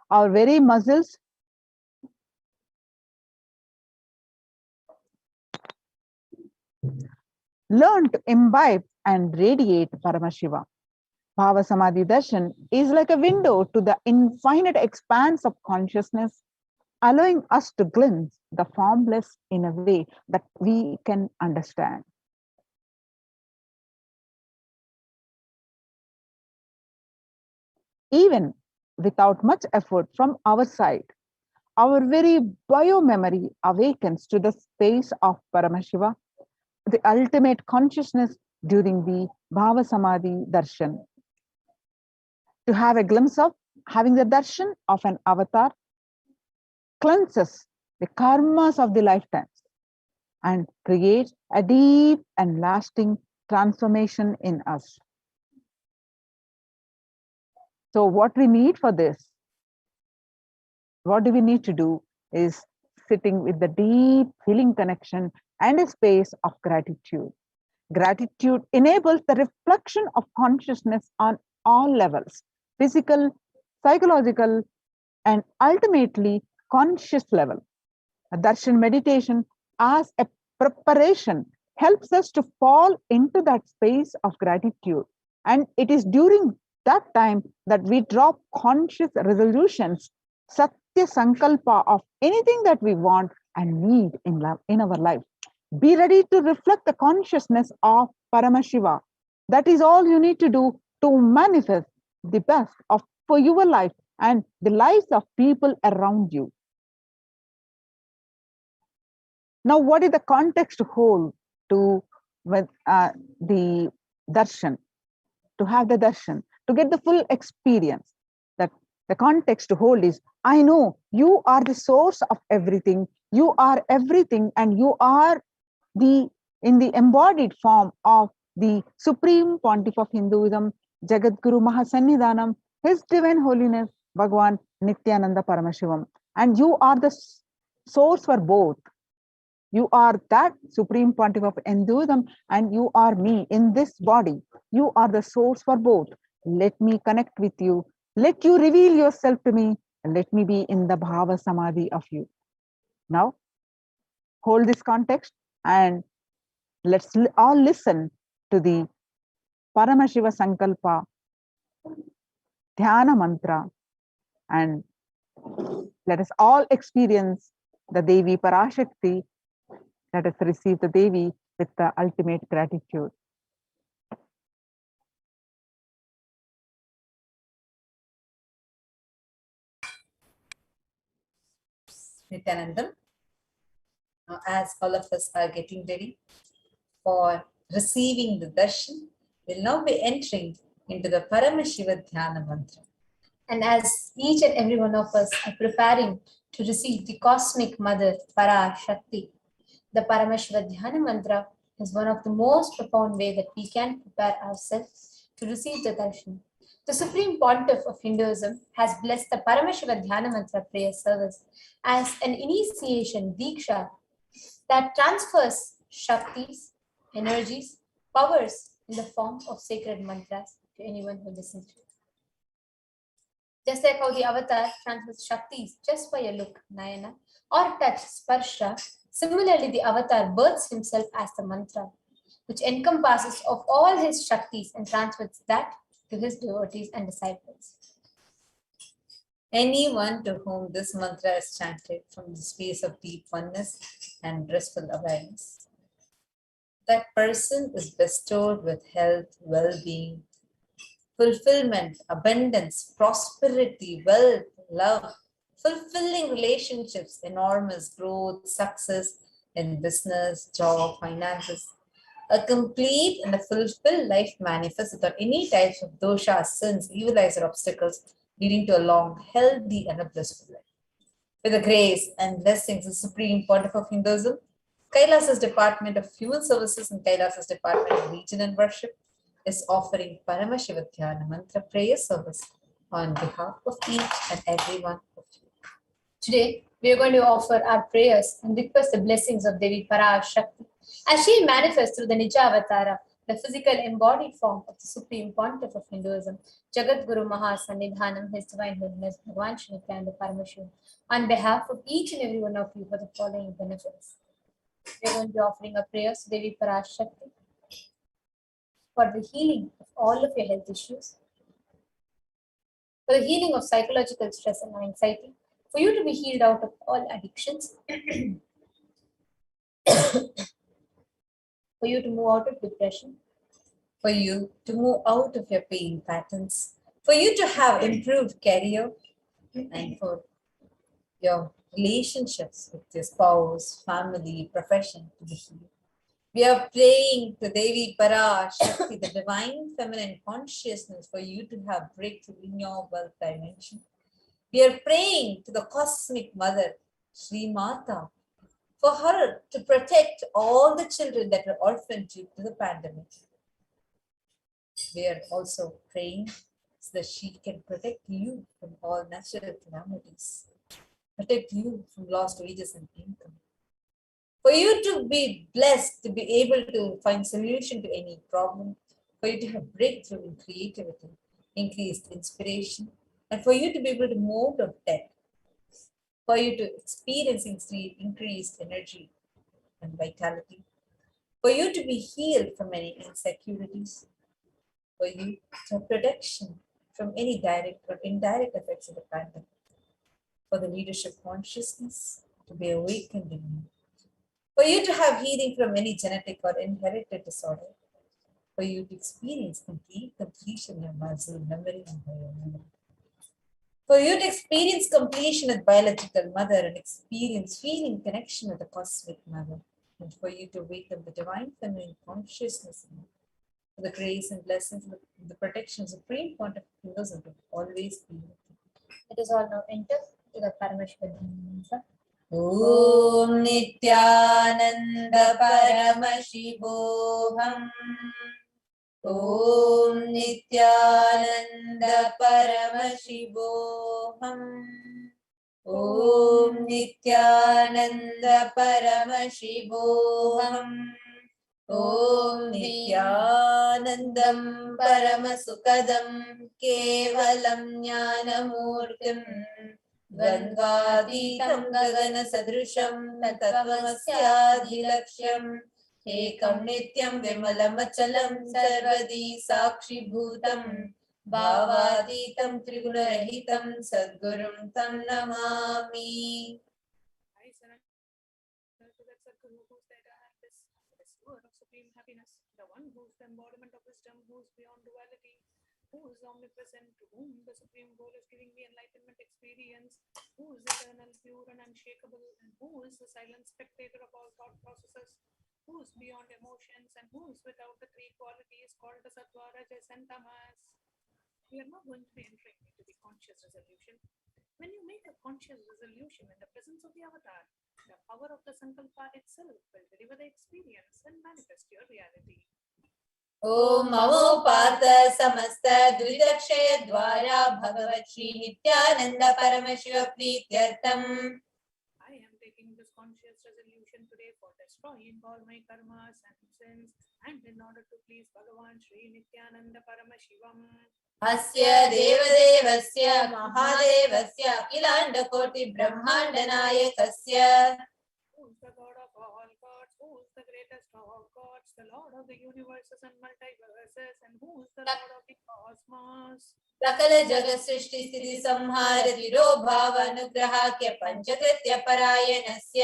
Our very muscles learn to imbibe and radiate Paramashiva. Bhava Samadhi Darshan is like a window to the infinite expanse of consciousness, allowing us to glimpse the formless in a way that we can understand. Even without much effort from our side, our very biomemory awakens to the space of Paramashiva, the ultimate consciousness during the Bhava Samadhi Darshan. To have a glimpse of having the darshan of an avatar cleanses the karmas of the lifetimes and creates a deep and lasting transformation in us. So what we need for this, what do we need to do is sitting with the deep healing connection and a space of gratitude. Gratitude enables the reflection of consciousness on all levels, physical, psychological, and ultimately conscious level. A darshan meditation as a preparation helps us to fall into that space of gratitude. And it is during that time that we drop conscious resolutions, Satya Sankalpa of anything that we want and need in our life. Be ready to reflect the consciousness of Paramashiva. That is all you need to do to manifest the best for your life and the lives of people around you. Now, what is the context to hold to with the darshan? To have the darshan, to get the full experience. That the context to hold is, I know you are the source of everything. You are everything, and you are in the embodied form of the Supreme Pontiff of Hinduism, Jagadguru Mahasannidhanam, His Divine Holiness Bhagavan Nityananda Paramashivam. And you are the source for both. You are that Supreme Pontiff of Hinduism, and you are me in this body. You are the source for both. Let me connect with you. Let you reveal yourself to me, and let me be in the Bhava Samadhi of you. Now, hold this context and let's all listen to the Paramashiva Sankalpa Dhyana Mantra, and let us all experience the Devi Parashakti. Let us receive the Devi with the ultimate gratitude. Nityanandam, as all of us are getting ready for receiving the darshan, we'll now be entering into the Paramashiva Dhyana Mantra. And as each and every one of us are preparing to receive the cosmic mother, Parashakti, the Paramashiva Dhyana Mantra is one of the most profound way that we can prepare ourselves to receive the darshan. The Supreme Pontiff of Hinduism has blessed the Paramashiva Dhyana Mantra prayer service as an initiation, Diksha, that transfers Shaktis, energies, powers in the form of sacred mantras to anyone who listens to it. Just like how the avatar transfers Shaktis just by a look, Nayana, or touch, Sparsha, similarly the avatar births himself as the mantra, which encompasses of all his Shaktis and transfers that to his devotees and disciples. Anyone to whom this mantra is chanted from the space of deep oneness and blissful awareness, that person is bestowed with health, well-being, fulfillment, abundance, prosperity, wealth, love, fulfilling relationships, enormous growth, success in business, job, finances. A complete and a fulfilled life manifests without any types of doshas, sins, evil eyes, or obstacles, leading to a long, healthy, and a blissful life. With the grace and blessings of Supreme Pontiff of Hinduism, Kailasa's Department of Human Services and Kailasa's Department of Religion and Worship is offering Paramashiva Dhyana Mantra prayer service on behalf of each and every one of you. Today, we are going to offer our prayers and request the blessings of Devi Parashakti as she manifests through the Nija Avatara, the physical embodied form of the Supreme Pontiff of Hinduism, Jagat Guru Mahasannidhanam, His Divine Holiness, Bhagavan Paramashivam, on behalf of each and every one of you for the following benefits. We are going to be offering our prayers to Devi Parashakti for the healing of all of your health issues, for the healing of psychological stress and anxiety, for you to be healed out of all addictions, for you to move out of depression, for you to move out of your pain patterns, for you to have improved career, and for your relationships with your spouse, family, profession to be healed. We are praying to Devi Parashakti, the divine feminine consciousness, for you to have breakthrough in your wealth dimension. We are praying to the cosmic mother, Sri Mata, for her to protect all the children that were orphaned due to the pandemic. We are also praying so that she can protect you from all natural calamities, protect you from lost wages and income, for you to be blessed, to be able to find solution to any problem, for you to have breakthrough in creativity, increased inspiration, and for you to be able to move out of debt, for you to experience increased energy and vitality, for you to be healed from any insecurities, for you to have protection from any direct or indirect effects of the pandemic, for the leadership consciousness to be awakened in you, for you to have healing from any genetic or inherited disorder, for you to experience complete completion of muscle memory and biomemory, for you to experience completion with biological mother and experience feeling connection with the cosmic mother, and for you to wake up the divine feminine consciousness in you, for the grace and blessings and the protection of Supreme Pontiff of Hinduism to always be with you. Let us all now enter to the Paramashiva Mantra. Om Nityananda Paramashivoham. Om Nityananda Paramashivoham. Om Nityananda Paramashivoham. Om Nityanandam Paramasukadam Kevalam Jnanamurtim द्वन्द्वातीतं गगनसदृशं तत्त्वमस्याधिलक्ष्यम् एकं नित्यं विमलमचलं सर्वदी साक्षिभूतं भावातीतं त्रिगुणरहितं सद्गुरुं तं Namami. I surrender to that Sadguru who's the eternal bliss, the restorer of supreme happiness, the one who's the embodiment of wisdom, who's beyond duality, who is omnipresent, to whom the supreme goal is giving me enlightenment experience, who is eternal, pure and unshakable, and who is the silent spectator of all thought processes, who is beyond emotions, and who is without the three qualities called the Sattva, Rajas and Tamas. We are not going to be entering into the conscious resolution. When you make a conscious resolution in the presence of the avatar, the power of the Sankalpa itself will deliver the experience and manifest your reality. ओम नमो पार्थ समस्त द्विदक्षय द्वारा भगवत् Shri Nityanand Paramshiva प्रीत्यर्थम. I am taking this conscious resolution today for destroying all my karmas and sins, and in order to please Bhagavan Shri Nityananda Paramashivam. अस्य देवदेवस्य महादेवस्य अखिलाण्डकोटि ब्रह्माण्ड नायकस्य Who is the God of all gods? Who is the greatest of all gods? The Lord of the universes and multiverses, and who is the Lord of the cosmos? सकल जगत सृष्टि स्थिति संहार तिरोभाव अनुग्रहाख्य पंचकृत्य परायणस्य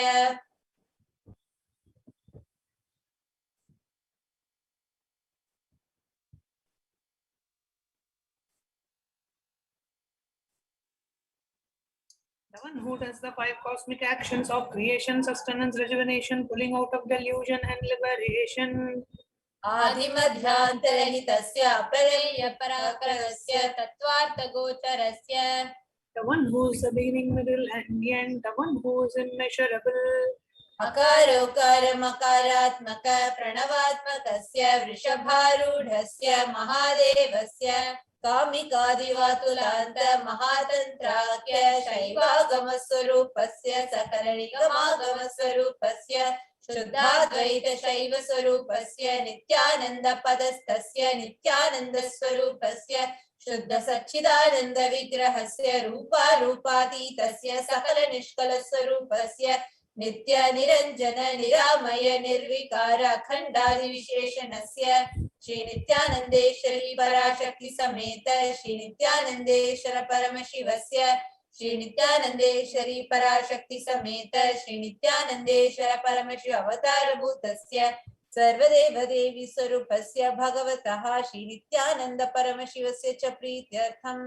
The one who does the five cosmic actions of creation, sustenance, rejuvenation, pulling out of delusion and liberation. आदिमध्यान्तरहितस्य अप्रमेय पराक्रमस्य तत्त्वार्थ गोचरस्य. The one who is the beginning, middle, and end. The one who is immeasurable. अकारोकार मकारात्मक प्रणवात्मकस्य वृषभारूढस्य महादेवस्य कामिकादिवातुलान्त महातन्त्राख्य शैवागमस्वरूपस्य सकलनिगमागमस्वरूपस्य शुद्धाद्वैत शैव स्वरूपस्य नित्यानंद पदस्थस्य नित्यानंद स्वरूपस्य शुद्ध सच्चिदानंद विग्रहस्य रूपारूपातीतस्य सकल निष्कल स्वरूपस्य नित्य निरंजन निरामय निर्विकार अखंडादि विशेषणस्य श्री नित्यानंदेश्वरी पराशक्ति समेत श्री नित्यानंदेश्वर परमशिवस्य श्री नित्यानंदेश्वरी पराशक्ति समेत श्री नित्यानंदेश्वर परमशिव अवतार भूतस्य सर्वदेव देवी स्वरूपस्य भगवतः श्री नित्यानंद परमशिवस्य च प्रीत्यर्थं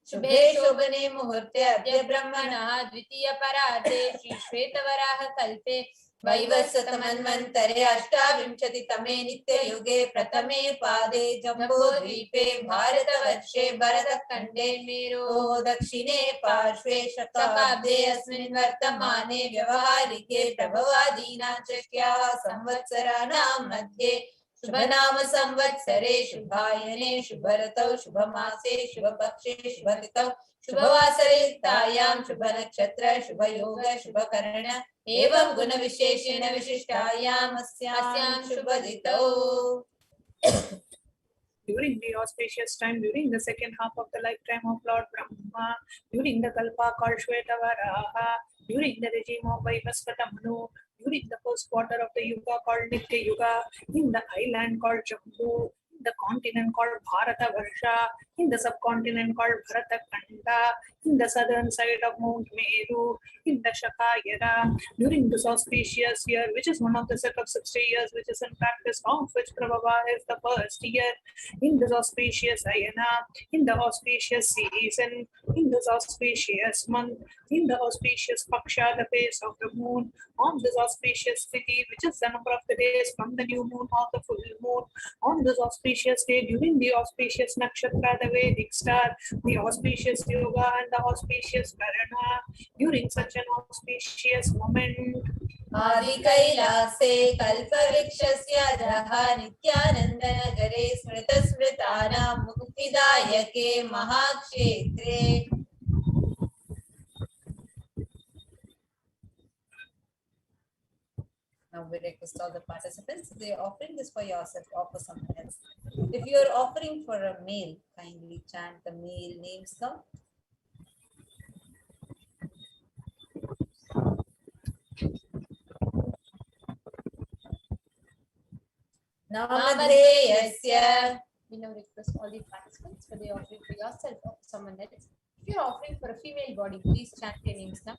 शुभे शोभने मुहूर्ते अद्य ब्रह्मणः द्वितीय परार्धे श्री श्वेतवराह कल्पे वैवस्वतमन्वन्तरे अष्टाविंशतितमे नित्ययुगे प्रथमे पादे जम्बूद्वीपे भारतवर्षे भरतखण्डे मेरो दक्षिणे पार्श्वे शताब्दे अस्मिन् वर्तमाने व्यवहारिके प्रभवादीनां शक्याः संवत्सराणां मध्ये शुभनाम संवत्सरे शुभायने शुभरतौ शुभमासे शुभपक्षे शुभतिथौ शुभवासरेतायां शुभनक्षत्र शुभयोग शुभकर्ण एवं गुण विशेषेण विशिष्टायाम् अस्यां शुभतिथौ. During the auspicious time, during the second half of the lifetime of Lord Brahma, during the Kalpa called Shvetavaraha, during the regime of Vaivasvata Manu, during the first quarter of the Yuga called Nitya Yuga, in the island called Jambu, in the continent called Bharata Varsha, in the subcontinent called Bharata Kanda, in the southern side of Mount Meru, in the Shakayara, during this auspicious year, which is one of the set of 60 years, which is in practice, of which Prabhava is the first year, in this auspicious Ayana, in the auspicious season, in this auspicious month, in the auspicious Paksha, the face of the moon, on this auspicious city, which is the number of the days from the new moon or the full moon, on this auspicious day, during the auspicious Nakshatra, the Vedic star, the auspicious Yoga and the auspicious Karana, during such an auspicious moment. आदि कैलासे कल्पवृक्षस्य अधः नित्यानन्दनगरे स्मृतस्मृतानां मुक्तिदायके महाक्षेत्रे. Now we request all the participants, if they are offering this for yourself, offer someone else. If you are offering for a male, kindly chant the male names now. Namadheyasya. We now request all the participants for the offering for yourself or someone else. If you're offering for a female body, please chant your names now.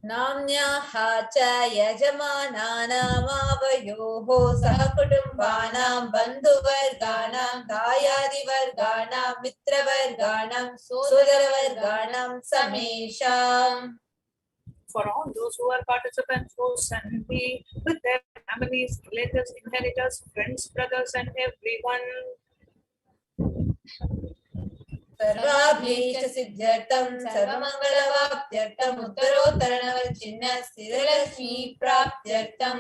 Namnyaha cha yajamananamavayoho sahakutumbanam bandhuvarganam dayadivarganam mitravarganam sodaravarganam samesham. For all those who are participants who send me with their families, relatives, inheritors, friends, brothers, and everyone. Sarvabhishta siddhyartam sarvamangalavaptyartam uttarottaranavachinna sthiralakshmi praptyartam.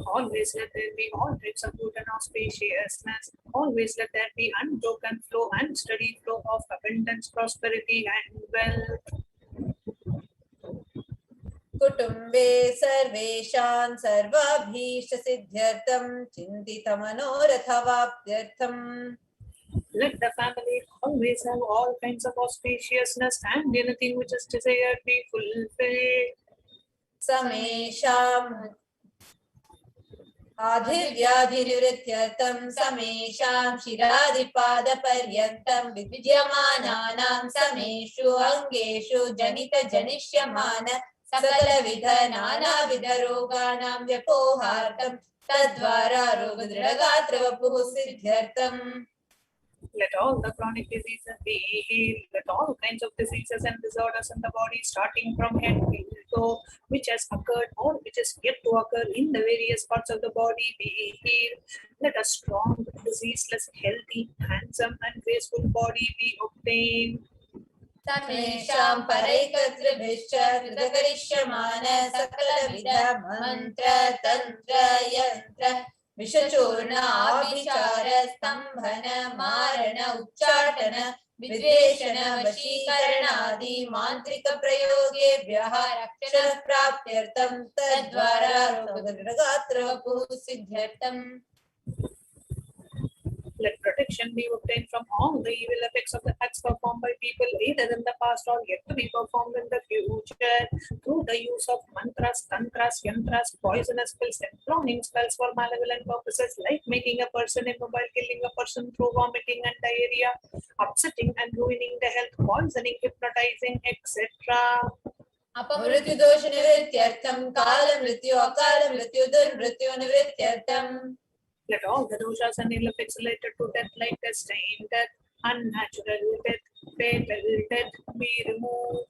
Always let there be all types of good and auspiciousness. Always let there be unbroken flow and steady flow of abundance, prosperity, and wealth. Kutumbe sarveshan sarvabhishta siddhyartam chintitamanorathavaptyartam. Let the family always have all kinds of auspiciousness and anything which is desired be fulfilled. Samesham adhivyadhirivrityartam samesham shiradipada-paryantam vidyamananam sameshu angeshu janita janishyamana sakalavidha nanavidha roganam vyapohartam tadvara rogadridagatravapuh siddhyartam. Let all the chronic diseases be healed. Let all kinds of diseases and disorders in the body, starting from head to toe, which has occurred or which is yet to occur in the various parts of the body, be healed. Let a strong, diseaseless, healthy, handsome, and graceful body be obtained. Samesham paraikatribhishcha kritakarishямana sakalavidha mantra tantra yantra Vishachurna abhichara stambhana marana uchchatana vidveshana vashikarana adi mantrika prayogevyaha rakshana praptyartam tadvara rogadridagatravapuh siddhyartam. Let protection be obtained from all the evil effects of the acts performed by people either in the past or yet to be performed in the future through the use of mantras, tantras, yantras, poisonous spells, employing spells for malevolent purposes like making a person immobile, killing a person through vomiting and diarrhea, upsetting and ruining the health, poisoning, hypnotizing, etc. Apamrityu dosha nivrityartham kala mrityu akala mrityu durmrityu nivrityartham. Let all the doshas and ill effects related to death like destined death, unnatural death, fatal death be removed.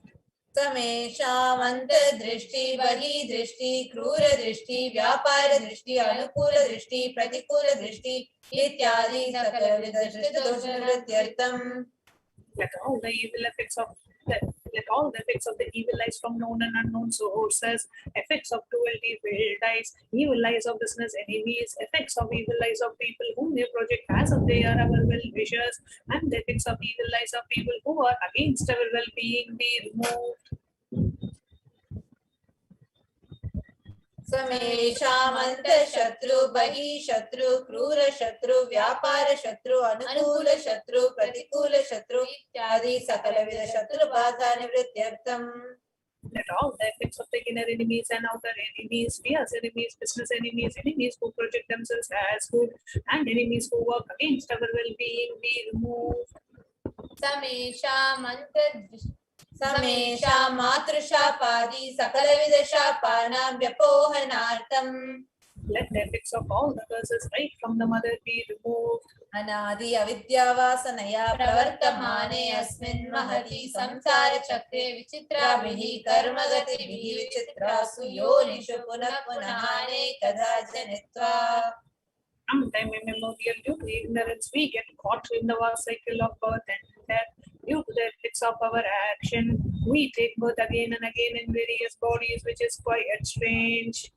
Samesham antardrishti, bahidrishti, krura drishti, vyapara drishti, anukula drishti, pratikula drishti, ityadi sakalavidha drishti dosha nivrityartham. Let all the evil effects of the evil eyes from known and unknown sources, effects of cruelty, failed eyes, evil eyes of business enemies, effects of evil eyes of people whom they project as if they are our well-wishers, and the effects of evil eyes of people who are against our well-being be removed. Samesham anta shatru, bahi shatru, krura shatru, vyapara shatru, anukula shatru, pratikula shatru, ityadi sakalavidha shatru bhata nivrityartham. Let all the effects of the inner enemies and outer enemies, fierce enemies, business enemies, enemies who project themselves as good, and enemies who work against our well-being be removed. Samesham matrusha-padi sakalavidha-shapanam vyapohanartam. Let the effects of all the curses right from the mother be removed. Anadi avidyavasanaya pravartamane asmin mahati samsara chakre vichitrabihi karmagatibihi vichitrasu yonishu punah punahane kadha janitva. From time immemorial, due to ignorance, we get caught in the vast cycle of birth and death. Due to the effects of our action, we take birth again and again in various bodies, which is quite strange.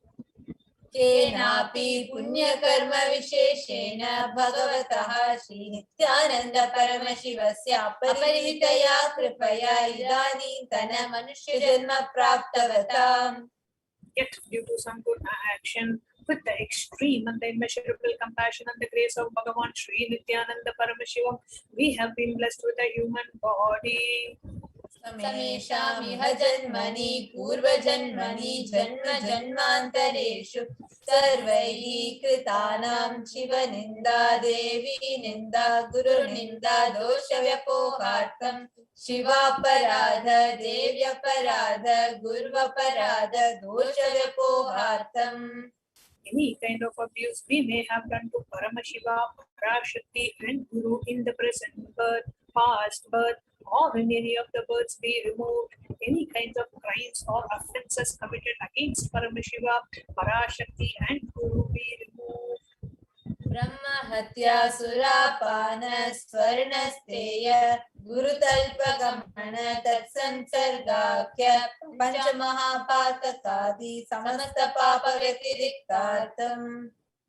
Kenapi punya karma visheshena bhagavataha Shri Nityananda Paramashivasya aparihitaya kripaya idani tana manushya janma praptavatam. Yet, due to some good action, with the extreme and the immeasurable compassion and the grace of Bhagavan Shri Nityananda Paramashivam, we have been blessed with a human body. समेषामिह जन्मनि पूर्वजन्मनि जन्म जन्मान्तरेषु सर्वैः कृतानां शिवनिन्दा देवी निन्दा गुरुनिन्दा दोषव्यपोहार्थं शिवापराध देव्यपराध गुर्वपराध दोषव्यपोहार्थम्. Any kind of abuse we may have done to Paramashiva, Parashakti and Guru in the present birth, past birth, or in any of the births be removed. Any kinds of crimes or offences committed against Paramashiva, Parashakti and Guru be removed. Brahma hatya surapana swarnasteya gurutalpagamana tatsansargakya panchamahapatakadi samasta papa vyatiriktartam.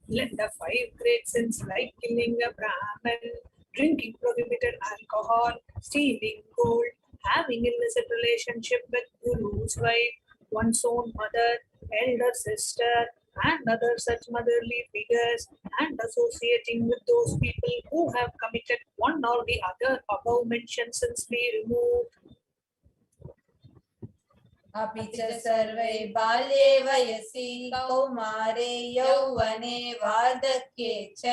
Let the 5 great sins like killing a Brahman, drinking prohibited alcohol, stealing gold, having illicit relationship with Guru's wife, one's own mother, elder sister, and other such motherly figures, and associating with those people who have committed one or the other above mentioned sins be removed. अपि च सर्वे बाल्ये वयसि कौमारे यौवने वार्धक्ये च.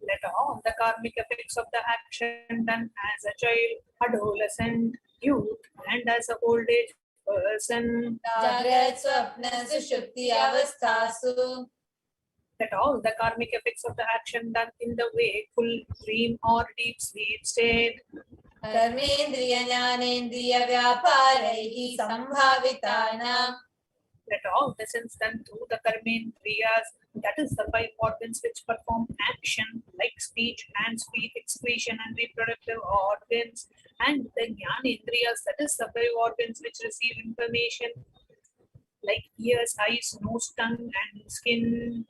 Let all the karmic effects of the action done as a child, adolescent, youth, and as a old age person, जाग्रत स्वप्न सुषुप्ति अवस्थासु. Let all the karmic effects of the action done in the wakeful, dream, or deep sleep state, कर्मेन्द्रिय ज्ञानेन्द्रिय व्यापारैः संभावितानां. let all the sins done through the karmendriyas, that is the 5 organs which perform action like speech, hands, feet, excretion, and reproductive organs, and the jnanendriyas, that is the 5 organs which receive information like ears, eyes, nose, tongue, and skin.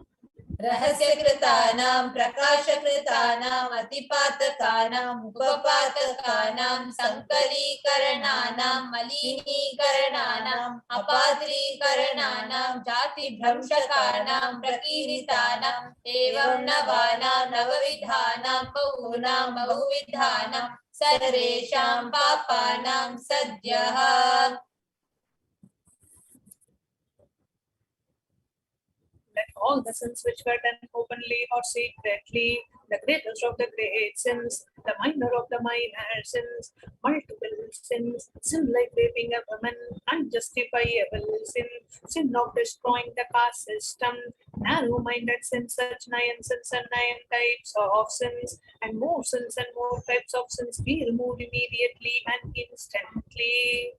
रहस्यकृतानां प्रकाशकृतानां अतिपातकानां उपपातकानां संकलीकरणानां मलिनीकरणानां अपात्रीकरणानां जातिभ्रंशकानां प्रकीर्तितानां एवं नवानां नवविधानां बहूनां बहुविधानां सर्वेषां पापानां सद्यः. Let all the sins which were done openly or secretly, the greatest of the great sins, the minor of the minor sins, multiple sins, sin like raping a woman, unjustifiable sin, sin of destroying the caste system, narrow-minded sins, such 9 sins and 9 types of sins, and more sins and more types of sins be removed immediately and instantly.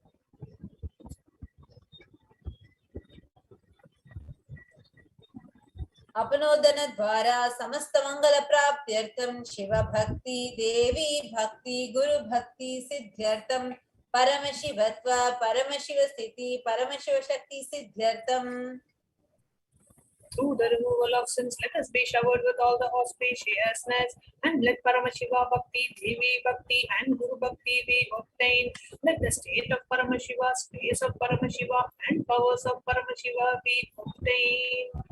अपनोदन द्वारा समस्त मंगल प्राप्त्यर्थम शिव भक्ति देवी भक्ति गुरु भक्ति सिद्ध्यर्थम परम शिवत्व परम शिव स्थिति परम Shiv Shakti सिद्ध्यर्थम. Through the removal of sins, let us be showered with all the auspiciousness, and let Paramashiva Bhakti, Devi Bhakti, and Guru Bhakti be obtained. Let the state of Paramashiva, space of Paramashiva, and powers of Paramashiva be obtained.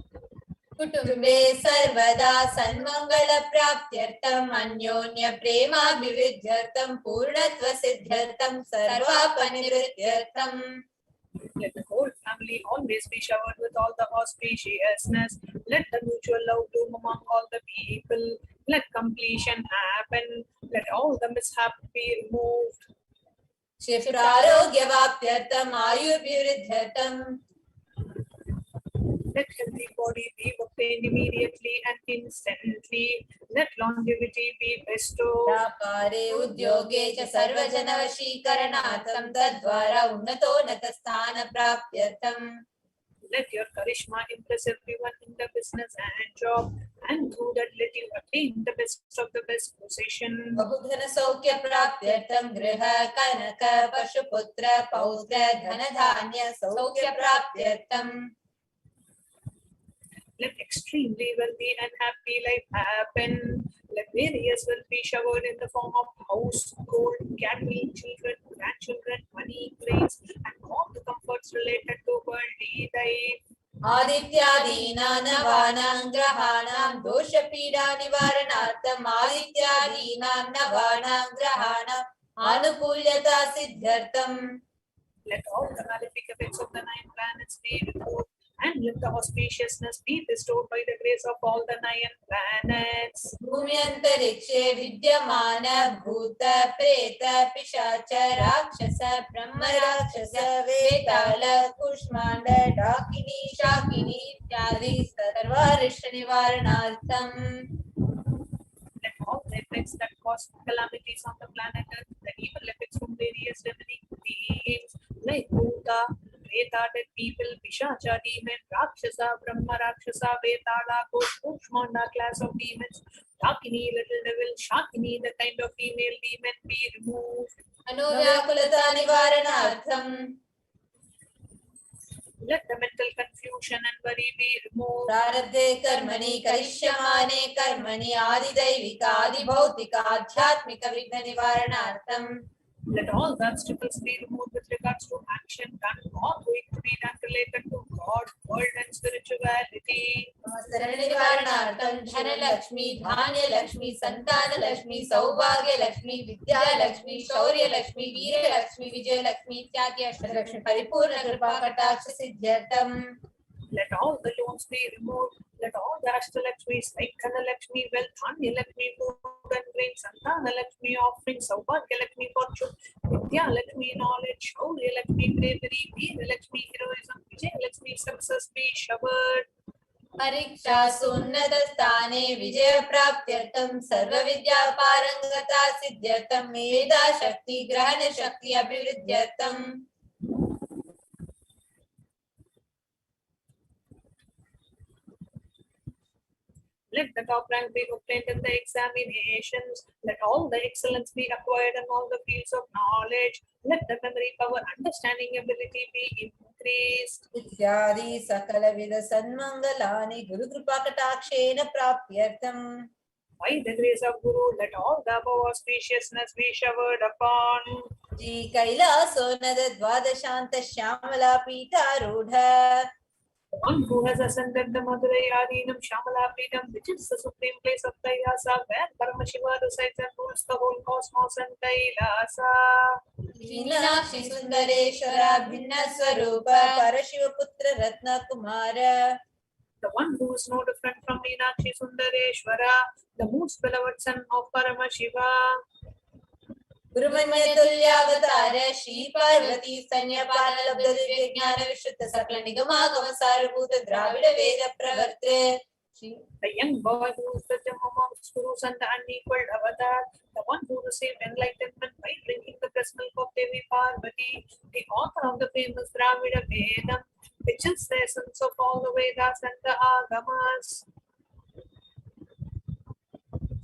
कुटुंबे सर्वदा सन्मंगल प्राप्त्यर्थम अन्योन्य प्रेमाभिवृद्ध्यर्थम पूर्णत्व सिद्ध्यर्थम सर्वापनिवृत्त्यर्थम. Let the whole family always be showered with all the auspiciousness. Let the mutual love bloom among all the people. Let completion happen. Let all the mishap be removed. शिप्रारोग्यवाप्त्यर्थम आयुर्भिवृद्ध्यर्थम. Let healthy body be obtained immediately and instantly. Let longevity be bestowed. व्यापारे उद्योगे च सर्वजनवशीकरणार्थं तद्वारा उन्नतोन्नत स्थान प्राप्त्यर्थम. Let your charisma impress everyone in the business and job, and through that let you attain the best of the best position. बहुधन सौख्य प्राप्त्यर्थम गृह कनक पशुपुत्र पौत्र धन धान्य सौख्य प्राप्त्यर्थम. Let extremely wealthy and happy life happen. Let various wealth be showered in the form of house, gold, cattle, children, grandchildren, money, grains, and all the comforts related to worldly life. आदित्यादीनां नवानां ग्रहाणां दोषपीडा निवारणार्थम आदित्यादीनां नवानां ग्रहाणां anukulyata siddhartam. Let all the malefic effects of the 9 planets be removed, and let the auspiciousness be bestowed by the grace of all the 9 planets. Bhumyantarikshe vidyamana bhuta preta pishacha rakshasa brahma rakshasa vetala kushmanda dakini shakini ityadi sarvarishta nivaranartham. Let all the effects that cause calamities on the planet Earth, the evil effects from various demonic beings like Bhuta, Preta, dead people, Pishacha, demon, Rakshasa, Brahma, Rakshasa, Vetala, Kushmanda, class of demons, Dakini, little devil, Shakini, the kind of female demon, be removed. Anuvyakulata nivaranartham. Let the mental confusion and worry be removed. Prarabdhe karmani karishyamane karmani adidaivika adibhautika adhyatmika vigna nivaranartham. Let all the obstacles be removed with regards to action done or going to be done related to God, world and spirituality. Saranivaranartham Dhana Lakshmi, Dhanya Lakshmi, Santana Lakshmi, Saubhagya Lakshmi, Vidya Lakshmi, Shaurya Lakshmi, Veera Lakshmi, Vijay Lakshmi, Ityadi Ashtakshmi, Paripurna Kripa Kataksha Siddhyartham. Let all the loans be removed. Let all the Ashtalakshmis like Dhanalakshmi, wealth, Dhanya Lakshmi, food and grain, Santana Lakshmi, offerings, Saubhagya Lakshmi, fortune, Vidya Lakshmi, knowledge, Shaurya Lakshmi, bravery, Veera Lakshmi, heroism, Vijay Lakshmi, success be showered. Pariksha sunnatastane Vijaya Praptyartham Sarva Vidya Parangata Siddhyartham Meda Shakti Grahana Shakti Abhividyartham. Let the top rank be obtained in the examinations. Let all the excellence be acquired in all the fields of knowledge. Let the memory power, understanding ability be increased. Ityadi sakala vida sanmangalani Guru Kripa Katakshena Praptyartham. By the grace of Guru, let all the above auspiciousness be showered upon. Ji Kailasonada Dvadashanta Shyamala Pita Rudha. The one who has ascended the Madurai Adinam Shamala Pidam, which is the supreme place of Kailasa, where Paramashiva resides and rules the whole cosmos and Kailasa. Meenakshi Sundareshwara Bhinna Swarupa Parashiva Putra Ratna Kumara. The one who is no different from Meenakshi Sundareshwara, the most beloved son of Paramashiva. Gurumanyatulyavatara Shri Parvati Sanyapana Labdha Divya Jnana Vishuddha Sakla Nigamagama Sarabhuta Dravida Veda Pravartre. The young boy who is the gem amongst gurus and the unequaled avatar, the one who received enlightenment by drinking the breast milk of Devi Parvati, the author of the famous Dravida Vedam, which is the essence of all the Vedas and the Agamas.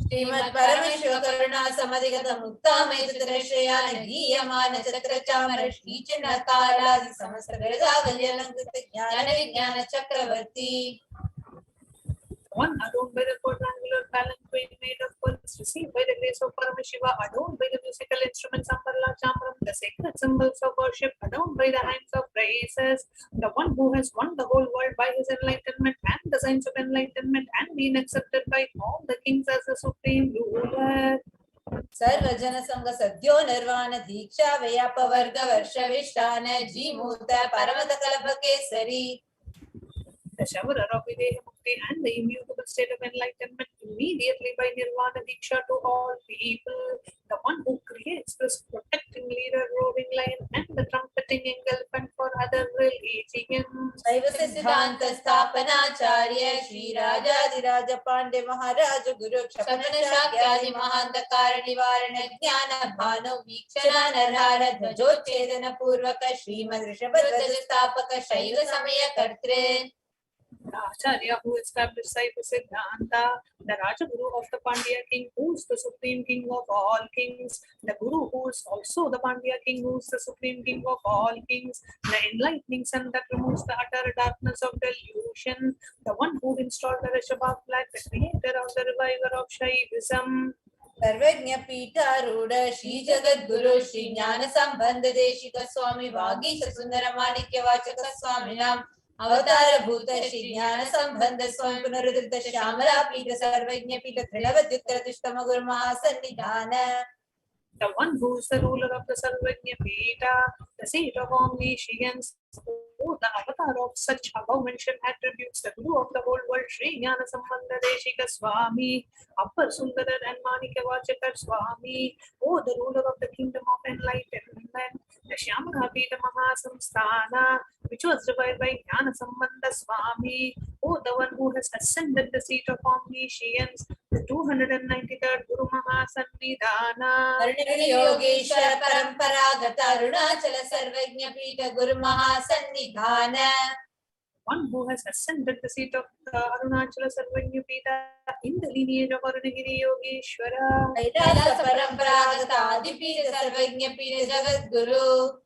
Srimad Paramashiva Karuna Samadhigata Mukta Maithatrashrayana Giyamana Chakra Chamara Shri Chinakala Di Samasta Virga Kalyanangita Jnana Vijnana Chakravarti. One adorned by the quadrangular palanquin made of pearls, received by the grace of Paramashiva, adorned by the musical instruments Ambarla Chamram, the sacred symbols of worship, adorned by the hands of praises, the one who has won the whole world by his enlightenment and the signs of enlightenment and been accepted by all the kings as the supreme ruler. Sarvajana Sangha Sadhyo Nirvana Diksha Vyapa Varga Varsha Vishtana Jimuta Paramata Kalapakesari. The showerer of Videha Mukti and the immutable state of enlightenment immediately by Nirvana Diksha to all people. The one who creates this protecting leader, roving lion, and the trumpeting elephant for other religions. Saiva Siddhanta Sthapanacharya Shri Rajadiraja Pandey Maharaja Guru Kshapana Shakyadi Mahanta Karanivarana Jnana Bhanu Vikshana Narhara Dhvajochedana Purvaka Srimad Rishabhadvaja Sthapaka Shaiva Samaya Kartre. The Acharya who established Saiva Siddhanta, the Rajaguru of the Pandya king, who is the supreme king of all kings, the Guru who is also the Pandya king, who is the supreme king of all kings, the enlightening sun that removes the utter darkness of delusion, the one who installed the Rishabha flag, the creator of the reviver of Shaivism. Sarvajna Pita Ruda Shri Jagat Guru Shri Jnana Sambandha Deshika Swami Vagisha Sundara Manikya Vachaka Swaminam Avatara Bhuta Shri Jnana Sambandha Swami Punarudrita Shamala Pita Sarvajna Pita Trinavadyuttara Tishtama Guru Mahasannidhana. the one who is the ruler of the Sarvagnya Pita, the seat of omniscience, who the avatar of such above-mentioned attributes, the Guru of the whole world, Sri Jnana Sambandha Deshika Swami, Appar Sundara and Manika Vachakar Swami, oh, the ruler of the kingdom of enlightenment, the Shyamana Pita Mahasamsthana, which was revived by Jnana Sambandha Swami, oh, the one who has ascended the seat of omniscience, the 293rd Guru Mahasannidhana. Yogeshwara Paramparagata Arunachala Sarvagnya Pita Guru Mahasannidhana. One who has ascended the seat of Arunachala Sarvagnya Pita in the lineage of Arunagiri Yogeshwara. Kailasa Paramparagata Adipita Sarvagnya Pita Jagat Guru.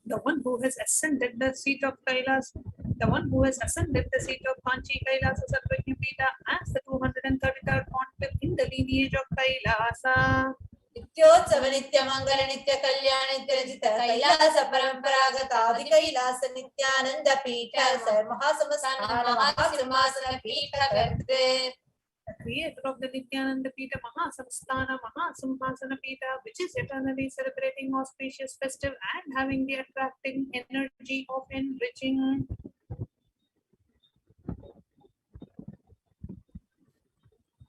The one who has ascended the seat of Kailas, the one who has ascended the seat of Kanchi Kailasa Sarvagnya Pita as the 233rd Pontiff in the lineage of Kailasa. Nityotsava Nitya Mangala Nitya Kalyana Nitya Rajita Kailasa Paramparagata Adi Kailasa Nityananda Pita Sar Mahasamastana Mahasimhasana Pita Karte. The creator of the Nityananda Pita Mahasamsthana Mahasimhasana Pita, which is eternally celebrating auspicious festive and having the attracting energy of enriching.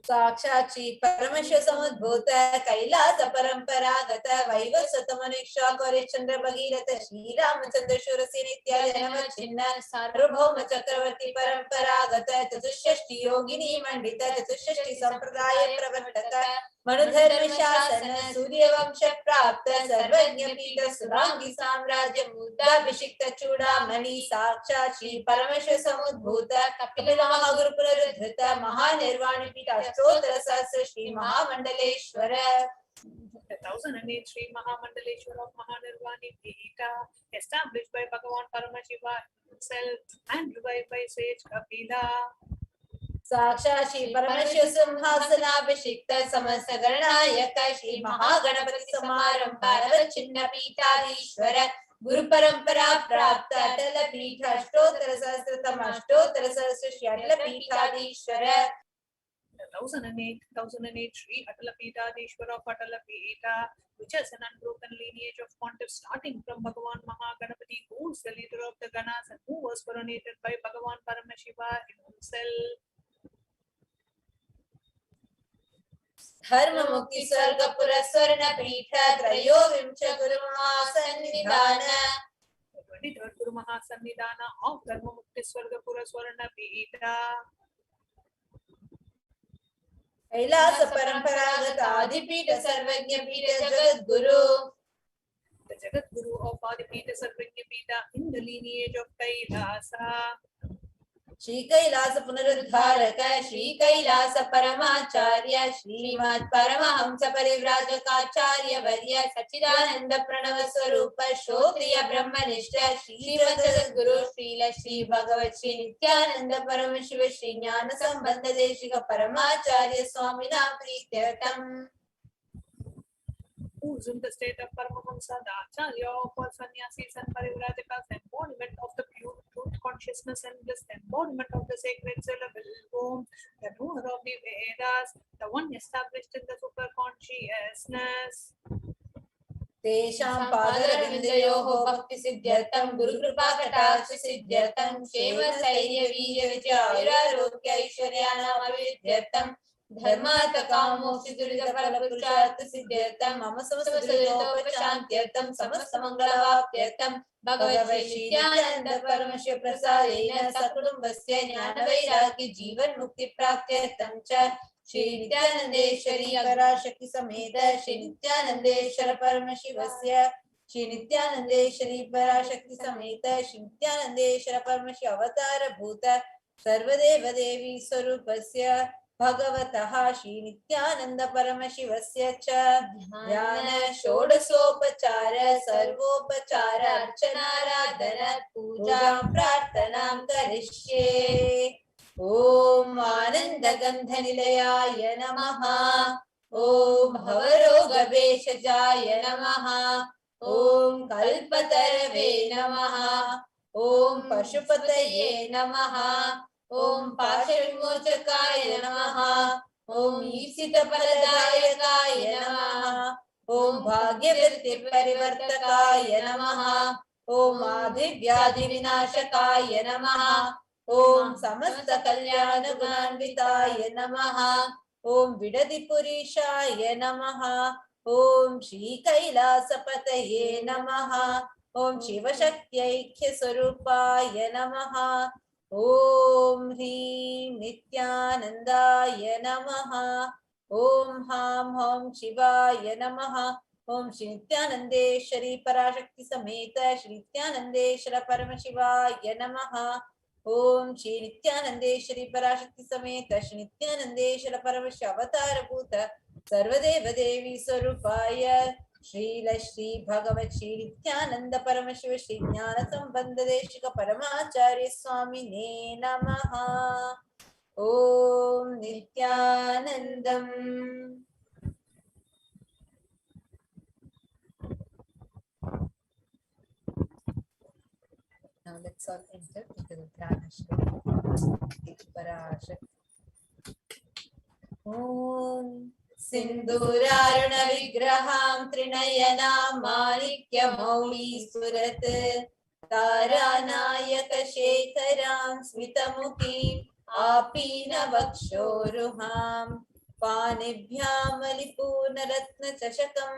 Sakshachi Paramashivam Kailasa Paramparagata Vaivasata Maniksha Kore Chandra Bhagirata Shri Ramachandra Shurasi Nitya Janama Chinna Sarvabhauma Chakravarti Paramparagata Chatushashti Yogini Mandita Chatushashti Sampradaya Pravartaka Manudharma Shasana Surya Vamsha Prapta Sarvagnya Pita Surangi Samrajya Muddha Vishikta Chudamani Sakshachi Paramashivam Kapila Mahaguru Purarudhrita Mahanirvani Pita Stotra Sasra Shri Mahamandaleshwara. The 1008 Sri Mahamandaleshwara of Mahanirvani Pita, established by Bhagavan Paramashivam himself and revived by sage Kapila. Sakshashi Paramashivam Simhasanabhishikta Samasta Garanayaka Shri Mahaganapati Samarambha Chinna Pitadishwara Guru Parampara Prapta Atala Pita Ashtotra Sahasratam Ashtotra Sahasra Shri Atala Pitadishwara. 1008 Sri Atala Pitadishwara of Atala Pita, which has an unbroken lineage of pontiffs starting from Bhagavan Mahaganapati, who is the leader of the Ganas and who was coronated by Bhagavan Paramashivam himself. Dharma Mukti Swarga Puraswarna Pita Trayo Vimcha Guru Mahasannidhana. The 23rd Guru Mahasannidhana of Dharma Mukti Swarga Puraswarna Pita. Kailasa Paramparagata Adipita Sarvagnya Pita Jagat Guru. The Jagat Guru of Adipita Sarvagnya Pita in the lineage of Kailasa. Shri Kailasa Punarudharaka Shri Kailasa Paramacharya Shrimad Paramahamsa Parivrajaka Varya Sachidananda Pranava Swarupa Shotriya Brahmanishta Shri Jagat Guru Srila Shri Bhagavat Shri Nityananda Paramashiva Shri Jnana Sambandha Deshika Paramacharya Swamina Prityartam. Who is in the state of Paramahamsa, the Acharya of all sannyasis and parivrajakas, embodiment of the pure truth consciousness and bliss, embodiment of the sacred syllable Om, the knower of the Vedas, the one established in the superconsciousness. Tesham Padaravindayoho Bhakti Siddhyartam Guru Kripa Kataksha Siddhyartam Shema Sairya Virya Vijayura Rokya Aishwaryanam Avidyartam Dharmata Kamoksha Durita Phala Purushartha Siddhyartam Mama Samastudritopachantyartam Samasta Mangalavapyartam Bhagavad Nityananda Paramashiva Prasadena Sakudumbasya Jnana Vairagya Jivan Mukti Praप्त्यर्थम च Shri Nityanandeshwari Parashakti Sameta Shri Nityanandeshwara Paramashiva Shri Nityanandeshwari Parashakti Sameta Shri Nityanandeshwara Paramashiva Avatara Bhuta Sarvadeva Devi Swarupasya Bhagavataha Shri Nityananda Paramashivasya cha Dhyana Shodasopachara Sarvopachara Archanaradhana Pujam Prarthanam Karishye. Om Ananda Gandhanilaya Namaha. Om Bhavaroga Veshajaya Namaha. Om Kalpatarave Namaha. Om Pashupataye Namaha. Om Pashavimochakaya Namaha. Om Ipsita Paladayakaya Namaha. Om Bhagyavritti Parivartakaya Namaha. Om Adhivyadhi Vinashakaya Namaha. Om Samasta Kalyana Gunanvitaya Namaha. Om Vidadi Purishaya Namaha. Om Shri Kailasa Pataye Namaha. Om Shiva Shaktyaikya Swarupaya Namaha. Om Hri Nityanandaya Namaha. Om Ham Hom Shivaya Namaha. Om Shri Nityanandeshwari Parashakti Sameta Shri Nityanandeshwara Paramashivaya Namaha. Om Shri Nityanandeshwari Parashakti Sameta Shri Nityanandeshwara Paramashavatar Bhuta Sarvadeva Devi Swarupaya Shri Shri Bhagavat Shri Nityananda Paramashiva Shri Jnana Sambandha Deshika Paramacharya Swami Ne Namaha. Om Nityanandam. Now let's all enter into the Dhyana Shloka. Parashakti. Om Sindhuraruna Vigraham Trinayana Manikya Mauli Surat Taranayaka Shekharam Smitamukim Apina Vakshoruham Panibhyam Alipurna Ratna Chashakam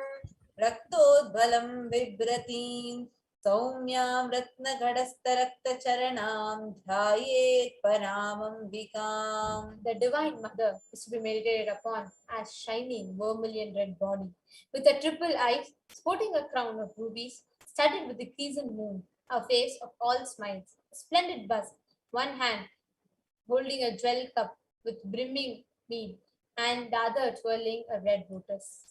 Raktodbalam Vibratim Saumyam Ratna Gadastarakta Charanam Dhyayet Paramambikam. The Divine Mother is to be meditated upon as shining vermilion red body with a triple eyes, sporting a crown of rubies, studded with the crescent moon, a face of all smiles, a splendid bust, one hand holding a jewel cup with brimming mead, and the other twirling a red lotus.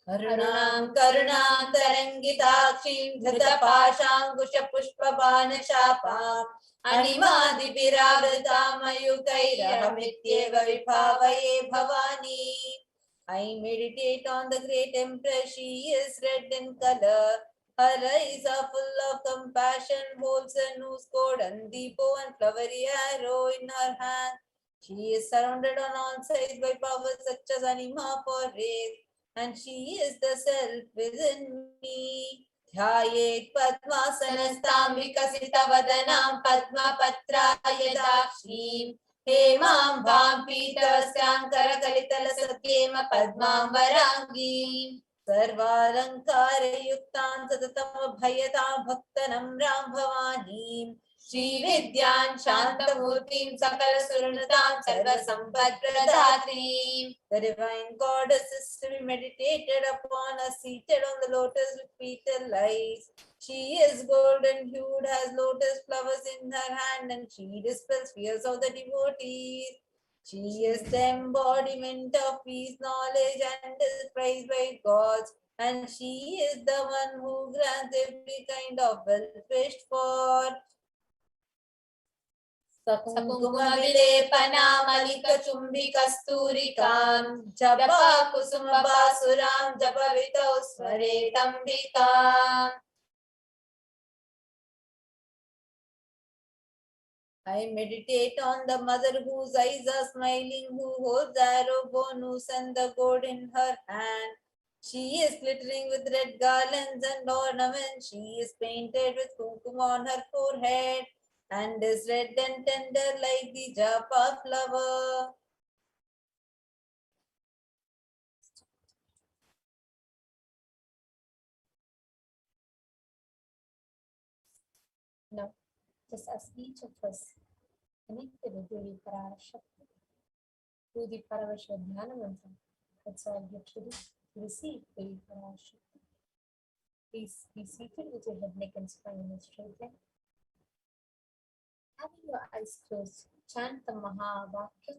Arunam Karunam Tarangitakshim Dhrita Pashankusha Pushpabana Chapam Animadi Viravritam Ayukairahamityeva Vipavaye Bhavani. I meditate on the great empress. She is red in color. Her eyes are full of compassion, holds a noose cord and depot and flowery arrow in her hand. She is surrounded on all sides by powers such as Anima for race, and she is the self within me. Dhyayet Padmasanastam Vikasita Vadanam Padma Patraya Dakshim Hemam Bham Pitavasyam Karakalita Satyema Padmam Varangi Sarvalankara Yuktan Satatam Bhayatam Bhaktanam Ram Bhavanim Shri Vidyan Shantamurtim Sakala Surunatam Sarva Sampat Pradhatrim. The divine goddess is to be meditated upon as seated on the lotus with petal lights. She is golden hued, has lotus flowers in her hand, and she dispels fears of the devotees. She is the embodiment of peace, knowledge, and is praised by gods. And she is the one who grants every kind of wealth wished for. Sakunguma Vilepana Malika Chumbi Kasturikan Japa Kusuma Basuram Japa Vitau Smare Tambikam. I meditate on the mother whose eyes are smiling, who holds the arrow bonus and the gourd in her hand. She is glittering with red garlands and ornaments. She is painted with kumkum on her forehead and is red and tender like the japa flower. Now, just as each of us connected with the Parashakti through the Paravashya Dhyana Mantra, let's all get ready to receive the Parashakti. Please be seated with your head, neck, and spine in a straight line. Having your eyes closed, chant the Mahavakya.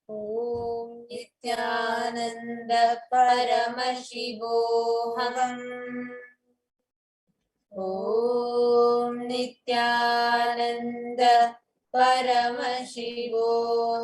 Om Nityananda Paramashivam. Om Nityananda Paramashivam.